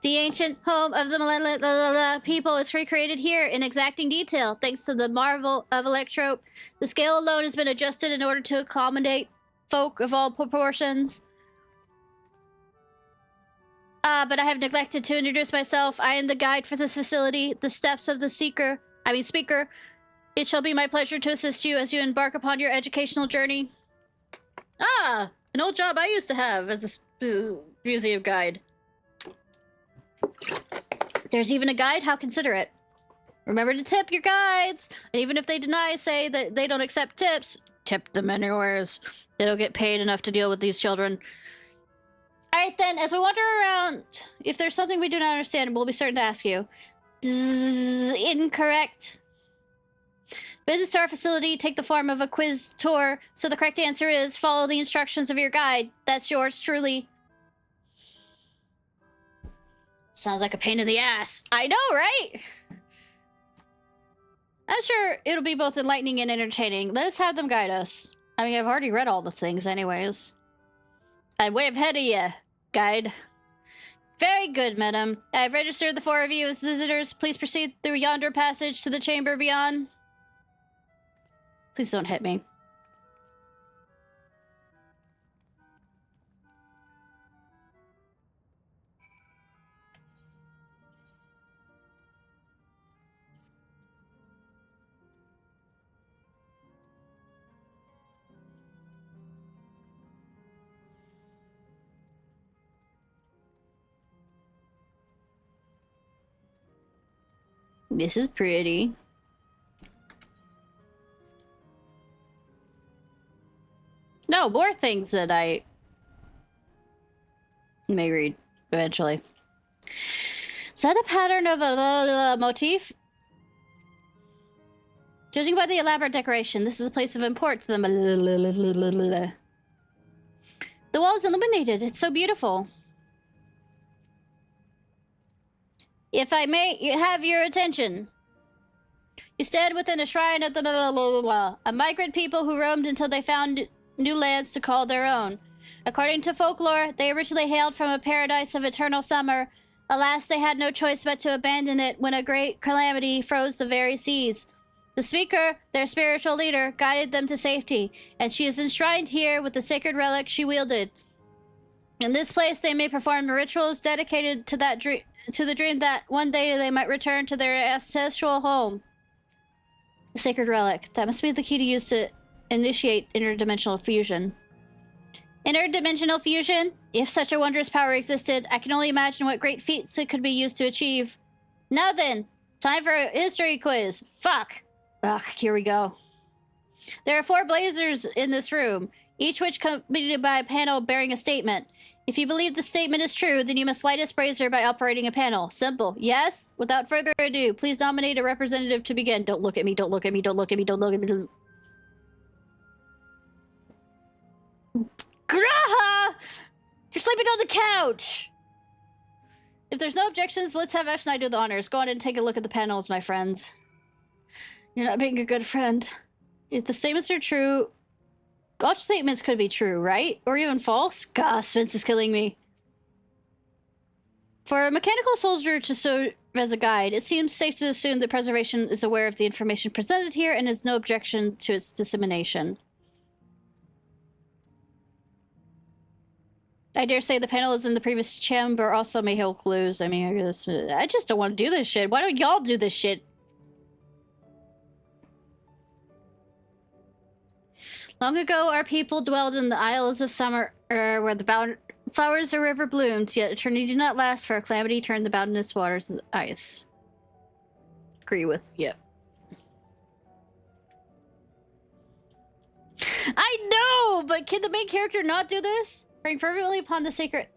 The ancient home of the people is recreated here in exacting detail, thanks to the marvel of Electrope. The scale alone has been adjusted in order to accommodate folk of all proportions. But I have neglected to introduce myself. I am the guide for this facility, the steps of the speaker. It shall be my pleasure to assist you as you embark upon your educational journey. Ah, an old job I used to have as a museum guide. There's even a guide. How considerate. Remember to tip your guides. And even if they say that they don't accept tips, tip them anyways. They don't get paid enough to deal with these children. Alright then, as we wander around, if there's something we do not understand, we'll be certain to ask you. Incorrect. Visits to our facility take the form of a quiz tour, so the correct answer is follow the instructions of your guide. That's yours truly. Sounds like a pain in the ass. I know, right? I'm sure it'll be both enlightening and entertaining. Let us have them guide us. I mean, I've already read all the things anyways. I'm way ahead of you, guide. Very good, madam. I've registered the 4 of you as visitors. Please proceed through yonder passage to the chamber beyond. Please don't hit me. This is pretty. No, more things that I may read eventually. Is that a pattern of a motif? Judging by the elaborate decoration, this is a place of import to them. The wall is illuminated. It's so beautiful. If I may have your attention. You stand within a shrine of the a migrant people who roamed until they found new lands to call their own. According to folklore, they originally hailed from a paradise of eternal summer. Alas, they had no choice but to abandon it when a great calamity froze the very seas. The speaker, their spiritual leader, guided them to safety, and she is enshrined here with the sacred relic she wielded. In this place, they may perform rituals dedicated to the dream that one day they might return to their ancestral home. The sacred relic. That must be the key to use to initiate interdimensional fusion. Interdimensional fusion? If such a wondrous power existed, I can only imagine what great feats it could be used to achieve. Now then, time for a history quiz. Fuck! Ugh, here we go. There are 4 blazers in this room, each which accompanied by a panel bearing a statement. If you believe the statement is true, then you must light its brazier by operating a panel. Simple. Yes? Without further ado, please nominate a representative to begin. Don't look at me, don't look at me, don't look at me, don't look at me. Graha! You're sleeping on the couch! If there's no objections, let's have Ishnai do the honors. Go on and take a look at the panels, my friends. You're not being a good friend. If the statements are true... all statements could be true, right? Or even false? God, Spence is killing me. For a mechanical soldier to serve as a guide, it seems safe to assume that preservation is aware of the information presented here and has no objection to its dissemination. I dare say the panels in the previous chamber also may hold clues. I mean, I just don't want to do this shit. Why don't y'all do this shit? Long ago, our people dwelled in the Isles of Summer, where the flowers of river bloomed, yet eternity did not last, for a calamity turned the boundless waters into ice. Agree with, yep. I know, but can the main character not do this? Praying fervently upon the sacred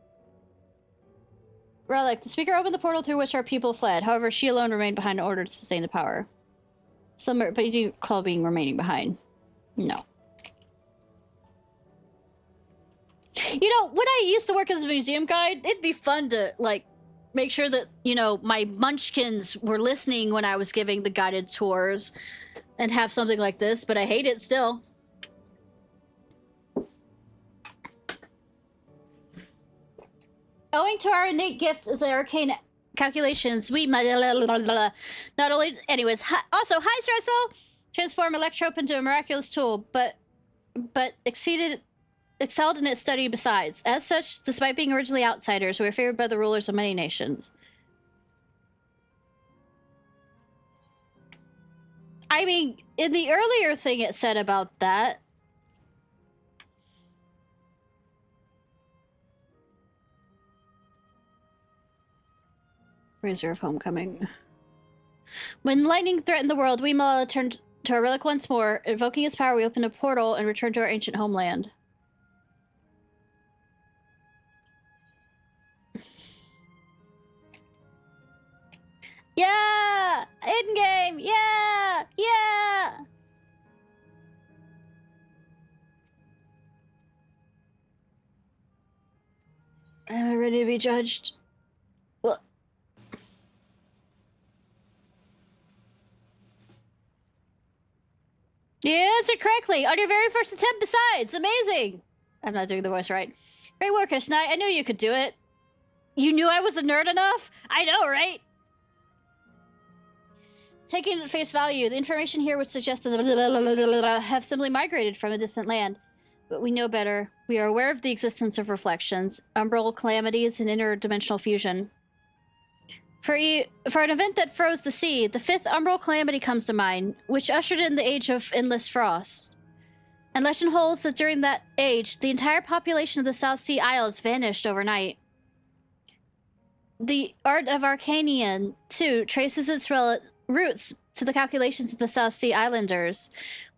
relic, the speaker opened the portal through which our people fled. However, she alone remained behind in order to sustain the power. Summer, but you do call being remaining behind. No. You know, when I used to work as a museum guide, it'd be fun to, like, make sure that, you know, my munchkins were listening when I was giving the guided tours and have something like this, but I hate it still. Owing to our innate gift as arcane calculations, we not only... Anyways, also, hi, Stressel! Transform Electrope into a miraculous tool, but excelled in its study besides. As such, despite being originally outsiders, we are favored by the rulers of many nations. I mean, in the earlier thing it said about that... Razor of Homecoming. When lightning threatened the world, we Malala turned to our relic once more. Invoking its power, we opened a portal and returned to our ancient homeland. Yeah! In-game! Yeah! Yeah! Am I ready to be judged? Well... You answered correctly! On your very first attempt besides! Amazing! I'm not doing the voice right. Great work, Ishnai. I knew you could do it. You knew I was a nerd enough? I know, right? Taking at face value, the information here would suggest that the have simply migrated from a distant land. But we know better. We are aware of the existence of reflections, umbral calamities, and interdimensional fusion. For an event that froze the sea, the fifth umbral calamity comes to mind, which ushered in the age of endless frost. And legend holds that during that age, the entire population of the South Sea Isles vanished overnight. The art of Arcanian, too, traces its roots to the calculations of the South Sea Islanders.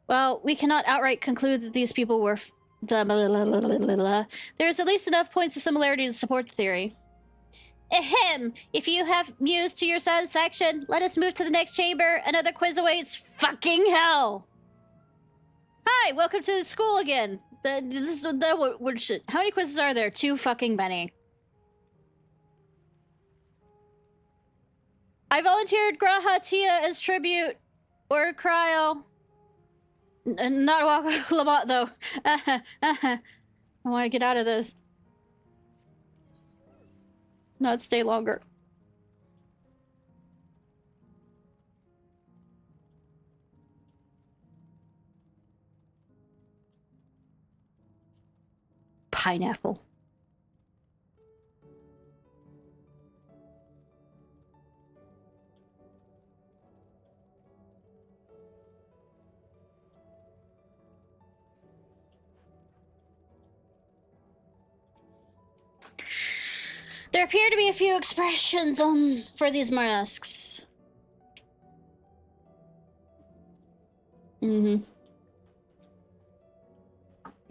Well, we cannot outright conclude that these people were there is at least enough points of similarity to support the theory. Ahem! If you have mused to your satisfaction, let us move to the next chamber. Another quiz awaits. Fucking hell! Hi, welcome to the school again. What shit? How many quizzes are there? Too fucking many. I volunteered Graha Tia as tribute. Or cryo. Not Lamont, though. I want to get out of this. Not stay longer. Pineapple. There appear to be a few expressions for these masks. Mm-hmm.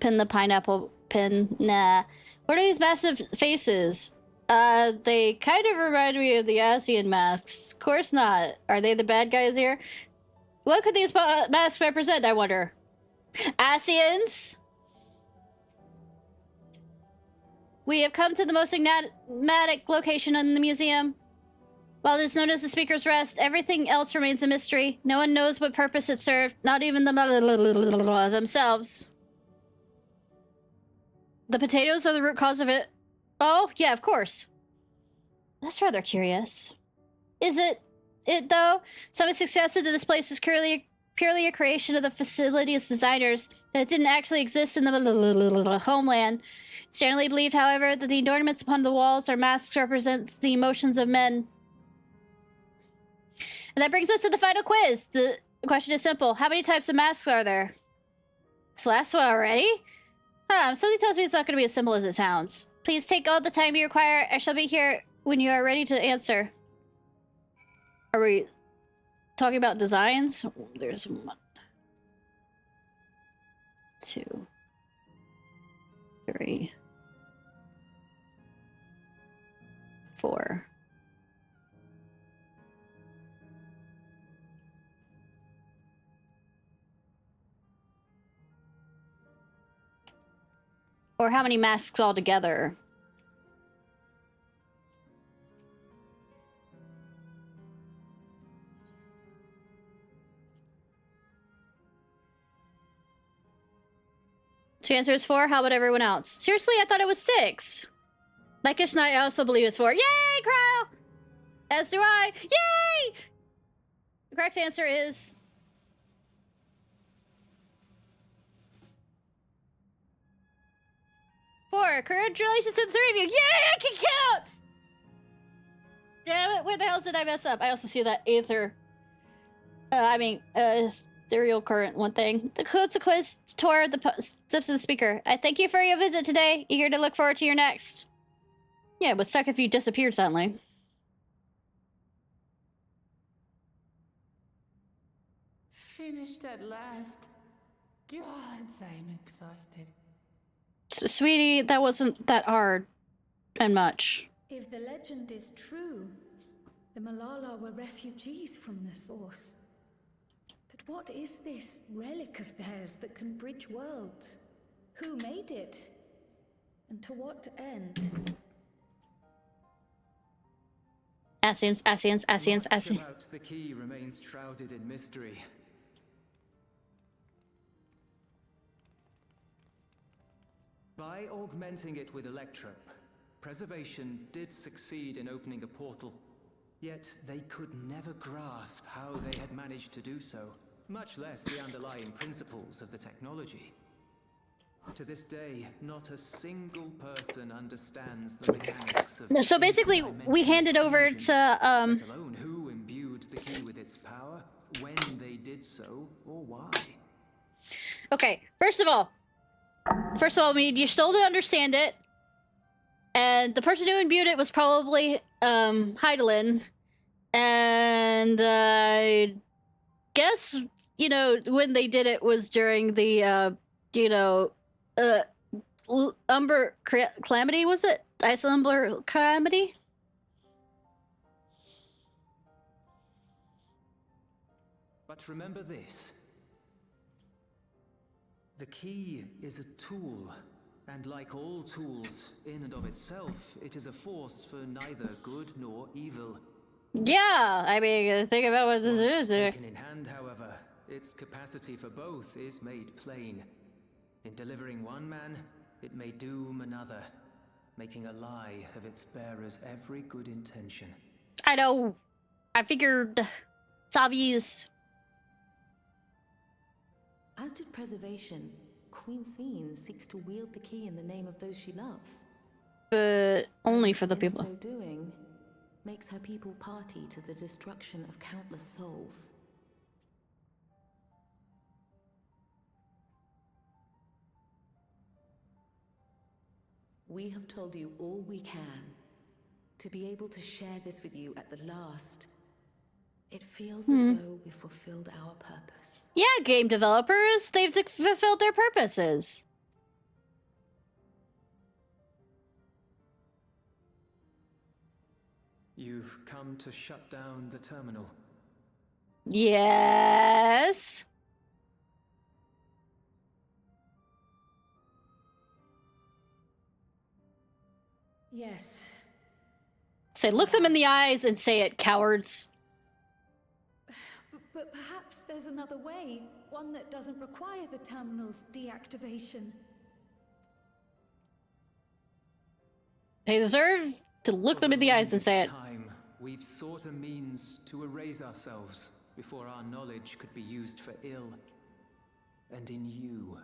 Pin the pineapple pin. Nah. What are these massive faces? They kind of remind me of the Asian masks. Of course not. Are they the bad guys here? What could these masks represent, I wonder? Asians? We have come to the most enigmatic location in the museum. While it is known as the Speaker's Rest, everything else remains a mystery. No one knows what purpose it served, not even themselves. The potatoes are the root cause of it. Oh, yeah, of course. That's rather curious. Is it though? Some have suggested that this place is purely a creation of the facility's designers, that it didn't actually exist in the homeland. It's generally believed, however, that the adornments upon the walls or masks represents the emotions of men. And that brings us to the final quiz. The question is simple. How many types of masks are there? It's the last one already? Something tells me it's not going to be as simple as it sounds. Please take all the time you require. I shall be here when you are ready to answer. Are we talking about designs? There's 1, 2, 3, 4. Or how many masks altogether? So the answer is 4. How about everyone else? Seriously, I thought it was 6. Like Ishnai, I also believe it's 4. Yay, Crow! As do I. Yay! The correct answer is 4. Congratulations to the 3 of you. Yay, I can count! Damn it, where the hell did I mess up? I also see that Aether. Ethereal current one thing. The consequence toward the steps of the speaker. I thank you for your visit today. Eager to look forward to your next. Yeah, it would suck if you disappeared suddenly. Finished at last. Gods, I'm exhausted. So, sweetie, that wasn't that hard. And much. If the legend is true, the Malala were refugees from the source. But what is this relic of theirs that can bridge worlds? Who made it? And to what end? Asians. Much about the key remains shrouded in mystery. By augmenting it with Electrope, Preservation did succeed in opening a portal. Yet they could never grasp how they had managed to do so, much less the underlying principles of the technology. To this day, not a single person understands the mechanics of... So basically, we handed over to, let alone who imbued the key with its power, when they did so, or why. Okay, first of all, we need you still to understand it. And the person who imbued it was probably, Heidelin. And, I guess, you know, when they did it was during the, Umber Calamity, was it? Umber Calamity? But remember this. The key is a tool, and like all tools, in and of itself, it is a force for neither good nor evil. Yeah, I mean, think about what this is. Taken in hand, however, its capacity for both is made plain. In delivering one man, it may doom another, making a lie of its bearer's every good intention. I know. I figured. It's obvious. As did Preservation, Queen Sveen seeks to wield the key in the name of those she loves. But only for the people. In so doing, makes her people party to the destruction of countless souls. We have told you all we can. To be able to share this with you at the last, it feels as though we fulfilled our purpose. Yeah, game developers, they've fulfilled their purposes. You've come to shut down the terminal. Yes. Yes. Say, look them in the eyes and say it, cowards. But perhaps there's another way, one that doesn't require the terminal's deactivation. They deserve to look them in the eyes and say it. We've sought a means to erase ourselves before our knowledge could be used for ill. And in you,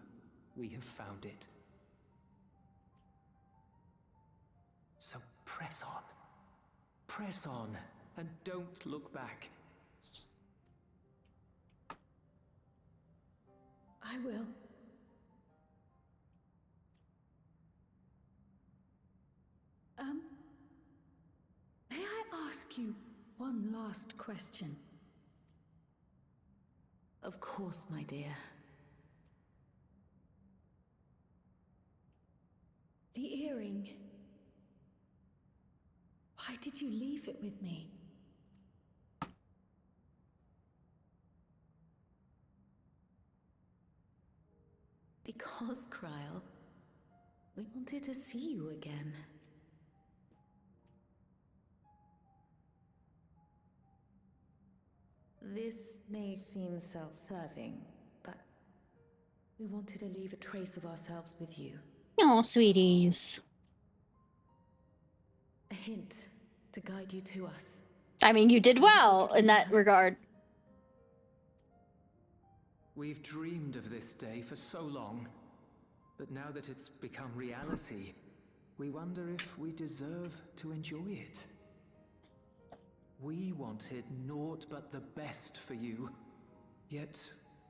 we have found it. So press on. Press on, and don't look back. I will. May I ask you one last question? Of course, my dear. The earring. Why did you leave it with me? Because, Kryl, We wanted to see you again. This may seem self-serving, but we wanted to leave a trace of ourselves with you. Oh, sweeties. A hint to guide you to us. I mean, you did well in that regard. We've dreamed of this day for so long, but now that it's become reality, we wonder if we deserve to enjoy it. We wanted naught but the best for you, yet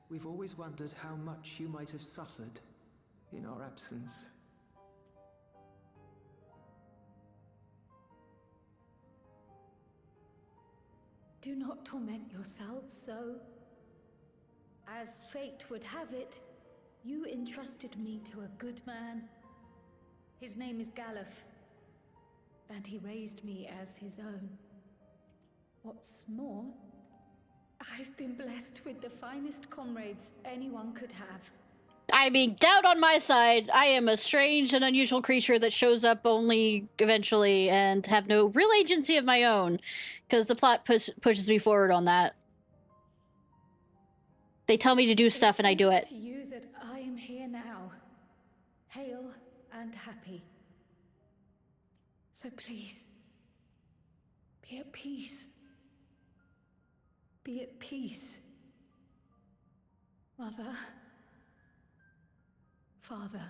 we've always wondered how much you might have suffered in our absence. Do not torment yourselves so. As fate would have it, you entrusted me to a good man. His name is Galuf, and he raised me as his own. What's more, I've been blessed with the finest comrades anyone could have. I mean, doubt on my side. I am a strange and unusual creature that shows up only eventually and have no real agency of my own, because the plot pushes me forward on that. They tell me to do stuff and I do it. To you that I am here now, hale and happy. So please, be at peace. Be at peace. Mother. Father.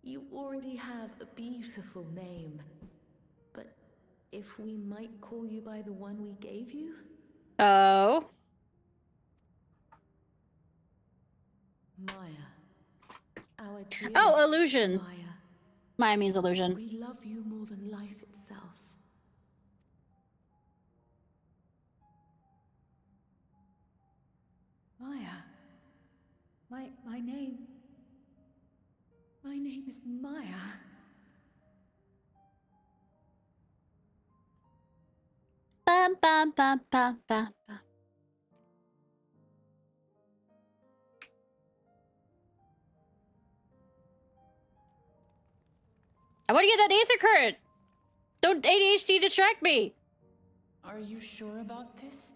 You already have a beautiful name, but if we might call you by the one we gave you? Oh? Maya. Our dear Oh, illusion. Maya. Maya means illusion. We love you more than life itself. Maya. My name. My name is Maya. Bum, bum, bum, bum, bum, bum. I want to get that ether current! Don't ADHD distract me! Are you sure about this?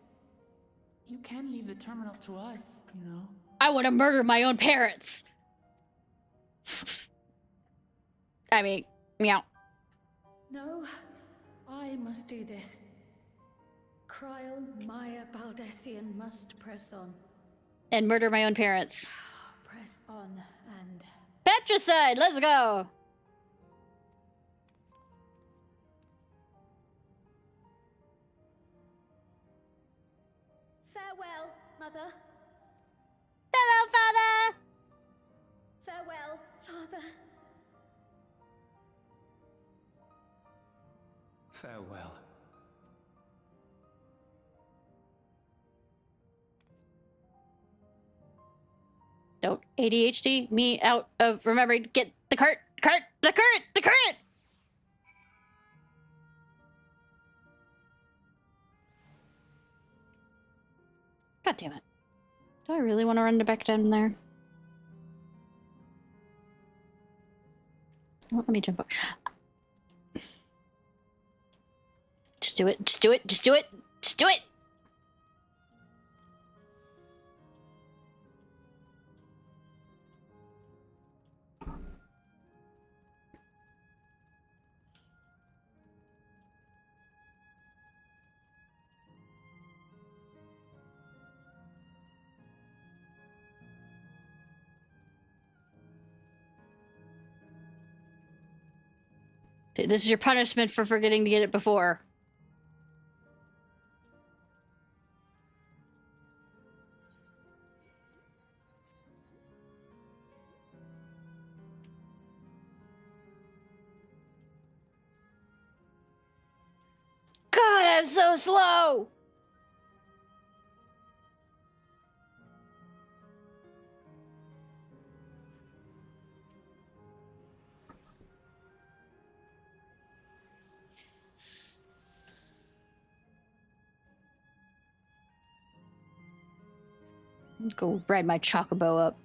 You can leave the terminal to us, you know. I want to murder my own parents! I mean, meow. No, I must do this. Kryl Maya Baldessian must press on. And murder my own parents. Press on and... Patricide, let's go! Farewell, Mother. Hello, Father! Farewell, Father. Farewell. Don't ADHD me out of remembering to get the cart! The current! God damn it. Do I really want to run back down there? Let me jump up. Just do it. Just do it. Just do it. Just do it. This is your punishment for forgetting to get it before. God, I'm so slow! Go ride my chocobo up.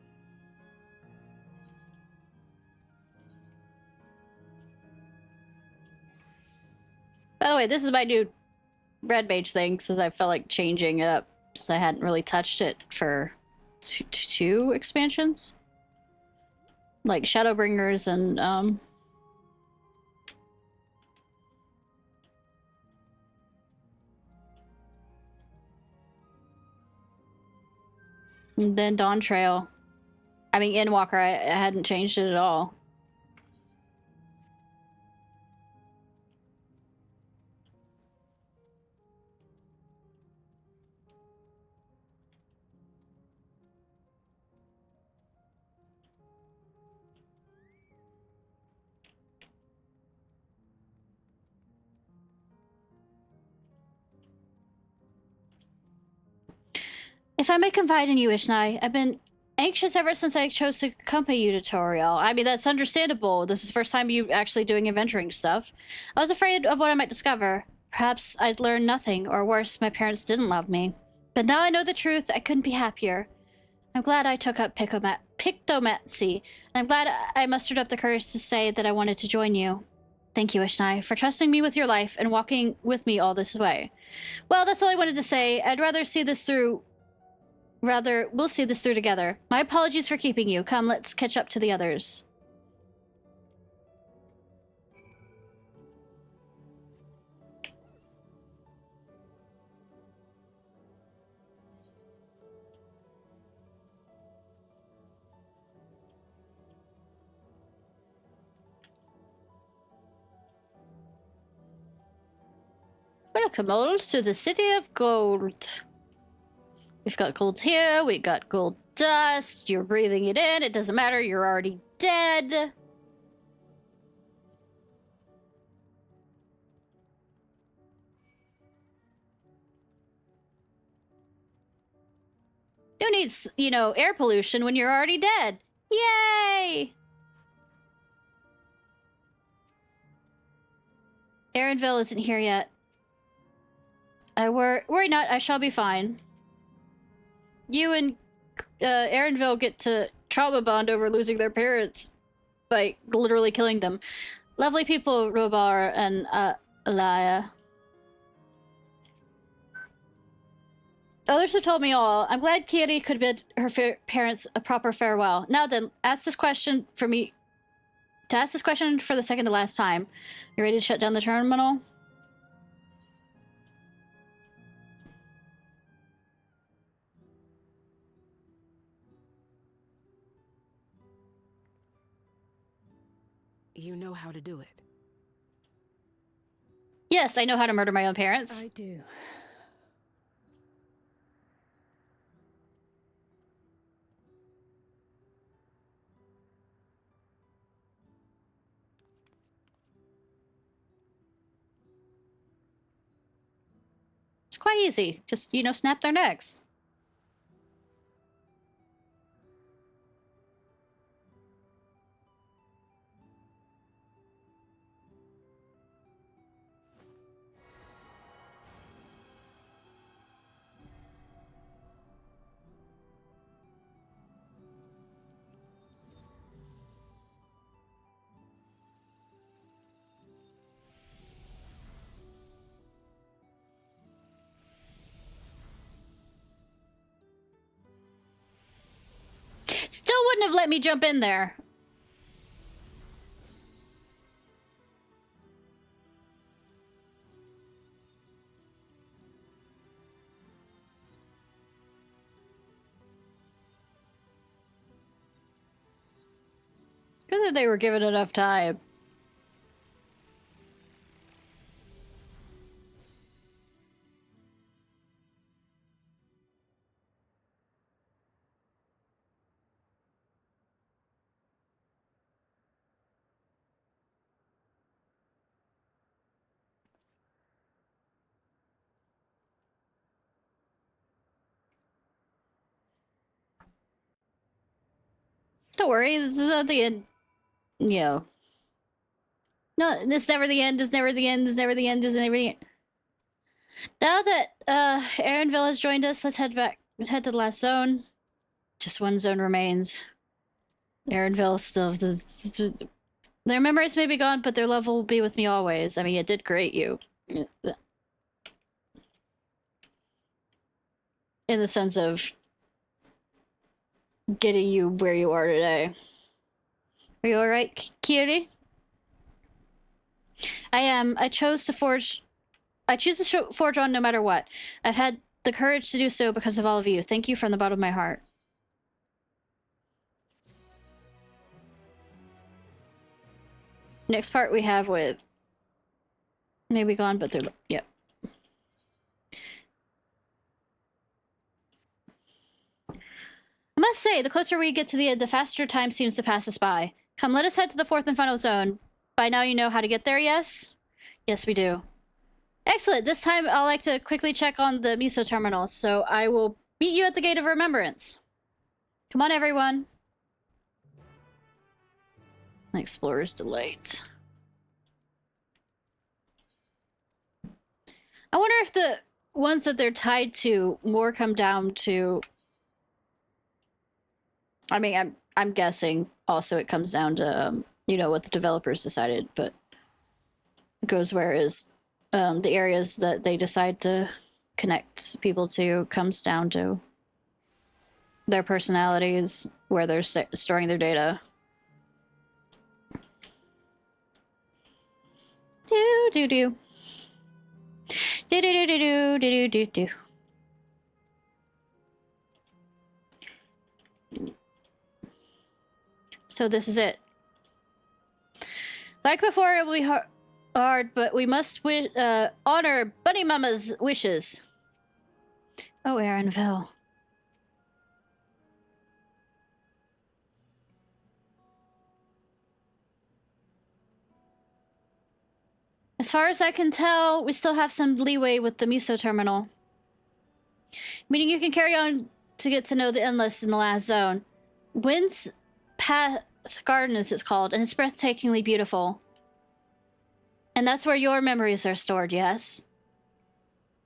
By the way, this is my new red mage thing, since I felt like changing it up, since I hadn't really touched it for two expansions. Like Shadowbringers and, and then Dawn Trail. I mean, Endwalker, I hadn't changed it at all. If I may confide in you, Ishnai, I've been anxious ever since I chose to accompany you to Toriel. I mean, that's understandable. This is the first time you actually doing adventuring stuff. I was afraid of what I might discover. Perhaps I'd learn nothing, or worse, my parents didn't love me. But now I know the truth, I couldn't be happier. I'm glad I took up Pictomancy, and I'm glad I mustered up the courage to say that I wanted to join you. Thank you, Ishnai, for trusting me with your life and walking with me all this way. Well, that's all I wanted to say. I'd rather see this through... we'll see this through together. My apologies for keeping you. Come, let's catch up to the others. Welcome all to the City of Gold. We've got gold here, we got gold dust, you're breathing it in, it doesn't matter, you're already dead. Who needs, you know, air pollution when you're already dead? Yay! Aaronville isn't here yet. Worry not, I shall be fine. You and Aaronville get to trauma bond over losing their parents by literally killing them. Lovely people, Robar and Elia. Others have told me all. I'm glad Kiri could bid her parents a proper farewell. Now then, ask this question for me. To ask this question for the second to last time. You ready to shut down the terminal? You know how to do it. Yes, I know how to murder my own parents. I do. It's quite easy. Just, you know, snap their necks. Still wouldn't have let me jump in there. Good that they were given enough time. Don't worry, this is not the end. You know. No, it's never the end, it's never the end, it's never the end, it's never the end. Now that Aaronville has joined us, let's head back. Let's head to the last zone. Just one zone remains. Aaronville still... Their memories may be gone, but their love will be with me always. I mean, it did create you. In the sense of getting you where you are today. Are you alright, cutie? I am. I choose to forge on no matter what. I've had the courage to do so because of all of you. Thank you from the bottom of my heart. Next part we have with... Maybe gone, but they're... Yep. I must say, the closer we get to the end, the faster time seems to pass us by. Come, let us head to the fourth and final zone. By now you know how to get there, yes? Yes, we do. Excellent. This time I'll like to quickly check on the Miso terminal, so I will meet you at the Gate of Remembrance. Come on, everyone. Explorer's Delight. I wonder if the ones that they're tied to more come down to... I mean, I'm guessing also it comes down to, you know, what the developers decided, but it goes where is the areas that they decide to connect people to comes down to their personalities, where they're storing their data. Do-do-do. Do-do-do-do-do-do-do-do. So this is it. Like before, it will be hard, but we must honor Bunny Mama's wishes. Oh, Aaronville. As far as I can tell, we still have some leeway with the Miso terminal. Meaning you can carry on to get to know the Endless in the last zone. Wind's Path Garden, as it's called, and it's breathtakingly beautiful. And that's where your memories are stored, yes?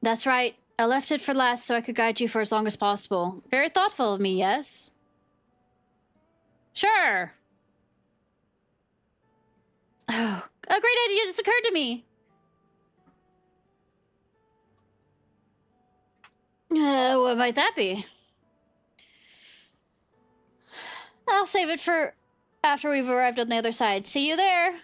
That's right. I left it for last so I could guide you for as long as possible. Very thoughtful of me, yes? Sure! Oh, a great idea just occurred to me! What might that be? I'll save it for after we've arrived on the other side. See you there!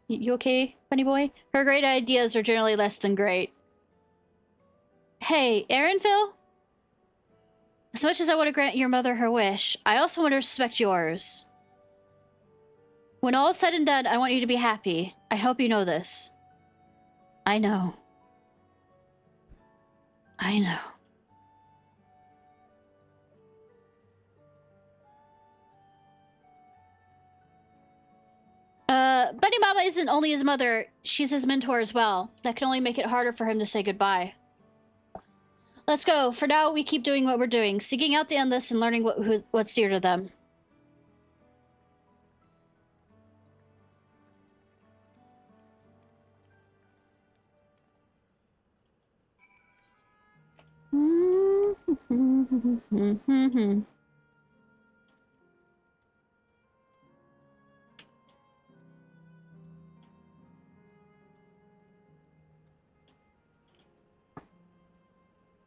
You okay, bunny boy? Her great ideas are generally less than great. Hey, Aaronville? As much as I want to grant your mother her wish, I also want to respect yours. When all is said and done, I want you to be happy. I hope you know this. I know. I know. Bunny Mama isn't only his mother, she's his mentor as well. That can only make it harder for him to say goodbye. Let's go. For now, we keep doing what we're doing, seeking out the Endless and learning what's dear to them.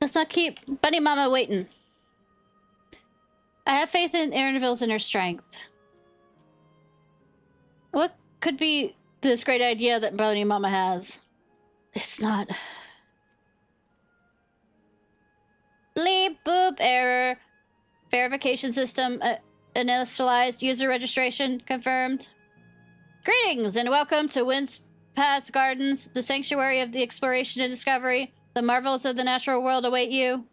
Let's not keep Bunny Mama waiting. I have faith in Aaronville's inner strength. What could be this great idea that Bunny Mama has? It's not... Bleep boop error. Verification system initialized. User registration confirmed. Greetings and welcome to Wind's Path Gardens, the sanctuary of the exploration and discovery. The marvels of the natural world await you.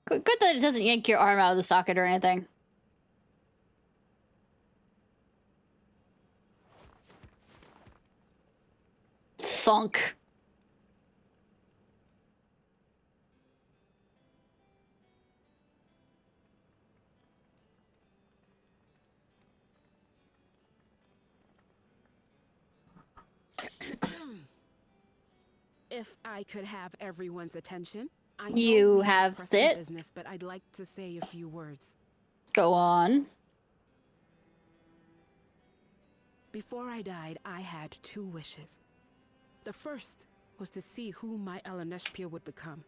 Good that it doesn't yank your arm out of the socket or anything. Thunk. If I could have everyone's attention, I know You we have pressing it. business, but I'd like to say a few words. Go on. Before I died, I had 2 wishes. The first was to see who my Eleneshpia would become.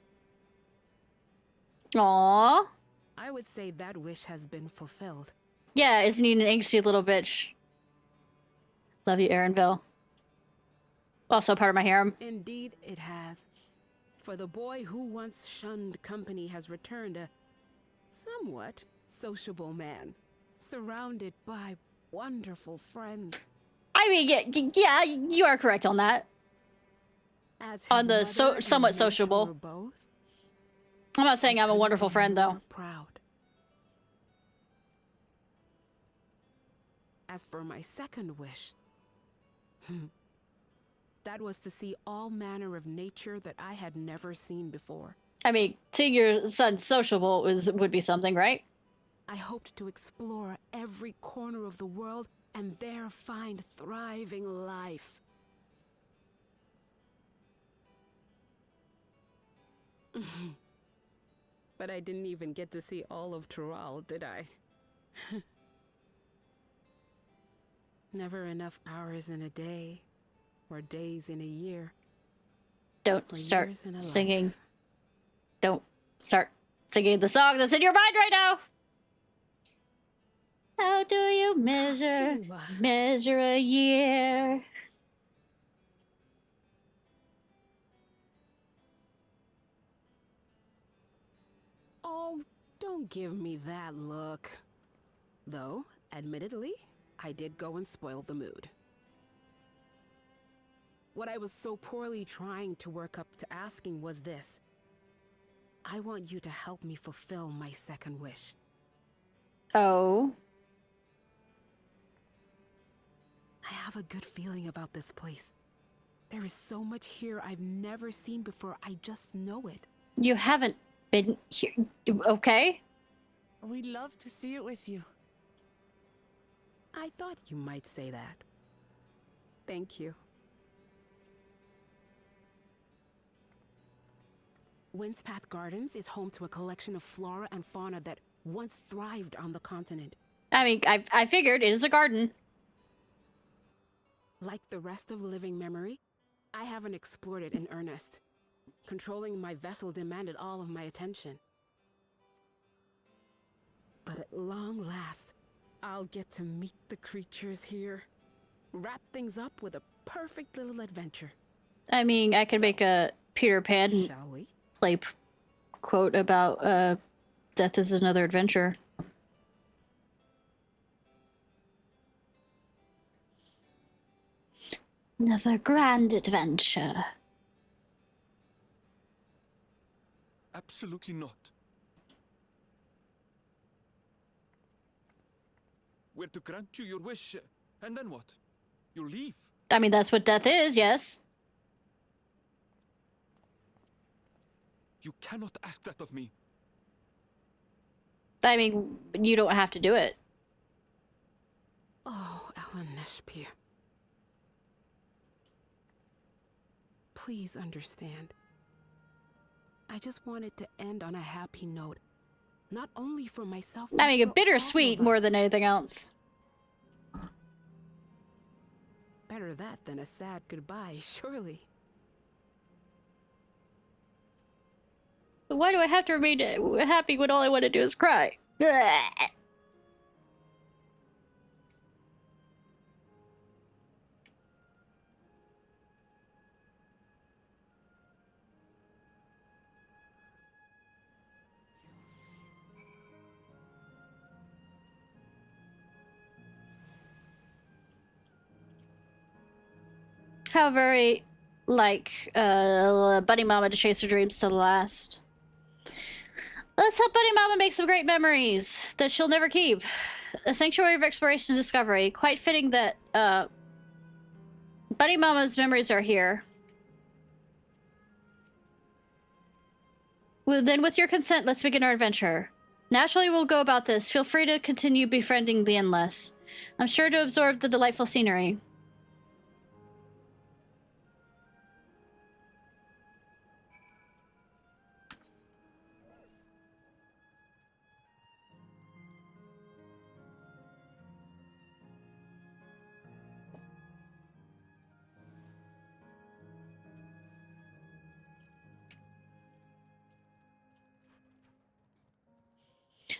Aww. I would say that wish has been fulfilled. Yeah, isn't he an angsty little bitch? Love you, Aaronville. Also part of my harem. Indeed, it has. For the boy who once shunned company has returned a somewhat sociable man, surrounded by wonderful friends. I mean, yeah, you are correct on that. As On the his mother somewhat and mentor sociable. were both, I'm not saying I'm a couldn't wonderful be friend, though. more proud. As for my second wish, that was to see all manner of nature that I had never seen before. I mean, seeing your son sociable would be something, right? I hoped to explore every corner of the world and there find thriving life. But I didn't even get to see all of Tural, did I? Never enough hours in a day, or days in a year. Don't start singing. Don't start singing the song that's in your mind right now. How do you measure a year? Oh, don't give me that look. Though, admittedly, I did go and spoil the mood. What I was so poorly trying to work up to asking was this. I want you to help me fulfill my second wish. Oh. I have a good feeling about this place. There is so much here I've never seen before, I just know it. You haven't been here, okay? We'd love to see it with you. I thought you might say that. Thank you. Windspath Gardens is home to a collection of flora and fauna that once thrived on the continent. I mean, I figured it is a garden. Like the rest of living memory, I haven't explored it in earnest. Controlling my vessel demanded all of my attention. But at long last, I'll get to meet the creatures here. Wrap things up with a perfect little adventure. I mean, I could make a Peter Pan Shall we? play quote about death is another adventure. Another grand adventure. Absolutely not. We're to grant you your wish, and then what? You leave? I mean, that's what death is, yes. You cannot ask that of me. I mean, you don't have to do it. Oh, Eleneshpia. Please understand. I just wanted to end on a happy note. Not only for myself, I mean, a but for bittersweet all of more us. than anything else. Better that than a sad goodbye, surely. But why do I have to remain happy when all I want to do is cry? Blech. How very like Bunny Mama to chase her dreams to the last. Let's help Bunny Mama make some great memories that she'll never keep. A sanctuary of exploration and discovery. Quite fitting that Bunny Mama's memories are here. Well, then, with your consent, let's begin our adventure. Naturally, we'll go about this. Feel free to continue befriending the Endless. I'm sure to absorb the delightful scenery.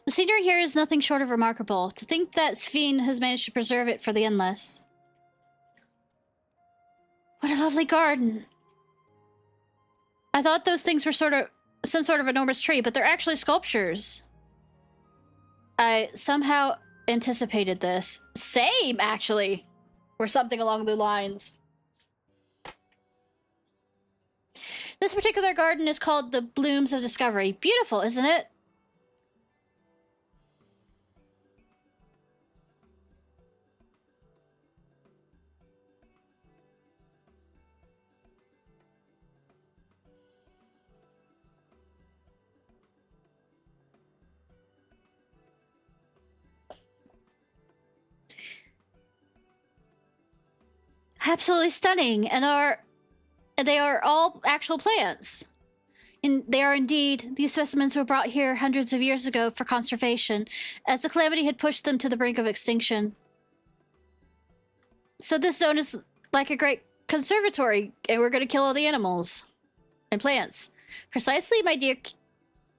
The scenery here is nothing short of remarkable. To think that Sphene has managed to preserve it for the Endless. What a lovely garden. I thought those things were some sort of enormous tree, but they're actually sculptures. I somehow anticipated this. Same, actually. Or something along the lines. This particular garden is called the Blooms of Discovery. Beautiful, isn't it? Absolutely stunning, and they are all actual plants. And they are indeed. These specimens were brought here hundreds of years ago for conservation, as the calamity had pushed them to the brink of extinction. So this zone is like a great conservatory, and we're going to kill all the animals and plants. Precisely, my dear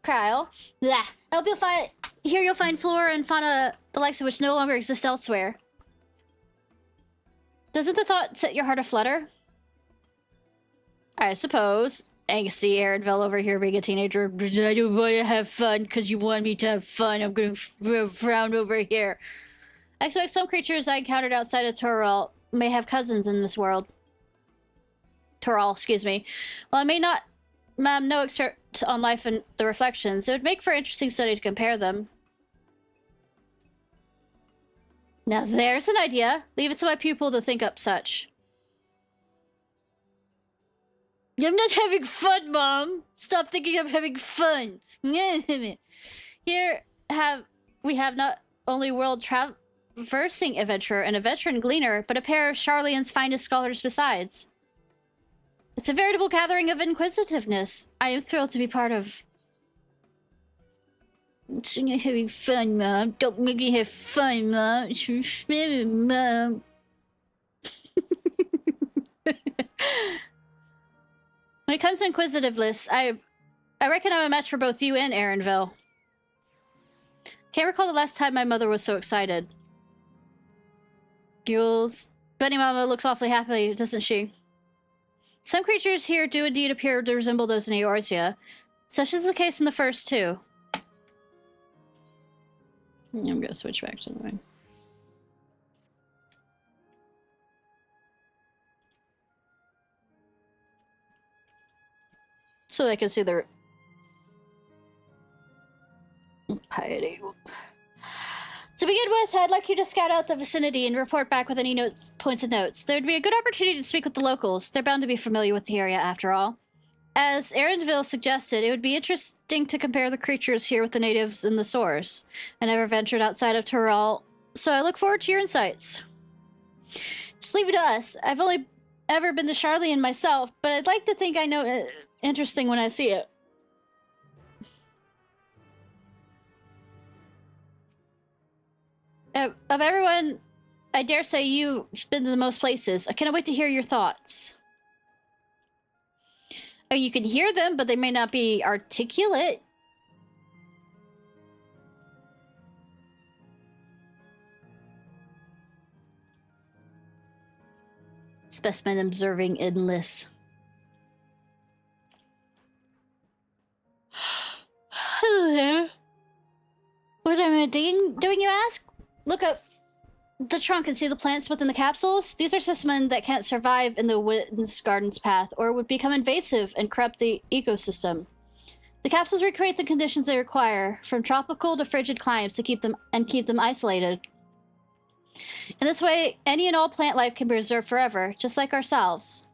Kyle. Blah. I hope you'll find here. You'll find flora and fauna, the likes of which no longer exist elsewhere. Doesn't the thought set your heart aflutter? I suppose. Angsty Arenville over here being a teenager. I don't want to have fun because you want me to have fun. I'm going to frown over here. I expect some creatures I encountered outside of Toril may have cousins in this world. Toril, excuse me. While I may not no expert on life and the reflections, it would make for interesting study to compare them. Now there's an idea. Leave it to my pupil to think up such. I'm not having fun, Mom! Stop thinking I'm having fun! Here we have not only world traversing adventurer and a veteran gleaner, but a pair of Sharlayan's finest scholars besides. It's a veritable gathering of inquisitiveness I am thrilled to be part of. I'm not having fun, Mom. Don't make me have fun, Mom. Mom. When it comes to inquisitiveness, I reckon I'm a match for both you and Arenville. Can't recall the last time my mother was so excited. Gules. Benny Mama looks awfully happy, doesn't she? Some creatures here do indeed appear to resemble those in Eorzea. Such is the case in the first two. I'm gonna switch back to the way. So they can see their piety. To begin with, I'd like you to scout out the vicinity and report back with any points of notes. There would be a good opportunity to speak with the locals. They're bound to be familiar with the area, after all. As Arenville suggested, it would be interesting to compare the creatures here with the natives in the source. I never ventured outside of Toril, so I look forward to your insights. Just leave it to us. I've only ever been to Sharlayan myself, but I'd like to think I know it interesting when I see it. Of everyone, I dare say you've been to the most places. I cannot wait to hear your thoughts. I mean, you can hear them, but they may not be articulate. Specimen observing endless. Hello there. What am I doing, you ask? Look up the trunk and see the plants within the capsules. These are specimens that can't survive in the Witten's Garden's path or would become invasive and corrupt the ecosystem. The capsules recreate the conditions they require, from tropical to frigid climes, to keep them isolated. In this way, any and all plant life can be preserved forever, just like ourselves.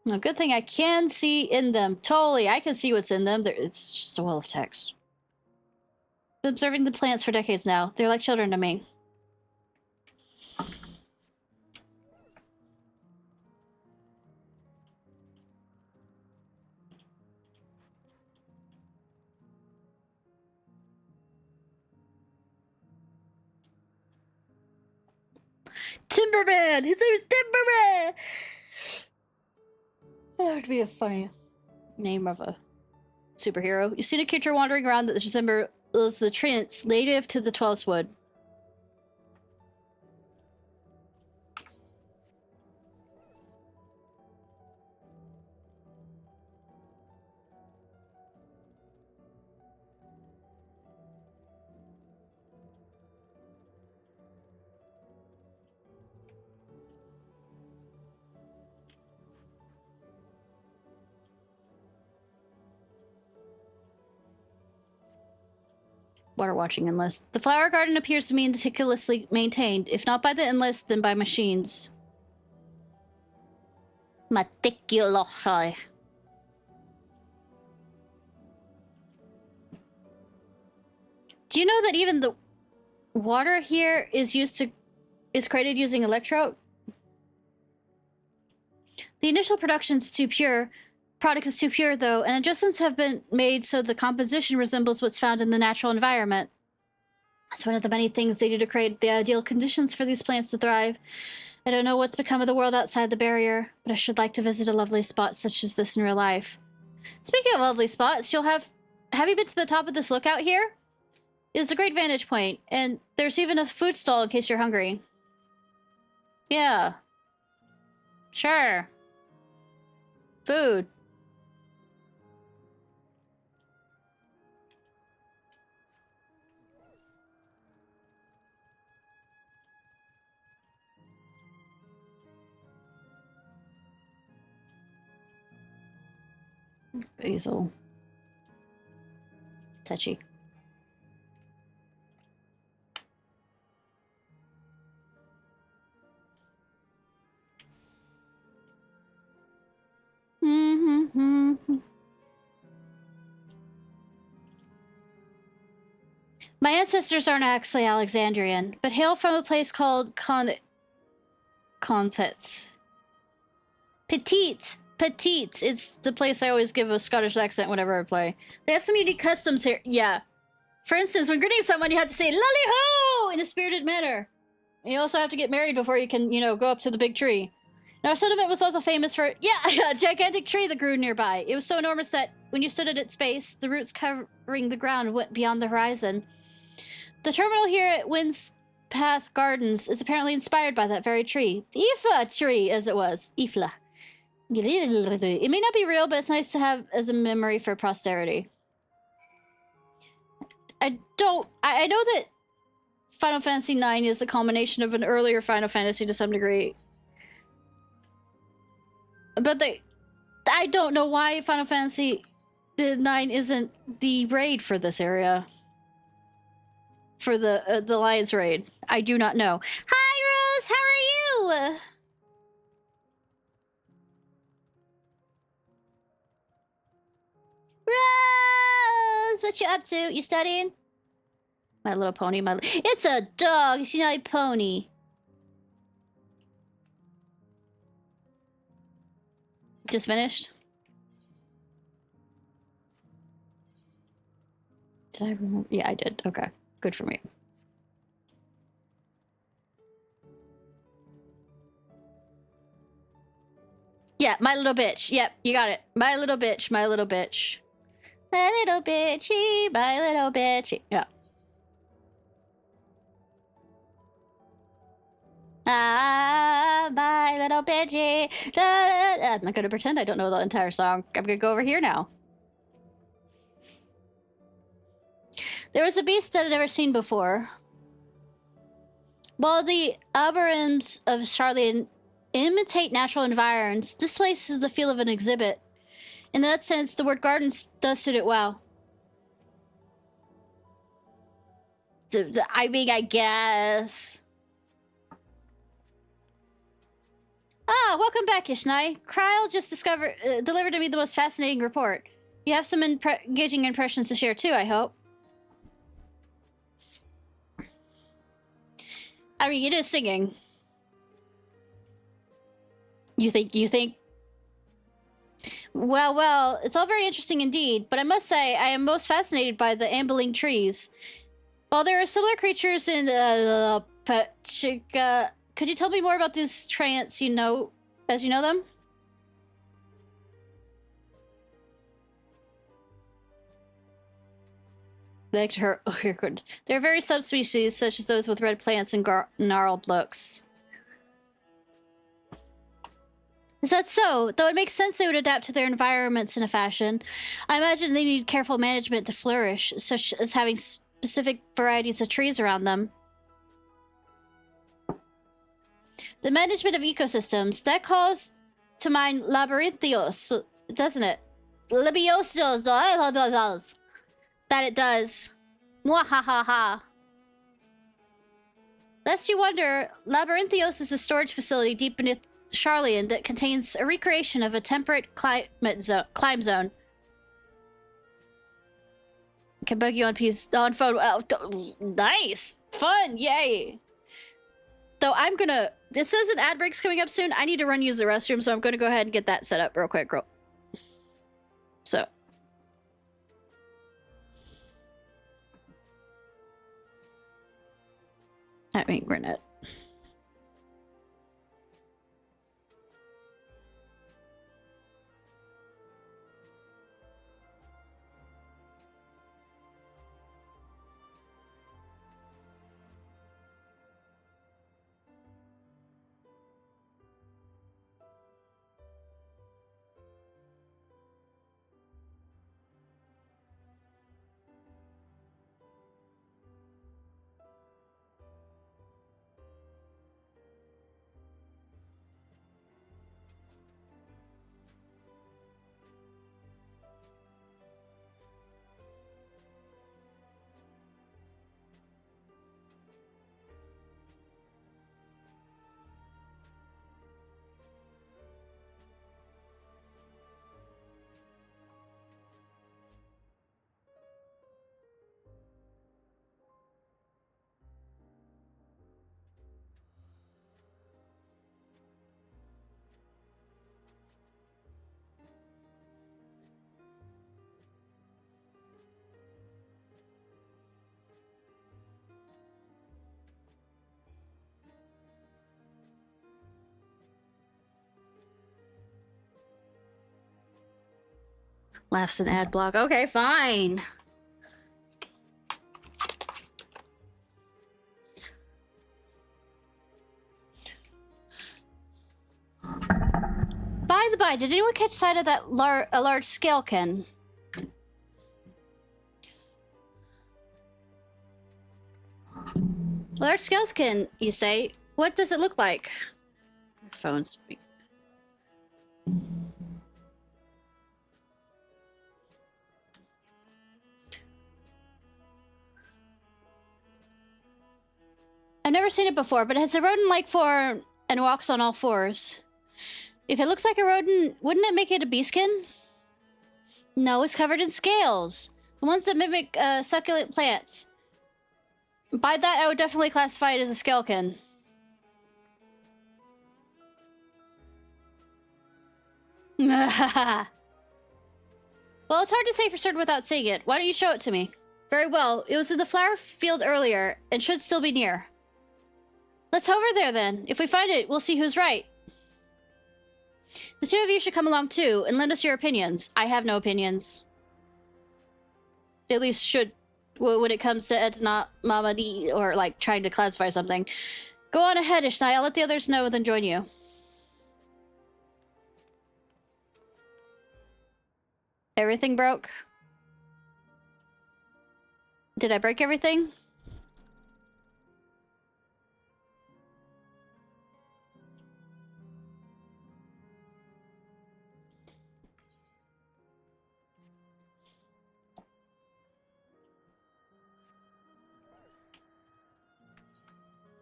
No, good thing I can see in them. Totally, I can see what's in them. It's just a wall of text. Been observing the plants for decades now. They're like children to me. Timberman! His name is Timberman! That would be a funny name of a superhero. You've seen a creature wandering around that resembles the Trance native to the 12th Wood. Water watching enlist. The flower garden appears to be meticulously maintained, if not by the enlist, then by machines. Meticulously. Do you know that even the water here is created using electro? The initial product is too pure, though, and adjustments have been made so the composition resembles what's found in the natural environment. That's one of the many things they do to create the ideal conditions for these plants to thrive. I don't know what's become of the world outside the barrier, but I should like to visit a lovely spot such as this in real life. Speaking of lovely spots, have you been to the top of this lookout here? It's a great vantage point, and there's even a food stall in case you're hungry. Yeah. Sure. Food. Basil. Touchy. My ancestors aren't actually Alexandrian, but hail from a place called Confits. Petite. It's the place I always give a Scottish accent whenever I play. They have some unique customs here. Yeah. For instance, when greeting someone, you have to say "Lally-ho" in a spirited manner. And you also have to get married before you can, go up to the big tree. Now, our settlement was also famous for, a gigantic tree that grew nearby. It was so enormous that when you stood at its base, the roots covering the ground went beyond the horizon. The terminal here at Wind's Path Gardens is apparently inspired by that very tree. The Ifla tree, as it was. Ifla. It may not be real, but it's nice to have as a memory for posterity. I know that Final Fantasy IX is a culmination of an earlier Final Fantasy to some degree. But I don't know why Final Fantasy IX isn't the raid for this area. For the Alliance raid. I do not know. Hi, Rose! How are you? Rose! What you up to? You studying? My Little Pony, it's a dog! She's not a pony. Just finished? Did I remember? Yeah, I did. Okay. Good for me. Yeah, my little bitch. Yep, you got it. My little bitch, my little bitch. My little bitchy, my little bitchy. Yeah. Ah, my little bitchy. I'm not gonna pretend I don't know the entire song. I'm gonna go over here now. There was a beast that I'd never seen before. While the aberrants of Charlian imitate natural environs, this place is the feel of an exhibit. In that sense, the word gardens does suit it well. I mean, I guess. Ah, welcome back, Ishnai. Kryle just delivered to me the most fascinating report. You have some engaging impressions to share too, I hope. I mean, it is singing. You think? Well, it's all very interesting indeed, but I must say I am most fascinated by the ambling trees. While there are similar creatures in Pachika, could you tell me more about these trants you know, as you know them? They're very subspecies, such as those with red plants and gnarled looks. Is that so? Though it makes sense they would adapt to their environments in a fashion. I imagine they need careful management to flourish, such as having specific varieties of trees around them. The management of ecosystems, that calls to mind labyrinthios, doesn't it? Labiosos, that it does. Mwahahaha. Lest you wonder, Labyrinthios is a storage facility deep beneath Charlian that contains a recreation of a temperate climb zone. Can bug you on phone. Oh, nice! Fun! Yay! Though I'm gonna... It says an ad break's coming up soon. I need to run use the restroom, so I'm gonna go ahead and get that set up real quick, girl. So... I mean, Granite. Laughs and ad block. Okay, fine. By the by, did anyone catch sight of that a large scalekin? Large scalekin, you say? What does it look like? Phone's... I've never seen it before, but it has a rodent-like form and walks on all fours. If it looks like a rodent, wouldn't it make it a beastkin? No, it's covered in scales. The ones that mimic succulent plants. By that, I would definitely classify it as a scalekin. Well, it's hard to say for certain without seeing it. Why don't you show it to me? Very well. It was in the flower field earlier, and should still be near. Let's hover there, then. If we find it, we'll see who's right. The two of you should come along, too, and lend us your opinions. I have no opinions. At least should... when it comes to Etna Mamadi, or, like, trying to classify something. Go on ahead, Ishnai. I'll let the others know, then join you. Everything broke? Did I break everything?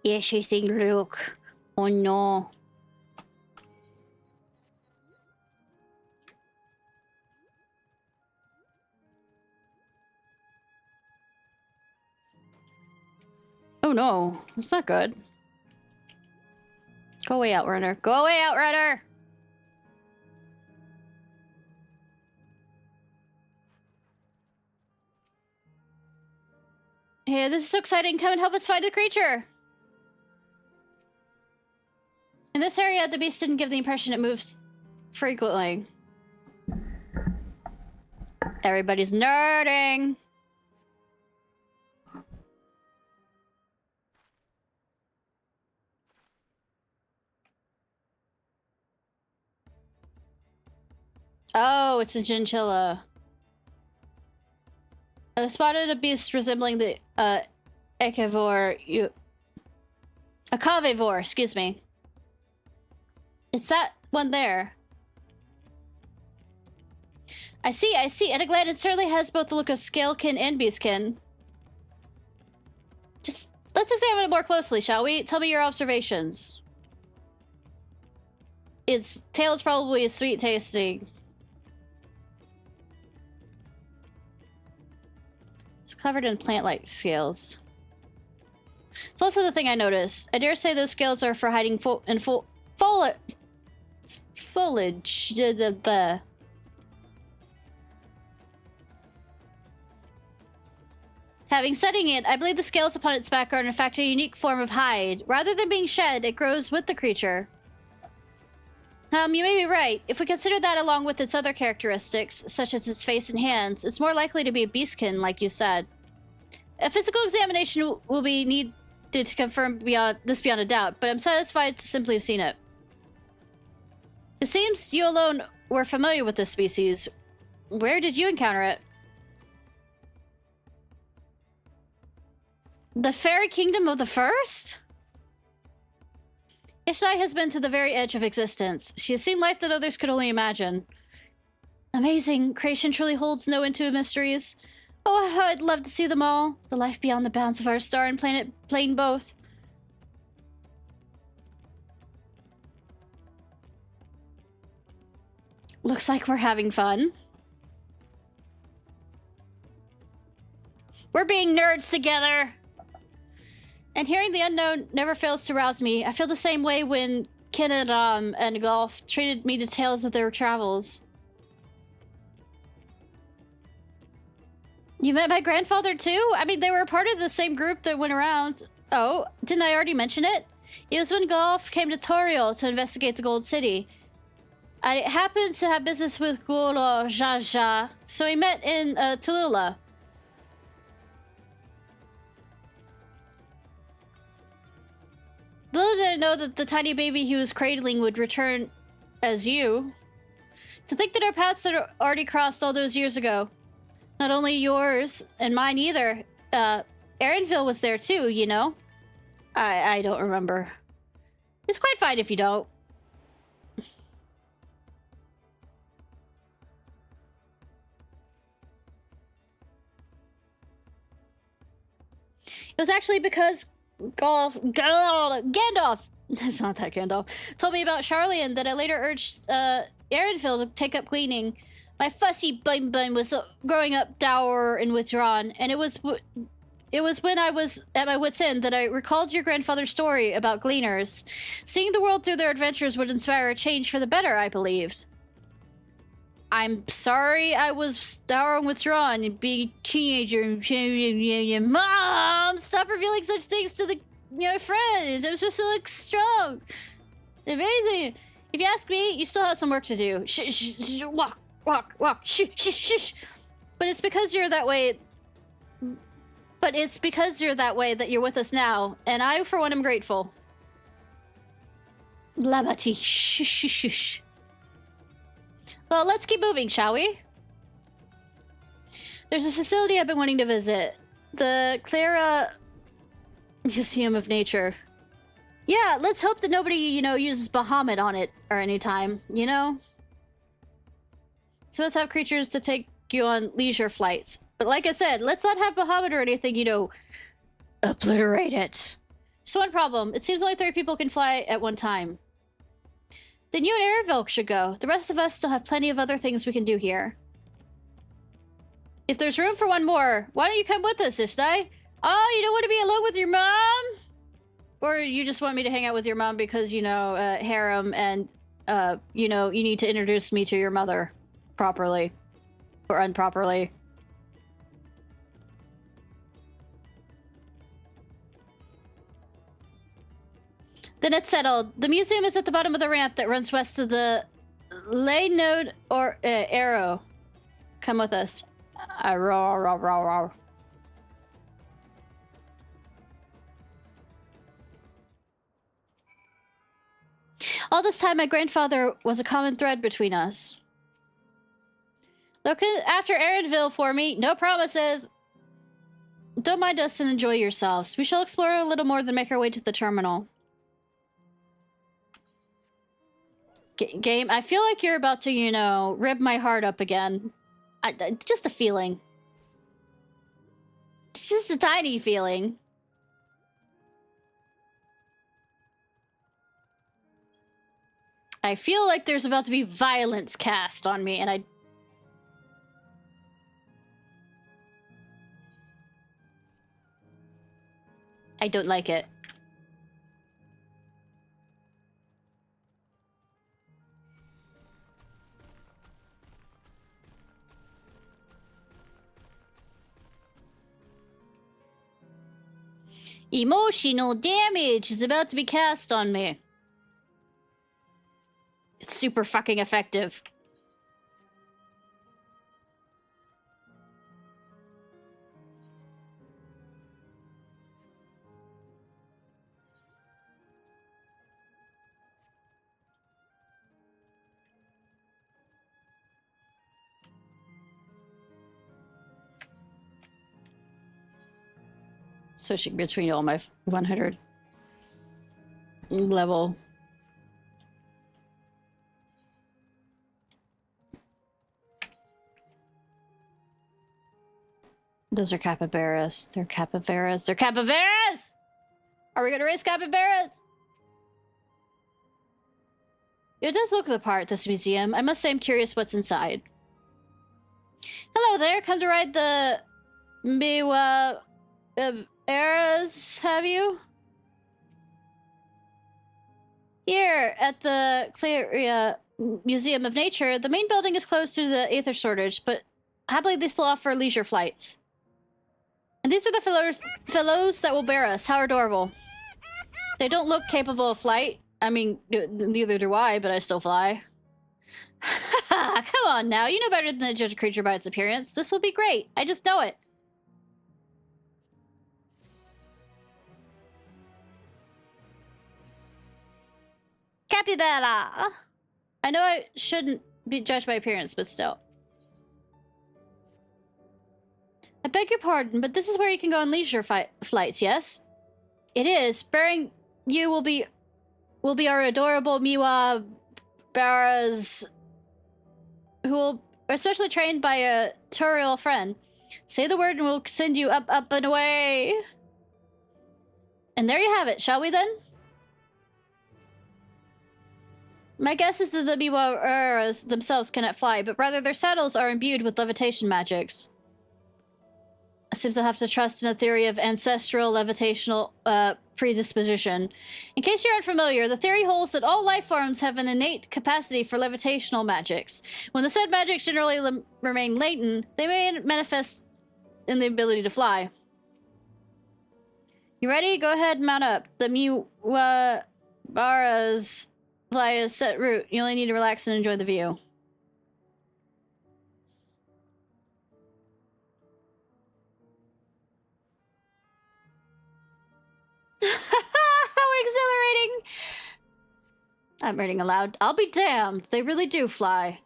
Yes, everything broke. Oh no. Oh no, that's not good. Go away, Outrunner. Go away, Outrunner! Hey, this is so exciting. Come and help us find the creature! In this area, the beast didn't give the impression it moves frequently. Everybody's nerding! Oh, it's a chinchilla. I spotted a beast resembling the, a cavivore, excuse me. It's that one there. I see. At a glance, it certainly has both the look of scalekin and beastkin. Just, let's examine it more closely, shall we? Tell me your observations. Its tail is probably sweet tasting. It's covered in plant-like scales. It's also the thing I noticed. I dare say those scales are for hiding foliage. Having studied it, I believe the scales upon its back are in fact a unique form of hide. Rather than being shed, it grows with the creature. You may be right. If we consider that along with its other characteristics, such as its face and hands, it's more likely to be a beastkin, like you said. A physical examination will be needed to confirm beyond a doubt, but I'm satisfied to simply have seen it. It seems you alone were familiar with this species. Where did you encounter it? The fairy kingdom of the first? Ishnai has been to the very edge of existence. She has seen life that others could only imagine. Amazing. Creation truly holds no end to mysteries. Oh, how I'd love to see them all. The life beyond the bounds of our star and planet plane both. Looks like we're having fun. We're being nerds together. And hearing the unknown never fails to rouse me. I feel the same way when Kinadam and Golf treated me to tales of their travels. You met my grandfather too? I mean, they were a part of the same group that went around. Oh, didn't I already mention it? It was when Golf came to Toriel to investigate the Gold City. I happened to have business with Golo Jaja, so we met in Tallulah. Little did I know that the tiny baby he was cradling would return as you. To think that our paths had already crossed all those years ago. Not only yours and mine either. Erinville was there too, you know? I don't remember. It's quite fine if you don't. It was actually because Gandalf, that's not that Gandalf, told me about Charlian that I later urged Erinville to take up cleaning. My fussy bun was growing up dour and withdrawn, and it was when I was at my wit's end that I recalled your grandfather's story about gleaners. Seeing the world through their adventures would inspire a change for the better, I believed. I'm sorry I was dour and withdrawn and being a teenager. Mom, stop revealing such things to the friends. I'm supposed to look strong. Amazing. If you ask me, you still have some work to do. Walk. Shh. But it's because you're that way. That you're with us now, and I, for one, am grateful. Labati. Shh. Well, let's keep moving, shall we? There's a facility I've been wanting to visit. The Clara Museum of Nature. Yeah, let's hope that nobody, uses Bahamut on it or any time, So let's have creatures to take you on leisure flights. But like I said, let's not have Bahamut or anything, obliterate it. Just one problem. It seems only 3 people can fly at one time. Then you and Erinville should go. The rest of us still have plenty of other things we can do here. If there's room for one more, why don't you come with us, Ishnai? Oh, you don't want to be alone with your mom? Or you just want me to hang out with your mom because, you know, harem and, you know, you need to introduce me to your mother properly. Or improperly. Then it's settled. The museum is at the bottom of the ramp that runs west of the lay node or arrow. Come with us. Raw, raw, raw, raw. All this time, my grandfather was a common thread between us. Look after Aaronville for me. No promises. Don't mind us and enjoy yourselves. We shall explore a little more than make our way to the terminal. Game, I feel like you're about to, you know, rip my heart up again. Just a feeling. Just a tiny feeling. I feel like there's about to be violence cast on me, and I don't like it. Emotional damage is about to be cast on me. It's super fucking effective. Switching between all my 100 level. Those are capybaras. They're capybaras. They're capybaras! Are we gonna raise capybaras? It does look the part, this museum. I must say I'm curious what's inside. Hello there. Come to ride the Miwa eras, have you? Here at the Clearia Museum of Nature, the main building is closed to the aether shortage, but happily they still offer leisure flights. And these are the fellows that will bear us. How adorable. They don't look capable of flight. I mean, neither do I, but I still fly. Come on now, you know better than to judge a creature by its appearance. This will be great. I just know it. Capybara! I know I shouldn't be judged by appearance, but still. I beg your pardon, but this is where you can go on leisure flights, yes? It is. Bearing you will be our adorable Miwa Baras, who will especially trained by a Turiel friend. Say the word and we'll send you up, up, and away. And there you have it, shall we then? My guess is that the Miwa themselves cannot fly, but rather their saddles are imbued with levitation magics. It seems I'll have to trust in a theory of ancestral levitational predisposition. In case you're unfamiliar, the theory holds that all life forms have an innate capacity for levitational magics. When the said magics generally remain latent, they may manifest in the ability to fly. You ready? Go ahead and mount up. The Miwabaras fly a set route. You only need to relax and enjoy the view. How exhilarating! I'm reading aloud. I'll be damned. They really do fly.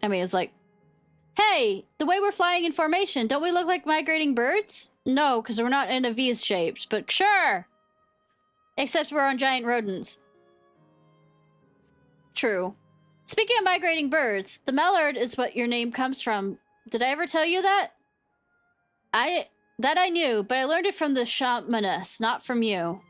I mean, it's like, hey, the way we're flying in formation, don't we look like migrating birds? No, because we're not in a V shaped, but sure! Except we're on giant rodents. True. Speaking of migrating birds, the mallard is what your name comes from. Did I ever tell you that? That I knew, but I learned it from the shamaness, not from you.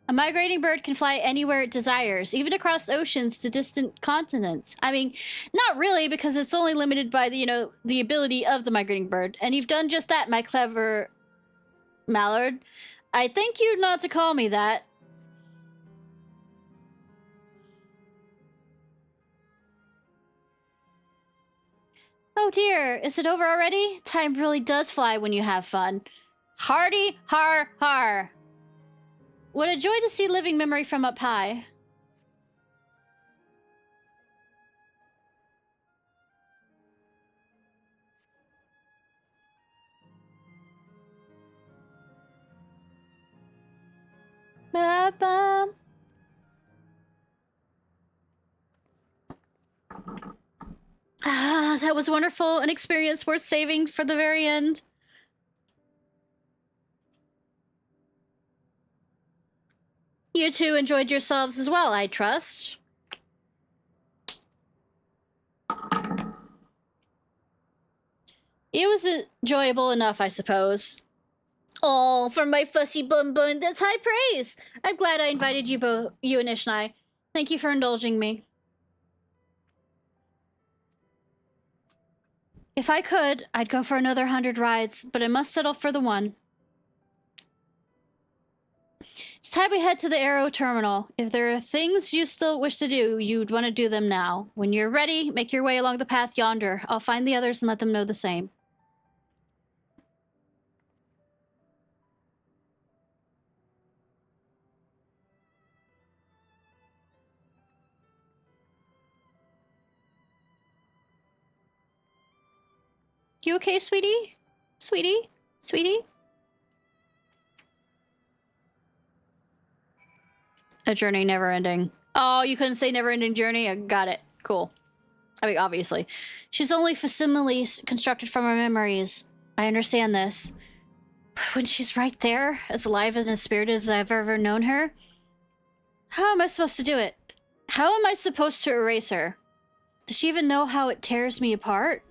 A migrating bird can fly anywhere it desires, even across oceans to distant continents. I mean, not really, because it's only limited by the, the ability of the migrating bird. And you've done just that, my clever mallard. I thank you not to call me that. Oh dear, is it over already? Time really does fly when you have fun. Hardy har har. What a joy to see living memory from up high. Ba-ba. Ah, that was wonderful. An experience worth saving for the very end. You two enjoyed yourselves as well, I trust. It was enjoyable enough, I suppose. Oh, for my fussy bun bun, that's high praise. I'm glad I invited you both, you and Ishnai. Thank you for indulging me. If I could, I'd go for another 100 rides, but I must settle for the one. It's time we head to the Aero Terminal. If there are things you still wish to do, you'd want to do them now. When you're ready, make your way along the path yonder. I'll find the others and let them know the same. You okay, sweetie? Sweetie? Sweetie? A journey never ending. Oh, you couldn't say never ending journey? I got it. Cool. I mean, obviously. She's only facsimile constructed from our memories. I understand this. But when she's right there, as alive and as spirited as I've ever known her, how am I supposed to do it? How am I supposed to erase her? Does she even know how it tears me apart?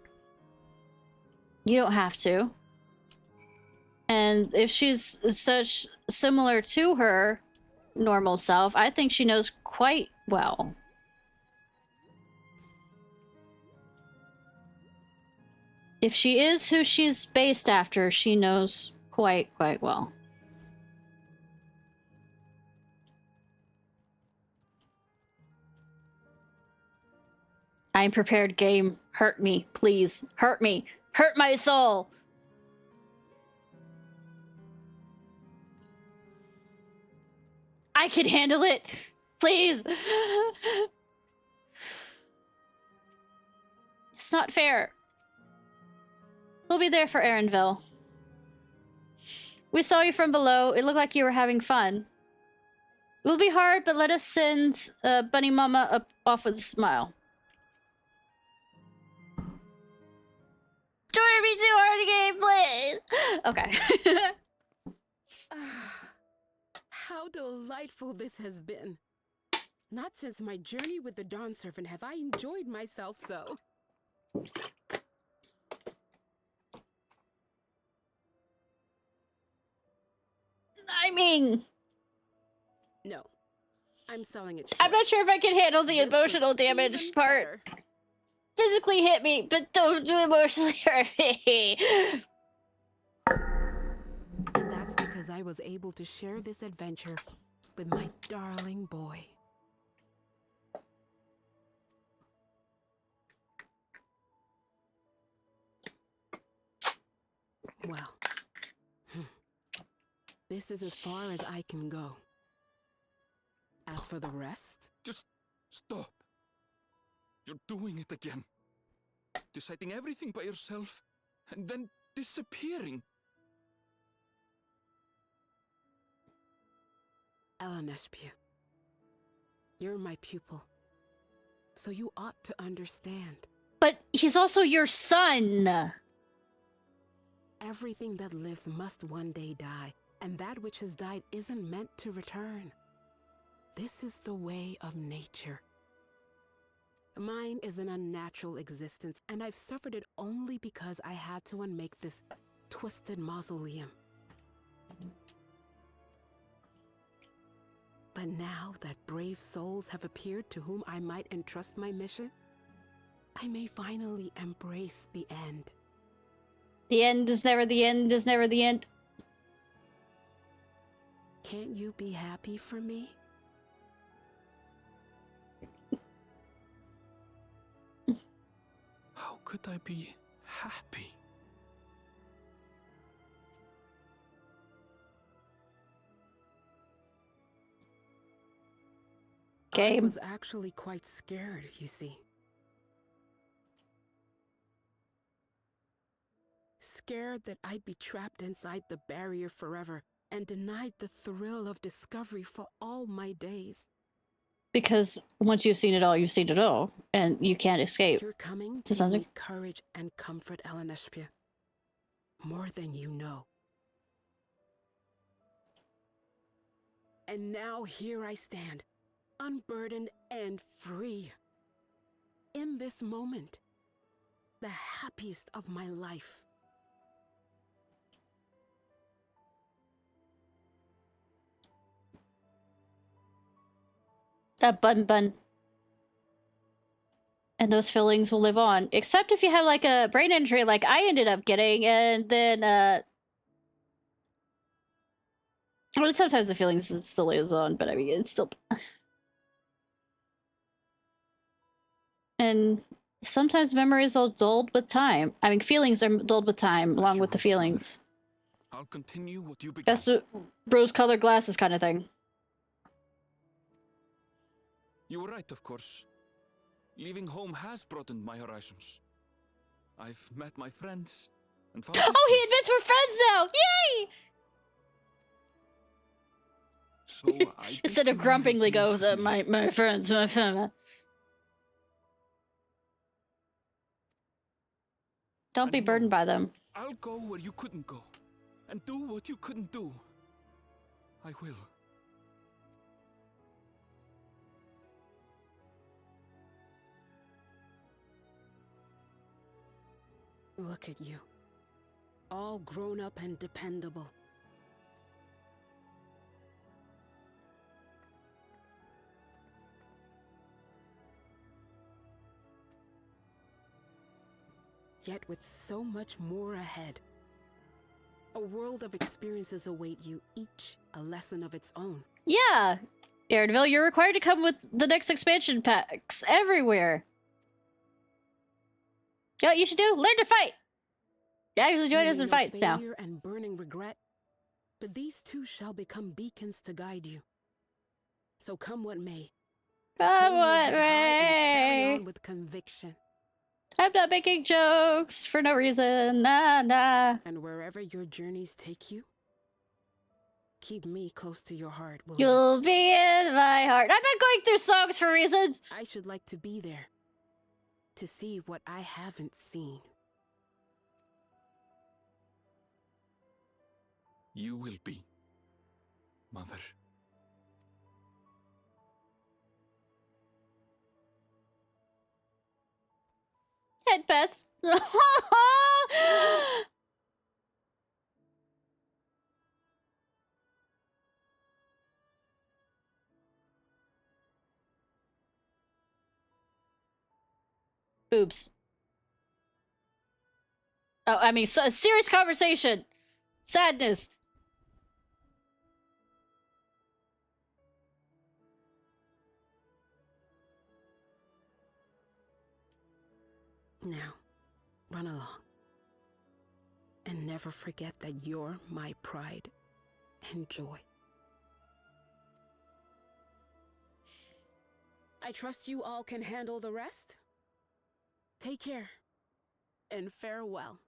You don't have to. And if she's such similar to her normal self, I think she knows quite well. If she is who she's based after, she knows quite well. I'm prepared, game. Hurt me, please. Hurt me. Hurt my soul! I can handle it! Please! It's not fair. We'll be there for Erinville. We saw you from below. It looked like you were having fun. It will be hard, but let us send Bunny Mama up off with a smile. Don't be too hard to game, please! Okay. How delightful this has been. Not since my journey with the Dawn Servant have I enjoyed myself so. I mean... No. I'm selling it short. I'm not sure if I can handle the emotional damage part. Better. Physically hit me, but don't do emotionally hurt me. And that's because I was able to share this adventure with my darling boy. Well, this is as far as I can go. As for the rest... Just stop. You're doing it again. Deciding everything by yourself, and then disappearing. Eleneshpia, you're my pupil, so you ought to understand. But he's also your son. Everything that lives must one day die, and that which has died isn't meant to return. This is the way of nature. Mine is an unnatural existence, and I've suffered it only because I had to unmake this twisted mausoleum. But now that brave souls have appeared to whom I might entrust my mission, I may finally embrace the end. The end is never the end is never the end. Can't you be happy for me? How could I be happy? I was actually quite scared, you see. Scared that I'd be trapped inside the barrier forever and denied the thrill of discovery for all my days. Because once you've seen it all, you've seen it all, and you can't escape. Your coming to gave something. me courage and comfort, Eleneshpia. More than you know. And now here I stand, unburdened and free. In this moment, the happiest of my life. That bun. And those feelings will live on. Except if you have like a brain injury like I ended up getting, and then well, sometimes the feelings still lives on, but I mean it's still and sometimes memories are dulled with time. I mean feelings are dulled with time along with the feelings. I'll continue what you began. That's what rose-colored glasses kind of thing. You were right, of course. Leaving home has broadened my horizons. I've met my friends and found this Oh, he place. admits we're friends now! Yay! So I Instead of bet you leave grumpily in peace goes, with me. my friends, my friend. Don't be burdened by them. I'll go where you couldn't go, and do what you couldn't do. I will. Look at you. All grown up and dependable. Yet with so much more ahead. A world of experiences await you, each a lesson of its own. Yeah, Aaronville, you're required to come with the next expansion packs everywhere. You know what you should do? Learn to fight! Actually join You us may in know fights now. failure and burning regret, but these too shall become beacons to guide you. So come what may. Come hold your what head high and carry may. on with conviction. I'm not making jokes for no reason. Nah. And wherever your journeys take you, keep me close to your heart, will you? You'll be in my heart. I'm not going through songs for reasons. I should like to be there, to see what I haven't seen. You will be, Mother. Head pass. Boobs. Oh, I mean, so, a serious conversation. Sadness. Now, run along. And never forget that you're my pride and joy. I trust you all can handle the rest. Take care, and farewell.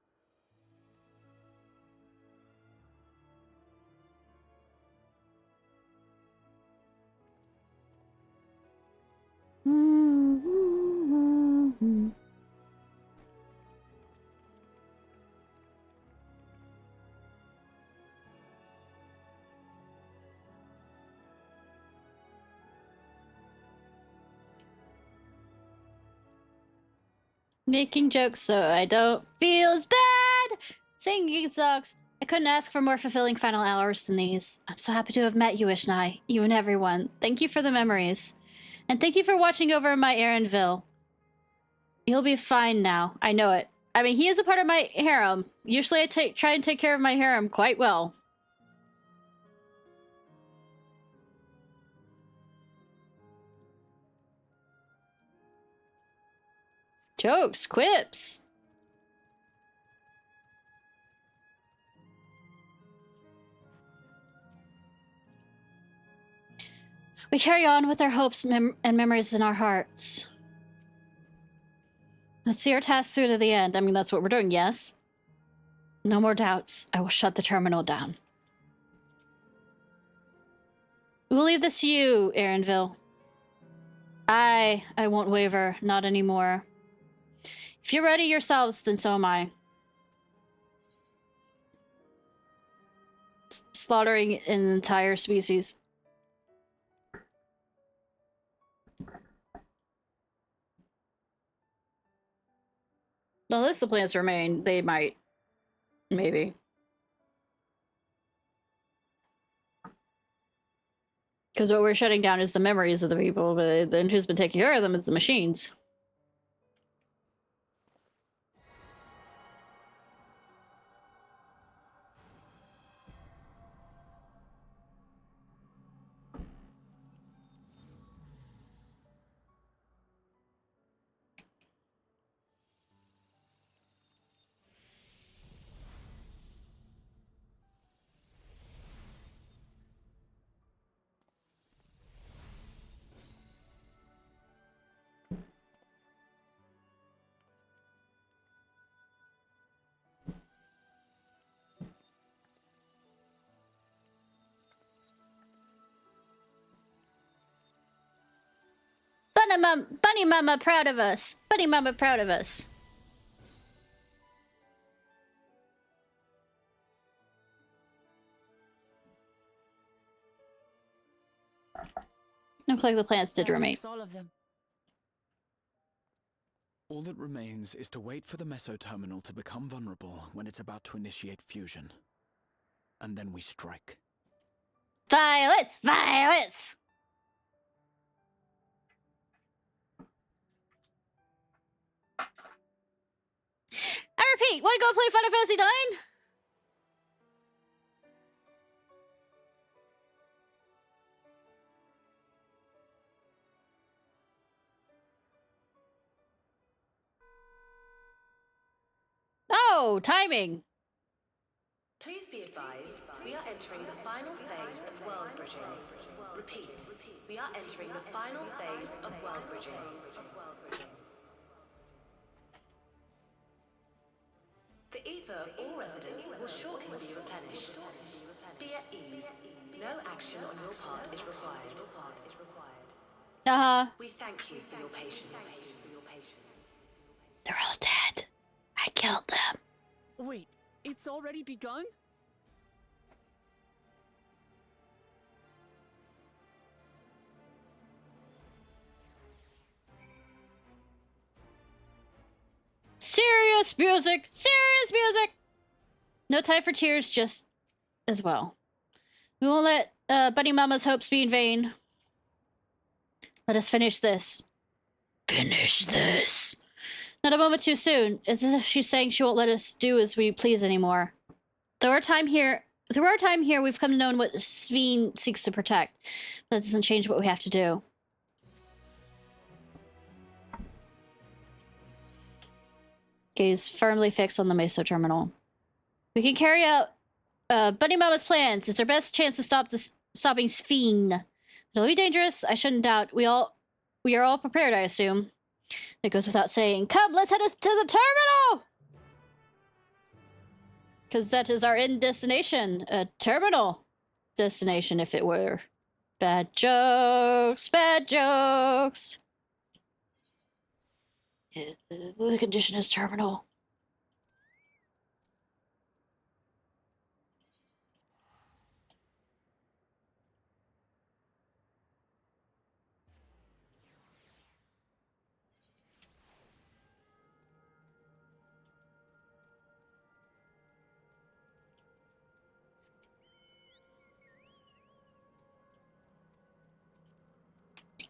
Making jokes so I don't feel as bad. Singing songs. I couldn't ask for more fulfilling final hours than these. I'm so happy to have met you, Ishnai. You and everyone. Thank you for the memories. And thank you for watching over my Aaronville. He'll be fine now. I know it. I mean, he is a part of my harem. Usually I try and take care of my harem quite well. Jokes, quips. We carry on with our hopes and memories in our hearts. Let's see our task through to the end. I mean, that's what we're doing, yes? No more doubts. I will shut the terminal down. We'll leave this to you, Aaronville. I won't waver. Not anymore. If you're ready yourselves, then so am I. Slaughtering an entire species. Unless the plants remain, they might. Maybe. Because what we're shutting down is the memories of the people, but then who's been taking care of them is the machines. Bunny Mama proud of us. Bunny Mama proud of us. Looks like the plants did remain. All of them. All that remains is to wait for the meso-terminal to become vulnerable when it's about to initiate fusion. And then we strike. Violets! Violets! I repeat, wanna go play Final Fantasy 9? Oh, timing. Please be advised, we are entering the final phase of world bridging. Repeat, we are entering the final phase of world bridging. The ether of all residents will shortly be replenished. Be at ease. No action on your part is required. We thank you for your patience. They're all dead. I killed them. Wait, it's already begun? Serious music! Serious music! No time for tears, just as well. We won't let Bunny Mama's hopes be in vain. Let us finish this. Finish this. Not a moment too soon. It's as if she's saying she won't let us do as we please anymore. Through our time here, we've come to know what Sveen seeks to protect. But it doesn't change what we have to do. Gaze firmly fixed on the Meso terminal. We can carry out Bunny Mama's plans. It's our best chance to stopping Sveen. It'll be dangerous, I shouldn't doubt. We are all prepared, I assume. It goes without saying. Come, let's head us to the terminal! Because that is our end destination. A terminal destination, if it were. Bad jokes, bad jokes. The condition is terminal.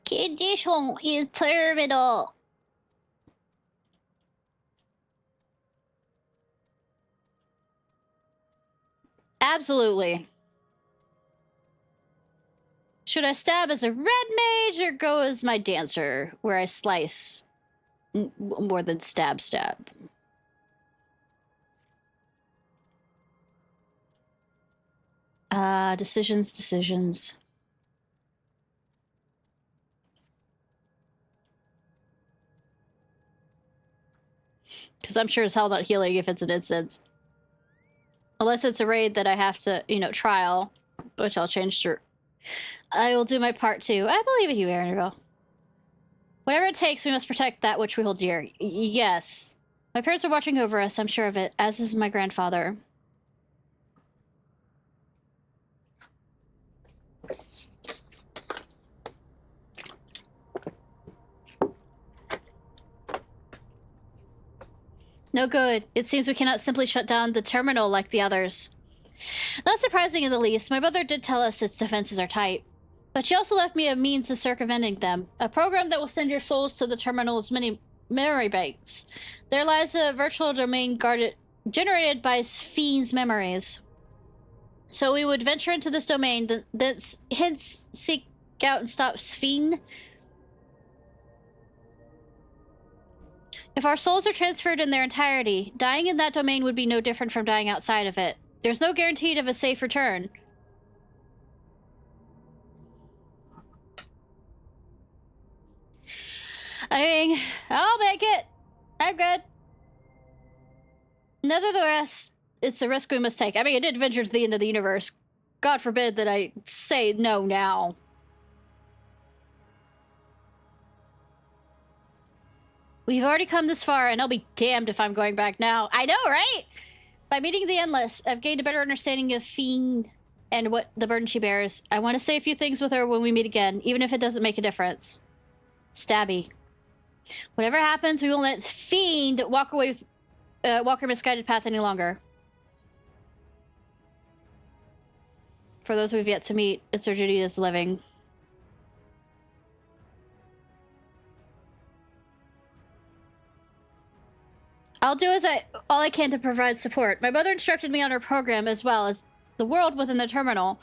Condition is terminal. Absolutely. Should I stab as a red mage or go as my dancer, where I slice more than stab? Decisions. Because I'm sure as hell not healing if it's an instance. Unless it's a raid that I have to, trial, which I'll change to. I will do my part too. I believe in you, Aaronville. Whatever it takes, we must protect that which we hold dear. Yes. My parents are watching over us, I'm sure of it, as is my grandfather. No good. It seems we cannot simply shut down the terminal like the others. Not surprising in the least. My mother did tell us its defenses are tight. But she also left me a means of circumventing them. A program that will send your souls to the terminal's many memory banks. There lies a virtual domain generated by fiends' memories. So we would venture into this domain, hence seek out and stop fiend. If our souls are transferred in their entirety, dying in that domain would be no different from dying outside of it. There's no guarantee of a safe return. I mean, I'll make it. I'm good. Nevertheless, it's a risk we must take. I mean, I did venture to the end of the universe. God forbid that I say no now. We've already come this far, and I'll be damned if I'm going back now. I know, right? By meeting the Endless, I've gained a better understanding of Fiend and what the burden she bears. I want to say a few things with her when we meet again, even if it doesn't make a difference. Stabby. Whatever happens, we won't let Fiend walk her misguided path any longer. For those we've yet to meet, it's our duty as living. I'll do all I can to provide support. My mother instructed me on her program as well as the world within the terminal.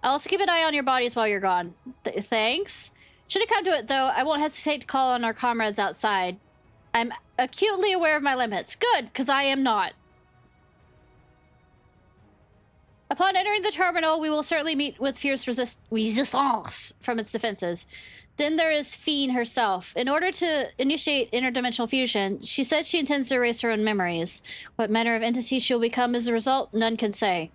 I'll also keep an eye on your bodies while you're gone. Thanks. Should it come to it, though, I won't hesitate to call on our comrades outside. I'm acutely aware of my limits. Good, because I am not. Upon entering the terminal, we will certainly meet with fierce resistance from its defenses. Then there is Fiend herself. In order to initiate interdimensional fusion, she said she intends to erase her own memories. What manner of entity she will become as a result, none can say.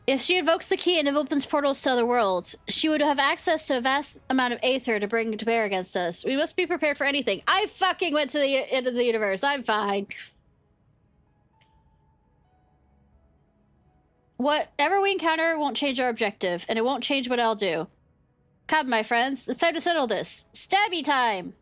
If she invokes the key and it opens portals to other worlds, she would have access to a vast amount of aether to bring to bear against us. We must be prepared for anything. I fucking went to the end of the universe. I'm fine. Whatever we encounter won't change our objective, and it won't change what I'll do. Come, my friends. It's time to settle this. Stabby time!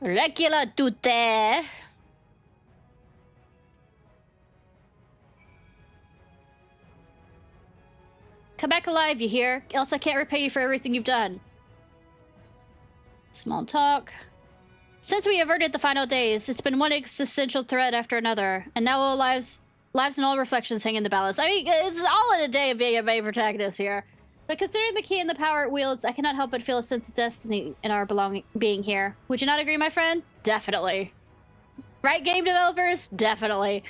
Regular tutte. Come back alive, you hear? Else I can't repay you for everything you've done. Small talk. Since we averted the final days, it's been one existential threat after another, and now all lives and all reflections hang in the balance. I mean, it's all in a day of being a main protagonist here. But considering the key and the power it wields, I cannot help but feel a sense of destiny in our being here. Would you not agree, my friend? Definitely. Right, game developers? Definitely.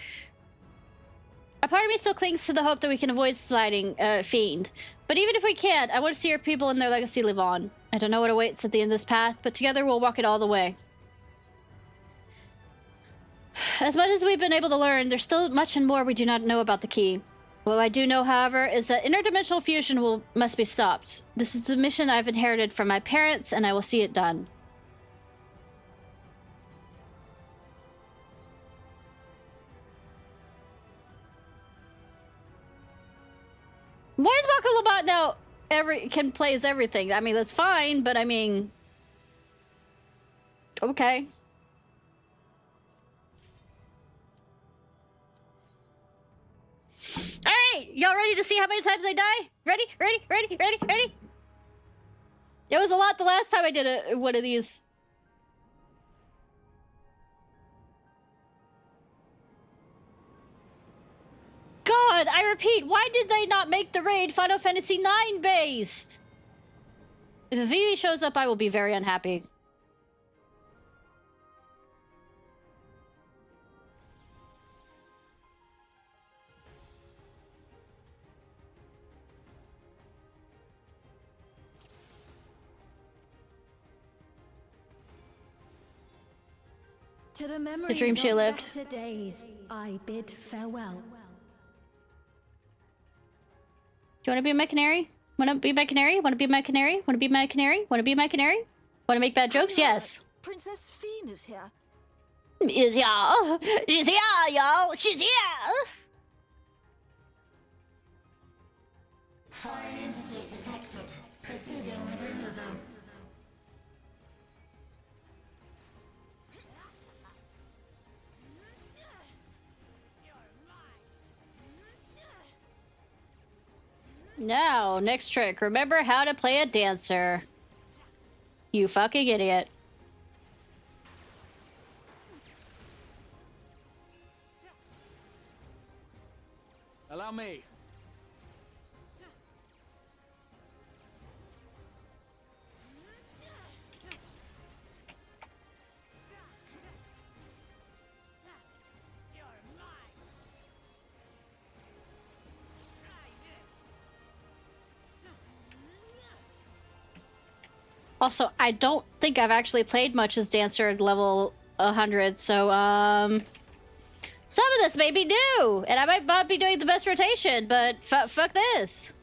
A part of me still clings to the hope that we can avoid sliding Fiend. But even if we can't, I want to see our people and their legacy live on. I don't know what awaits at the end of this path, but together we'll walk it all the way. As much as we've been able to learn, there's still much and more we do not know about the key. What I do know, however, is that interdimensional fusion must be stopped. This is the mission I've inherited from my parents, and I will see it done. Why is Waka Labat now can play as everything. I mean, that's fine, but I mean, okay. All right, y'all ready to see how many times I die? Ready? Ready? Ready? Ready? Ready? It was a lot the last time I did one of these. God, I repeat, why did they not make the raid Final Fantasy IX based? If Vivi shows up, I will be very unhappy. To the memories dream she of lived. better days, I bid farewell. Do you want to be my canary? Want to be my canary? Want to be my canary? Want to be my canary? Want to be my canary? Want to make bad jokes? Yes. Princess Fiend is here. Is y'all? She's here, y'all. She's here. Foreign entities detected. Proceeding with removal. Now, next trick. Remember how to play a dancer. You fucking idiot. Allow me. Also, I don't think I've actually played much as dancer at level 100, so, some of this may be new, and I might not be doing the best rotation, but fuck this.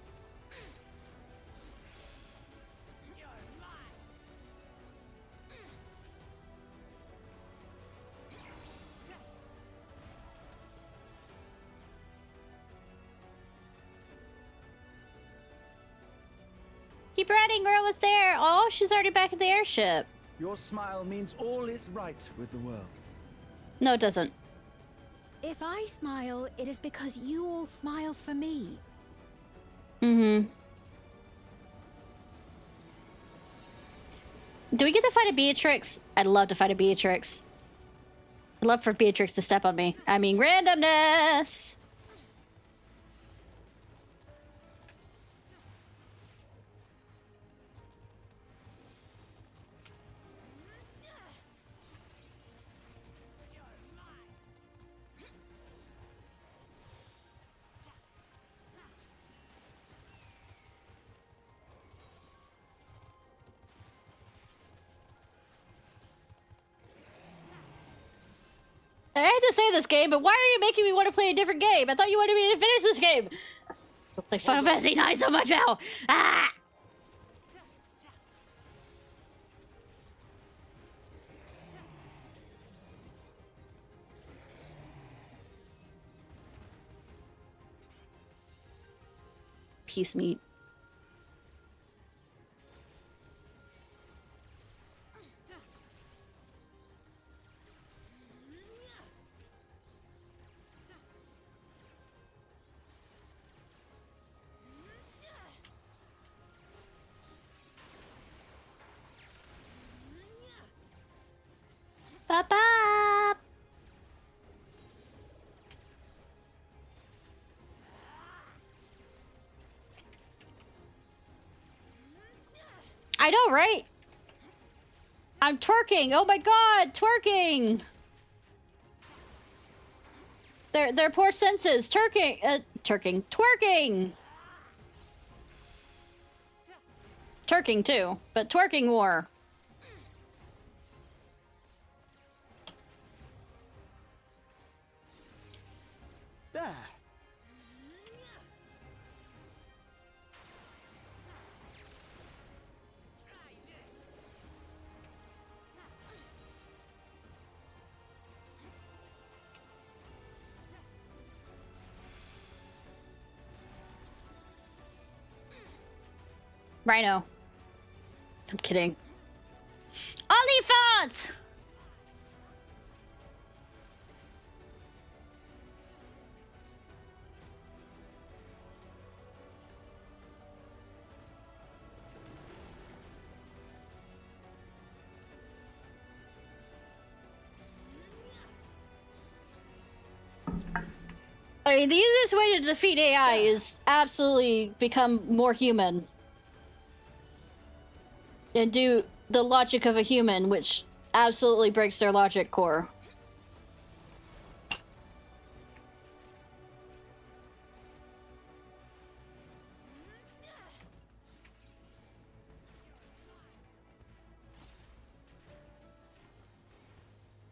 Keep riding, we're almost there. Oh, she's already back at the airship. Your smile means all is right with the world. No, it doesn't. If I smile, it is because you all smile for me. Mm-hmm. Do we get to fight a Beatrix? I'd love to fight a Beatrix. I'd love for Beatrix to step on me. I mean, randomness! I hate to say this game, but why are you making me want to play a different game? I thought you wanted me to finish this game. I'll play Final Fantasy IX so much now. Ah! Piece meat. Bop, bop. I know, right? I'm twerking. Oh my god, twerking. Their poor senses. Twerking. Twerking too, but twerking more. There. Rhino. I'm kidding. Olifant! I mean, the easiest way to defeat AI is absolutely become more human. And do the logic of a human, which absolutely breaks their logic core.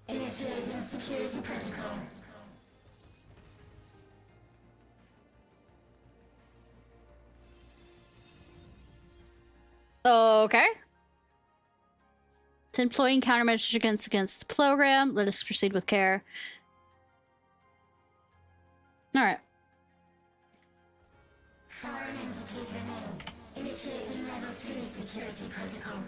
Initiating security protocol. Okay. It's employing countermeasures against the program. Let us proceed with care. Alright. Foreign entities remain. Initiating level 3 security protocol.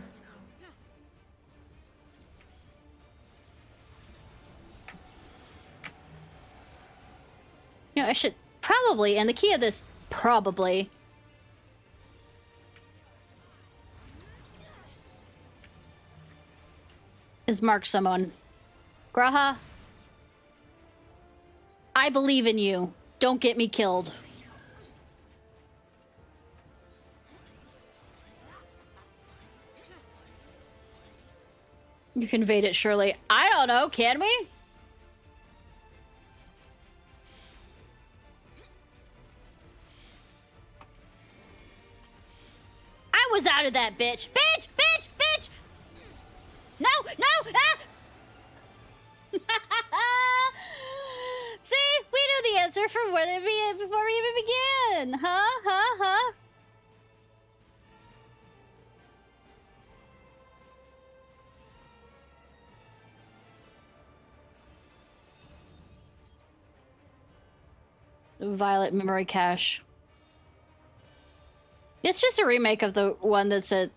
You know, I should probably, and the key of this probably is mark someone. Graha, I believe in you. Don't get me killed. You can evade it, surely. I don't know, can we? I was out of that, bitch. Bitch! Bitch! Bitch! No! No! Ah! See? We knew the answer before we even began! Huh? Huh? Huh? Violet memory cache. It's just a remake of the one that's at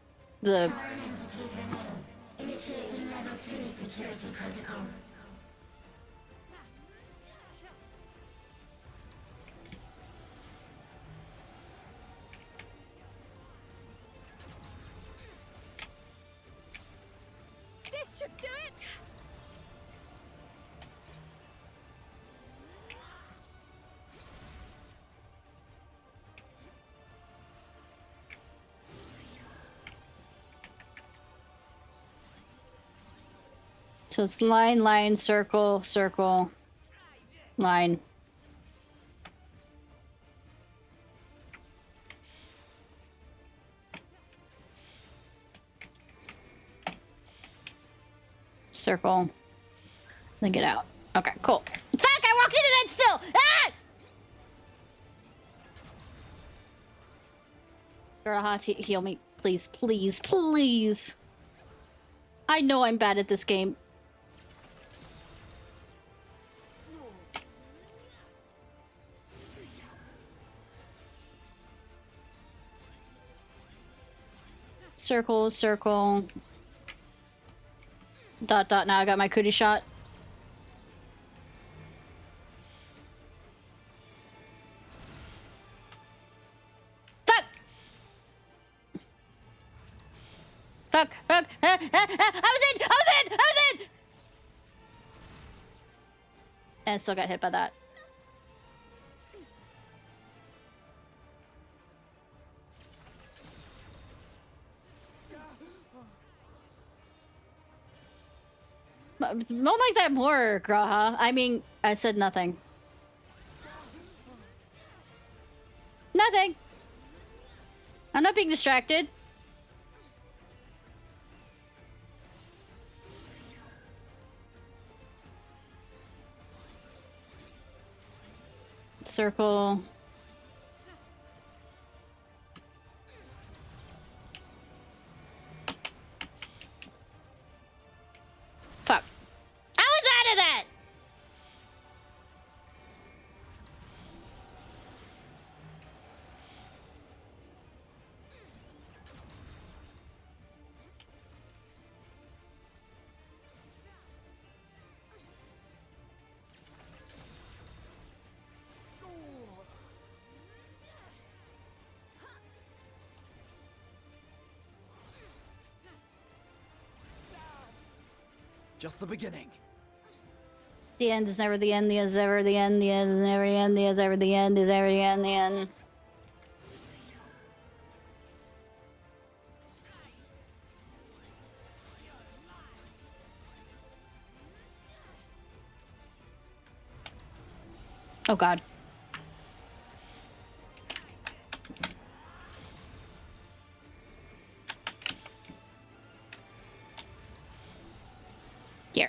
the... Foreign entities remain. Initiating level 3 security protocol. This should do it! So it's line, line, circle, circle, line. Circle. Then get out. Okay, cool. Fuck! I walked into that still! Ah! Girl, heal me. Please, please, please. I know I'm bad at this game. Circle, circle. Dot, dot. Now I got my cootie shot. Fuck! Fuck! Fuck! I was in! I was in! I was in! And still got hit by that. Don't like that more, Graha. I mean, I said nothing. Nothing. I'm not being distracted. Circle. Fuck. I was out of that! just the beginning. The end is never the end, the end is ever the end, the end is never the end, the end is ever the end, is ever the end, the end. Oh god.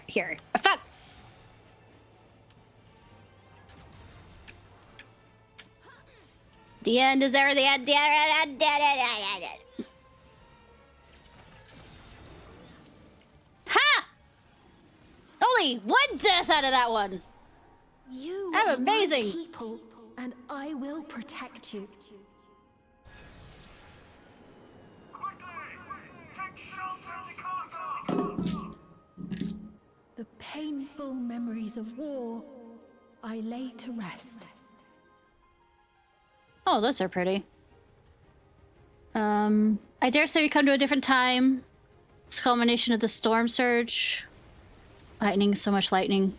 Here. Oh, fuck! The end is ever the end, the end. Ha! Only one death out of that one! You I'm are amazing! my people, and I will protect you. The painful memories of war I lay to rest. Oh, those are pretty. I dare say we come to a different time. It's a culmination of the storm surge. Lightning, so much lightning.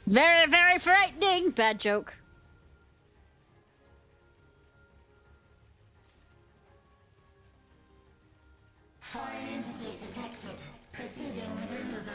Very, very frightening! Bad joke. Foreign entities detected. Proceeding with removal.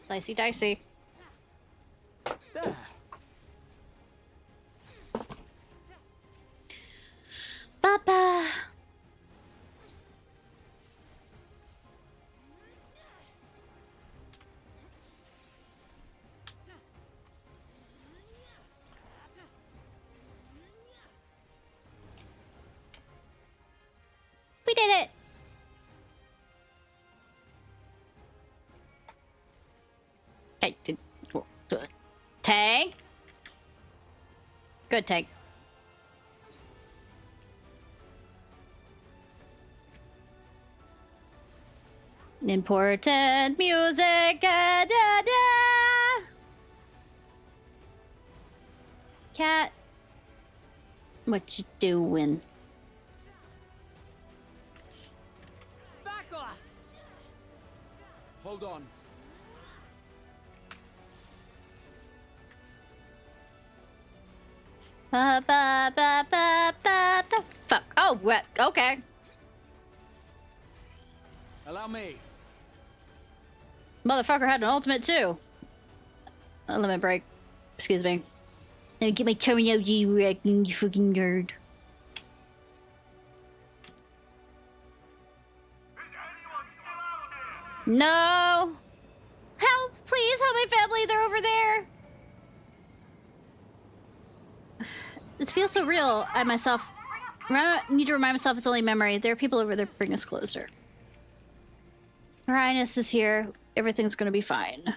Slicey dicey. There. Papa! We did it! Okay, tank. Good tank. Important music. Da, da. Cat, what you doing? Back off! Hold on. Ba, ba, ba, ba, ba, ba. Fuck. Oh, what? Okay. Allow me. Motherfucker had an ultimate too. Limit break. Excuse me. Now get my terminology right, you fucking nerd. No! Help! Please help my family! They're over there! This feels so real. I myself need to remind myself it's only memory. There are people over there. Bring us closer. Her Highness is here. Everything's gonna be fine.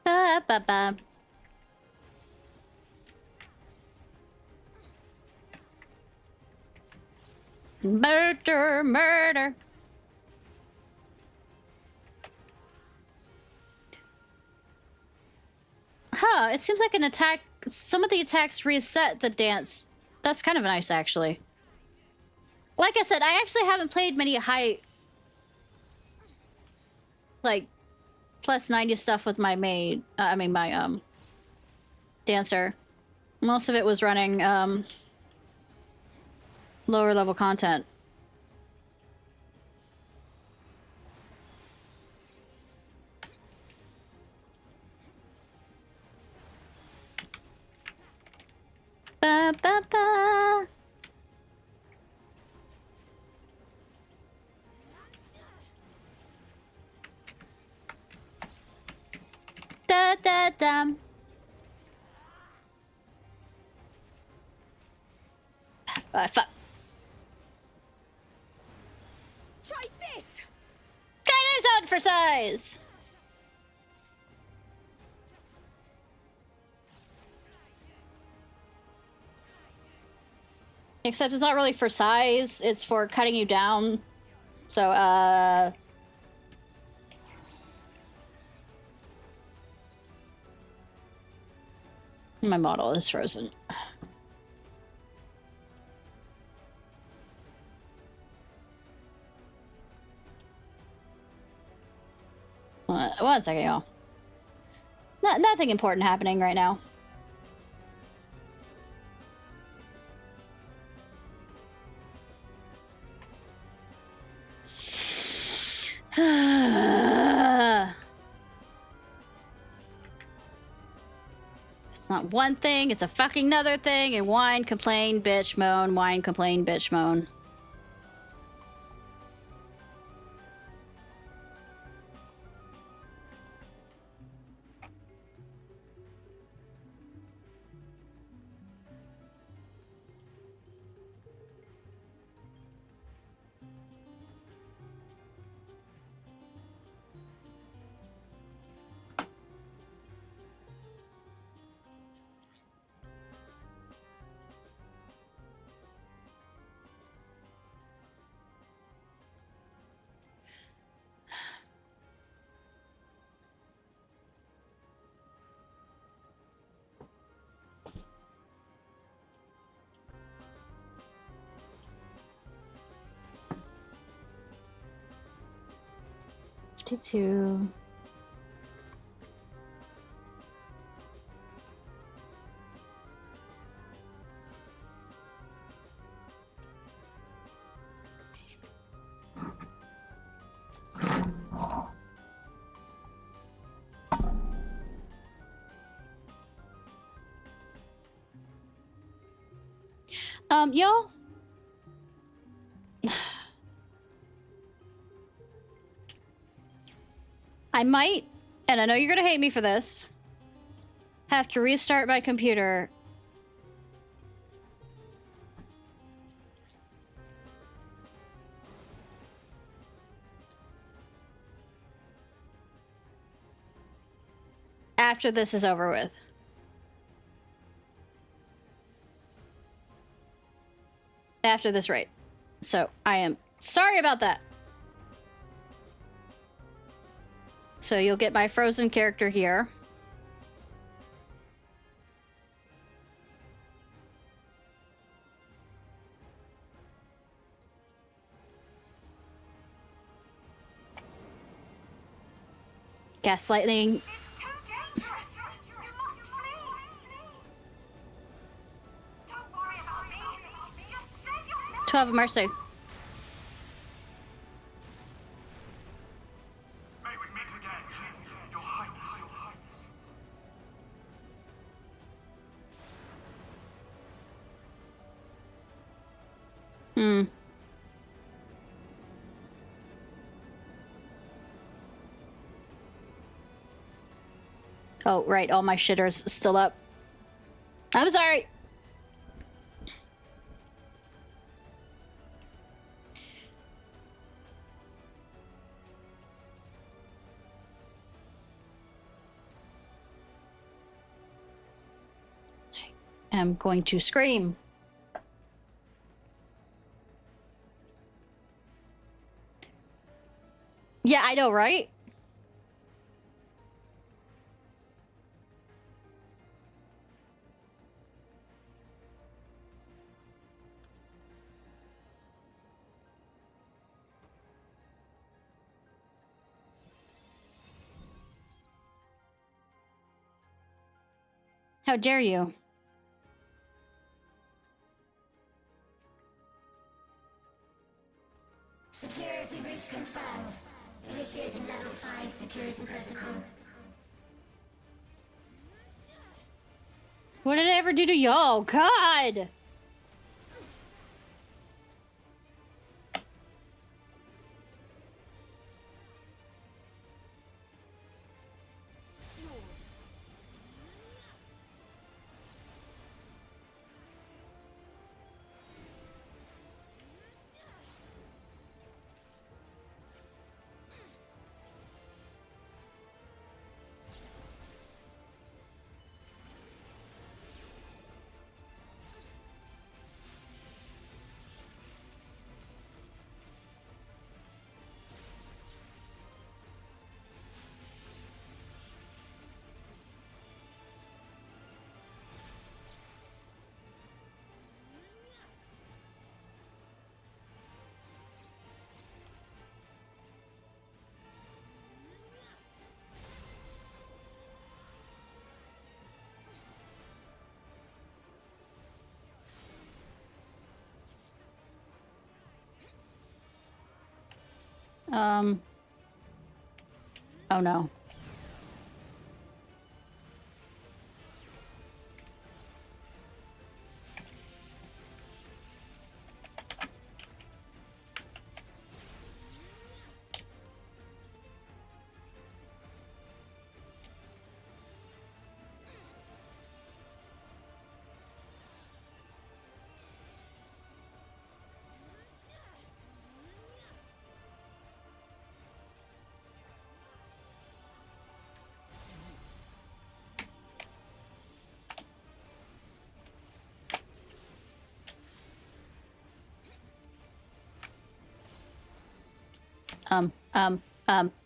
Ba, ba, ba. Murder, murder. Huh, it seems like an attack. Some of the attacks reset the dance. That's kind of nice, actually. Like I said, I actually haven't played many high... like, plus 90 stuff with my maid. My dancer. Most of it was running, lower level content. Ba, ba, ba. Da, da, da. for size. Except it's not really for size, it's for cutting you down. So, my model is frozen. One second, y'all. Nothing important happening right now. It's not one thing, it's a fucking another thing, and whine, complain, bitch, moan, whine, complain, bitch, moan. Two. Y'all. I might, and I know you're gonna hate me for this, have to restart my computer. After this is over with. After this raid. So, I am sorry about that. So you'll get my frozen character here. Gaslighting. 12 of Mercy. Hmm. Oh, right. All my shitter's still up. I'm sorry. I am going to scream. Yeah, I know, right? How dare you? Security breach confirmed. Initiating level 5 security protocol. What did I ever do to y'all? God! Oh no.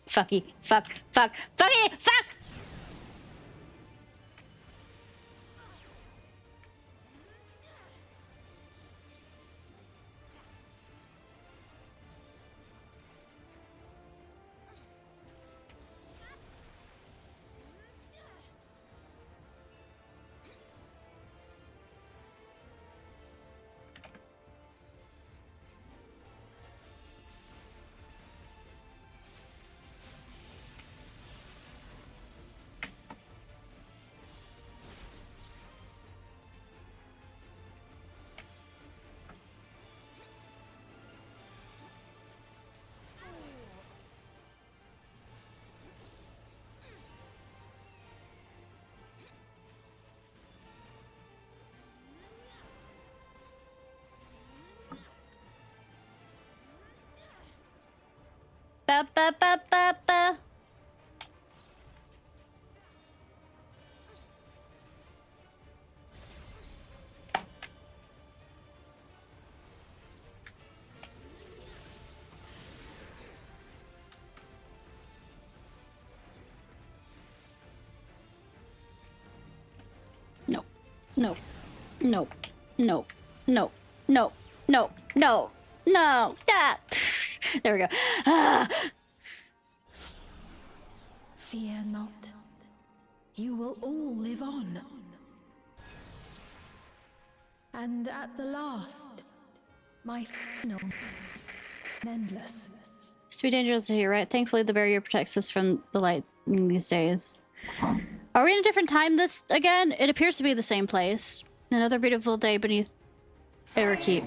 Fucky, fucky, fuck! Ba ba ba ba ba. No, no, no, no, no, no, no, no, no. Ah. There we go. Ah. Fear not. You will all live on. And at the last, my final is endless. It's too dangerous here, right? Thankfully, the barrier protects us from the light these days. Are we in a different time this again? It appears to be the same place. Another beautiful day beneath Keep.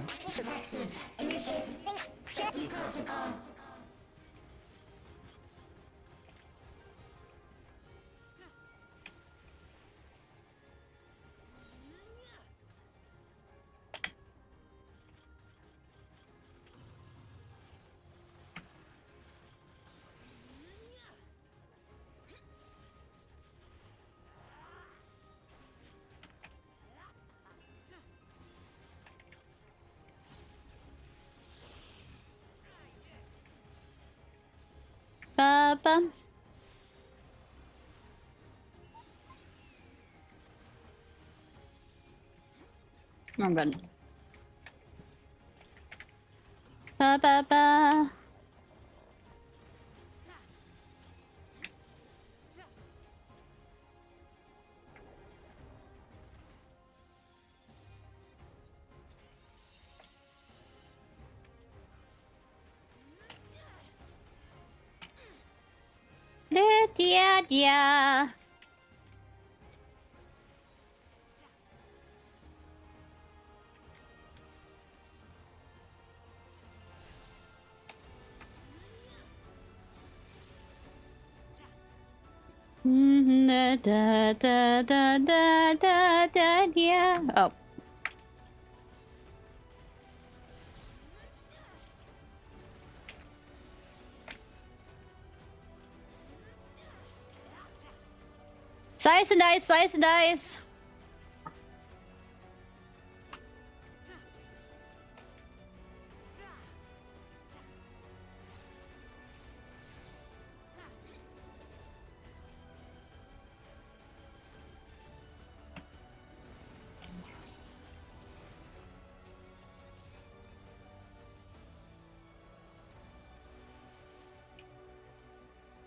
Ba-bum. Wrong button. Ba-ba-ba. Yeah. Da da da da da da da yeah. Oh. Slice and dice, slice and dice.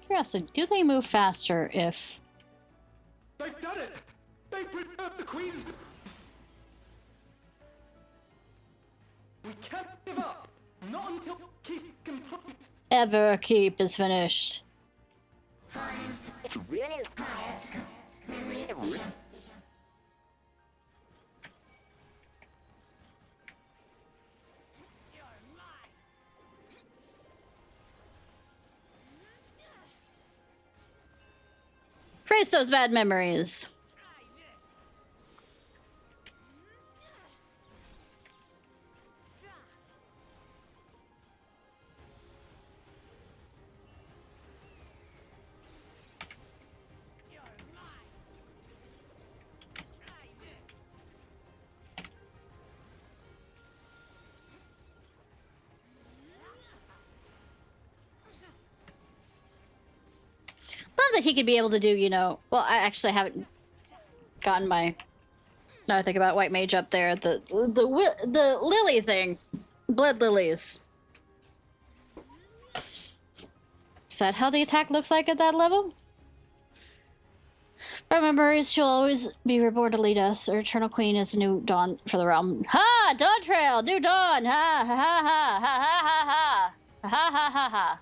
Curiosity, do they move faster if... They've done it! They've preserved the Queen's... We can't give up! Not until keep complete! Everkeep is finished. Trace those bad memories. Love that he could be able to do, you know, well, I actually haven't gotten my, now I think about White Mage up there, the lily thing. Blood lilies. Is that how the attack looks like at that level? Remember, she'll always be reborn to lead us. Our Eternal Queen is new dawn for the realm. Ha! Dawn Trail! New dawn! Ha ha ha ha ha ha ha ha ha ha ha ha.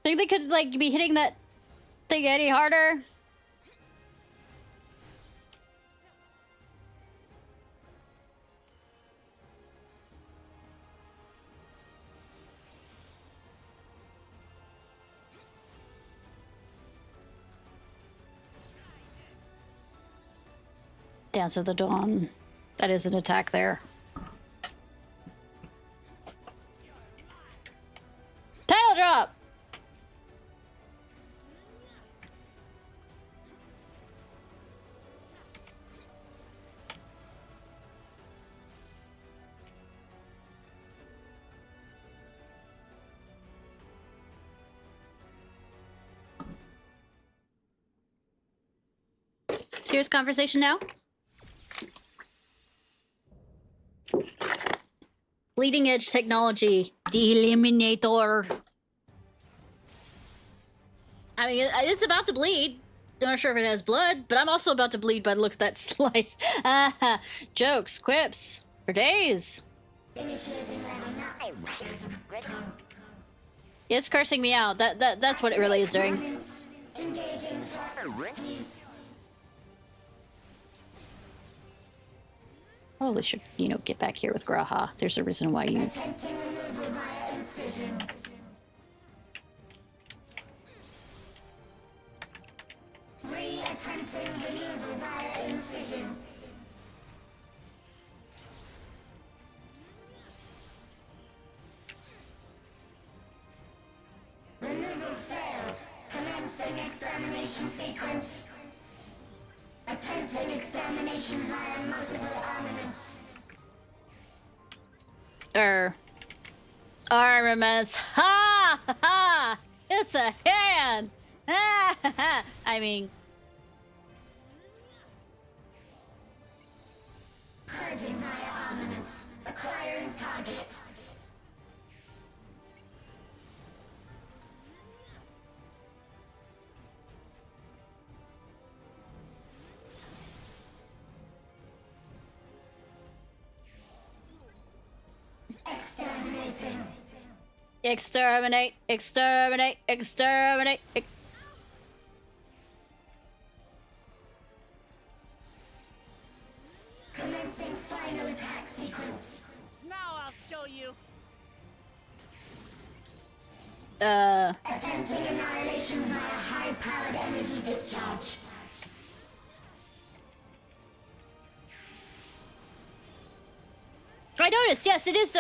Think they could, like, be hitting that thing any harder? Dance of the Dawn. That is an attack there. Title drop! Serious conversation now? Bleeding edge technology. Eliminator. I mean, it's about to bleed. I'm not sure if it has blood, but I'm also about to bleed by the look of that slice. Jokes, quips, for days. It's cursing me out. That's what it really is doing. Probably should, you know, get back here with Graha. There's a reason why you... Re-attempting removal via incision. Removal failed. Commencing extermination sequence. Attempting extermination via multiple armaments. Armaments. Ha! Ha! Ha! It's a hand! Ha! Ha! Ha! I mean... Purging via armaments. Acquiring target. Exterminating. Exterminate, exterminate, exterminate. Commencing final attack sequence. Now I'll show you. Attempting annihilation via high-powered energy discharge. I noticed, yes, it is...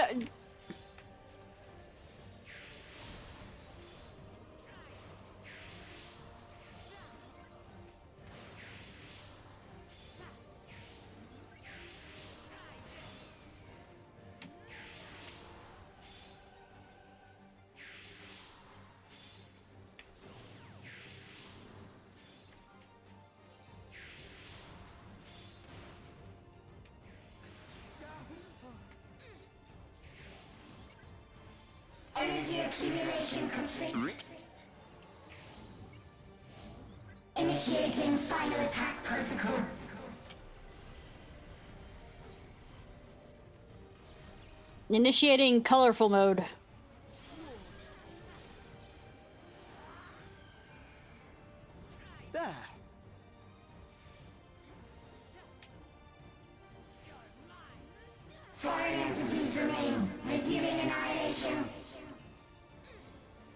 Accumulation complete. Initiating final attack protocol. Initiating colorful mode. There. Foreign entities remain. Resuming annihilation.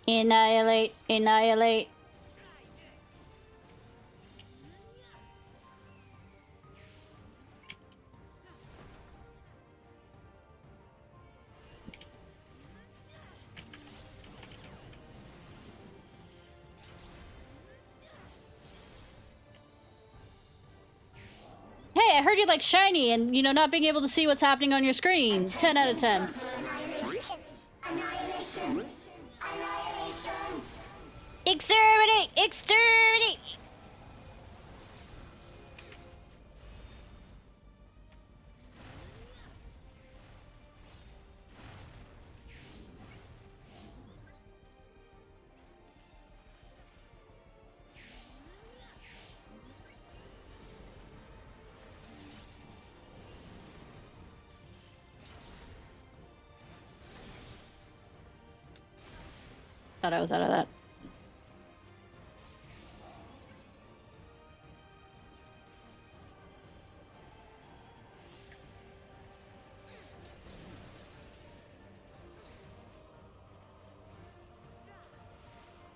Annihilate, annihilate. Hey, I heard you like shiny and, you know, not being able to see what's happening on your screen. 10 out of 10. Exterminate! Exterminate! Thought I was out of that.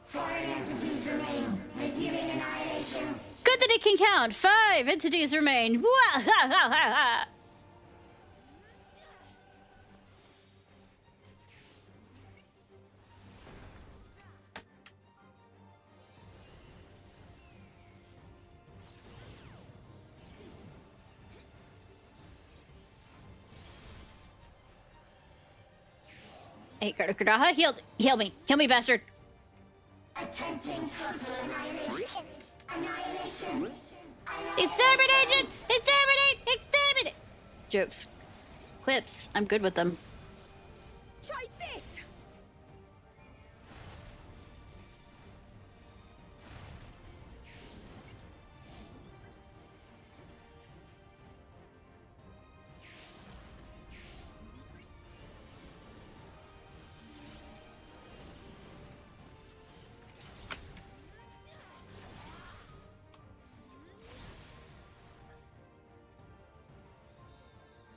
Foreign entities remain. Resuming annihilation. Good that it can count. 5 entities remain. Hey, heal me, bastard. Attempting total annihilation. Annihilation. Exterminate agent! Exterminate! Exterminate! Jokes. Quips. I'm good with them. Try this.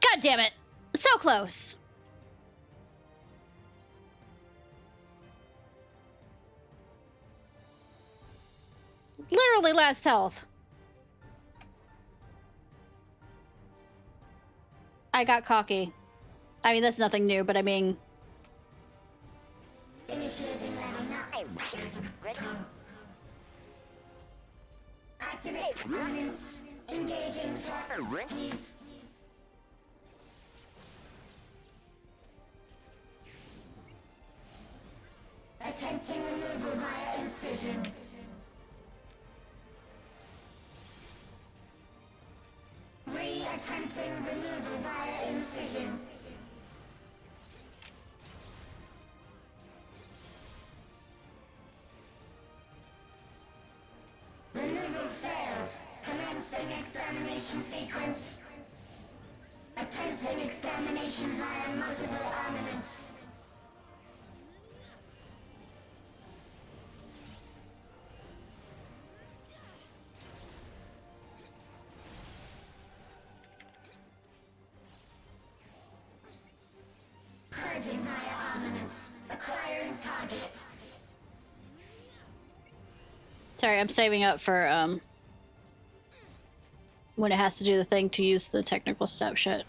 God damn it! So close. Literally last health. I got cocky. I mean, that's nothing new, but I mean... Initiating level 9. Activate components. Engaging properties. Attempting removal via incision. Re-attempting removal via incision. Removal failed. Commencing extermination sequence. Attempting extermination via multiple armaments. Purging via armaments. Acquiring target. Sorry, I'm saving up for, when it has to do the thing to use the technical step shit.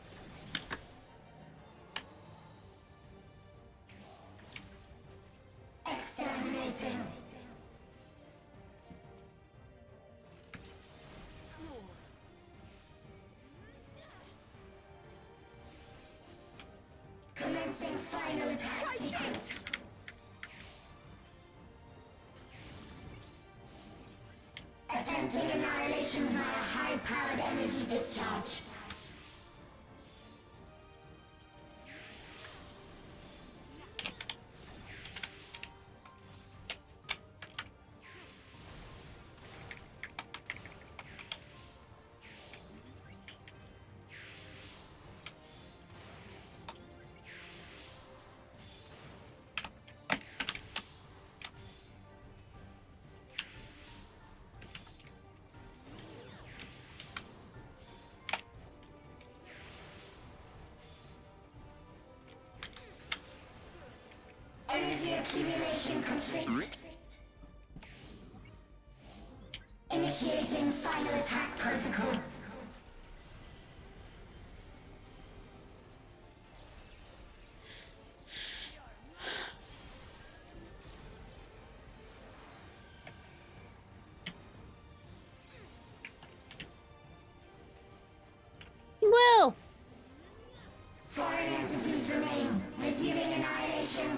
Exterminating. Commencing final attack sequence. Attempting annihilation via high-powered energy discharge. accumulation complete. Initiating final attack protocol. Will! Foreign entities remain. Resuming annihilation.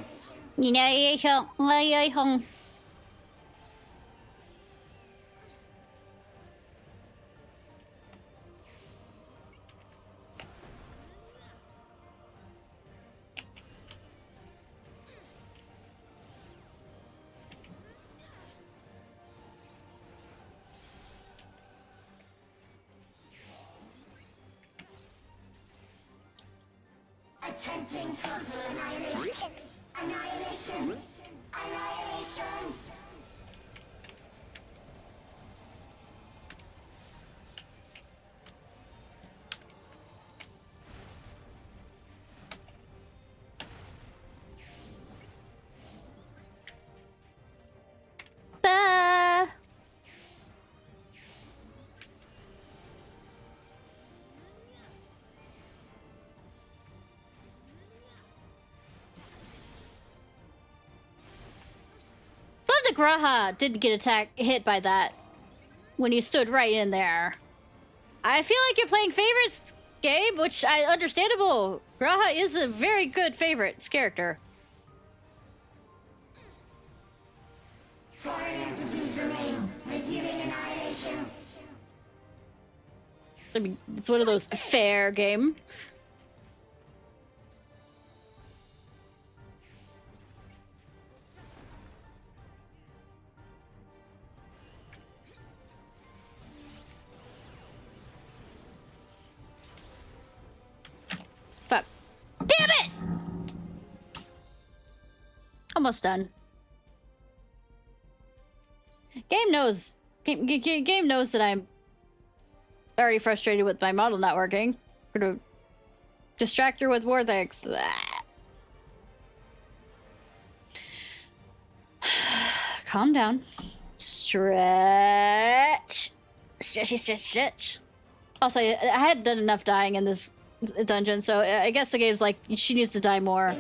Annihilation. Attempting total annihilation. Annihilation. Annihilation. Bah. The Graha didn't get hit by that when he stood right in there. I feel like you're playing favorites, Gabe, which I understandable. Graha is a very good favorites character. Foreign entities remain. Resuming annihilation. I mean, it's one of those fair game. Fuck. Damn it! Almost done. Game knows. Game knows that I'm already frustrated with my model not working. I'm gonna distract her with more things. Calm down. Stretch. Stretchy, stretch, stretch. Also, I hadn't done enough dying in this dungeon, so I guess the game's like, she needs to die more.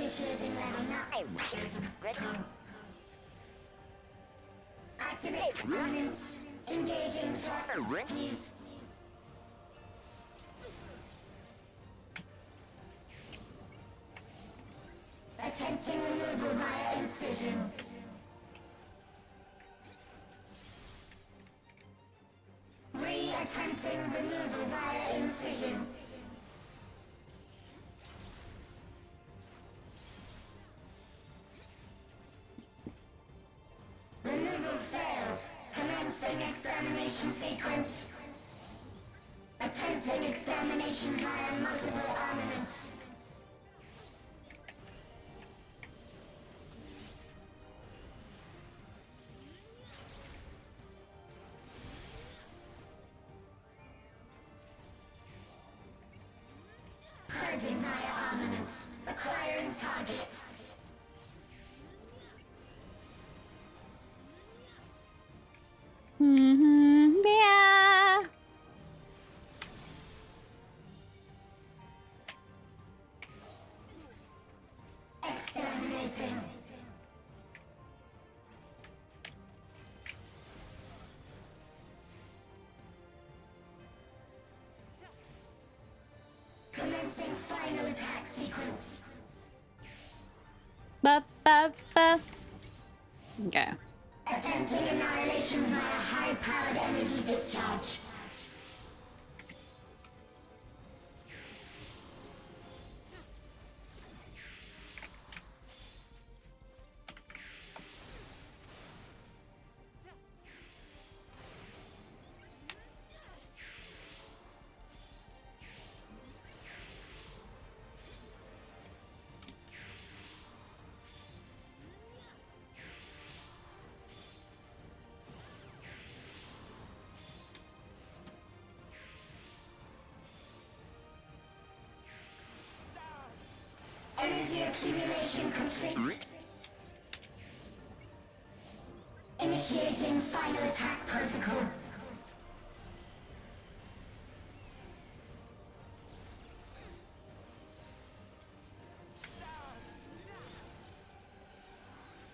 Activate permanence. Engaging properties. Attempting removal via incision. Attempting removal via incision. Removal failed. Commencing extermination sequence. Attempting extermination via multiple armaments. Purging via armaments. Acquiring target. Yeah. Exterminating. Commencing final attack sequence. Ba ba ba. Okay. Attempting annihilation via high-powered energy discharge. Energy accumulation complete. Activating final attack protocol.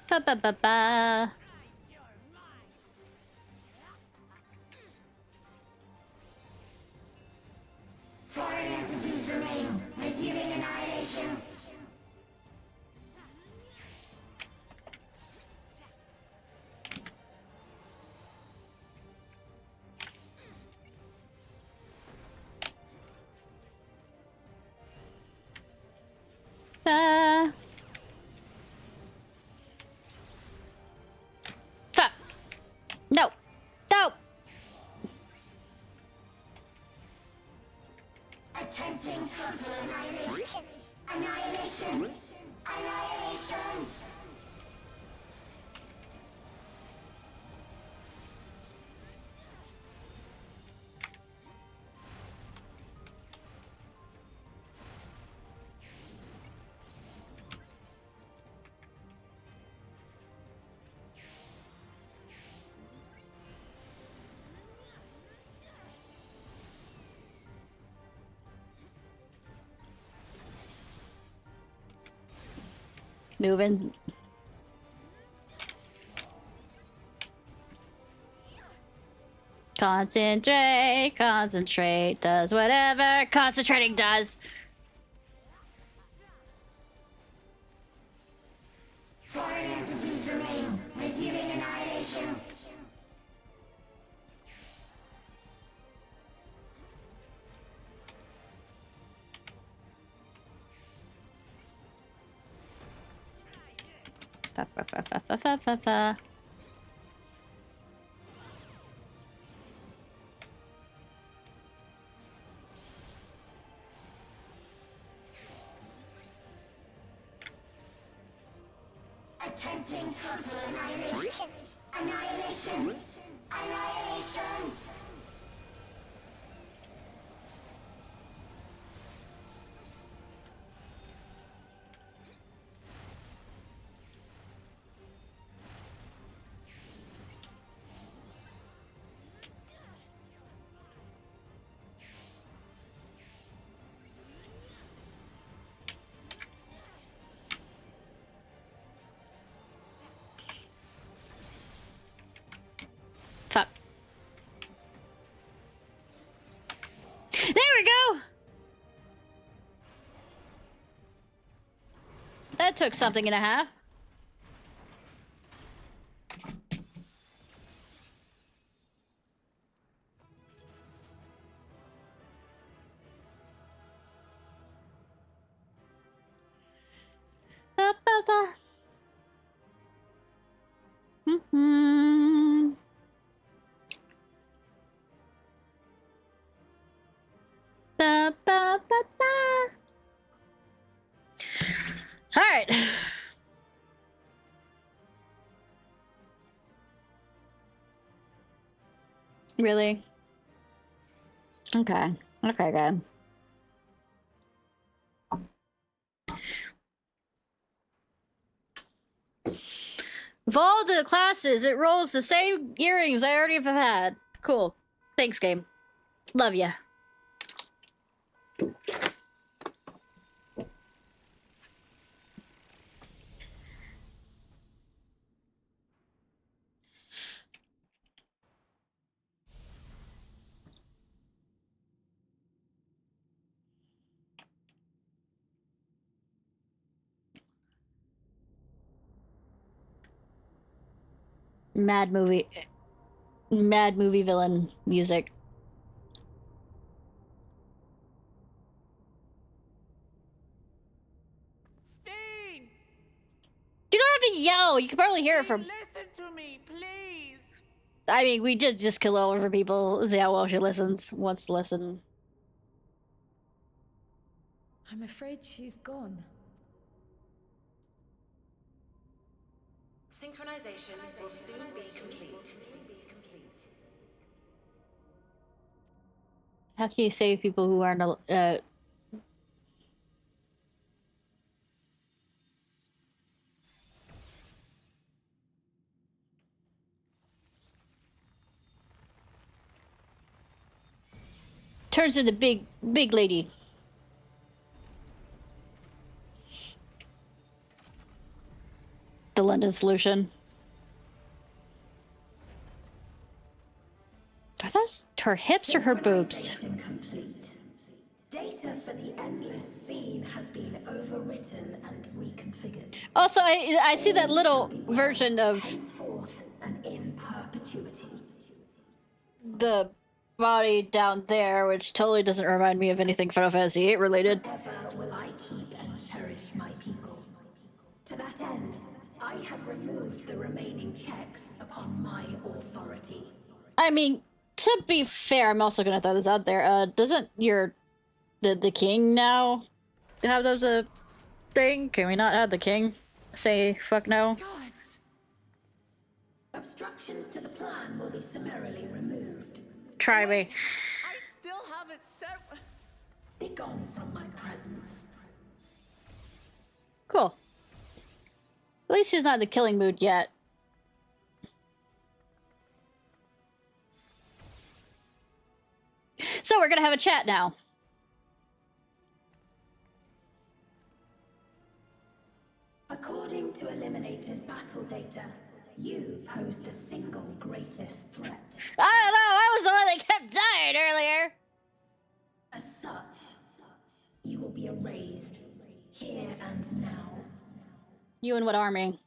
Ba ba ba ba. Foreign entities remain. Resuming annihilation. Fuck. No. No. Attempting total annihilation. Annihilation. Annihilation. Moving. Concentrate, concentrate, does whatever concentrating does. Foreign entities remain. Resuming annihilation. Fa fa fa fa fa fa fa fa. Attempting total annihilation. Annihilation. Annihilation. Fuck. There we go! That took something and a half. Ba, ba, ba. Mm-hmm. Ba, ba, ba, ba. All right. Really? Okay. Okay, good. Of all the classes, it rolls the same earrings I already have had. Cool. Thanks, game. Love ya. Mad movie villain music. Stain! You don't have to yell. You can probably hear it from. Listen to me, please. I mean, we just kill over people. See how well she listens. Wants to listen. I'm afraid she's gone. Synchronization will soon be complete. How can you save people who aren't turns into big lady. The London solution. Are those her hips or her boobs? Complete. Data for the endless fiend has been overwritten and reconfigured. Also, I see that little version of henceforth and in perpetuity. The body down there, which totally doesn't remind me of anything Final Fantasy VIII related. Forever will I keep and cherish my people. To that end, I have removed the remaining checks upon my authority. I mean, to be fair, I'm also gonna throw this out there. Doesn't the king now have those a thing? Can we not have the king say fuck no? Gods. Obstructions to the plan will be summarily removed. Try me. I still have it set. Be gone from my presence. Cool. At least she's not in the killing mood yet. So we're gonna have a chat now. According to Eliminator's battle data, you pose the single greatest threat. I don't know, I was the one that kept dying earlier. As such, you will be erased here and now. You and what army?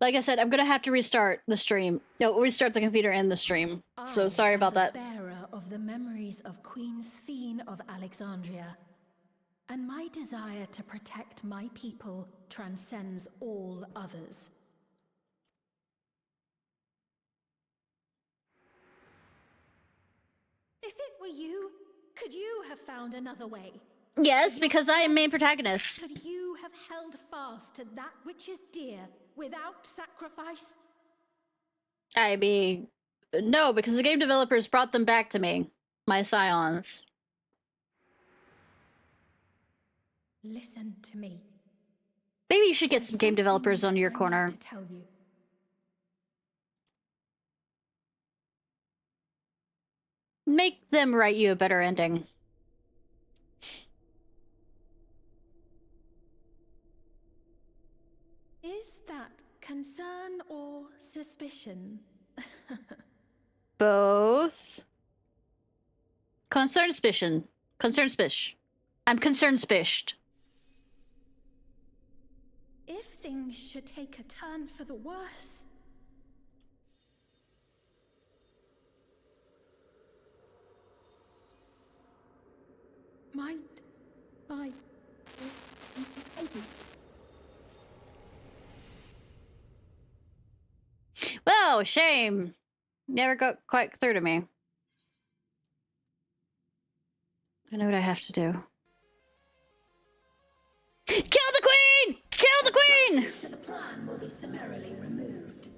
Like I said, I'm gonna have to restart the stream. No, restart the computer and the stream. So sorry about that. Bearer of the memories of Queen Sphene of Alexandria, and my desire to protect my people transcends all others. If it were you, could you have found another way? Yes, because I am main protagonist. Could you have held fast to that which is dear without sacrifice? I mean, no, because the game developers brought them back to me. My scions. Listen to me. Maybe you should get some game developers on your corner. To tell you. Make them write you a better ending. Is that concern or suspicion? Both. Concern suspicion. Concern spish. I'm concerned spished. If things should take a turn for the worse. Might I... Well, shame. Never got quite through to me. I know what I have to do. Kill the queen! Kill the queen! To the plan will be summarily removed.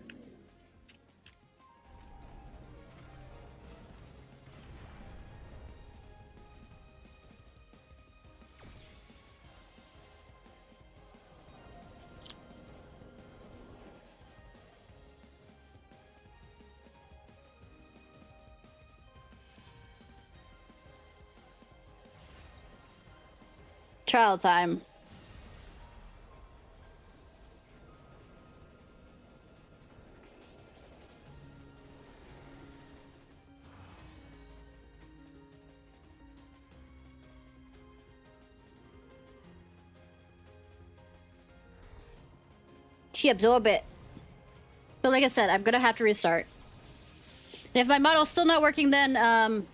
Trial time. She absorb it. But like I said, I'm gonna have to restart. And if my model's still not working, then, well,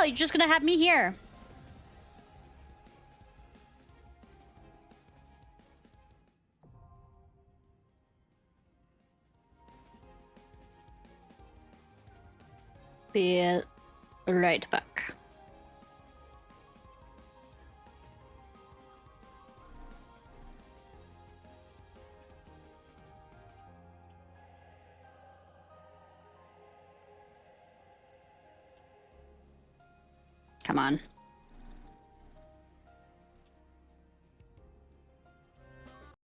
you're just gonna have me here. Be right back. Come on.